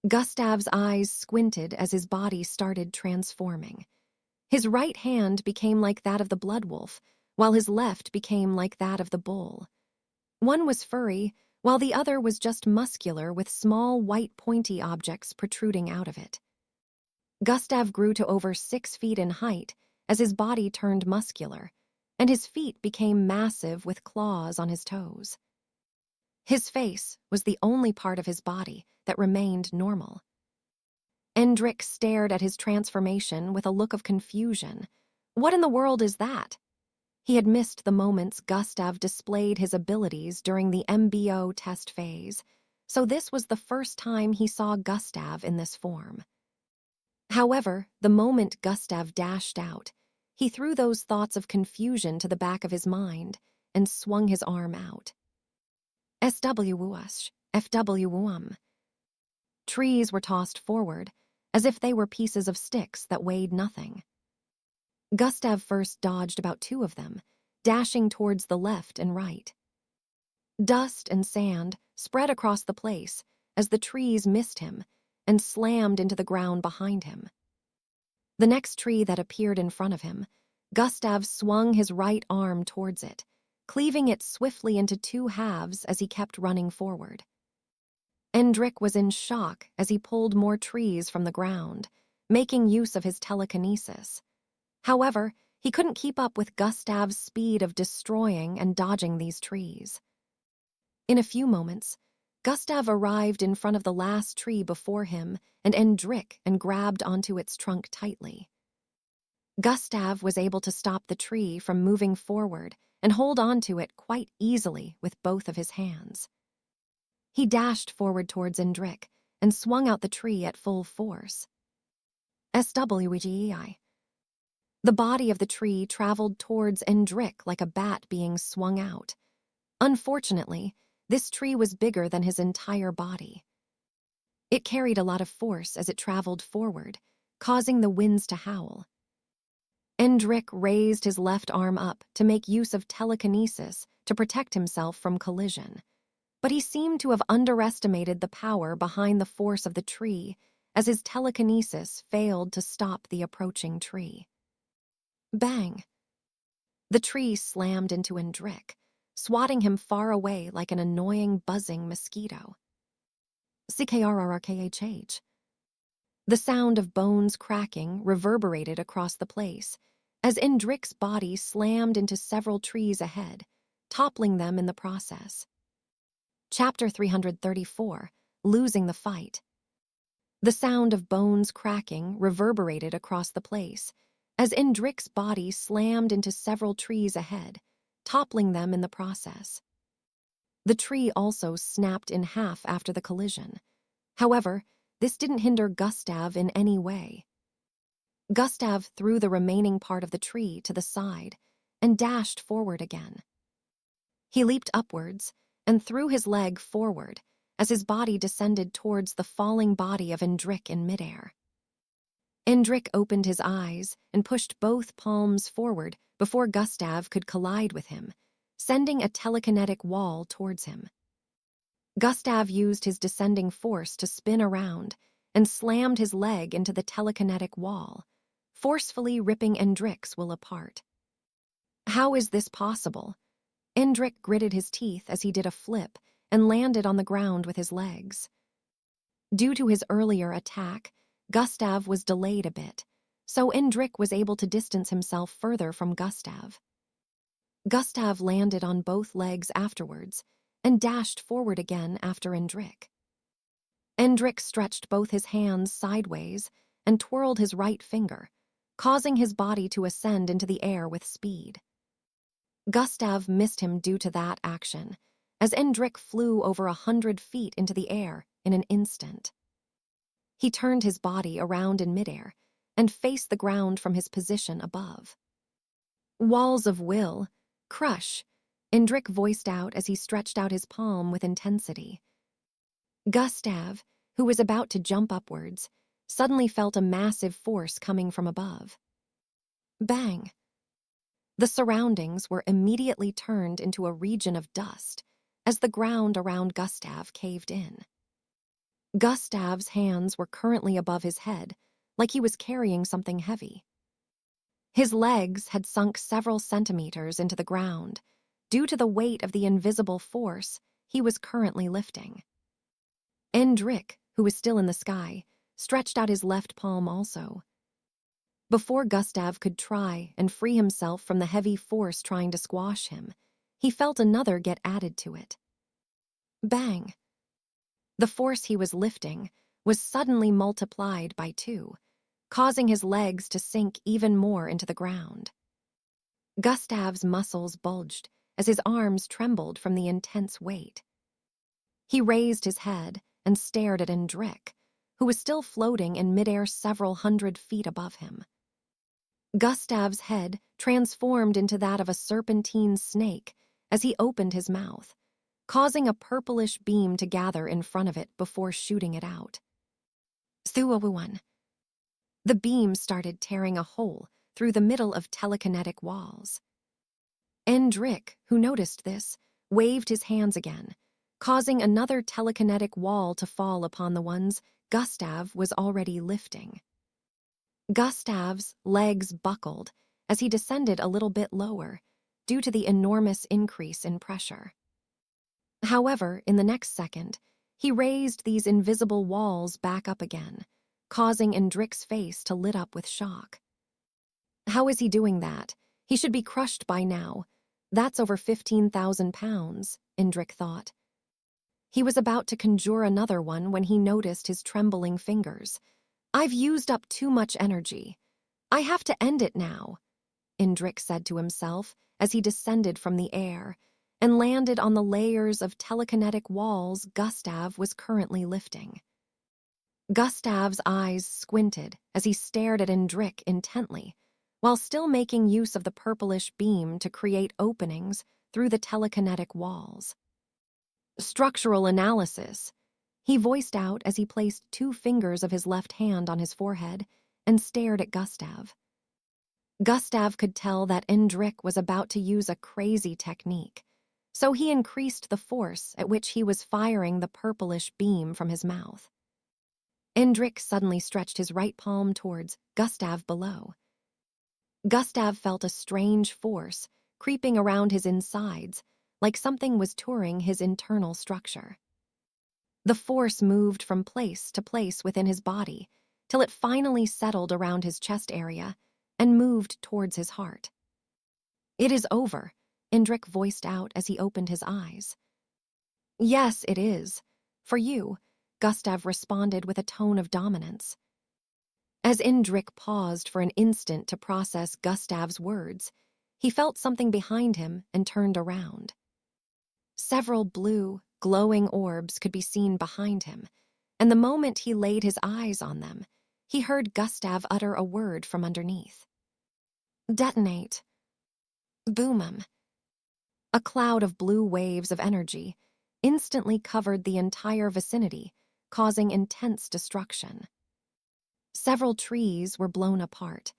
S1: Gustav's eyes squinted as his body started transforming. His right hand became like that of the blood wolf, while his left became like that of the bull. One was furry, while the other was just muscular with small white pointy objects protruding out of it. Gustav grew to over 6 feet in height as his body turned muscular, and his feet became massive with claws on his toes. His face was the only part of his body that remained normal. Indrik stared at his transformation with a look of confusion. What in the world is that? He had missed the moments Gustav displayed his abilities during the MBO test phase, so this was the first time he saw Gustav in this form. However, the moment Gustav dashed out, he threw those thoughts of confusion to the back of his mind and swung his arm out. SWUS, FWUM. Trees were tossed forward, as if they were pieces of sticks that weighed nothing. Gustav first dodged about 2 of them, dashing towards the left and right. Dust and sand spread across the place as the trees missed him and slammed into the ground behind him. The next tree that appeared in front of him, Gustav swung his right arm towards it, cleaving it swiftly into 2 halves as he kept running forward. Indrik was in shock as he pulled more trees from the ground, making use of his telekinesis. However, he couldn't keep up with Gustav's speed of destroying and dodging these trees. In a few moments, Gustav arrived in front of the last tree before him and Indrik and grabbed onto its trunk tightly. Gustav was able to stop the tree from moving forward and hold onto it quite easily with both of his hands. He dashed forward towards Indrik and swung out the tree at full force. SWGEI. The body of the tree traveled towards Indrik like a bat being swung out. Unfortunately, this tree was bigger than his entire body. It carried a lot of force as it traveled forward, causing the winds to howl. Indrik raised his left arm up to make use of telekinesis to protect himself from collision, but he seemed to have underestimated the power behind the force of the tree as his telekinesis failed to stop the approaching tree. Bang! The tree slammed into Indrik, swatting him far away like an annoying buzzing mosquito. CKRRKHH. The sound of bones cracking reverberated across the place as Indrik's body slammed into several trees ahead, toppling them in the process. Chapter 334, Losing the Fight. The sound of bones cracking reverberated across the place as Indrik's body slammed into several trees ahead, toppling them in the process. The tree also snapped in half after the collision. However, this didn't hinder Gustav in any way. Gustav threw the remaining part of the tree to the side and dashed forward again. He leaped upwards and threw his leg forward as his body descended towards the falling body of Indrik in midair. Indrik opened his eyes and pushed both palms forward before Gustav could collide with him, sending a telekinetic wall towards him. Gustav used his descending force to spin around and slammed his leg into the telekinetic wall, forcefully ripping Indrik's will apart. How is this possible? Indrik gritted his teeth as he did a flip and landed on the ground with his legs. Due to his earlier attack, Gustav was delayed a bit, so Indrik was able to distance himself further from Gustav. Gustav landed on both legs afterwards and dashed forward again after Indrik. Indrik stretched both his hands sideways and twirled his right finger, causing his body to ascend into the air with speed. Gustav missed him due to that action, as Indrik flew over 100 feet into the air in an instant. He turned his body around in midair and faced the ground from his position above. Walls of will, crush, Indrik voiced out as he stretched out his palm with intensity. Gustav, who was about to jump upwards, suddenly felt a massive force coming from above. Bang! The surroundings were immediately turned into a region of dust as the ground around Gustav caved in. Gustav's hands were currently above his head, like he was carrying something heavy. His legs had sunk several centimeters into the ground due to the weight of the invisible force he was currently lifting. Endrik, who was still in the sky, stretched out his left palm also. Before Gustav could try and free himself from the heavy force trying to squash him, he felt another get added to it. Bang! The force he was lifting was suddenly multiplied by 2, causing his legs to sink even more into the ground. Gustav's muscles bulged as his arms trembled from the intense weight. He raised his head and stared at Endrik, who was still floating in midair several hundred feet above him. Gustav's head transformed into that of a serpentine snake as he opened his mouth, causing a purplish beam to gather in front of it before shooting it out. Thuawuan. The beam started tearing a hole through the middle of telekinetic walls. Endrik, who noticed this, waved his hands again, causing another telekinetic wall to fall upon the ones Gustav was already lifting. Gustav's legs buckled as he descended a little bit lower due to the enormous increase in pressure. However, in the next second, he raised these invisible walls back up again, causing Endrik's face to lit up with shock. How is he doing that? He should be crushed by now. That's over 15,000 pounds, Endrik thought. He was about to conjure another one when he noticed his trembling fingers. I've used up too much energy. I have to end it now, Endrik said to himself as he descended from the air and landed on the layers of telekinetic walls Gustav was currently lifting. Gustav's eyes squinted as he stared at Endrik intently, while still making use of the purplish beam to create openings through the telekinetic walls. Structural analysis, he voiced out as he placed 2 fingers of his left hand on his forehead and stared at Gustav. Gustav could tell that Endrik was about to use a crazy technique, so he increased the force at which he was firing the purplish beam from his mouth. Endrik suddenly stretched his right palm towards Gustav below. Gustav felt a strange force creeping around his insides, like something was touring his internal structure. The force moved from place to place within his body, till it finally settled around his chest area and moved towards his heart. It is over, Endrik voiced out as he opened his eyes. Yes, it is. For you, Gustav responded with a tone of dominance. As Endrik paused for an instant to process Gustav's words, he felt something behind him and turned around. Several blue, glowing orbs could be seen behind him, and the moment he laid his eyes on them, he heard Gustav utter a word from underneath. Detonate. Boom. A cloud of blue waves of energy instantly covered the entire vicinity, causing intense destruction. Several trees were blown apart.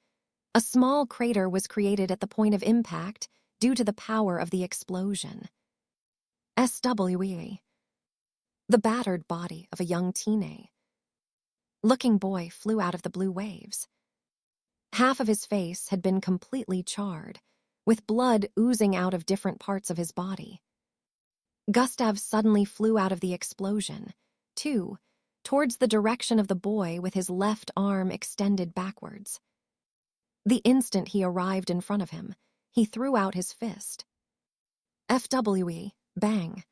S1: A small crater was created at the point of impact due to the power of the explosion. SWE. The battered body of a young teenage-looking boy flew out of the blue waves. Half of his face had been completely charred, with blood oozing out of different parts of his body. Gustav suddenly flew out of the explosion, too, towards the direction of the boy with his left arm extended backwards. The instant he arrived in front of him, he threw out his fist. FWE, bang.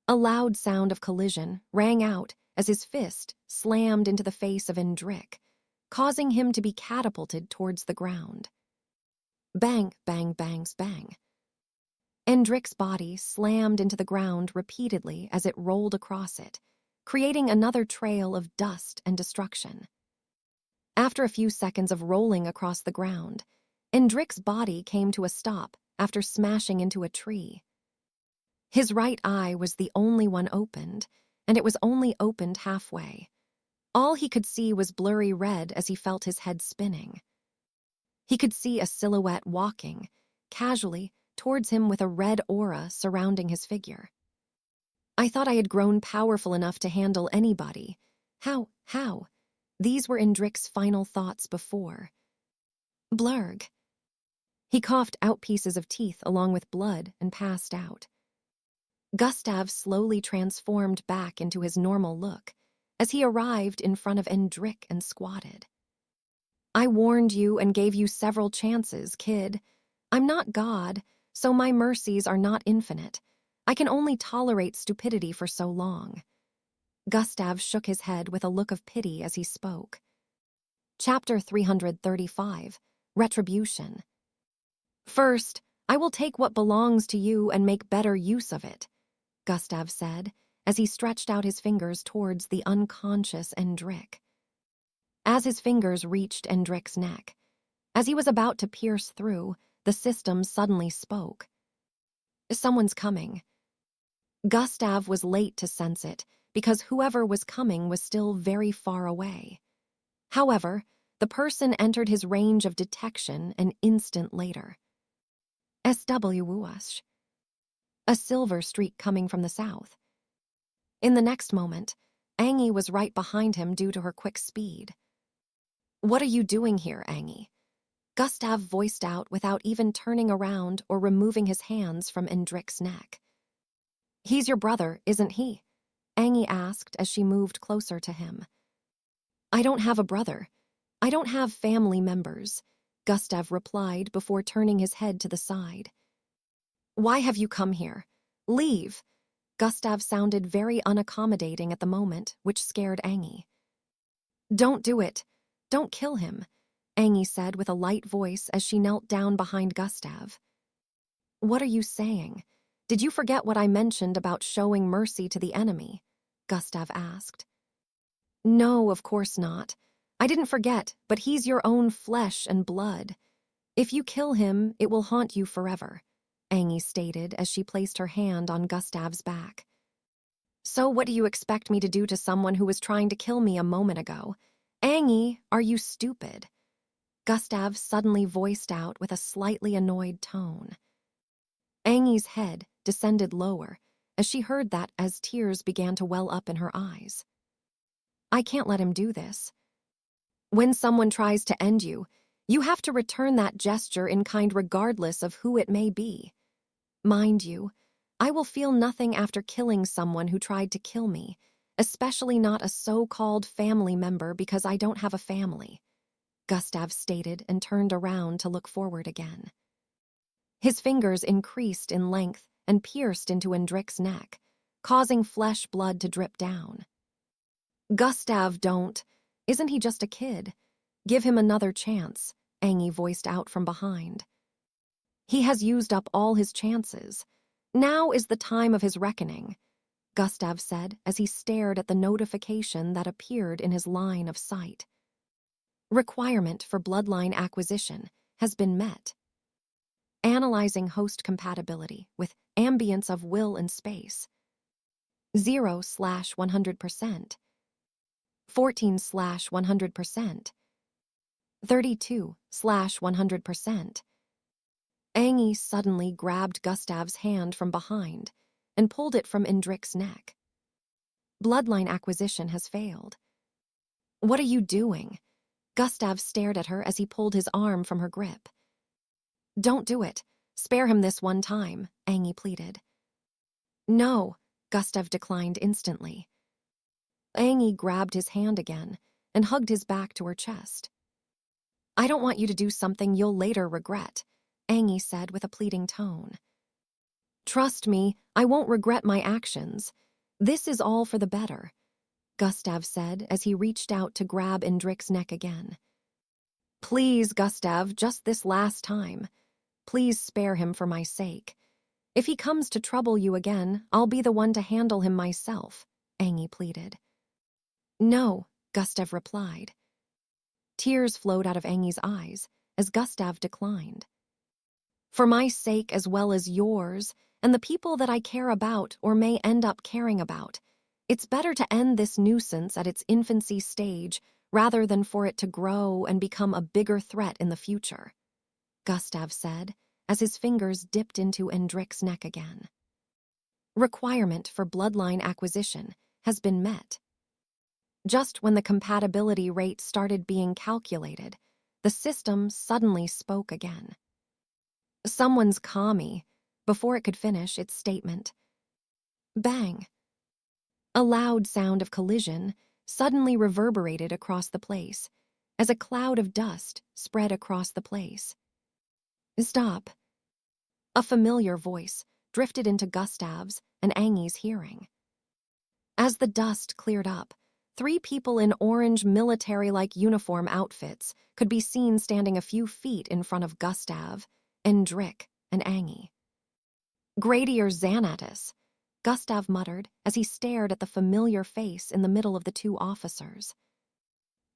S1: A loud sound of collision rang out as his fist slammed into the face of Endrik, causing him to be catapulted towards the ground. Bang, bang, bangs, bang. Endrik's body slammed into the ground repeatedly as it rolled across it, creating another trail of dust and destruction. After a few seconds of rolling across the ground, Endrik's body came to a stop after smashing into a tree. His right eye was the only one opened, and it was only opened halfway. All he could see was blurry red as he felt his head spinning. He could see a silhouette walking, casually, towards him with a red aura surrounding his figure. I thought I had grown powerful enough to handle anybody. How? These were Indrik's final thoughts before. Blurg. He coughed out pieces of teeth along with blood and passed out. Gustav slowly transformed back into his normal look as he arrived in front of Indrik and squatted. I warned you and gave you several chances, kid. I'm not God, so my mercies are not infinite. I can only tolerate stupidity for so long. Gustav shook his head with a look of pity as he spoke. Chapter 335, Retribution. First, I will take what belongs to you and make better use of it, Gustav said, as he stretched out his fingers towards the unconscious Indrik. As his fingers reached Indrik's neck, as he was about to pierce through, the system suddenly spoke. Someone's coming. Gustav was late to sense it, because whoever was coming was still very far away. However, the person entered his range of detection an instant later. SWUSH. A silver streak coming from the south. In the next moment, Angie was right behind him due to her quick speed. What are you doing here, Angie? Gustav voiced out without even turning around or removing his hands from Indrik's neck. He's your brother, isn't he? Angie asked as she moved closer to him. I don't have a brother. I don't have family members, Gustav replied before turning his head to the side. Why have you come here? Leave. Gustav sounded very unaccommodating at the moment, which scared Angie. Don't do it. Don't kill him, Angie said with a light voice as she knelt down behind Gustav. What are you saying? Did you forget what I mentioned about showing mercy to the enemy? Gustav asked. No, of course not. I didn't forget, but he's your own flesh and blood. If you kill him, it will haunt you forever, Angie stated as she placed her hand on Gustav's back. So what do you expect me to do to someone who was trying to kill me a moment ago? Angie, are you stupid? Gustav suddenly voiced out with a slightly annoyed tone. Angie's head descended lower as she heard that as tears began to well up in her eyes. I can't let him do this. When someone tries to end you, you have to return that gesture in kind regardless of who it may be. Mind you, I will feel nothing after killing someone who tried to kill me, especially not a so-called family member because I don't have a family, Gustav stated and turned around to look forward again. His fingers increased in length and pierced into Indrik's neck, causing flesh blood to drip down. Gustav, don't. Isn't he just a kid? Give him another chance, Angie voiced out from behind. He has used up all his chances. Now is the time of his reckoning, Gustav said as he stared at the notification that appeared in his line of sight. Requirement for Bloodline acquisition has been met. Analyzing host compatibility with ambience of will and space. 0/100%. 14/100%. 32/100%. Angie suddenly grabbed Gustav's hand from behind and pulled it from Indrik's neck. Bloodline acquisition has failed. What are you doing? Gustav stared at her as he pulled his arm from her grip. Don't do it. Spare him this one time, Angie pleaded. No, Gustav declined instantly. Angie grabbed his hand again and hugged his back to her chest. I don't want you to do something you'll later regret, Angie said with a pleading tone. Trust me, I won't regret my actions. This is all for the better, Gustav said as he reached out to grab Indrik's neck again. Please, Gustav, just this last time. Please spare him for my sake. If he comes to trouble you again, I'll be the one to handle him myself, Angie pleaded. No, Gustav replied. Tears flowed out of Angie's eyes as Gustav declined. For my sake as well as yours, and the people that I care about or may end up caring about, It's better to end this nuisance at its infancy stage rather than for it to grow and become a bigger threat in the future, Gustav said, as his fingers dipped into Endrik's neck again. Requirement for bloodline acquisition has been met. Just when the compatibility rate started being calculated, the system suddenly spoke again. Someone's commie, before it could finish its statement. Bang! A loud sound of collision suddenly reverberated across the place, as a cloud of dust spread across the place. Stop! A familiar voice drifted into Gustav's and Angi's hearing. As the dust cleared up, 3 people in orange military-like uniform outfits could be seen standing a few feet in front of Gustav, Endrik, and Angi. Gradier Xanatus, Gustav muttered as he stared at the familiar face in the middle of the 2 officers.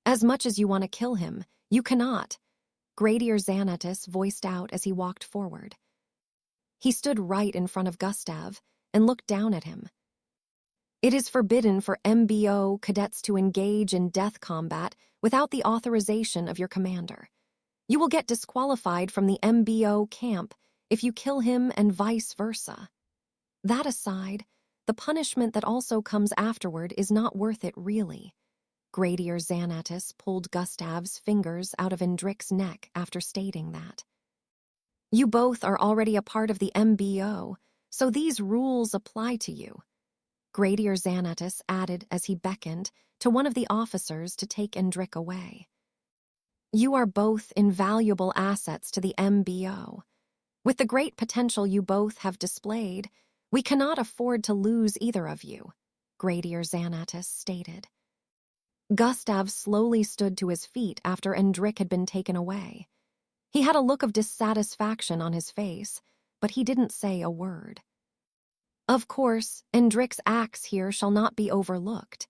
S1: As much as you want to kill him, you cannot, Gradier Xanatus voiced out as he walked forward. He stood right in front of Gustav and looked down at him. It is forbidden for MBO cadets to engage in death combat without the authorization of your commander. You will get disqualified from the MBO camp if you kill him and vice versa. That aside, the punishment that also comes afterward is not worth it really. Gradier Xanatus pulled Gustav's fingers out of Endrik's neck after stating that. You both are already a part of the MBO, so these rules apply to you, Gradier Xanatus added as he beckoned to one of the officers to take Endrik away. You are both invaluable assets to the MBO. With the great potential you both have displayed, we cannot afford to lose either of you, Gradier Xanatus stated. Gustav slowly stood to his feet after Endrik had been taken away. He had a look of dissatisfaction on his face, but he didn't say a word. Of course, Endrik's acts here shall not be overlooked.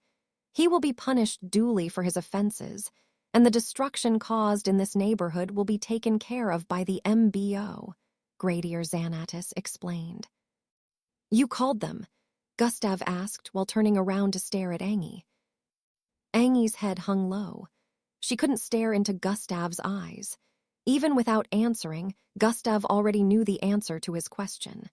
S1: He will be punished duly for his offenses, and the destruction caused in this neighborhood will be taken care of by the MBO, Gradier Xanatus explained. You called them? Gustav asked while turning around to stare at Angi. Angi's head hung low. She couldn't stare into Gustav's eyes. Even without answering, Gustav already knew the answer to his question.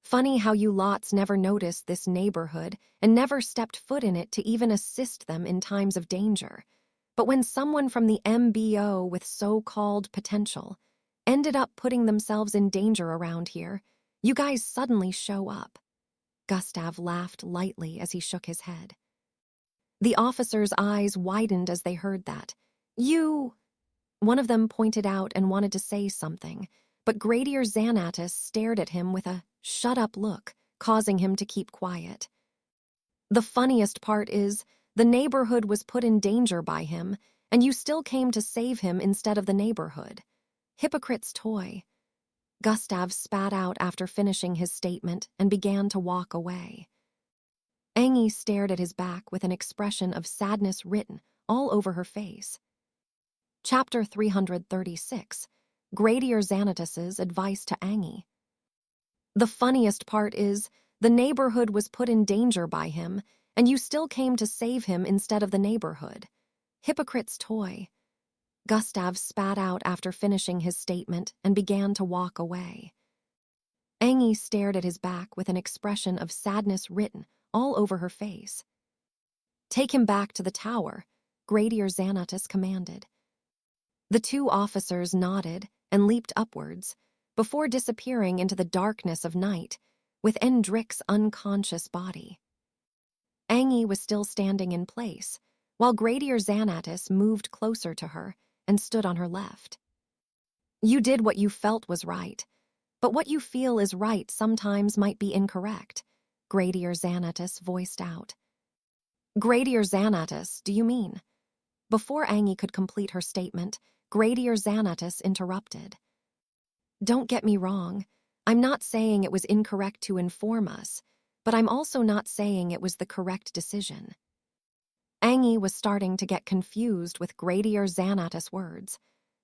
S1: Funny how you lots never noticed this neighborhood and never stepped foot in it to even assist them in times of danger. But when someone from the MBO with so-called potential ended up putting themselves in danger around here, you guys suddenly show up. Gustav laughed lightly as he shook his head. The officers' eyes widened as they heard that. You... One of them pointed out and wanted to say something, but Gradier Xanatus stared at him with a shut-up look, causing him to keep quiet. The funniest part is, the neighborhood was put in danger by him, and you still came to save him instead of the neighborhood. Hypocrite's toy. Gustav spat out after finishing his statement and began to walk away. Angi stared at his back with an expression of sadness written all over her face. Chapter 336, Gradier Xanatus's advice to Angi. The funniest part is, the neighborhood was put in danger by him, and you still came to save him instead of the neighborhood. Hypocrite's toy. Gustav spat out after finishing his statement and began to walk away. Angi stared at his back with an expression of sadness written all over her face. Take him back to the tower, Gradier Xanatus commanded. The 2 officers nodded and leaped upwards, before disappearing into the darkness of night, with Endrik's unconscious body. Angi was still standing in place, while Gradier Xanatus moved closer to her and stood on her left. You did what you felt was right, but what you feel is right sometimes might be incorrect, Gradier Xanatus voiced out. Gradier Xanatus, do you mean? Before Angi could complete her statement, Gradier Xanatus interrupted. Don't get me wrong, I'm not saying it was incorrect to inform us, but I'm also not saying it was the correct decision. Angi was starting to get confused with Gradier Xanatus' words,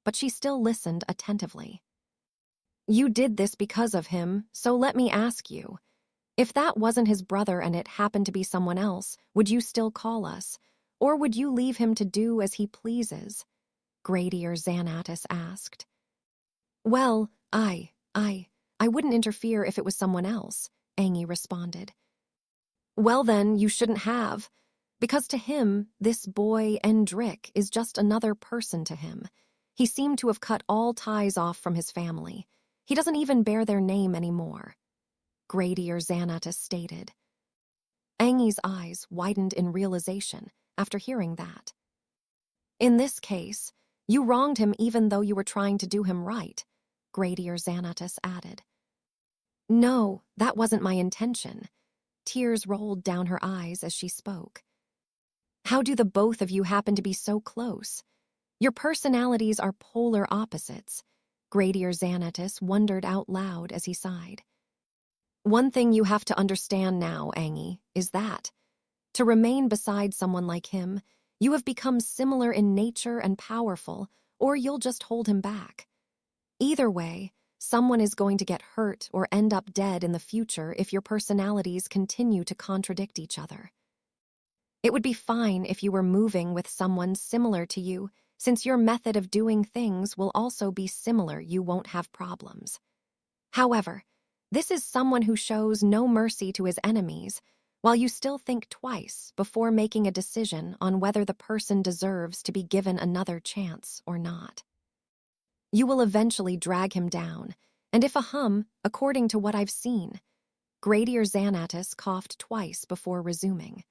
S1: but she still listened attentively. You did this because of him, so let me ask you, If that wasn't his brother and it happened to be someone else, would you still call us? Or would you leave him to do as he pleases? Gradier Xanatus asked. Well, I wouldn't interfere if it was someone else, Angie responded. Well then, you shouldn't have. Because to him, this boy, Endrick, is just another person to him. He seemed to have cut all ties off from his family. He doesn't even bear their name anymore, Gradier Xanatus stated. Angie's eyes widened in realization after hearing that. In this case, you wronged him even though you were trying to do him right, Gradier Xanatus added. No, that wasn't my intention. Tears rolled down her eyes as she spoke. How do the both of you happen to be so close? Your personalities are polar opposites, Gradier Xanatus wondered out loud as he sighed. One thing you have to understand now, Angie, is that, to remain beside someone like him, you have become similar in nature and powerful, or you'll just hold him back. Either way, someone is going to get hurt or end up dead in the future if your personalities continue to contradict each other. It would be fine if you were moving with someone similar to you, since your method of doing things will also be similar. You won't have problems. However, this is someone who shows no mercy to his enemies, while you still think twice before making a decision on whether the person deserves to be given another chance or not. You will eventually drag him down, and if according to what I've seen, Gradier Xanatus coughed twice before resuming.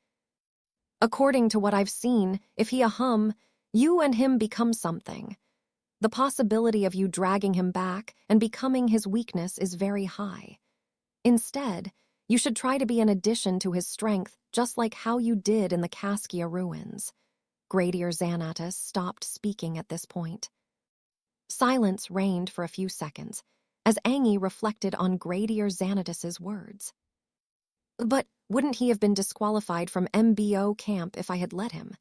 S1: According to what I've seen, if he you and him become something. The possibility of you dragging him back and becoming his weakness is very high. Instead, you should try to be an addition to his strength, just like how you did in the Caskia ruins. Gradier Xanatus stopped speaking at this point. Silence reigned for a few seconds, as Angie reflected on Gradier Xanatus's words. But wouldn't he have been disqualified from MBO camp if I had let him?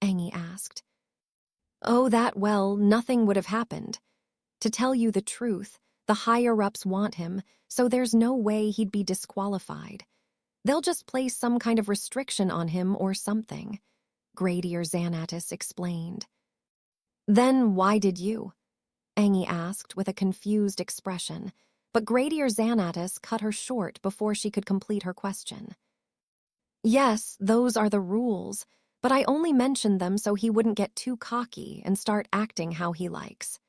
S1: Angie asked. Oh, nothing would have happened. To tell you the truth, the higher-ups want him, so there's no way he'd be disqualified. They'll just place some kind of restriction on him or something, Gradier Xanatus explained. Then why did you? Angie asked with a confused expression, but Gradier Xanatus cut her short before she could complete her question. Yes, those are the rules, but I only mentioned them so he wouldn't get too cocky and start acting how he likes.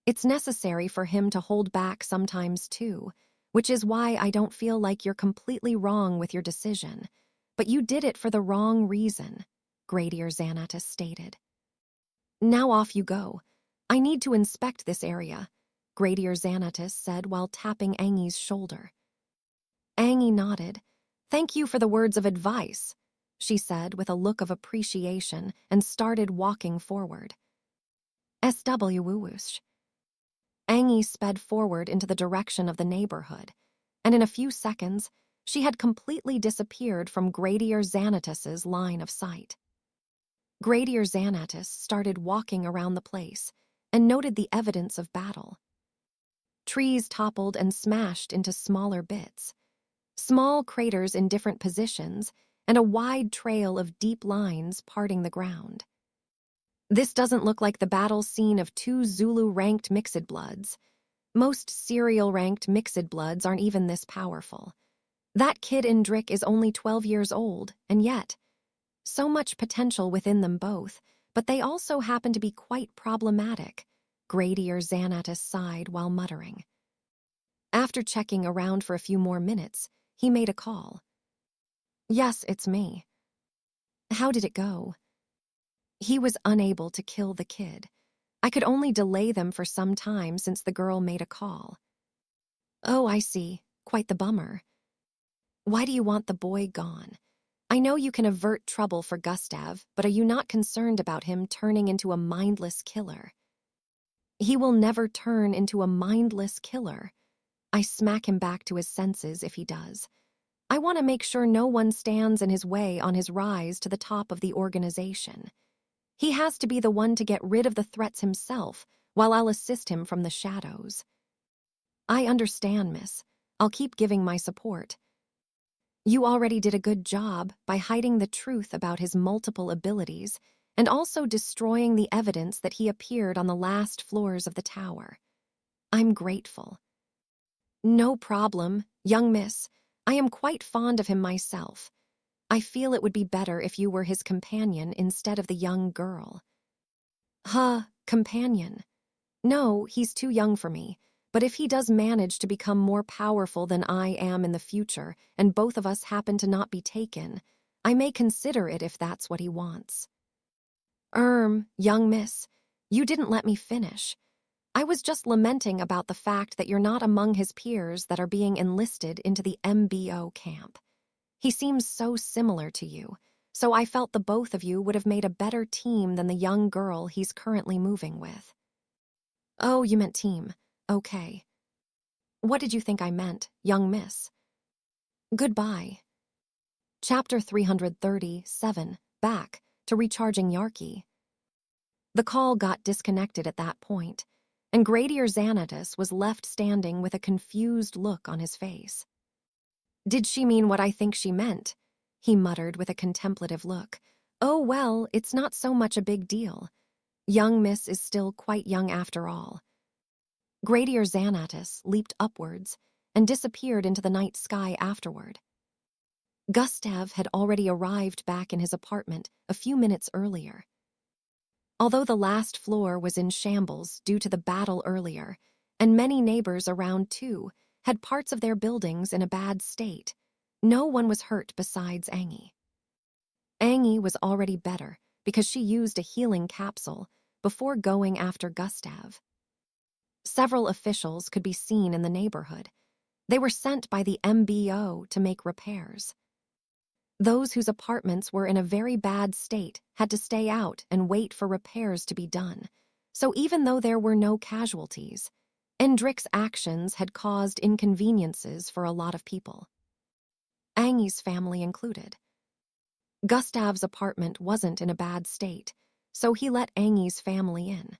S1: It's necessary for him to hold back sometimes too, which is why I don't feel like you're completely wrong with your decision. But you did it for the wrong reason, Gradier Xanatus stated. Now off you go. I need to inspect this area, Gradier Xanatus said while tapping Angie's shoulder. Angie nodded. Thank you for the words of advice, she said with a look of appreciation and started walking forward. SW whoosh. Angie sped forward into the direction of the neighborhood, and in a few seconds, she had completely disappeared from Gradier Xanatus's line of sight. Gradier Xanatus started walking around the place and noted the evidence of battle. Trees toppled and smashed into smaller bits, small craters in different positions, and a wide trail of deep lines parting the ground. This doesn't look like the battle scene of two Zulu-ranked mixed bloods. Most serial-ranked mixed bloods aren't even this powerful. That kid Indrik is only 12 years old, and yet, so much potential within them both, but they also happen to be quite problematic, Gradier Xanatus sighed while muttering. After checking around for a few more minutes, he made a call. Yes, it's me. How did it go? He was unable to kill the kid. I could only delay them for some time since the girl made a call. Oh, I see. Quite the bummer. Why do you want the boy gone? I know you can avert trouble for Gustav, but are you not concerned about him turning into a mindless killer? He will never turn into a mindless killer. I smack him back to his senses if he does. I want to make sure no one stands in his way on his rise to the top of the organization. He has to be the one to get rid of the threats himself, while I'll assist him from the shadows. I understand, miss. I'll keep giving my support. You already did a good job by hiding the truth about his multiple abilities and also destroying the evidence that he appeared on the last floors of the tower. I'm grateful. No problem, young miss. I am quite fond of him myself. I feel it would be better if you were his companion instead of the young girl. Companion. No, he's too young for me. But if he does manage to become more powerful than I am in the future, and both of us happen to not be taken, I may consider it if that's what he wants. Young miss, you didn't let me finish. I was just lamenting about the fact that you're not among his peers that are being enlisted into the MBO camp. He seems so similar to you, so I felt the both of you would have made a better team than the young girl he's currently moving with. Oh, you meant team. Okay. What did you think I meant, young miss? Goodbye. Chapter 337, Back to Recharging Yarki. The call got disconnected at that point, and Gradier Xanatus was left standing with a confused look on his face. Did she mean what I think she meant? He muttered with a contemplative look. Oh, well, it's not so much a big deal. Young miss is still quite young after all. Gradier Xanatus leaped upwards and disappeared into the night sky afterward. Gustav had already arrived back in his apartment a few minutes earlier. Although the last floor was in shambles due to the battle earlier, and many neighbors around too had parts of their buildings in a bad state, no one was hurt besides Angie. Angie was already better because she used a healing capsule before going after Gustav. Several officials could be seen in the neighborhood. They were sent by the MBO to make repairs. Those whose apartments were in a very bad state had to stay out and wait for repairs to be done. So even though there were no casualties, Endrick's actions had caused inconveniences for a lot of people. Angie's family included. Gustav's apartment wasn't in a bad state, so he let Angie's family in.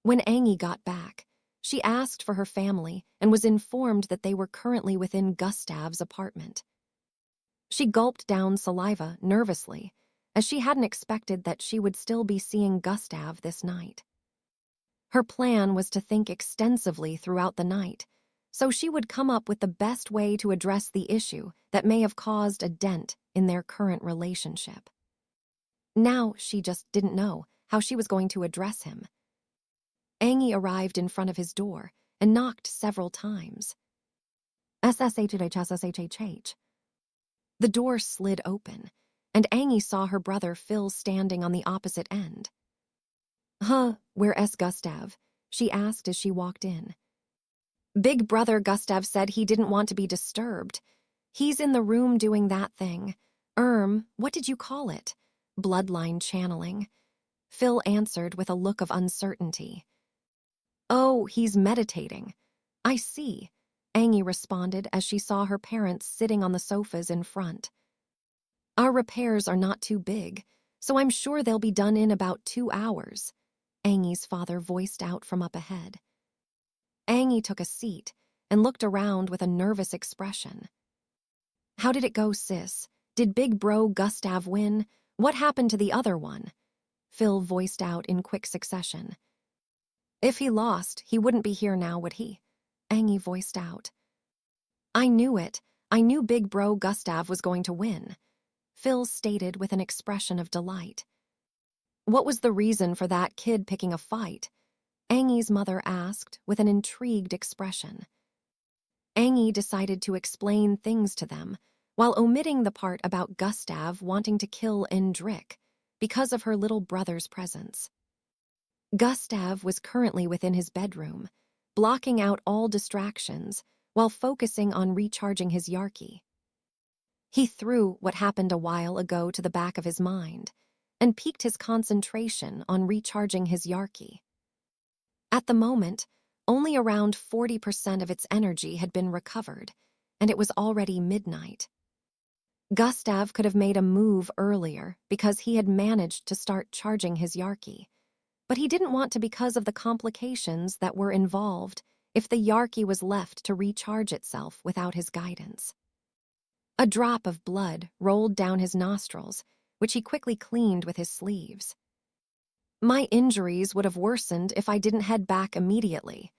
S1: When Angie got back, she asked for her family and was informed that they were currently within Gustav's apartment. She gulped down saliva nervously, as she hadn't expected that she would still be seeing Gustav this night. Her plan was to think extensively throughout the night, so she would come up with the best way to address the issue that may have caused a dent in their current relationship. Now she just didn't know how she was going to address him. Angie arrived in front of his door and knocked several times. SSHH. The door slid open, and Angie saw her brother Phil standing on the opposite end. Where's Gustav? She asked as she walked in. Big brother Gustav said he didn't want to be disturbed. He's in the room doing that thing. What did you call it? Bloodline channeling. Phil answered with a look of uncertainty. Oh, he's meditating. I see, Angie responded as she saw her parents sitting on the sofas in front. Our repairs are not too big, so I'm sure they'll be done in about 2 hours, Angie's father voiced out from up ahead. Angie took a seat and looked around with a nervous expression. How did it go, sis? Did big bro Gustav win? What happened to the other one? Phil voiced out in quick succession. If he lost, he wouldn't be here now, would he? Angie voiced out. I knew it. I knew big bro Gustav was going to win, Phil stated with an expression of delight. What was the reason for that kid picking a fight? Angie's mother asked with an intrigued expression. Angie decided to explain things to them, while omitting the part about Gustav wanting to kill Endrick because of her little brother's presence. Gustav was currently within his bedroom, blocking out all distractions while focusing on recharging his Yarki. He threw what happened a while ago to the back of his mind and peaked his concentration on recharging his Yarki. At the moment, only around 40% of its energy had been recovered, and it was already midnight. Gustav could have made a move earlier because he had managed to start charging his Yarki, but he didn't want to because of the complications that were involved if the Yarki was left to recharge itself without his guidance. A drop of blood rolled down his nostrils, which he quickly cleaned with his sleeves. My injuries would have worsened if I didn't head back immediately,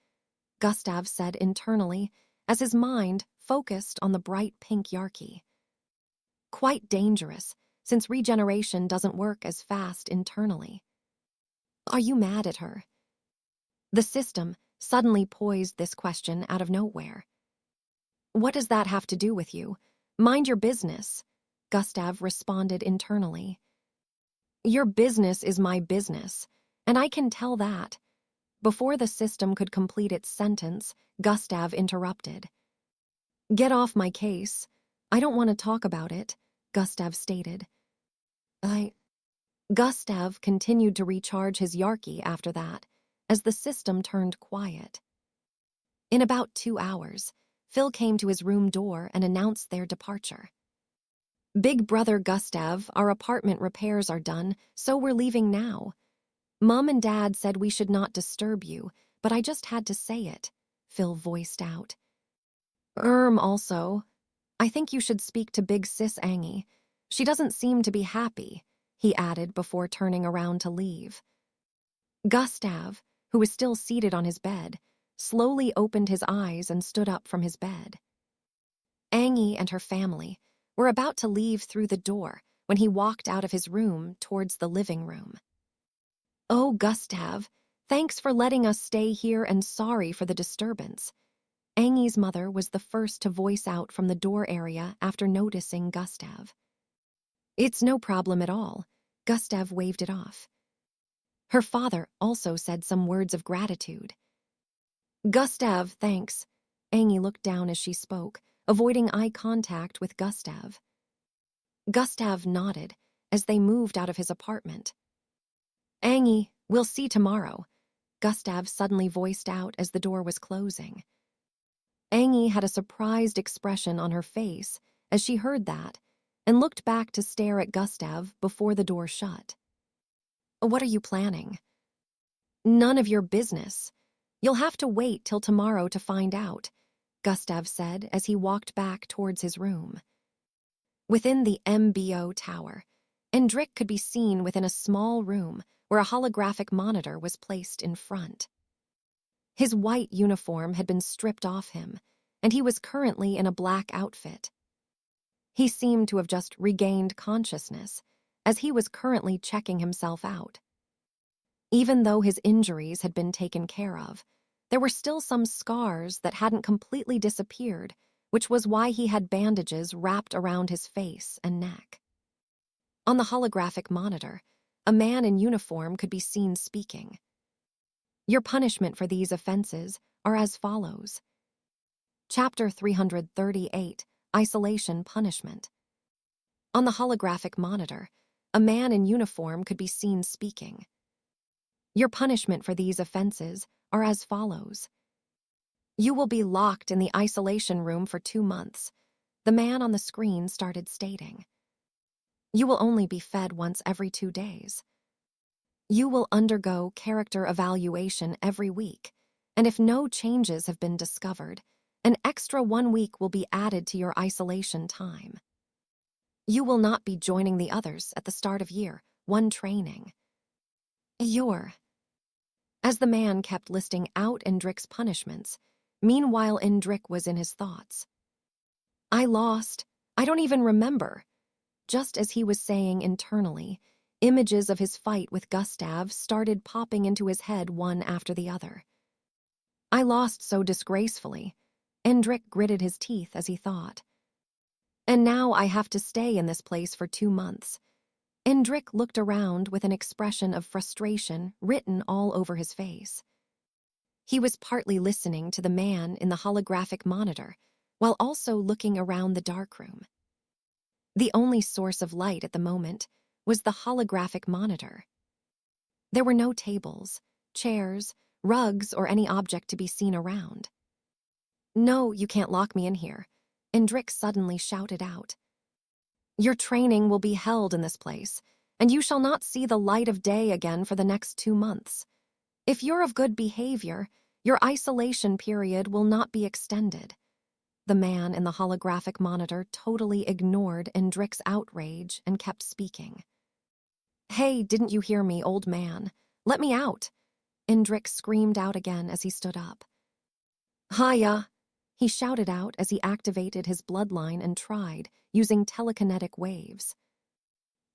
S1: Gustav said internally, as his mind focused on the bright pink Yarkie. Quite dangerous, since regeneration doesn't work as fast internally. Are you mad at her? The system suddenly poised this question out of nowhere. What does that have to do with you? Mind your business, Gustav responded internally. Your business is my business, and I can tell that. Before the system could complete its sentence, Gustav interrupted. Get off my case. I don't want to talk about it, Gustav stated. Gustav continued to recharge his Yarkie after that, as the system turned quiet. In about 2 hours, Phil came to his room door and announced their departure. Big brother Gustav, our apartment repairs are done, so we're leaving now. Mom and Dad said we should not disturb you, but I just had to say it, Phil voiced out. Also, I think you should speak to Big Sis Angie. She doesn't seem to be happy, he added before turning around to leave. Gustav, who was still seated on his bed, slowly opened his eyes and stood up from his bed. Angie and her family were about to leave through the door when he walked out of his room towards the living room. Oh, Gustav, thanks for letting us stay here and sorry for the disturbance. Angie's mother was the first to voice out from the door area after noticing Gustav. It's no problem at all, Gustav waved it off. Her father also said some words of gratitude. Gustav, thanks. Angie looked down as she spoke, avoiding eye contact with Gustav. Gustav nodded as they moved out of his apartment. Angie, we'll see tomorrow, Gustav suddenly voiced out as the door was closing. Angie had a surprised expression on her face as she heard that and looked back to stare at Gustav before the door shut. What are you planning? None of your business. You'll have to wait till tomorrow to find out, Gustav said as he walked back towards his room. Within the MBO tower, Endrick could be seen within a small room where a holographic monitor was placed in front. His white uniform had been stripped off him, and he was currently in a black outfit. He seemed to have just regained consciousness, as he was currently checking himself out. Even though his injuries had been taken care of, there were still some scars that hadn't completely disappeared, which was why he had bandages wrapped around his face and neck. On the holographic monitor, a man in uniform could be seen speaking. Your punishment for these offenses are as follows. Chapter 338, Isolation Punishment. On the holographic monitor, a man in uniform could be seen speaking. Your punishment for these offenses are as follows. You will be locked in the isolation room for 2 months, the man on the screen started stating. You will only be fed once every 2 days. You will undergo character evaluation every week, and if no changes have been discovered, an extra 1 week will be added to your isolation time. You will not be joining the others at the start of year 1 training. As the man kept listing out Endrick's punishments, meanwhile Endrick was in his thoughts. I lost. I don't even remember. Just as he was saying internally, images of his fight with Gustav started popping into his head one after the other. I lost so disgracefully. Endrick gritted his teeth as he thought. And now I have to stay in this place for 2 months. Endrick looked around with an expression of frustration written all over his face. He was partly listening to the man in the holographic monitor, while also looking around the darkroom. The only source of light at the moment was the holographic monitor. There were no tables, chairs, rugs, or any object to be seen around. No, you can't lock me in here, Endrick suddenly shouted out. Your training will be held in this place, and you shall not see the light of day again for the next 2 months. If you're of good behavior, your isolation period will not be extended. The man in the holographic monitor totally ignored Endrick's outrage and kept speaking. "Hey, didn't you hear me, old man? Let me out!" Endrick screamed out again as he stood up. "Hiya!" he shouted out as he activated his bloodline and tried, using telekinetic waves.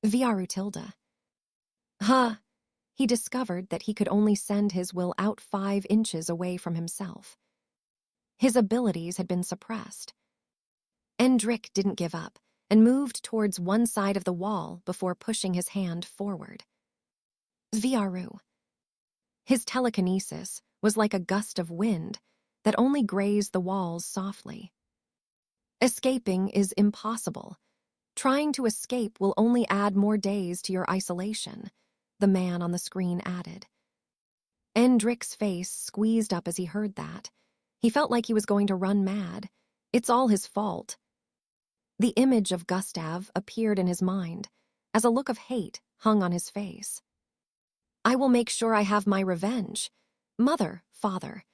S1: Viaru tilde. "Huh!" He discovered that he could only send his will out 5 inches away from himself. His abilities had been suppressed. Endrick didn't give up and moved towards one side of the wall before pushing his hand forward. Viaru. His telekinesis was like a gust of wind that only grazed the walls softly. Escaping is impossible. Trying to escape will only add more days to your isolation, the man on the screen added. Endrick's face squeezed up as he heard that. He felt like he was going to run mad. It's all his fault. The image of Gustav appeared in his mind as a look of hate hung on his face. "I will make sure I have my revenge. Mother, father."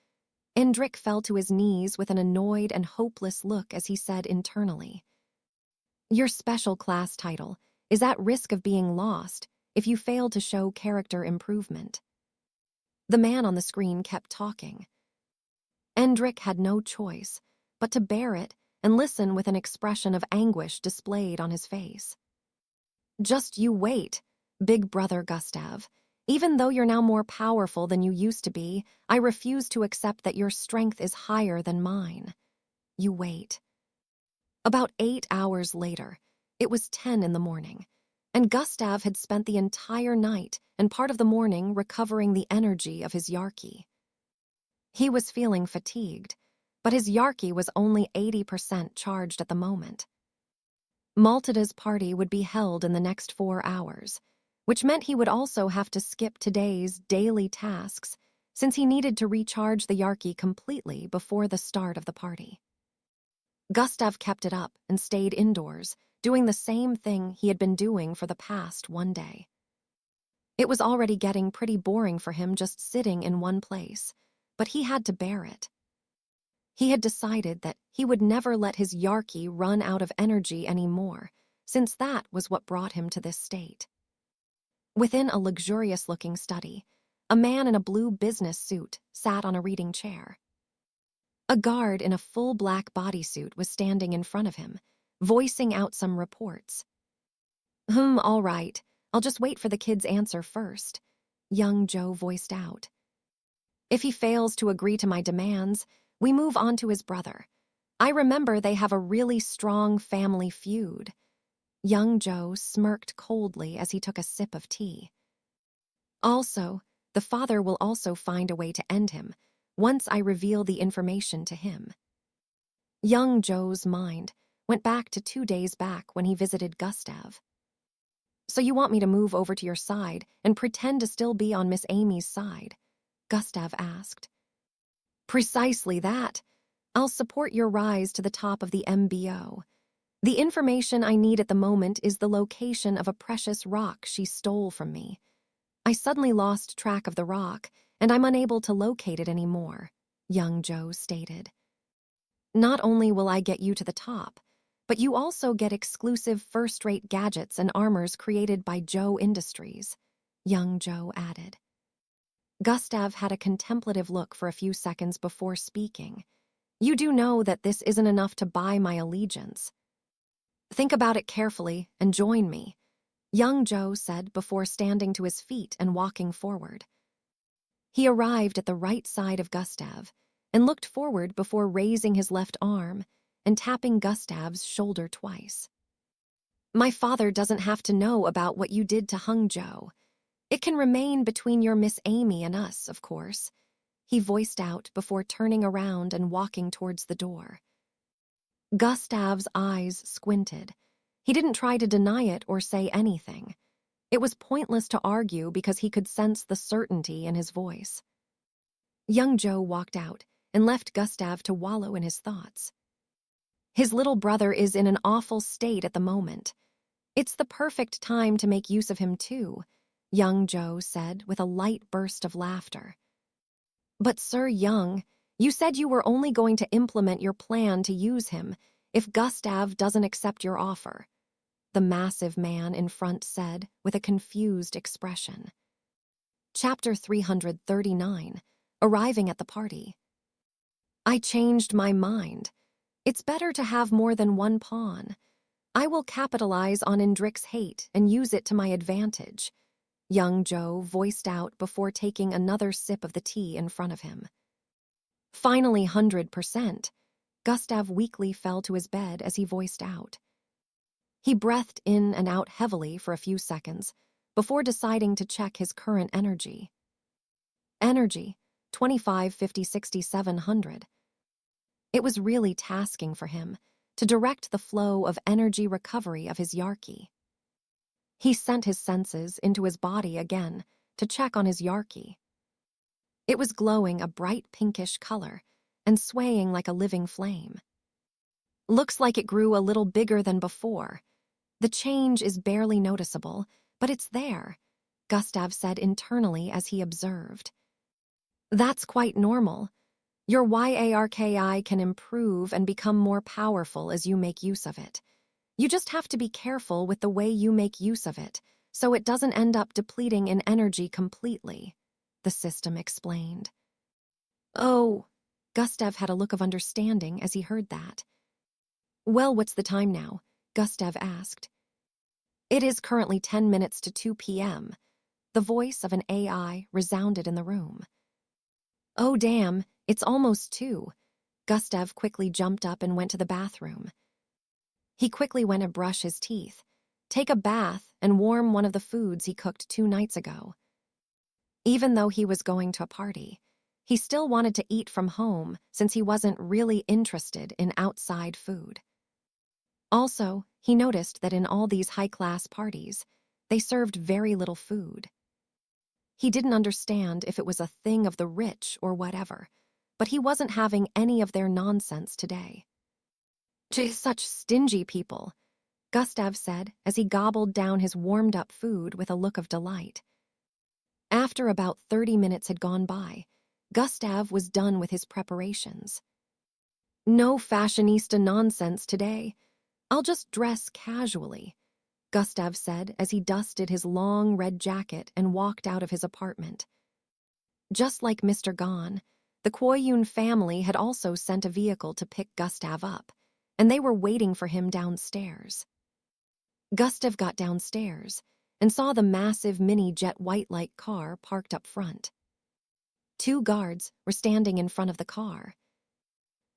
S1: Endrick fell to his knees with an annoyed and hopeless look as he said internally, "Your special class title is at risk of being lost if you fail to show character improvement." The man on the screen kept talking. Endrick had no choice but to bear it and listen with an expression of anguish displayed on his face. "Just you wait, big brother Gustav. Even though you're now more powerful than you used to be, I refuse to accept that your strength is higher than mine. You wait." About 8 hours later, it was 10 in the morning, and Gustav had spent the entire night and part of the morning recovering the energy of his Yarki. He was feeling fatigued, but his Yarki was only 80% charged at the moment. Maltada's party would be held in the next 4 hours, which meant he would also have to skip today's daily tasks since he needed to recharge the Yarki completely before the start of the party. Gustav kept it up and stayed indoors, doing the same thing he had been doing for the past one day. It was already getting pretty boring for him just sitting in one place, but he had to bear it. He had decided that he would never let his Yarki run out of energy anymore, since that was what brought him to this state. Within a luxurious-looking study, a man in a blue business suit sat on a reading chair. A guard in a full black bodysuit was standing in front of him, voicing out some reports. All right. I'll just wait for the kid's answer first," young Joe voiced out. "If he fails to agree to my demands, we move on to his brother. I remember they have a really strong family feud." Young Joe smirked coldly as he took a sip of tea. "Also, the father will also find a way to end him, once I reveal the information to him." Young Joe's mind went back to 2 days back when he visited Gustav. "So you want me to move over to your side and pretend to still be on Miss Amy's side?" Gustav asked. "Precisely that. I'll support your rise to the top of the MBO. The information I need at the moment is the location of a precious rock she stole from me. I suddenly lost track of the rock, and I'm unable to locate it anymore," young Joe stated. "Not only will I get you to the top, but you also get exclusive first-rate gadgets and armors created by Joe Industries," young Joe added. Gustav had a contemplative look for a few seconds before speaking. "You do know that this isn't enough to buy my allegiance. Think about it carefully and join me," young Joe said before standing to his feet and walking forward. He arrived at the right side of Gustav and looked forward before raising his left arm and tapping Gustav's shoulder twice. "My father doesn't have to know about what you did to Hung Joe. It can remain between your Miss Amy and us, of course," he voiced out before turning around and walking towards the door. Gustav's eyes squinted. He didn't try to deny it or say anything. It was pointless to argue because he could sense the certainty in his voice. Young Joe walked out and left Gustav to wallow in his thoughts. His little brother is in an awful state at the moment. It's the perfect time to make use of him too, young Joe said with a light burst of laughter. "But Sir Young, You said you were only going to implement your plan to use him if Gustav doesn't accept your offer, the massive man in front said with a confused expression. Chapter 339, Arriving at the Party. I changed my mind. It's better to have more than one pawn. I will capitalize on Indrik's hate and use it to my advantage, young Joe voiced out before taking another sip of the tea in front of him. Finally 100%, Gustav weakly fell to his bed as he voiced out. He breathed in and out heavily for a few seconds before deciding to check his current energy. Energy, 25, 50, 60, 700. It was really tasking for him to direct the flow of energy recovery of his Yarki. He sent his senses into his body again to check on his Yarki. It was glowing a bright pinkish color and swaying like a living flame. Looks like it grew a little bigger than before. The change is barely noticeable, but it's there, Gustav said internally as he observed. That's quite normal. Your Yarki can improve and become more powerful as you make use of it. You just have to be careful with the way you make use of it, so it doesn't end up depleting in energy completely, the system explained. Oh, Gustav had a look of understanding as he heard that. Well, what's the time now? Gustav asked. It is currently 10 minutes to 2 p.m. The voice of an AI resounded in the room. Oh, damn, it's almost 2. Gustav quickly jumped up and went to the bathroom. He quickly went to brush his teeth, take a bath, and warm one of the foods he cooked 2 nights ago. Even though he was going to a party, he still wanted to eat from home since he wasn't really interested in outside food. Also, he noticed that in all these high-class parties, they served very little food. He didn't understand if it was a thing of the rich or whatever, but he wasn't having any of their nonsense today. Geez, such stingy people, Gustav said as he gobbled down his warmed-up food with a look of delight. After about 30 minutes had gone by, Gustav was done with his preparations. No fashionista nonsense today. I'll just dress casually, Gustav said as he dusted his long red jacket and walked out of his apartment. Just like Mr. Gon, the Koyun family had also sent a vehicle to pick Gustav up, and they were waiting for him downstairs. Gustav got downstairs and saw the massive mini-jet white-light car parked up front. 2 guards were standing in front of the car.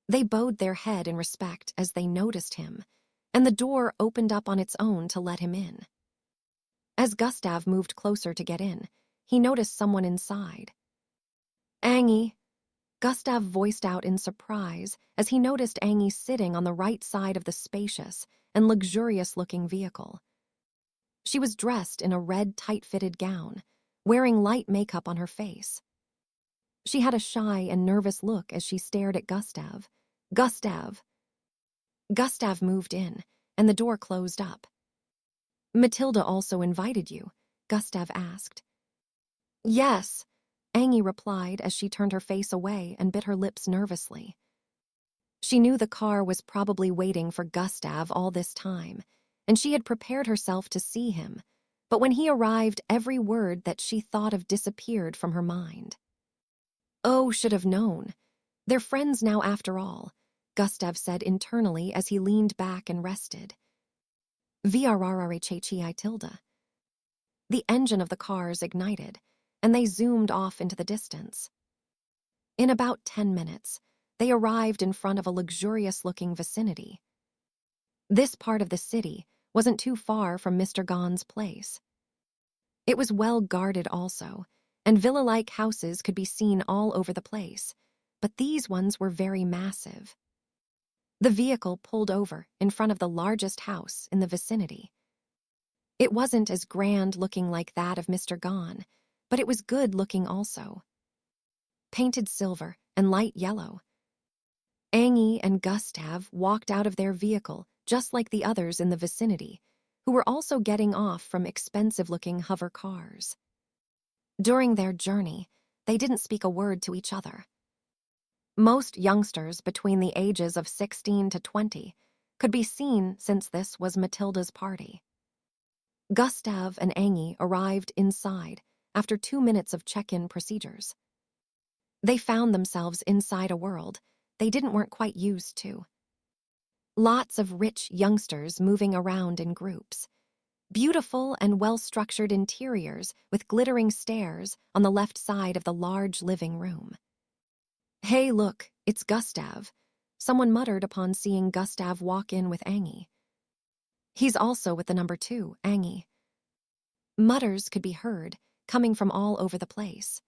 S1: They bowed their head in respect as they noticed him, and the door opened up on its own to let him in. As Gustav moved closer to get in, he noticed someone inside. Angie, Gustav voiced out in surprise as he noticed Angie sitting on the right side of the spacious and luxurious-looking vehicle. She was dressed in a red tight-fitted gown, wearing light makeup on her face. She had a shy and nervous look as she stared at Gustav. Gustav! Gustav moved in, and the door closed up. Matilda also invited you, Gustav asked. Yes, Angie replied as she turned her face away and bit her lips nervously. She knew the car was probably waiting for Gustav all this time, and she had prepared herself to see him, but when he arrived, every word that she thought of disappeared from her mind. Oh, should have known. They're friends now after all, Gustav said internally as he leaned back and rested. VRRRHHEI tilde. The engine of the cars ignited, and they zoomed off into the distance. In about 10 minutes, they arrived in front of a luxurious-looking vicinity. This part of the city wasn't too far from Mr. Gon's place. It was well guarded also, and villa-like houses could be seen all over the place, but these ones were very massive. The vehicle pulled over in front of the largest house in the vicinity. It wasn't as grand-looking like that of Mr. Gon, but it was good-looking also. Painted silver and light yellow. Angie and Gustav walked out of their vehicle just like the others in the vicinity, who were also getting off from expensive-looking hover cars. During their journey, they didn't speak a word to each other. Most youngsters between the ages of 16 to 20 could be seen since this was Matilda's party. Gustav and Angie arrived inside after 2 minutes of check-in procedures. They found themselves inside a world they weren't quite used to. Lots of rich youngsters moving around in groups. Beautiful and well-structured interiors with glittering stairs on the left side of the large living room. "Hey, look, it's Gustav," someone muttered upon seeing Gustav walk in with Angie. "He's also with the number 2, Angie." Mutters could be heard, coming from all over the place.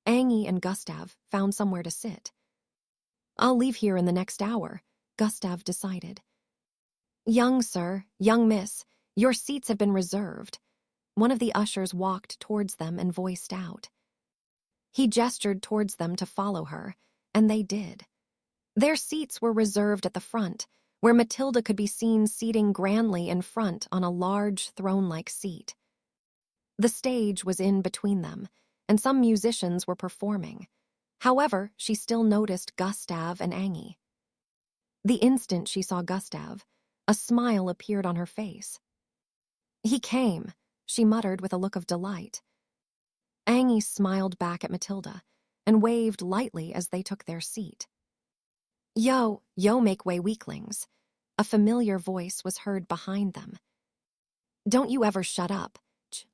S1: Angie and Gustav found somewhere to sit. "I'll leave here in the next hour," Gustav decided. "Young sir, young miss, your seats have been reserved." One of the ushers walked towards them and voiced out. He gestured towards them to follow her, and they did. Their seats were reserved at the front, where Matilda could be seen seating grandly in front on a large throne-like seat. The stage was in between them, and some musicians were performing. However, she still noticed Gustav and Angie. The instant she saw Gustav, a smile appeared on her face. "He came," she muttered with a look of delight. Angie smiled back at Matilda and waved lightly as they took their seat. Yo, make way, weaklings." A familiar voice was heard behind them. "Don't you ever shut up,"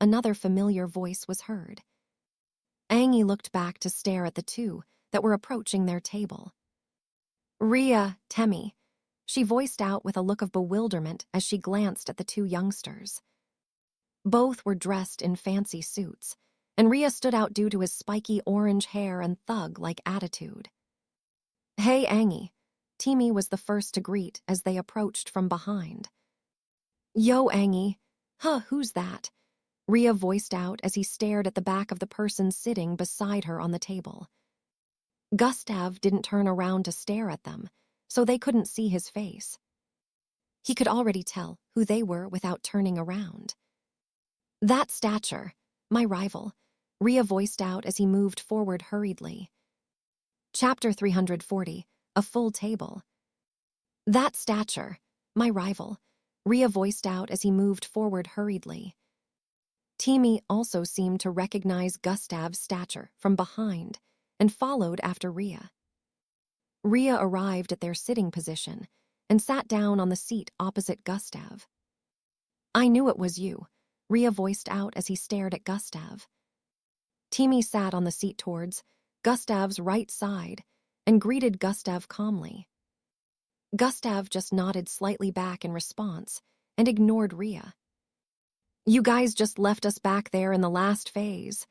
S1: another familiar voice was heard. Angie looked back to stare at the two that were approaching their table. "Rhea, Temmie," she voiced out with a look of bewilderment as she glanced at the two youngsters. Both were dressed in fancy suits, and Rhea stood out due to his spiky orange hair and thug-like attitude. "Hey, Angie," Temmie was the first to greet as they approached from behind. "Yo, Angie. Huh, who's that?" Rhea voiced out as he stared at the back of the person sitting beside her on the table. Gustav didn't turn around to stare at them, so they couldn't see his face. He could already tell who they were without turning around. "That stature, my rival," Rhea voiced out as he moved forward hurriedly. Chapter 340, A Full Table. "That stature, my rival," Rhea voiced out as he moved forward hurriedly. Temmie also seemed to recognize Gustav's stature from behind and followed after Rhea. Rhea arrived at their sitting position and sat down on the seat opposite Gustav. "I knew it was you," Rhea voiced out as he stared at Gustav. Temmie sat on the seat towards Gustav's right side and greeted Gustav calmly. Gustav just nodded slightly back in response and ignored Rhea. "You guys just left us back there in the last phase.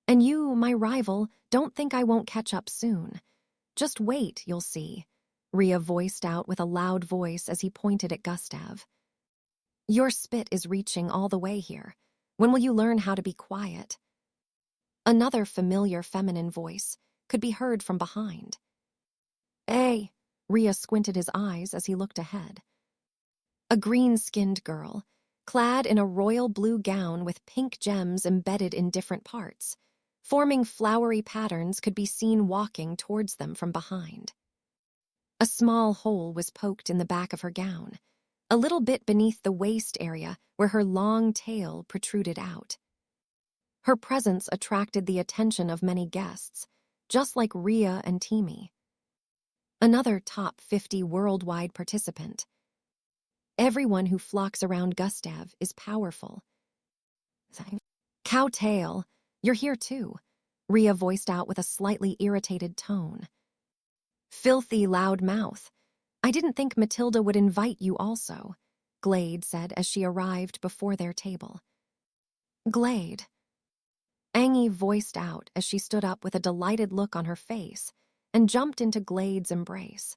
S1: And you, my rival, don't think I won't catch up soon. Just wait, you'll see," Rhea voiced out with a loud voice as he pointed at Gustav. "Your spit is reaching all the way here. When will you learn how to be quiet?" Another familiar feminine voice could be heard from behind. "Hey," Rhea squinted his eyes as he looked ahead. A green-skinned girl, clad in a royal blue gown with pink gems embedded in different parts, forming flowery patterns, could be seen walking towards them from behind. A small hole was poked in the back of her gown, a little bit beneath the waist area where her long tail protruded out. Her presence attracted the attention of many guests, just like Rhea and Temmie. Another top 50 worldwide participant. Everyone who flocks around Gustav is powerful. "Cowtail, you're here too," Rhea voiced out with a slightly irritated tone. "Filthy loud mouth. I didn't think Matilda would invite you also," Glade said as she arrived before their table. "Glade," Angie voiced out as she stood up with a delighted look on her face and jumped into Glade's embrace.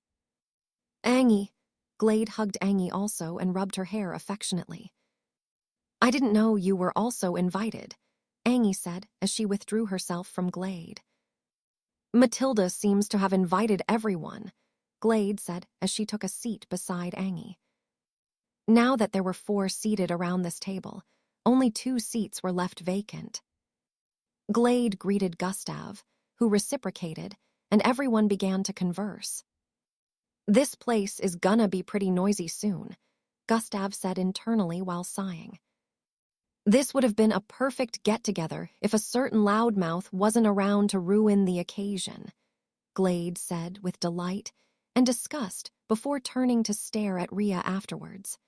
S1: "Angie," Glade hugged Angie also and rubbed her hair affectionately. "I didn't know you were also invited," Angie said as she withdrew herself from Glade. "Matilda seems to have invited everyone," Glade said as she took a seat beside Angie. Now that there were 4 seated around this table, only 2 seats were left vacant. Glade greeted Gustav, who reciprocated, and everyone began to converse. "This place is gonna be pretty noisy soon," Gustav said internally while sighing. This would have been a perfect get-together if a certain loudmouth wasn't around to ruin the occasion, Glade said with delight and disgust before turning to stare at Rhea afterwards.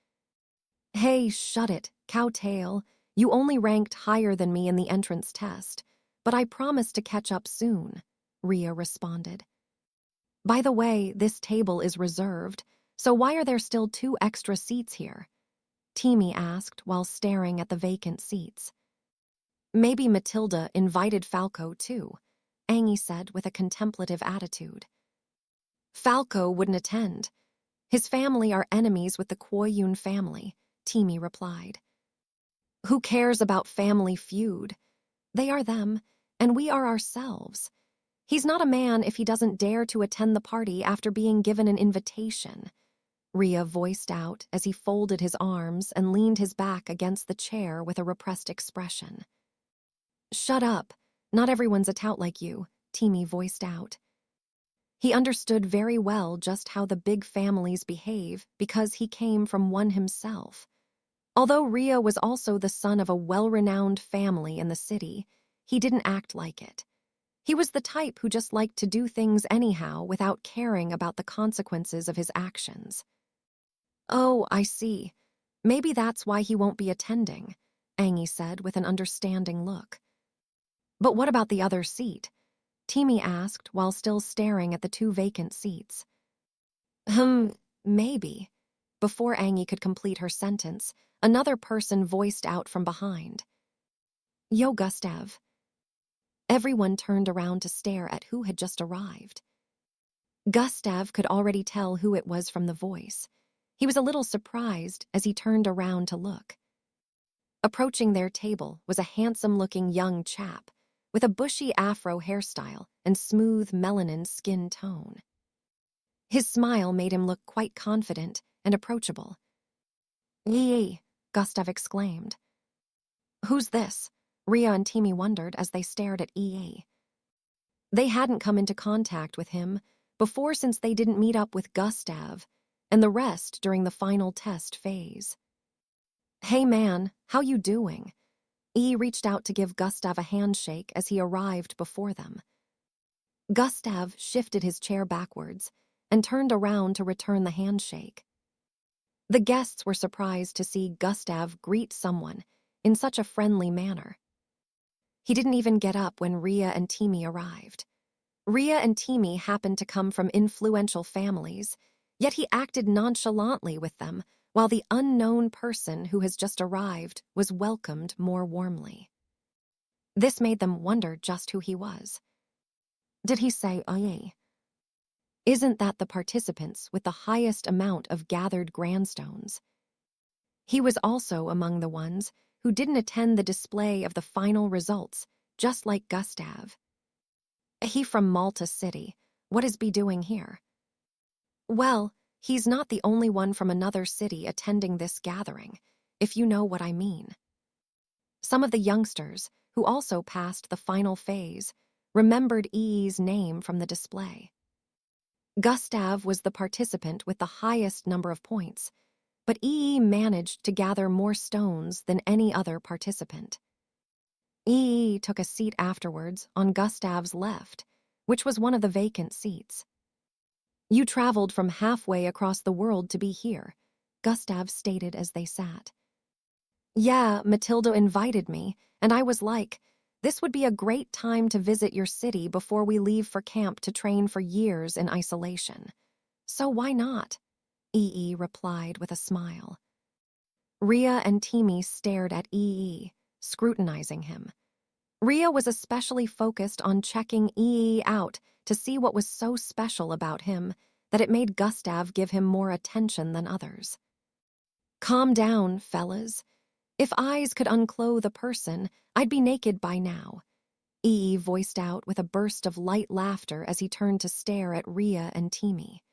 S1: "Hey, shut it, cowtail. You only ranked higher than me in the entrance test, but I promise to catch up soon," Rhea responded. "By the way, this table is reserved, so why are there still 2 extra seats here?" Timmy asked while staring at the vacant seats. "Maybe Matilda invited Falco too," Angie said with a contemplative attitude. "Falco wouldn't attend. His family are enemies with the Koyun family," Timmy replied. "Who cares about family feud? They are them, and we are ourselves. He's not a man if he doesn't dare to attend the party after being given an invitation," Rhea voiced out as he folded his arms and leaned his back against the chair with a repressed expression. "Shut up. Not everyone's a tout like you," Timmy voiced out. He understood very well just how the big families behave because he came from one himself. Although Rhea was also the son of a well-renowned family in the city, he didn't act like it. He was the type who just liked to do things anyhow without caring about the consequences of his actions. "Oh, I see. Maybe that's why he won't be attending," Angie said with an understanding look. "But what about the other seat?" Timmy asked while still staring at the 2 vacant seats. Maybe." Before Angie could complete her sentence, another person voiced out from behind. "Yo, Gustav." Everyone turned around to stare at who had just arrived. Gustav could already tell who it was from the voice. He was a little surprised as he turned around to look. Approaching their table was a handsome-looking young chap with a bushy afro hairstyle and smooth melanin skin tone. His smile made him look quite confident and approachable. "Yee," Gustav exclaimed. "Who's this?" Rhea and Timmy wondered as they stared at EA. They hadn't come into contact with him before since they didn't meet up with Gustav and the rest during the final test phase. "Hey man, how you doing?" E reached out to give Gustav a handshake as he arrived before them. Gustav shifted his chair backwards and turned around to return the handshake. The guests were surprised to see Gustav greet someone in such a friendly manner. He didn't even get up when Rhea and Timmy arrived. Rhea and Timmy happened to come from influential families, yet he acted nonchalantly with them while the unknown person who has just arrived was welcomed more warmly. This made them wonder just who he was. Did he say, "Aye"? Isn't that the participants with the highest amount of gathered grandstones? He was also among the ones who didn't attend the display of the final results, just like Gustav. He from Malta City. What is be doing here? Well, he's not the only one from another city attending this gathering, if you know what I mean. Some of the youngsters, who also passed the final phase, remembered E's name from the display. Gustav was the participant with the highest number of points, but E managed to gather more stones than any other participant. E took a seat afterwards on Gustav's left, which was one of the vacant seats. "You traveled from halfway across the world to be here," Gustav stated as they sat. "Yeah, Matilda invited me, and I was like, this would be a great time to visit your city before we leave for camp to train for years in isolation. So why not?" EE replied with a smile. Rhea and Timmy stared at EE, scrutinizing him. Rhea was especially focused on checking EE out to see what was so special about him that it made Gustav give him more attention than others. "Calm down, fellas. If eyes could unclothe a person, I'd be naked by now," EE voiced out with a burst of light laughter as he turned to stare at Rhea and Timmy.